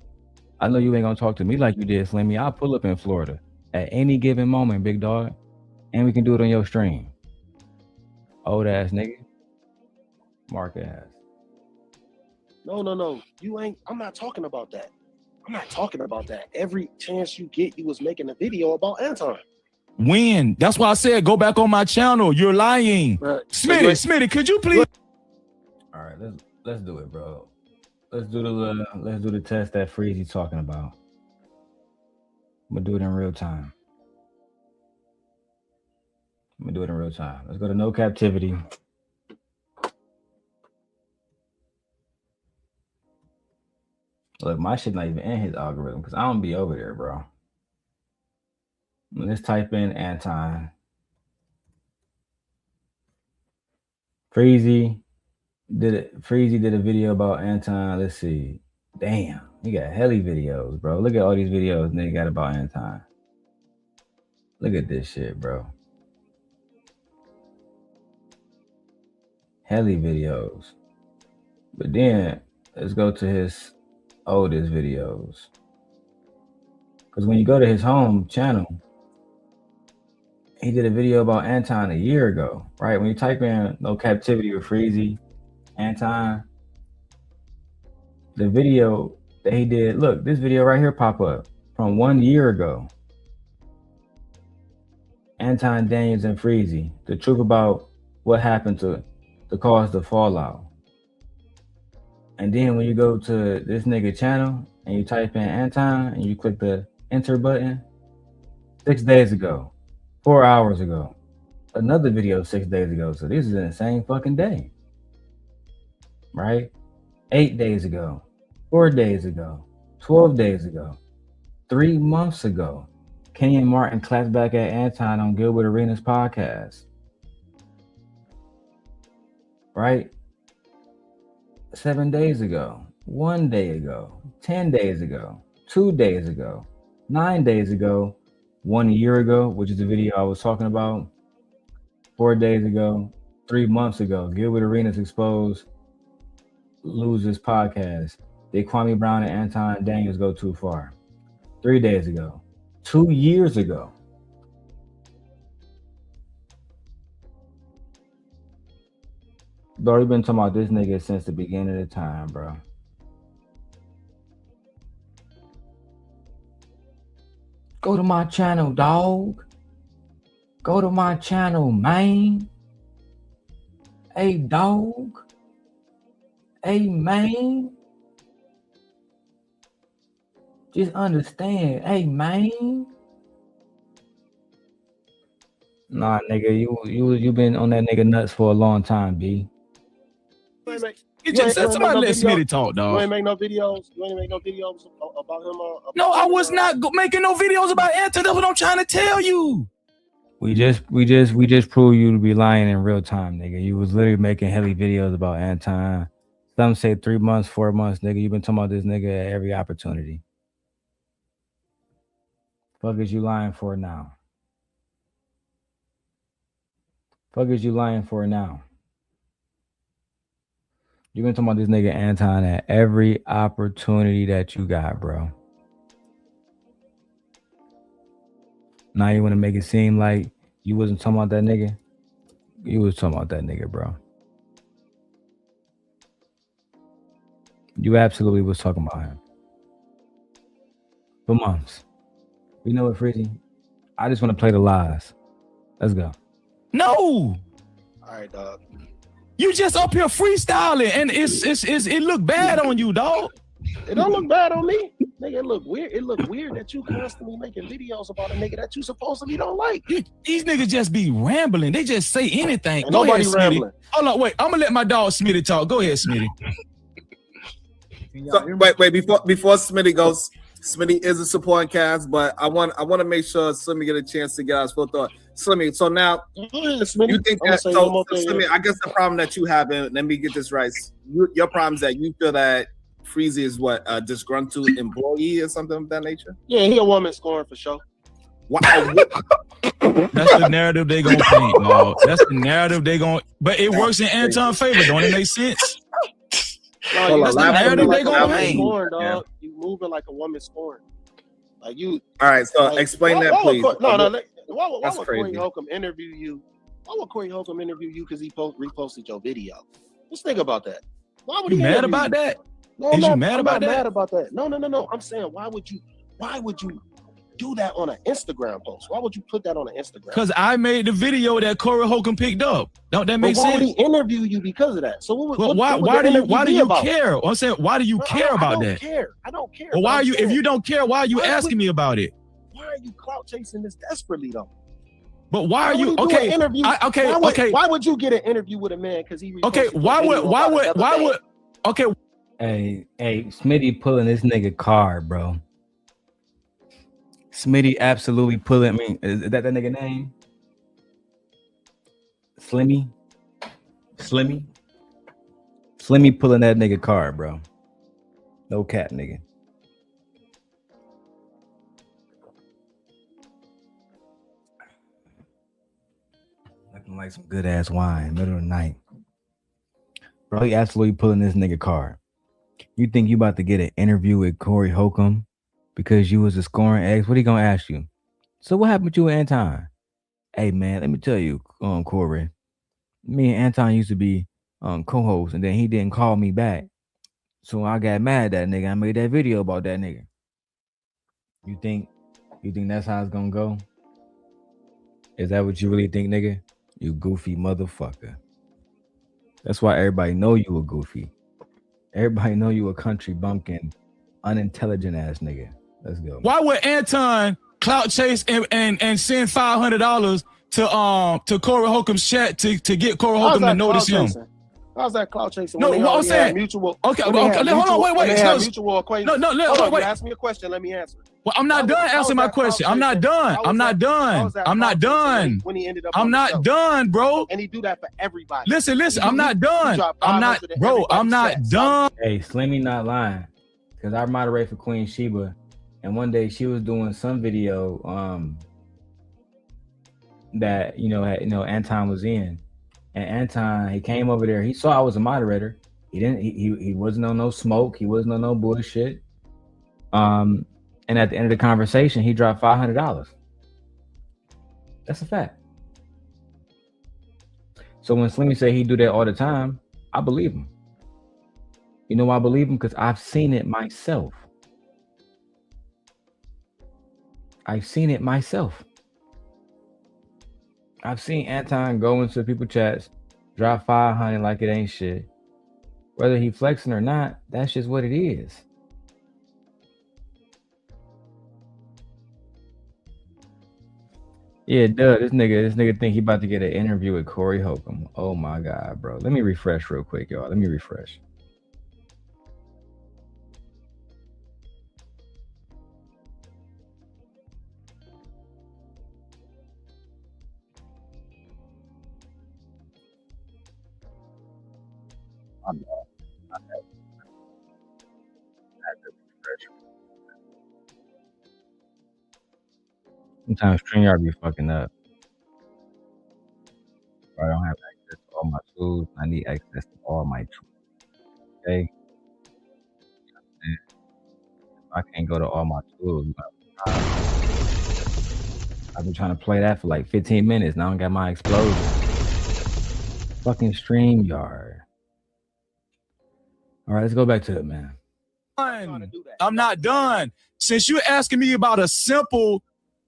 I know you ain't gonna talk to me like you did, Slimmy. I'll pull up in Florida at any given moment, big dog. And we can do it on your stream. Old ass nigga. Mark ass. No. You ain't. I'm not talking about that. I'm not talking about that. Every chance you get, you was making a video about Anton. When? That's why I said go back on my channel. You're lying. Smitty, could you please? All right, let's do it, bro. Let's do the test that Freezy talking about. I'm gonna do it in real time. Let's go to No Captivity. Look, my shit not even in his algorithm because I don't be over there, bro. Let's type in Anton. Freezy did a video about Anton. Let's see. Damn, he got hella videos, bro. Look at all these videos nigga got about Anton. Look at this shit, bro. Hella videos. But then let's go to his oldest videos. Because when you go to his home channel, he did a video about Anton a year ago, right? When you type in No Captivity with Freezy, Anton, the video that he did, look, this video right here pop up from 1 year ago. Anton Daniels and Freezy, the truth about what happened to cause the fallout. And then when you go to this nigga channel and you type in Anton and you click the enter button, 6 days ago, 4 hours ago, another video 6 days ago. So this is in the same fucking day, right? 8 days ago, 4 days ago, 12 days ago. 3 months ago, Kenyon Martin clapped back at Anton on Gilbert Arenas podcast. Right? 7 days ago, 1 day ago, 10 days ago, 2 days ago, 9 days ago, 1 year ago, which is the video I was talking about, 4 days ago, 3 months ago. Gilbert Arenas exposed Losers podcast. They Kwame Brown and Anton Daniels go too far. 3 days ago, 2 years ago. Bro, we've been talking about this nigga since the beginning of the time, bro. Go to my channel, dog. Go to my channel, man. Hey, dog. Hey, man. Just understand. Hey, man. Nah, nigga, you been on that nigga nuts for a long time, B. Somebody let Smitty talk, dog. You ain't make no videos. You ain't make no videos about him. No, I was not making no videos about Anton. That's what I'm trying to tell you. We just proved you to be lying in real time, nigga. You was literally making hella videos about Anton. Some say 3 months, 4 months, nigga. You been talking about this nigga at every opportunity. Fuck is you lying for now? Fuck is you lying for now? You been talking about this nigga Anton at every opportunity that you got, bro. Now you want to make it seem like you wasn't talking about that nigga? You was talking about that nigga, bro. You absolutely was talking about him. For months. You know what, Freezy? I just want to play the lies. Let's go. No. All right, dog. You just up here freestyling, and it look bad on you, dog. It don't look bad on me. Nigga, it look weird. It look weird that you constantly making videos about a nigga that you supposedly don't like. These niggas just be rambling. They just say anything. Ain't nobody ahead, rambling. Hold on, wait. I'm gonna let my dog Smitty talk. Go ahead, Smitty. So, wait, before Smitty goes, Smitty is a supporting cast, but I want to make sure Slimmy get a chance to get out his full thought. Slimmy, so now you think that Slimmy, I guess the problem that you have, and let me get this right. Your problem is that you feel that Freezy is what, a disgruntled employee or something of that nature? Yeah, he a woman scoring for sure. Wow. That's the narrative they gonna paint, dog. That's the narrative they gonna. But it works in Anton's favor. Don't it make sense? No, that's the narrative they gonna paint. paint. Dog. You moving like a woman scoring. Like you. All right, so like, explain that, please. Why would That's Corey crazy. Holcomb interview you? Why would Corey Holcomb interview you because he reposted your video? Let's think about that. Why would You he mad interview about you? that? No, Is you I'm mad not about that? mad about that. No. I'm saying why would you do that on an Instagram post? Why would you put that on an Instagram? Because I made the video that Corey Holcomb picked up. Don't that make But why sense? would he interview you because of that? So what? Well, why do you care? I'm saying, why do you care about that? I don't care. Well, why are you? If you don't care, why are you asking me about it? Why are you clout chasing this desperately though? But why are you would do okay? an interview? Okay. Why would you get an interview with a man because he? Okay. Why would? Okay. Hey, Smitty pulling this nigga card, bro. Smitty absolutely pulling. I mean, is that nigga name? Slimmy pulling that nigga card, bro. No cap, nigga. Looking like some good ass wine, middle of the night. Bro, he absolutely pulling this nigga card. You think you about to get an interview with Corey Holcomb because you was a scoring ex? What he gonna ask you? So what happened to you and Anton? Hey man, let me tell you, Corey. Me and Anton used to be co-hosts, and then he didn't call me back. So I got mad at that nigga. I made that video about that nigga. You think that's how it's gonna go? Is that what you really think, nigga? You goofy motherfucker. That's why everybody know you a goofy. Everybody know you a country bumpkin, unintelligent ass nigga. Let's go. Why would Anton clout chase and send $500 to Corey Holcomb's chat to get Corey Holcomb to notice him? How's that clout chasing? No, what I'm saying. Mutual. Okay, hold on, wait. Mutual acquaintance. No, Hold on, wait. you ask me a question. Let me answer. Well, I'm not done answering my question. I'm not done. I'm not done. When he ended up I'm not done, bro. And he do that for everybody. Listen. I'm not done. I'm not, bro. I'm not done. Hey, Slimmy not lying, because I moderate for Queen Sheba, and one day she was doing some video that Anton was in, and Anton, he came over there. He saw I was a moderator. He wasn't on no smoke. He wasn't on no bullshit. And at the end of the conversation, he dropped $500. That's a fact. So when Slimmy say he do that all the time, I believe him. You know why I believe him? Because I've seen it myself. I've seen it myself. I've seen Anton go into people's chats, drop 500 like it ain't shit. Whether he flexing or not, that's just what it is. Yeah, duh. This nigga think he about to get an interview with Corey Holcomb. Oh my God, bro. Let me refresh real quick, y'all. Let me refresh. Sometimes StreamYard be fucking up. I don't have access to all my tools. I need access to all my tools. Okay. If I can't go to all my tools, I've been trying to play that for like 15 minutes. Now I don't got my explosion. Fucking StreamYard. All right, let's go back to it, man. I'm not done. Since you're asking me about a simple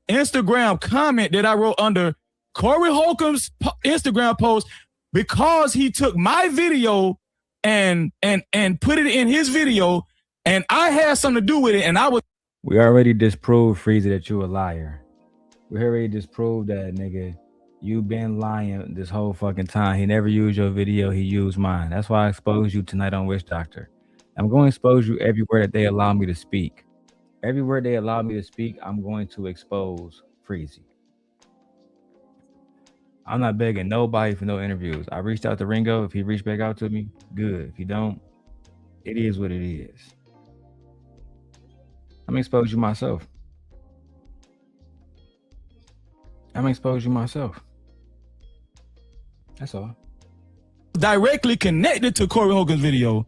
Instagram comment that I wrote under Corey Holcomb's Instagram post, because he took my video and put it in his video, and I had something to do with it, and I was. We already disproved, Freezy, that you a liar. We already disproved that, nigga. You been lying this whole fucking time. He never used your video. He used mine. That's why I exposed you tonight on Witch Doctor. I'm going to expose you everywhere that they allow me to speak. Everywhere they allow me to speak, I'm going to expose Freezy. I'm not begging nobody for no interviews. I reached out to Ringo. If he reached back out to me, good. If he don't, it is what it is. I'm going to expose you myself. I'm going to expose you myself. That's all. Directly connected to Corey Holcomb's video.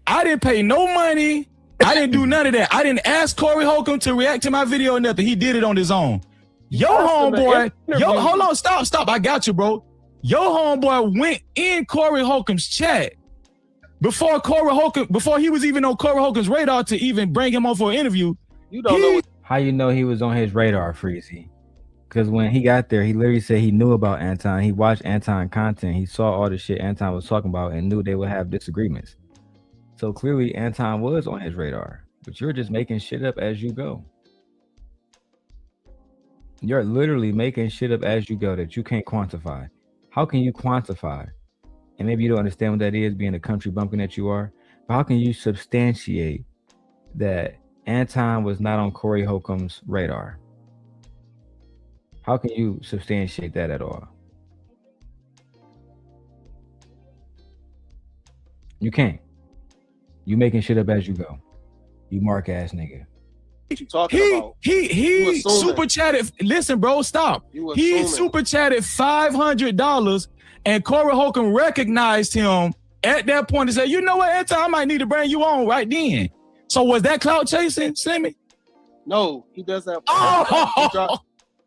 I didn't pay no money. I didn't do none of that. I didn't ask Corey Holcomb to react to my video or nothing. He did it on his own. Your homeboy, hold on, stop. I got you, bro. Your homeboy went in Corey Holcomb's chat before he was even on Corey Holcomb's radar to even bring him on for an interview. You don't know how you know he was on his radar, Freezy. Because when he got there, he literally said he knew about Anton. He watched Anton content. He saw all the shit Anton was talking about and knew they would have disagreements. So clearly Anton was on his radar, but you're just making shit up as you go. You're literally making shit up as you go that you can't quantify. How can you quantify? And maybe you don't understand what that is, being a country bumpkin that you are. But how can you substantiate that Anton was not on Corey Holcomb's radar? How can you substantiate that at all? You can't. You making shit up as you go. You mark ass nigga. What you talking about? He super chatted. Listen, bro, stop. He super chatted $500, and Corey Holcomb recognized him at that point and said, "You know what, Anton, I might need to bring you on right then." So was that clout chasing, Slimmy? No, he does that. Oh.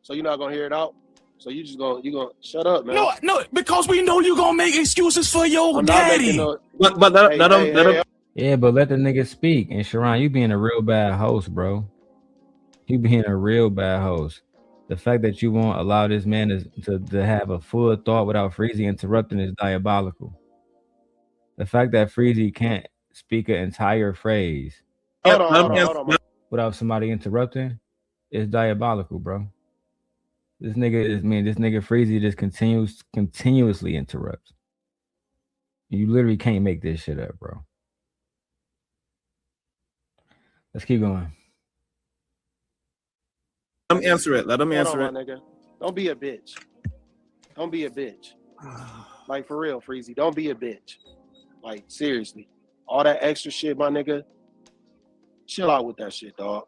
So you're not gonna hear it out. So you gonna shut up, man. No, because we know you're gonna make excuses for your daddy. But let him. Yeah, but let the nigga speak. And Sharon, you being a real bad host, bro. You being a real bad host. The fact that you won't allow this man to have a full thought without Freezy interrupting is diabolical. The fact that Freezy can't speak an entire phrase without somebody interrupting is diabolical, bro. This nigga Freezy just continuously interrupts. You literally can't make this shit up, bro. Let's keep going. Let him answer it. Let him answer it. My nigga. Don't be a bitch. Don't be a bitch. Like, for real, Freezy. Don't be a bitch. Like, seriously. All that extra shit, my nigga. Chill out with that shit, dog.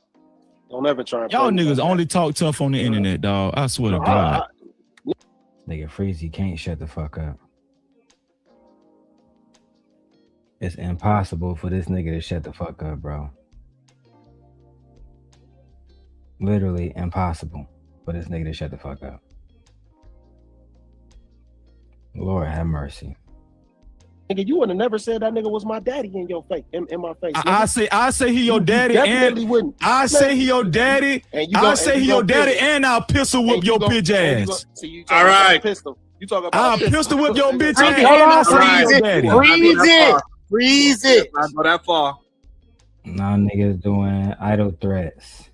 Don't ever try and Y'all play niggas with only talk tough on the internet, dog. I swear to God. Nigga, Freezy can't shut the fuck up. It's impossible for this nigga to shut the fuck up, bro. Literally impossible for this nigga to shut the fuck up. Lord have mercy. Nigga, you would have never said that nigga was my daddy in your face, in my face. I say he your daddy, definitely and wouldn't. I say he your daddy. I say he your daddy, and I'll pistol whip your bitch ass. All right, pistol. You talk about I'll pistol whip your bitch ass, Freezy, and I'll say he your daddy. Freeze it. Not go that far. Now niggas doing idle threats.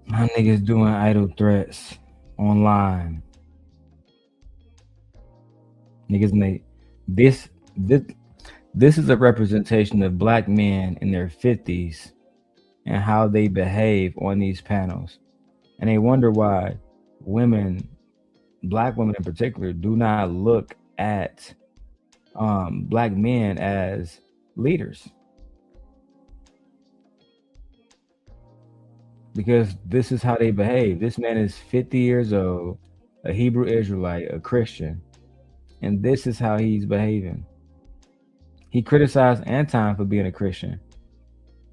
My niggas doing idle threats online. Niggas make this is a representation of black men in their 50s and how they behave on these panels. And they wonder why women, black women in particular, do not look at black men as leaders. Because this is how they behave. This man is 50 years old, a Hebrew Israelite, a Christian, and this is how he's behaving. He criticized Anton for being a Christian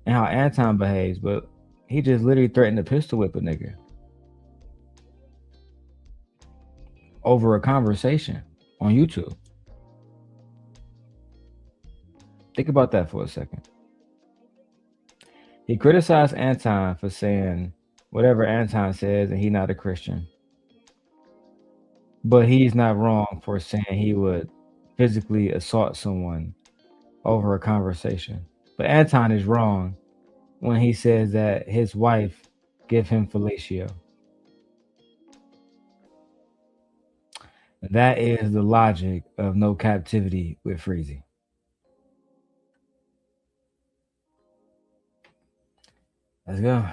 and how Anton behaves, but he just literally threatened to pistol whip a nigga over a conversation on YouTube. Think about that for a second. He criticized Anton for saying whatever Anton says and he's not a Christian. But he's not wrong for saying he would physically assault someone over a conversation. But Anton is wrong when he says that his wife gave him fellatio. That is the logic of No Captivity with Freezy. Let's go.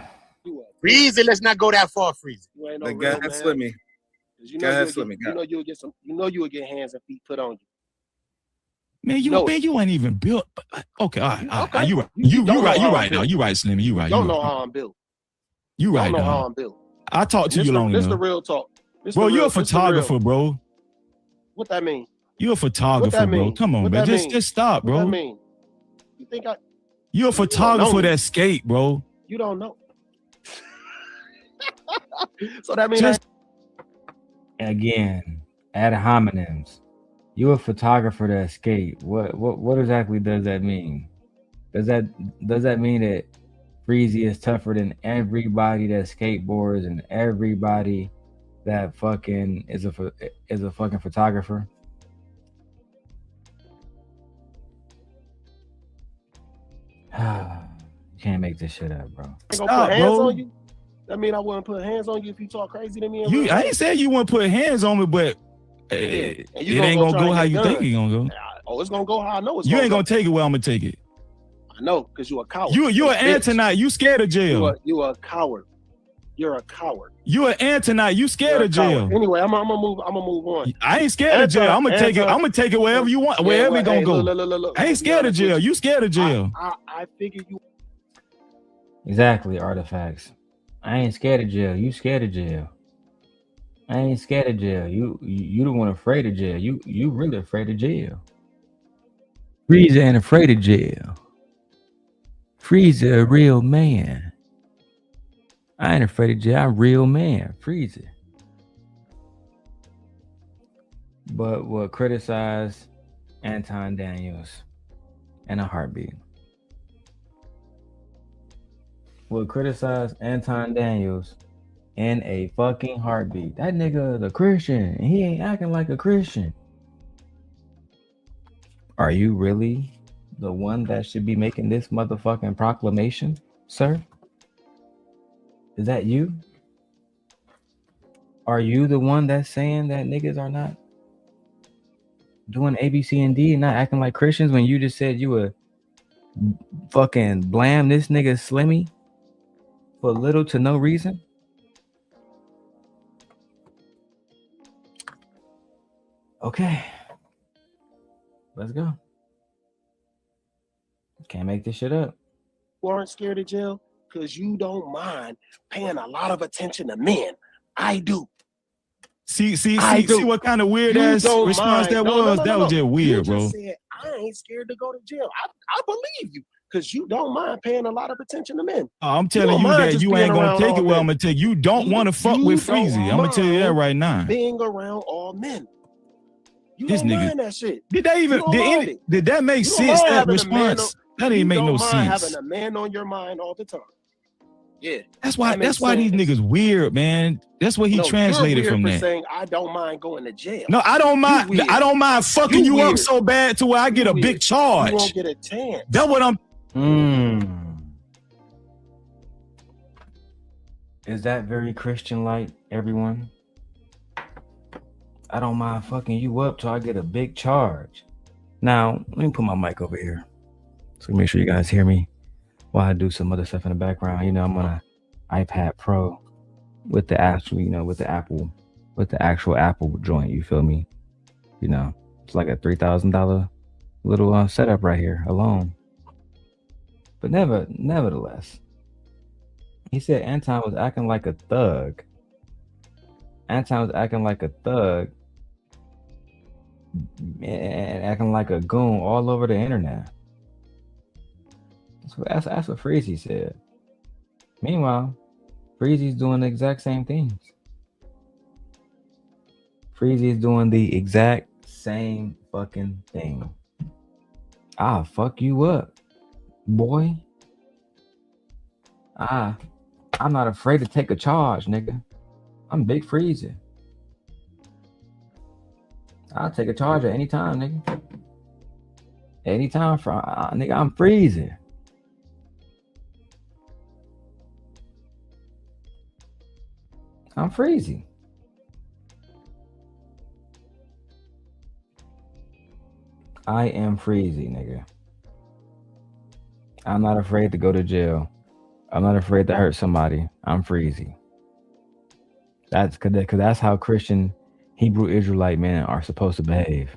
Freezy, let's not go that far, Freezy. You ain't no Go ahead, real man. Slimmy. You Go know ahead, you'll Slimmy. get, you know you would get hands and feet put on you. Man, you ain't even built. Okay, all right. Okay. You right. You don't know how I'm Right now. built. You right, Slimmy. You right. Don't know how I'm built. You right, Don't know how dog. I'm built. I talked to you long This enough. the real talk. Bro, you're a photographer, bro. What that mean? You're a photographer, bro. Come on, man. Just stop, bro. What that mean? You think You're a photographer that skate, bro. You don't know. So that means again, ad hominems. You're a photographer that skate. What exactly does that mean? Does that mean that Freezy is tougher than everybody that skateboards and everybody that fucking is a fucking photographer? You can't make this shit up, bro. Stop, bro. on you? That mean I wouldn't put hands on you if you talk crazy to me. I ain't saying you wouldn't put hands on me, but it ain't gonna go how you think it's gonna go. Oh, it's gonna go how I know it's You gonna ain't go. gonna take it where I'm gonna take it. I know, because you a coward. You an Antonite. You scared of jail. You a coward. You're a coward. You an Antonite. You scared of jail. Anyway, I'm gonna move on. I ain't scared of jail. I'm gonna take it wherever you want, wherever it gonna go. Look, I ain't scared of jail. You scared of jail. I figure you. Exactly, artifacts. I ain't scared of jail. You scared of jail. I ain't scared of jail. You the one afraid of jail. You really afraid of jail. Freezy ain't afraid of jail. Freezy a real man. I ain't afraid of jail. I'm a real man. Freezy. But will criticize Anton Daniels in a heartbeat. Will criticize Anton Daniels in a fucking heartbeat. That nigga is a Christian and he ain't acting like a Christian. Are you really the one that should be making this motherfucking proclamation, sir? Is that you? Are you the one that's saying that niggas are not doing A, B, C, and D and not acting like Christians when you just said you would fucking blam this nigga Slimmy for little to no reason? Okay. Let's go. Can't make this shit up. You aren't scared of jail because you don't mind paying a lot of attention to men. I do. See what kind of weird ass response that was? That was just weird, bro. Said, I ain't scared to go to jail. I believe you because you don't mind paying a lot of attention to men. I'm telling you that you ain't gonna take it well. I'm gonna tell you don't want to fuck with Freezy. I'm gonna tell you that right now. Being around all men. You this don't nigga mind that shit. Did that make sense? That response? That didn't make no sense. Having a man on your mind all the time. Yeah. That's why these niggas weird, man. That's what he translated from that. Saying I don't mind going to jail. No, I don't mind. I don't mind fucking you up so bad to where I get a big charge. You won't get a chance. That's what I'm. Is that very Christian-like, everyone? I don't mind fucking you up till I get a big charge. Now, let me put my mic over here so make sure you guys hear me while I do some other stuff in the background. You know, I'm on an iPad Pro with the actual, with the actual Apple joint. You feel me? You know, it's like a $3,000 little setup right here alone. But nevertheless, he said Anton was acting like a thug. Anton was acting like a thug and acting like a goon all over the internet. That's what Freezy said. Meanwhile, Freezy's doing the exact same things. Freezy's doing the exact same fucking thing. I'll fuck you up, boy. I'm not afraid to take a charge, nigga. I'm Big Freezy. I'll take a charge at any time, nigga. Anytime from nigga, I'm Freezy. I'm Freezy. I am Freezy, nigga. I'm not afraid to go to jail. I'm not afraid to hurt somebody. I'm Freezy. That's because that's how Christian Hebrew Israelite men are supposed to behave.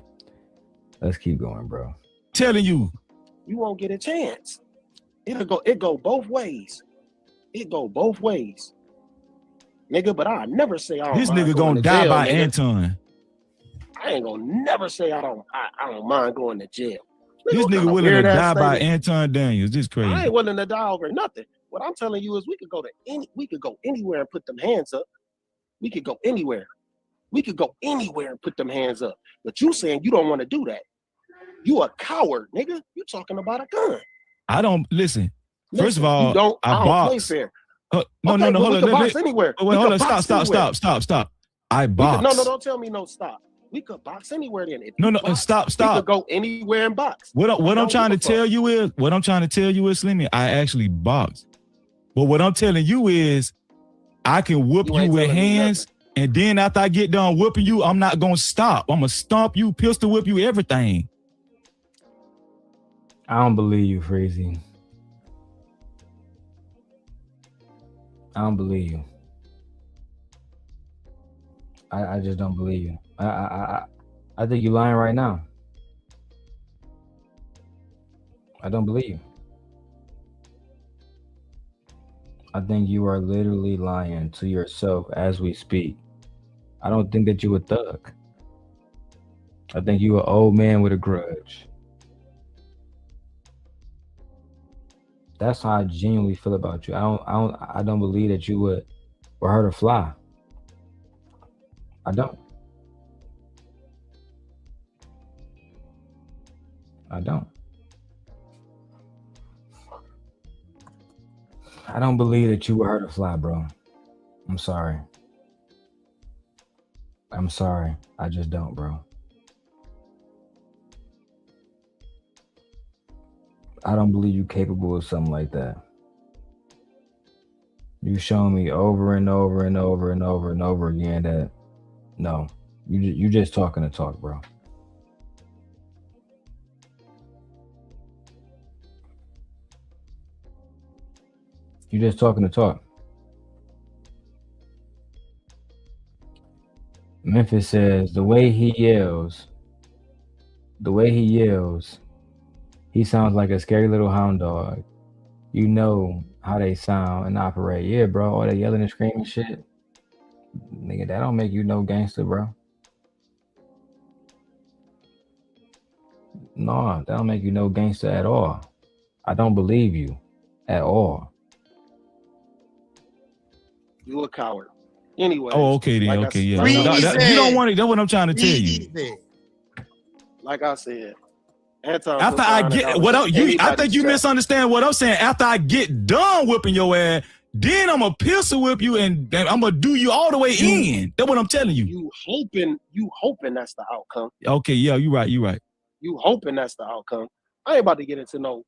Let's keep going, bro. Telling you. You won't get a chance. It go both ways. It go both ways. Nigga, but I never say I don't This mind nigga going gonna to die jail, by nigga. Anton. I ain't gonna never say I don't mind going to jail. This nigga willing to die by Anton Daniels. This crazy. I ain't willing to die over nothing. What I'm telling you is we could go anywhere and put them hands up. We could go anywhere. We could go anywhere and put them hands up. But you saying you don't want to do that. You a coward, nigga. You talking about a gun. I don't listen. First of all, I don't box. play fair. No, hold on. We can box anywhere. Wait, hold on. Stop. I box. No, don't tell me no stop. We could box anywhere then. Stop. We could go anywhere and box. What I'm trying to tell you is, Slimmy, I actually box. But what I'm telling you is, I can whoop you with hands, and then after I get done whooping you, I'm not gonna stop. I'm gonna stomp you, pistol whip you, everything. I don't believe you, Freezy. I don't believe you. I just don't believe you. I think you're lying right now. I don't believe you. I think you are literally lying to yourself as we speak. I don't think that you a thug. I think you an old man with a grudge. That's how I genuinely feel about you. I don't believe that you would hurt a fly. I don't. I don't believe that you would hurt a fly, bro. I'm sorry. I just don't, bro. I don't believe you capable of something like that. You show me over and over and over and over and over again that no, you just talking to talk, bro. You just talking to talk. Memphis says the way he yells, he sounds like a scary little hound dog. You know how they sound and operate. Yeah, bro. All that yelling and screaming shit. Nigga, that don't make you no gangster, bro. No, that don't make you no gangster at all. I don't believe you at all. You a coward. Anyway. Oh, okay then. Like Okay, yeah. like you don't want it. That's what I'm trying to tell you. Like I said, Anton. After I get what I think you misunderstand what I'm saying. After I get done whipping your ass, then I'm gonna pistol whip you and I'm gonna do you all the way in. That's what I'm telling you. You hoping that's the outcome. Okay, yeah, you right. You hoping that's the outcome. I ain't about to get into no.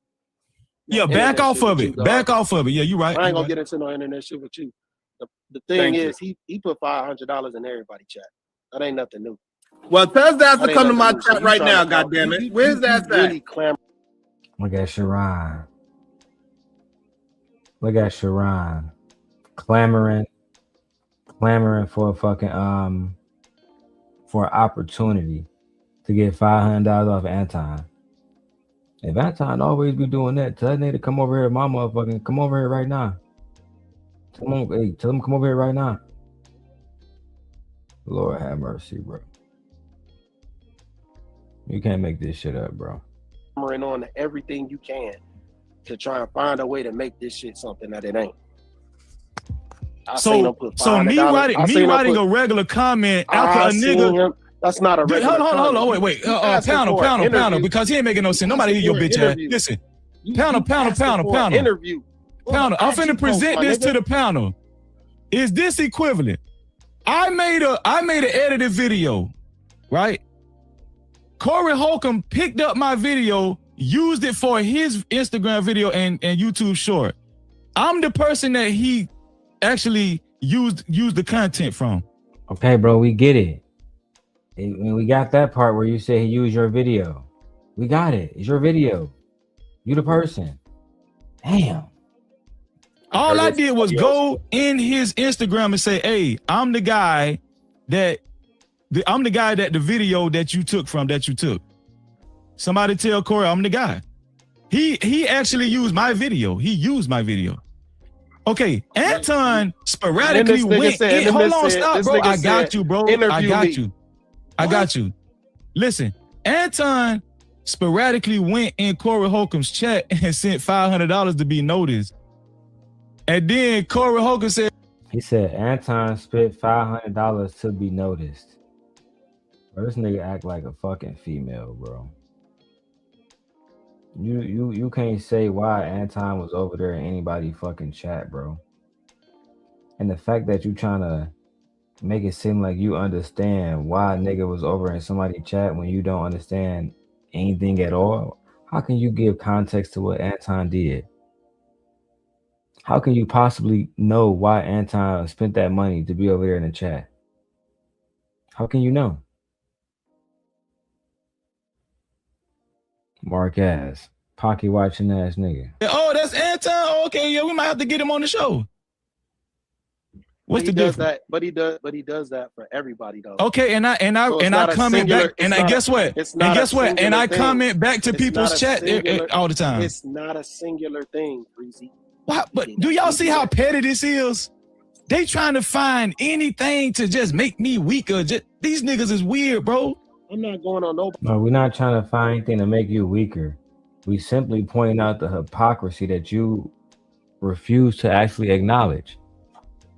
Yeah, back off of it. Back off of it. Yeah, you right. I ain't gonna get into no internet shit with you. The thing is, he put $500 in everybody's chat. That ain't nothing new. Well, tell that to come to my chat right now, goddammit. Where's that really at? Look at Sharon. Look at Sharon. Clamoring for a fucking for an opportunity to get $500 off Anton. If Anton always be doing that, tell that nigga to come over here, my motherfucking come over here right now. Tell him to come over here right now. Lord have mercy, bro. You can't make this shit up, bro. On everything you can to try and find a way to make this shit something that it ain't. So me writing a regular comment after a nigga. That's not a regular. Hold on, wait. Pounder, because he ain't making no sense. Nobody hear your bitch ass. Listen, Pounder. Interview. Pounder, I'm finna present this to the panel. Is this equivalent? I made an edited video, right? Corey Holcomb picked up my video, used it for his Instagram video and YouTube short. I'm the person that he actually used the content from. Okay, bro, we get it. And we got that part where you say he used your video. We got it. It's your video. You the person. Damn. All I did was go in his Instagram and say, "Hey, I'm the guy that the video that you took. Somebody tell Corey I'm the guy." He actually used my video. He used my video. Okay, Anton sporadically went in. Hold on, stop, bro. I got you, bro. I got you. Listen, Anton sporadically went in Corey Holcomb's chat and sent $500 to be noticed. And then Corey Holcomb said, he said Anton spent $500 to be noticed. Bro, this nigga act like a fucking female, bro. You can't say why Anton was over there in anybody fucking chat, bro. And the fact that you trying to make it seem like you understand why nigga was over in somebody's chat when you don't understand anything at all. How can you give context to what Anton did? How can you possibly know why Anton spent that money to be over there in the chat? How can you know? Mark ass, pocket watching ass nigga. "Oh, that's Anton. Okay, yeah, we might have to get him on the show." What's the difference? But he does that for everybody though. Okay, and I comment back, and guess what? And I comment back to people's chat all the time. It's not a singular thing, Freezy. What? But do y'all see how petty this is? They trying to find anything to just make me weaker. These niggas is weird, bro. I'm not going on nobody. No, we're not trying to find anything to make you weaker. We simply point out the hypocrisy that you refuse to actually acknowledge.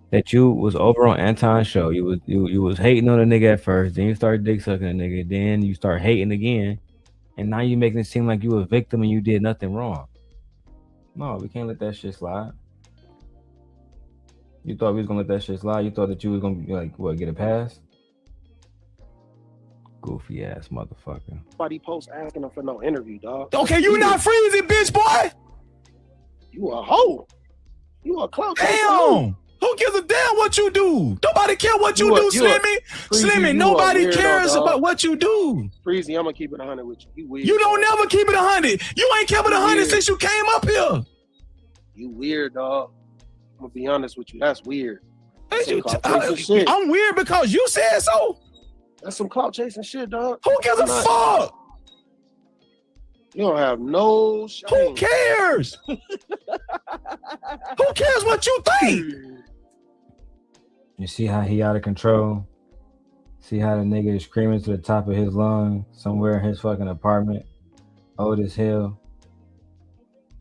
That you was over on Anton's show. You was hating on a nigga at first, then you started dick sucking a nigga, then you start hating again, and now you making it seem like you a victim and you did nothing wrong. No, we can't let that shit slide. You thought we was gonna let that shit slide? You thought that you was gonna be like, what, get a pass? Goofy ass motherfucker. Nobody post asking him for no interview, dog. Okay, you not Freezy, bitch boy. You a hoe. You a clown. Damn. Who gives a damn what you do? Nobody care what you do, Slimmy. Slimmy, nobody cares about what you do. Freezy, I'm gonna keep it 100 with you. You weird. You don't never keep it 100. You ain't kept it 100 since you came up here. You weird, dog. gonna be honest with you. That's weird. I'm weird because you said so. That's some clout chasing shit, dog. Who gives a fuck? You don't have no shame. Who cares? Who cares what you think? You see how he out of control? See how the nigga is screaming to the top of his lungs somewhere in his fucking apartment, old as hell.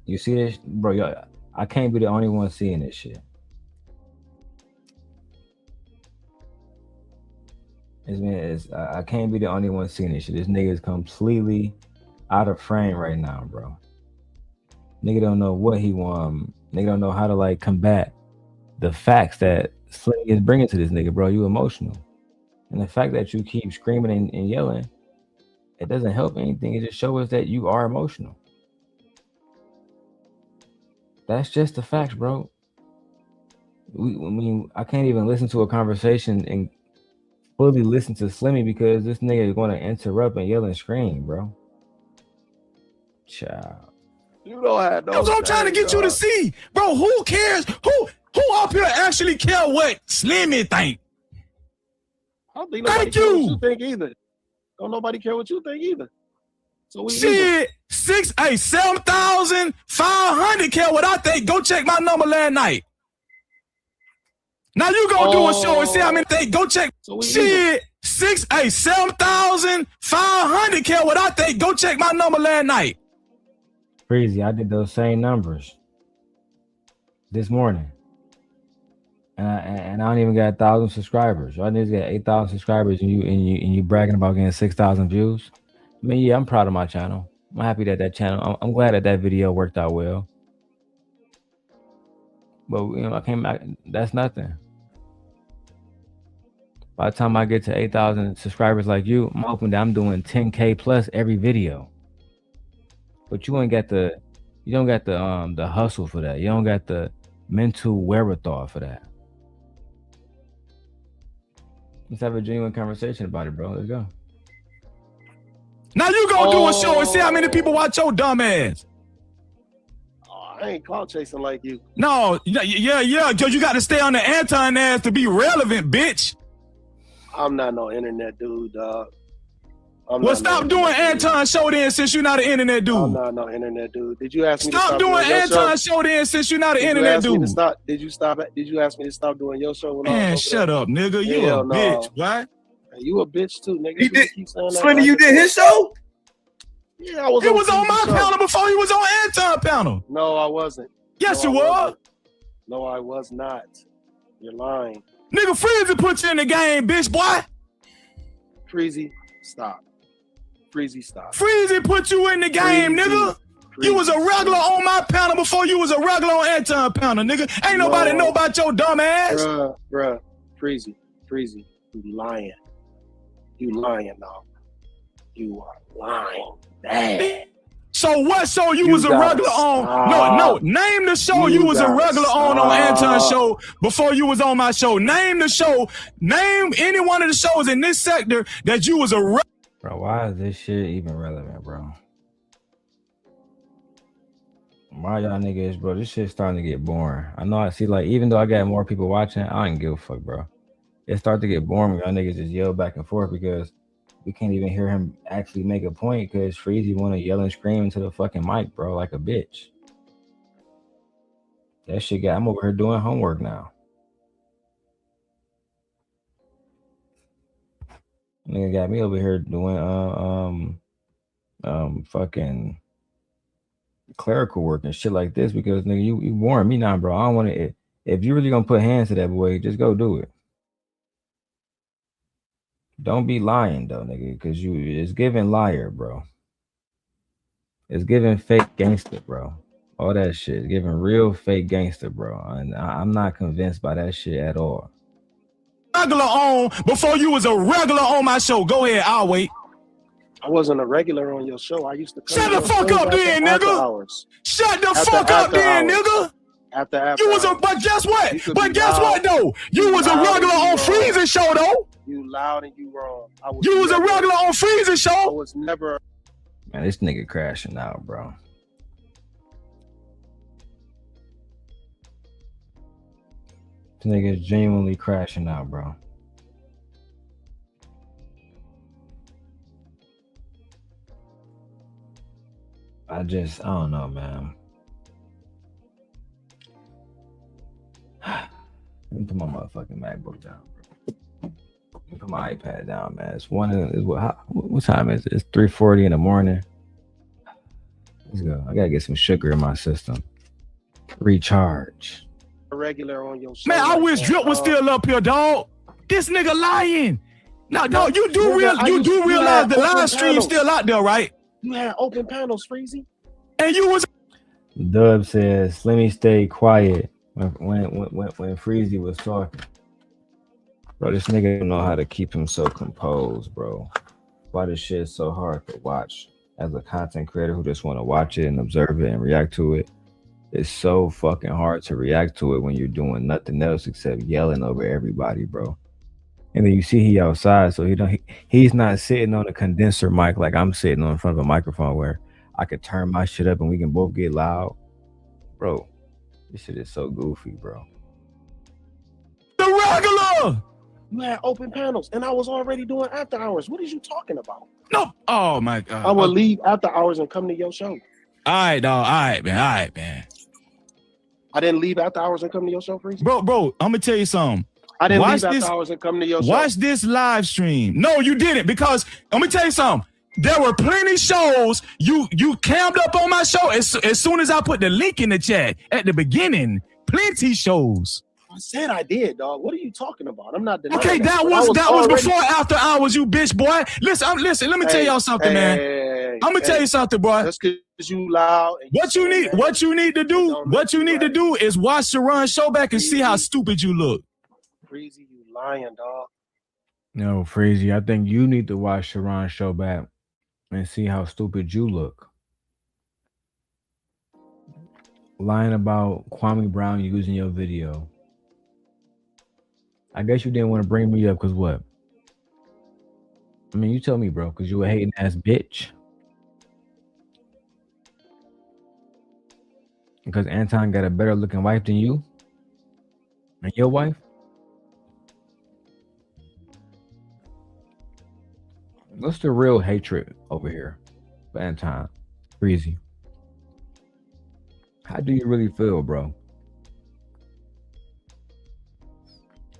You see this, bro? Yo, I can't be the only one seeing this shit. I can't be the only one seeing this shit. This nigga is completely out of frame right now, bro. Nigga don't know what he want. Nigga don't know how to like combat the facts that Slimmy is bringing to this nigga, bro. You emotional. And the fact that you keep screaming and yelling, it doesn't help anything. It just shows us that you are emotional. That's just the facts, bro. I can't even listen to a conversation and fully listen to Slimmy because this nigga is going to interrupt and yell and scream, bro. Child. You don't have no. That's what I'm trying to get you to see, bro. Who cares? Who up here actually care what Slimmy think? I don't think nobody care what you think either. Don't nobody care what you think either. So we shit, 7,500 care what I think. Go check my number last night. Now you gonna do a show and see how many things. Go check. So shit, 7,500 care what I think. Go check my number last night. Freezy, I did those same numbers this morning. And I don't even got 1,000 subscribers. I just got 8,000 subscribers, and you bragging about getting 6,000 views. I mean, yeah, I'm proud of my channel. I'm happy that channel. I'm glad that video worked out well. But I came back. That's nothing. By the time I get to 8,000 subscribers like you, I'm hoping that I'm doing 10K plus every video. But you don't got the hustle for that. You don't got the mental wherewithal for that. Let's have a genuine conversation about it, bro. Let's go. Now you gonna do a show and see how many people watch your dumb ass. I ain't clout chasing like you. No, yeah, because you got to stay on the Anton ass to be relevant, bitch. I'm not no internet dude, dog. Well, stop doing Anton show then since you're not an internet dude. I'm not no internet dude. Did you ask me stop to doing Anton show then since you're not an internet dude? Did you ask me to stop doing your show? Man, shut up, nigga. You a bitch, right? You a bitch too, nigga. He did. Slimmy, you did his show? Yeah, I was. He was on my panel before he was on Anton panel. No, I wasn't. Yes, you were. No, I was not. You're lying. Nigga, Freezy put you in the game, bitch, boy. Freezy, stop. Freezy, stop. Freezy put you in the game, nigga. You was a regular on my panel before you was a regular on Anton panel, nigga. Ain't nobody know about your dumb ass. Bruh. Freezy, you lying. You lying, dog. You are lying. Bad. So what show you was a regular on? No, name the show you was a regular on Anton show before you was on my show. Name the show. Name any one of the shows in this sector that you was a regular. Bro, why is this shit even relevant, bro? Why y'all niggas, bro? This shit's starting to get boring. I know I see, like, even though I got more people watching, I don't give a fuck, bro. It starts to get boring when y'all niggas just yell back and forth because we can't even hear him actually make a point because Freezy want to yell and scream into the fucking mic, bro, like a bitch. That shit I'm over here doing homework now. Nigga got me over here doing fucking clerical work and shit like this because nigga you warn me now, bro. I don't want to. If you really gonna put hands to that boy, just go do it. Don't be lying though, nigga, because it's giving liar, bro. It's giving fake gangster, bro. All that shit is giving real fake gangster, bro. And I'm not convinced by that shit at all. Regular on before you was a regular on my show. Go ahead, I'll wait. I wasn't a regular on your show. I used to come. Shut the fuck up then, nigga. Shut the fuck up then, nigga. After you was a, but guess what? But guess what though? You was a regular on Freezy show though. You loud and you wrong. You was a regular on Freezy show. I was never. Man, this nigga crashing out, bro. This nigga's genuinely crashing out, bro. I don't know, man. Let me put my motherfucking MacBook down, bro. Let me put my iPad down, man. It's what time is it? It's 3:40 in the morning. Let's go. I gotta get some sugar in my system. Recharge. Regular on your show. Man, I wish Drip was still up here, dog. This nigga lying. No, you do realize the live stream still out there, right? You had open panels, Freezy. And you was Dub says Slimmy stayed quiet when Freezy was talking. Bro, this nigga don't know how to keep himself composed, bro. Why this shit is so hard to watch as a content creator who just want to watch it and observe it and react to it. It's so fucking hard to react to it when you're doing nothing else except yelling over everybody, bro. And then you see he outside, so he's not sitting on a condenser mic like I'm sitting on in front of a microphone where I could turn my shit up and we can both get loud. Bro, this shit is so goofy, bro. The regular! You had open panels, and I was already doing after hours. What is you talking about? No. Oh, my God. I will leave after hours and come to your show. All right, dog. All right, man. I didn't leave after hours and come to your show, Freezy? Bro, I'm going to tell you something. I didn't leave after hours and come to your show. Watch this live stream. No, you didn't, because I'm going to tell you something. There were plenty shows you cammed up on my show as soon as I put the link in the chat at the beginning. Plenty shows. I said I did, dog. What are you talking about? I'm not denying. Okay, that was before after hours, you bitch boy. Listen. Let me tell y'all something, man. I'm gonna tell you something, boy. That's because you loud. What you need to do is watch the Run show back and see how stupid you look. Freezy, you lying, dog. No, Freezy, I think you need to watch Sharon's show back and see how stupid you look. Lying about Kwame Brown using your video. I guess you didn't want to bring me up because what? I mean, you tell me, bro, because you a hating ass bitch. Because Anton got a better looking wife than you and your wife. What's the real hatred over here for Anton? Freezy. How do you really feel, bro?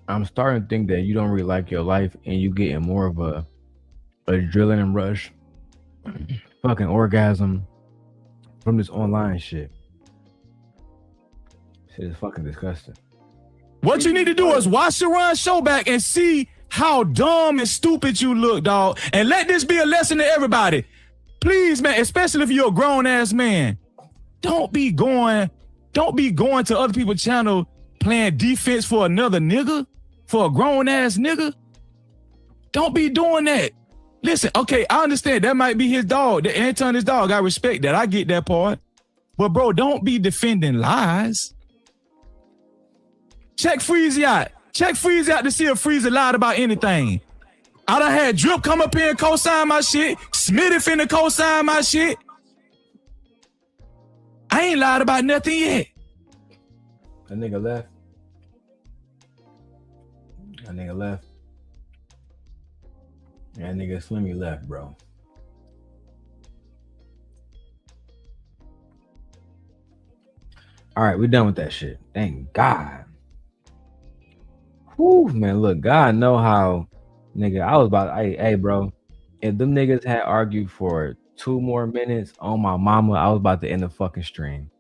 I'm starting to think that you don't really like your life and you getting more of a adrenaline rush, fucking orgasm from this online shit. Shit is fucking disgusting. What you need to do is watch the Run show back and see how dumb and stupid you look, dog. And let this be a lesson to everybody. Please, man, especially if you're a grown ass man, don't be going to other people's channel playing defense for another nigga, for a grown ass nigga. Don't be doing that. Listen, okay, I understand that might be his dog. The Anton is dog. I respect that. I get that part. But bro, don't be defending lies. Check Freezy out. Check Freezy out to see if Freezy lied about anything. I done had Drip come up here and co-sign my shit. Smitty finna co-sign my shit. I ain't lied about nothing yet. That nigga left. That nigga left. That nigga Slimmy left, bro. All right, we done with that shit. Thank God. Whew, man, look, God know how, nigga, I was about, hey, bro, if them niggas had argued for 2 more minutes on my mama, I was about to end the fucking stream.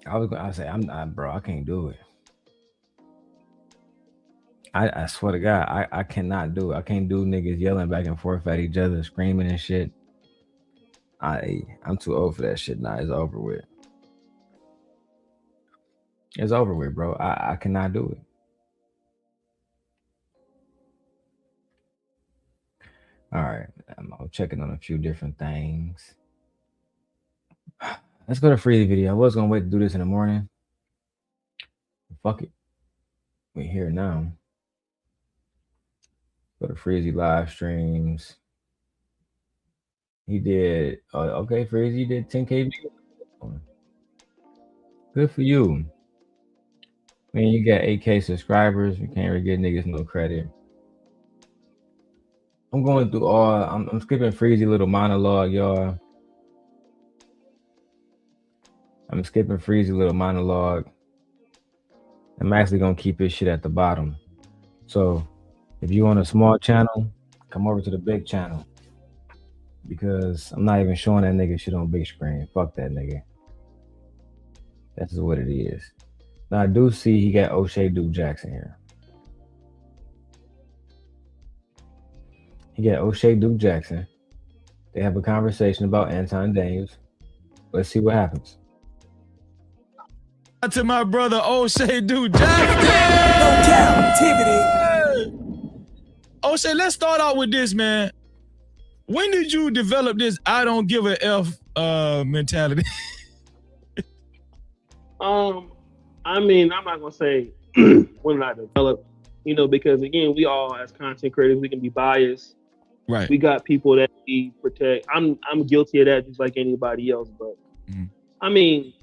I say, I'm not, bro, I can't do it. I swear to God, I cannot do it. I can't do niggas yelling back and forth at each other, screaming and shit. I'm too old for that shit now. It's over with. It's over with, bro. I cannot do it. All right. I'm checking on a few different things. Let's go to Freezy video. I was going to wait to do this in the morning. Fuck it. We're here now. Go to Freezy live streams. He did, okay, Freezy did 10K videos. Good for you. Man, you got 8K subscribers. You can't really give niggas no credit. I'm going through all. I'm skipping Freezy little monologue, y'all. I'm skipping Freezy little monologue. I'm actually gonna keep his shit at the bottom. So if you on a small channel, come over to the big channel. Because I'm not even showing that nigga shit on big screen. Fuck that nigga. That's just what it is. Now I do see he got O'Shea Duke Jackson here. He got O'Shea Duke Jackson. They have a conversation about Anton Daniels. Let's see what happens. To my brother O'Shea Duke Jackson. O'Shea, let's start out with this, man. When did you develop this I don't give a F mentality? I mean, I'm not gonna say when I developed, you know, because again, we all as content creators, we can be biased. Right. We got people that we protect. I'm guilty of that just like anybody else, but I mean,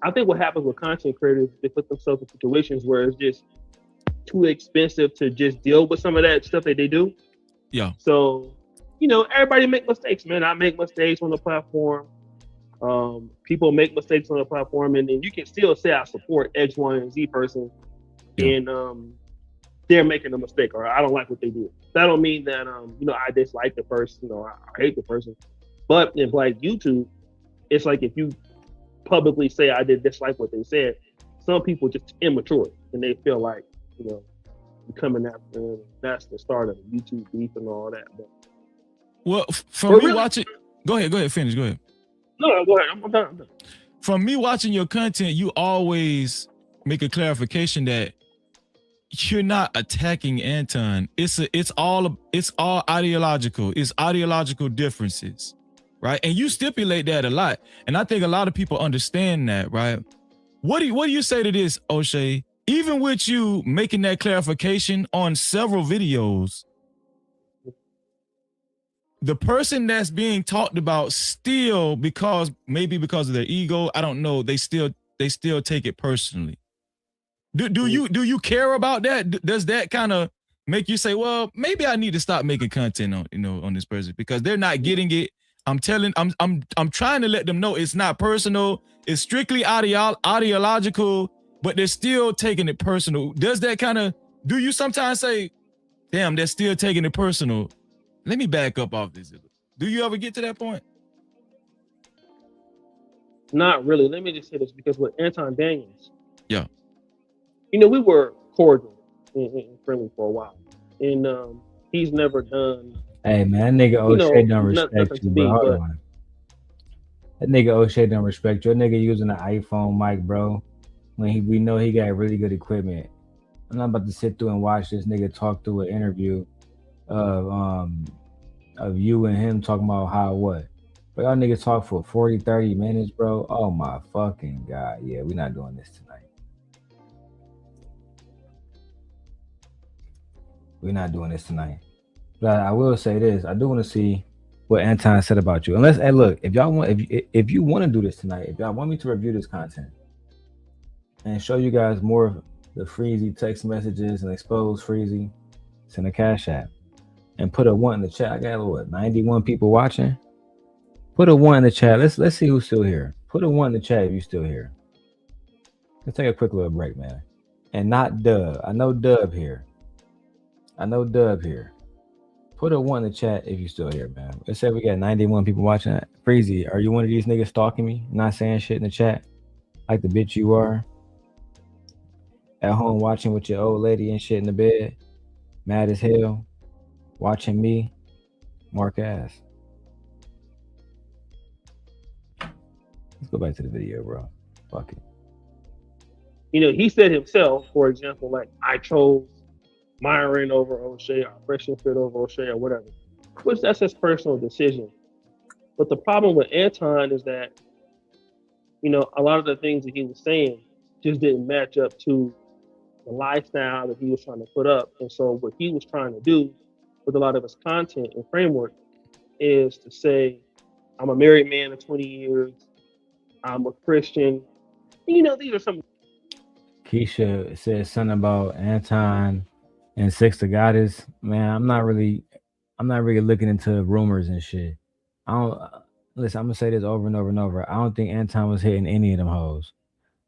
I think what happens with content creators, they put themselves in situations where it's just too expensive to just deal with some of that stuff that they do. Yeah. So, you know, everybody make mistakes, man. I make mistakes on the platform. People make mistakes on the platform, and then you can still say I support X, Y, and Z person, and they're making a mistake, or I don't like what they do. That don't mean that you know, I dislike the person, or I hate the person. But in like YouTube, it's like if you publicly say I did dislike what they said, some people just immature and they feel like, you know, you're coming after them. That's the start of the YouTube beef and all that. But, well, from me watching, go ahead, finish. Go ahead. No, go ahead. I'm done. From me watching your content, you always make a clarification that you're not attacking Anton. It's all ideological. It's ideological differences, right? And you stipulate that a lot, and I think a lot of people understand that, right? What do you say to this, O'Shea? Even with you making that clarification on several videos, the person that's being talked about still, maybe because of their ego, I don't know, they still take it personally. Do you care about that? Does that kind of make you say, well, maybe I need to stop making content on, you know, on this person because they're not getting it? I'm trying to let them know it's not personal. It's strictly ideological, but they're still taking it personal. Does that kind of, do you sometimes say, damn, they're still taking it personal? Let me back up off this. Do you ever get to that point? Not really. Let me just say this, because with Anton Daniels, yeah, you know, we were cordial and friendly for a while, and he's never done. Hey man, that nigga O'Shea don't respect you, bro. Hold on. That nigga O'Shea don't respect you. That nigga using an iPhone mic, bro. When we know he got really good equipment. I'm not about to sit through and watch this nigga talk through an interview of you and him talking about how what. But y'all niggas talk for 40, 30 minutes, bro. Oh my fucking God. Yeah, we're not doing this tonight. We're not doing this tonight. But I will say this. I do want to see what Anton said about you. Unless, hey, look, if y'all want, if you want to do this tonight, if y'all want me to review this content and show you guys more of the Freezy text messages and expose Freezy, send a Cash App and put a 1 in the chat. I got what, 91 people watching. Put a 1 in the chat. Let's see who's still here. Put a 1 in the chat if you're still here. Let's take a quick little break, man. And not Dub. I know Dub here. Put a 1 in the chat if you're still here, man. Let's say we got 91 people watching that. Freezy, are you one of these niggas stalking me? Not saying shit in the chat like the bitch you are? At home watching with your old lady and shit in the bed, mad as hell, watching me, mark ass. Let's go back to the video, bro. Fuck it. You know, he said himself, for example, like, I chose Myron over O'Shea, or Freshman Fit over O'Shea, or whatever, which that's his personal decision. But the problem with Anton is that, you know, a lot of the things that he was saying just didn't match up to the lifestyle that he was trying to put up. And so what he was trying to do with a lot of his content and framework is to say, I'm a married man of 20 years, I'm a Christian, You know, these are some. Keisha said something about Anton and Six the Goddess. Man, I'm not really looking into rumors and shit. I don't listen. I'm gonna say this over and over and over. I don't think Anton was hitting any of them hoes.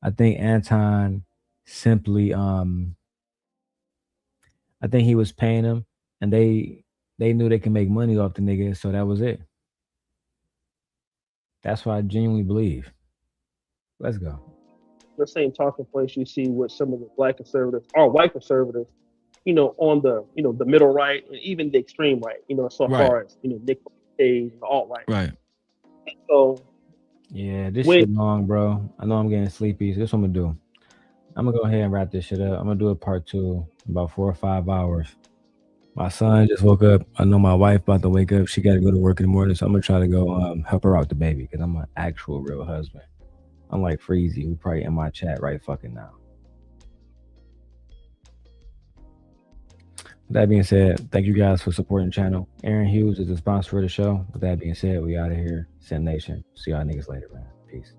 I think Anton simply, I think he was paying them, and they knew they can make money off the nigga, so that was it. That's what I genuinely believe. Let's go. The same talking points you see with some of the black conservatives or white conservatives, you know, on the, you know, the middle right and even the extreme right, you know, so far as, you know, Nick Cage and alt right. Right. So yeah, this shit long, bro. I know I'm getting sleepy. So this is what I'm gonna do. I'm gonna go ahead and wrap this shit up. I'm gonna do a part 2 about 4 or 5 hours. My son just woke up. I know my wife about to wake up. She got to go to work in the morning, so I'm gonna try to go help her out the baby because I'm an actual real husband. Unlike Freezy, who probably in my chat right fucking now. With that being said, thank you guys for supporting the channel. Aaron Hughes is the sponsor of the show. With that being said, we out of here. Send Nation. See y'all niggas later, man. Peace.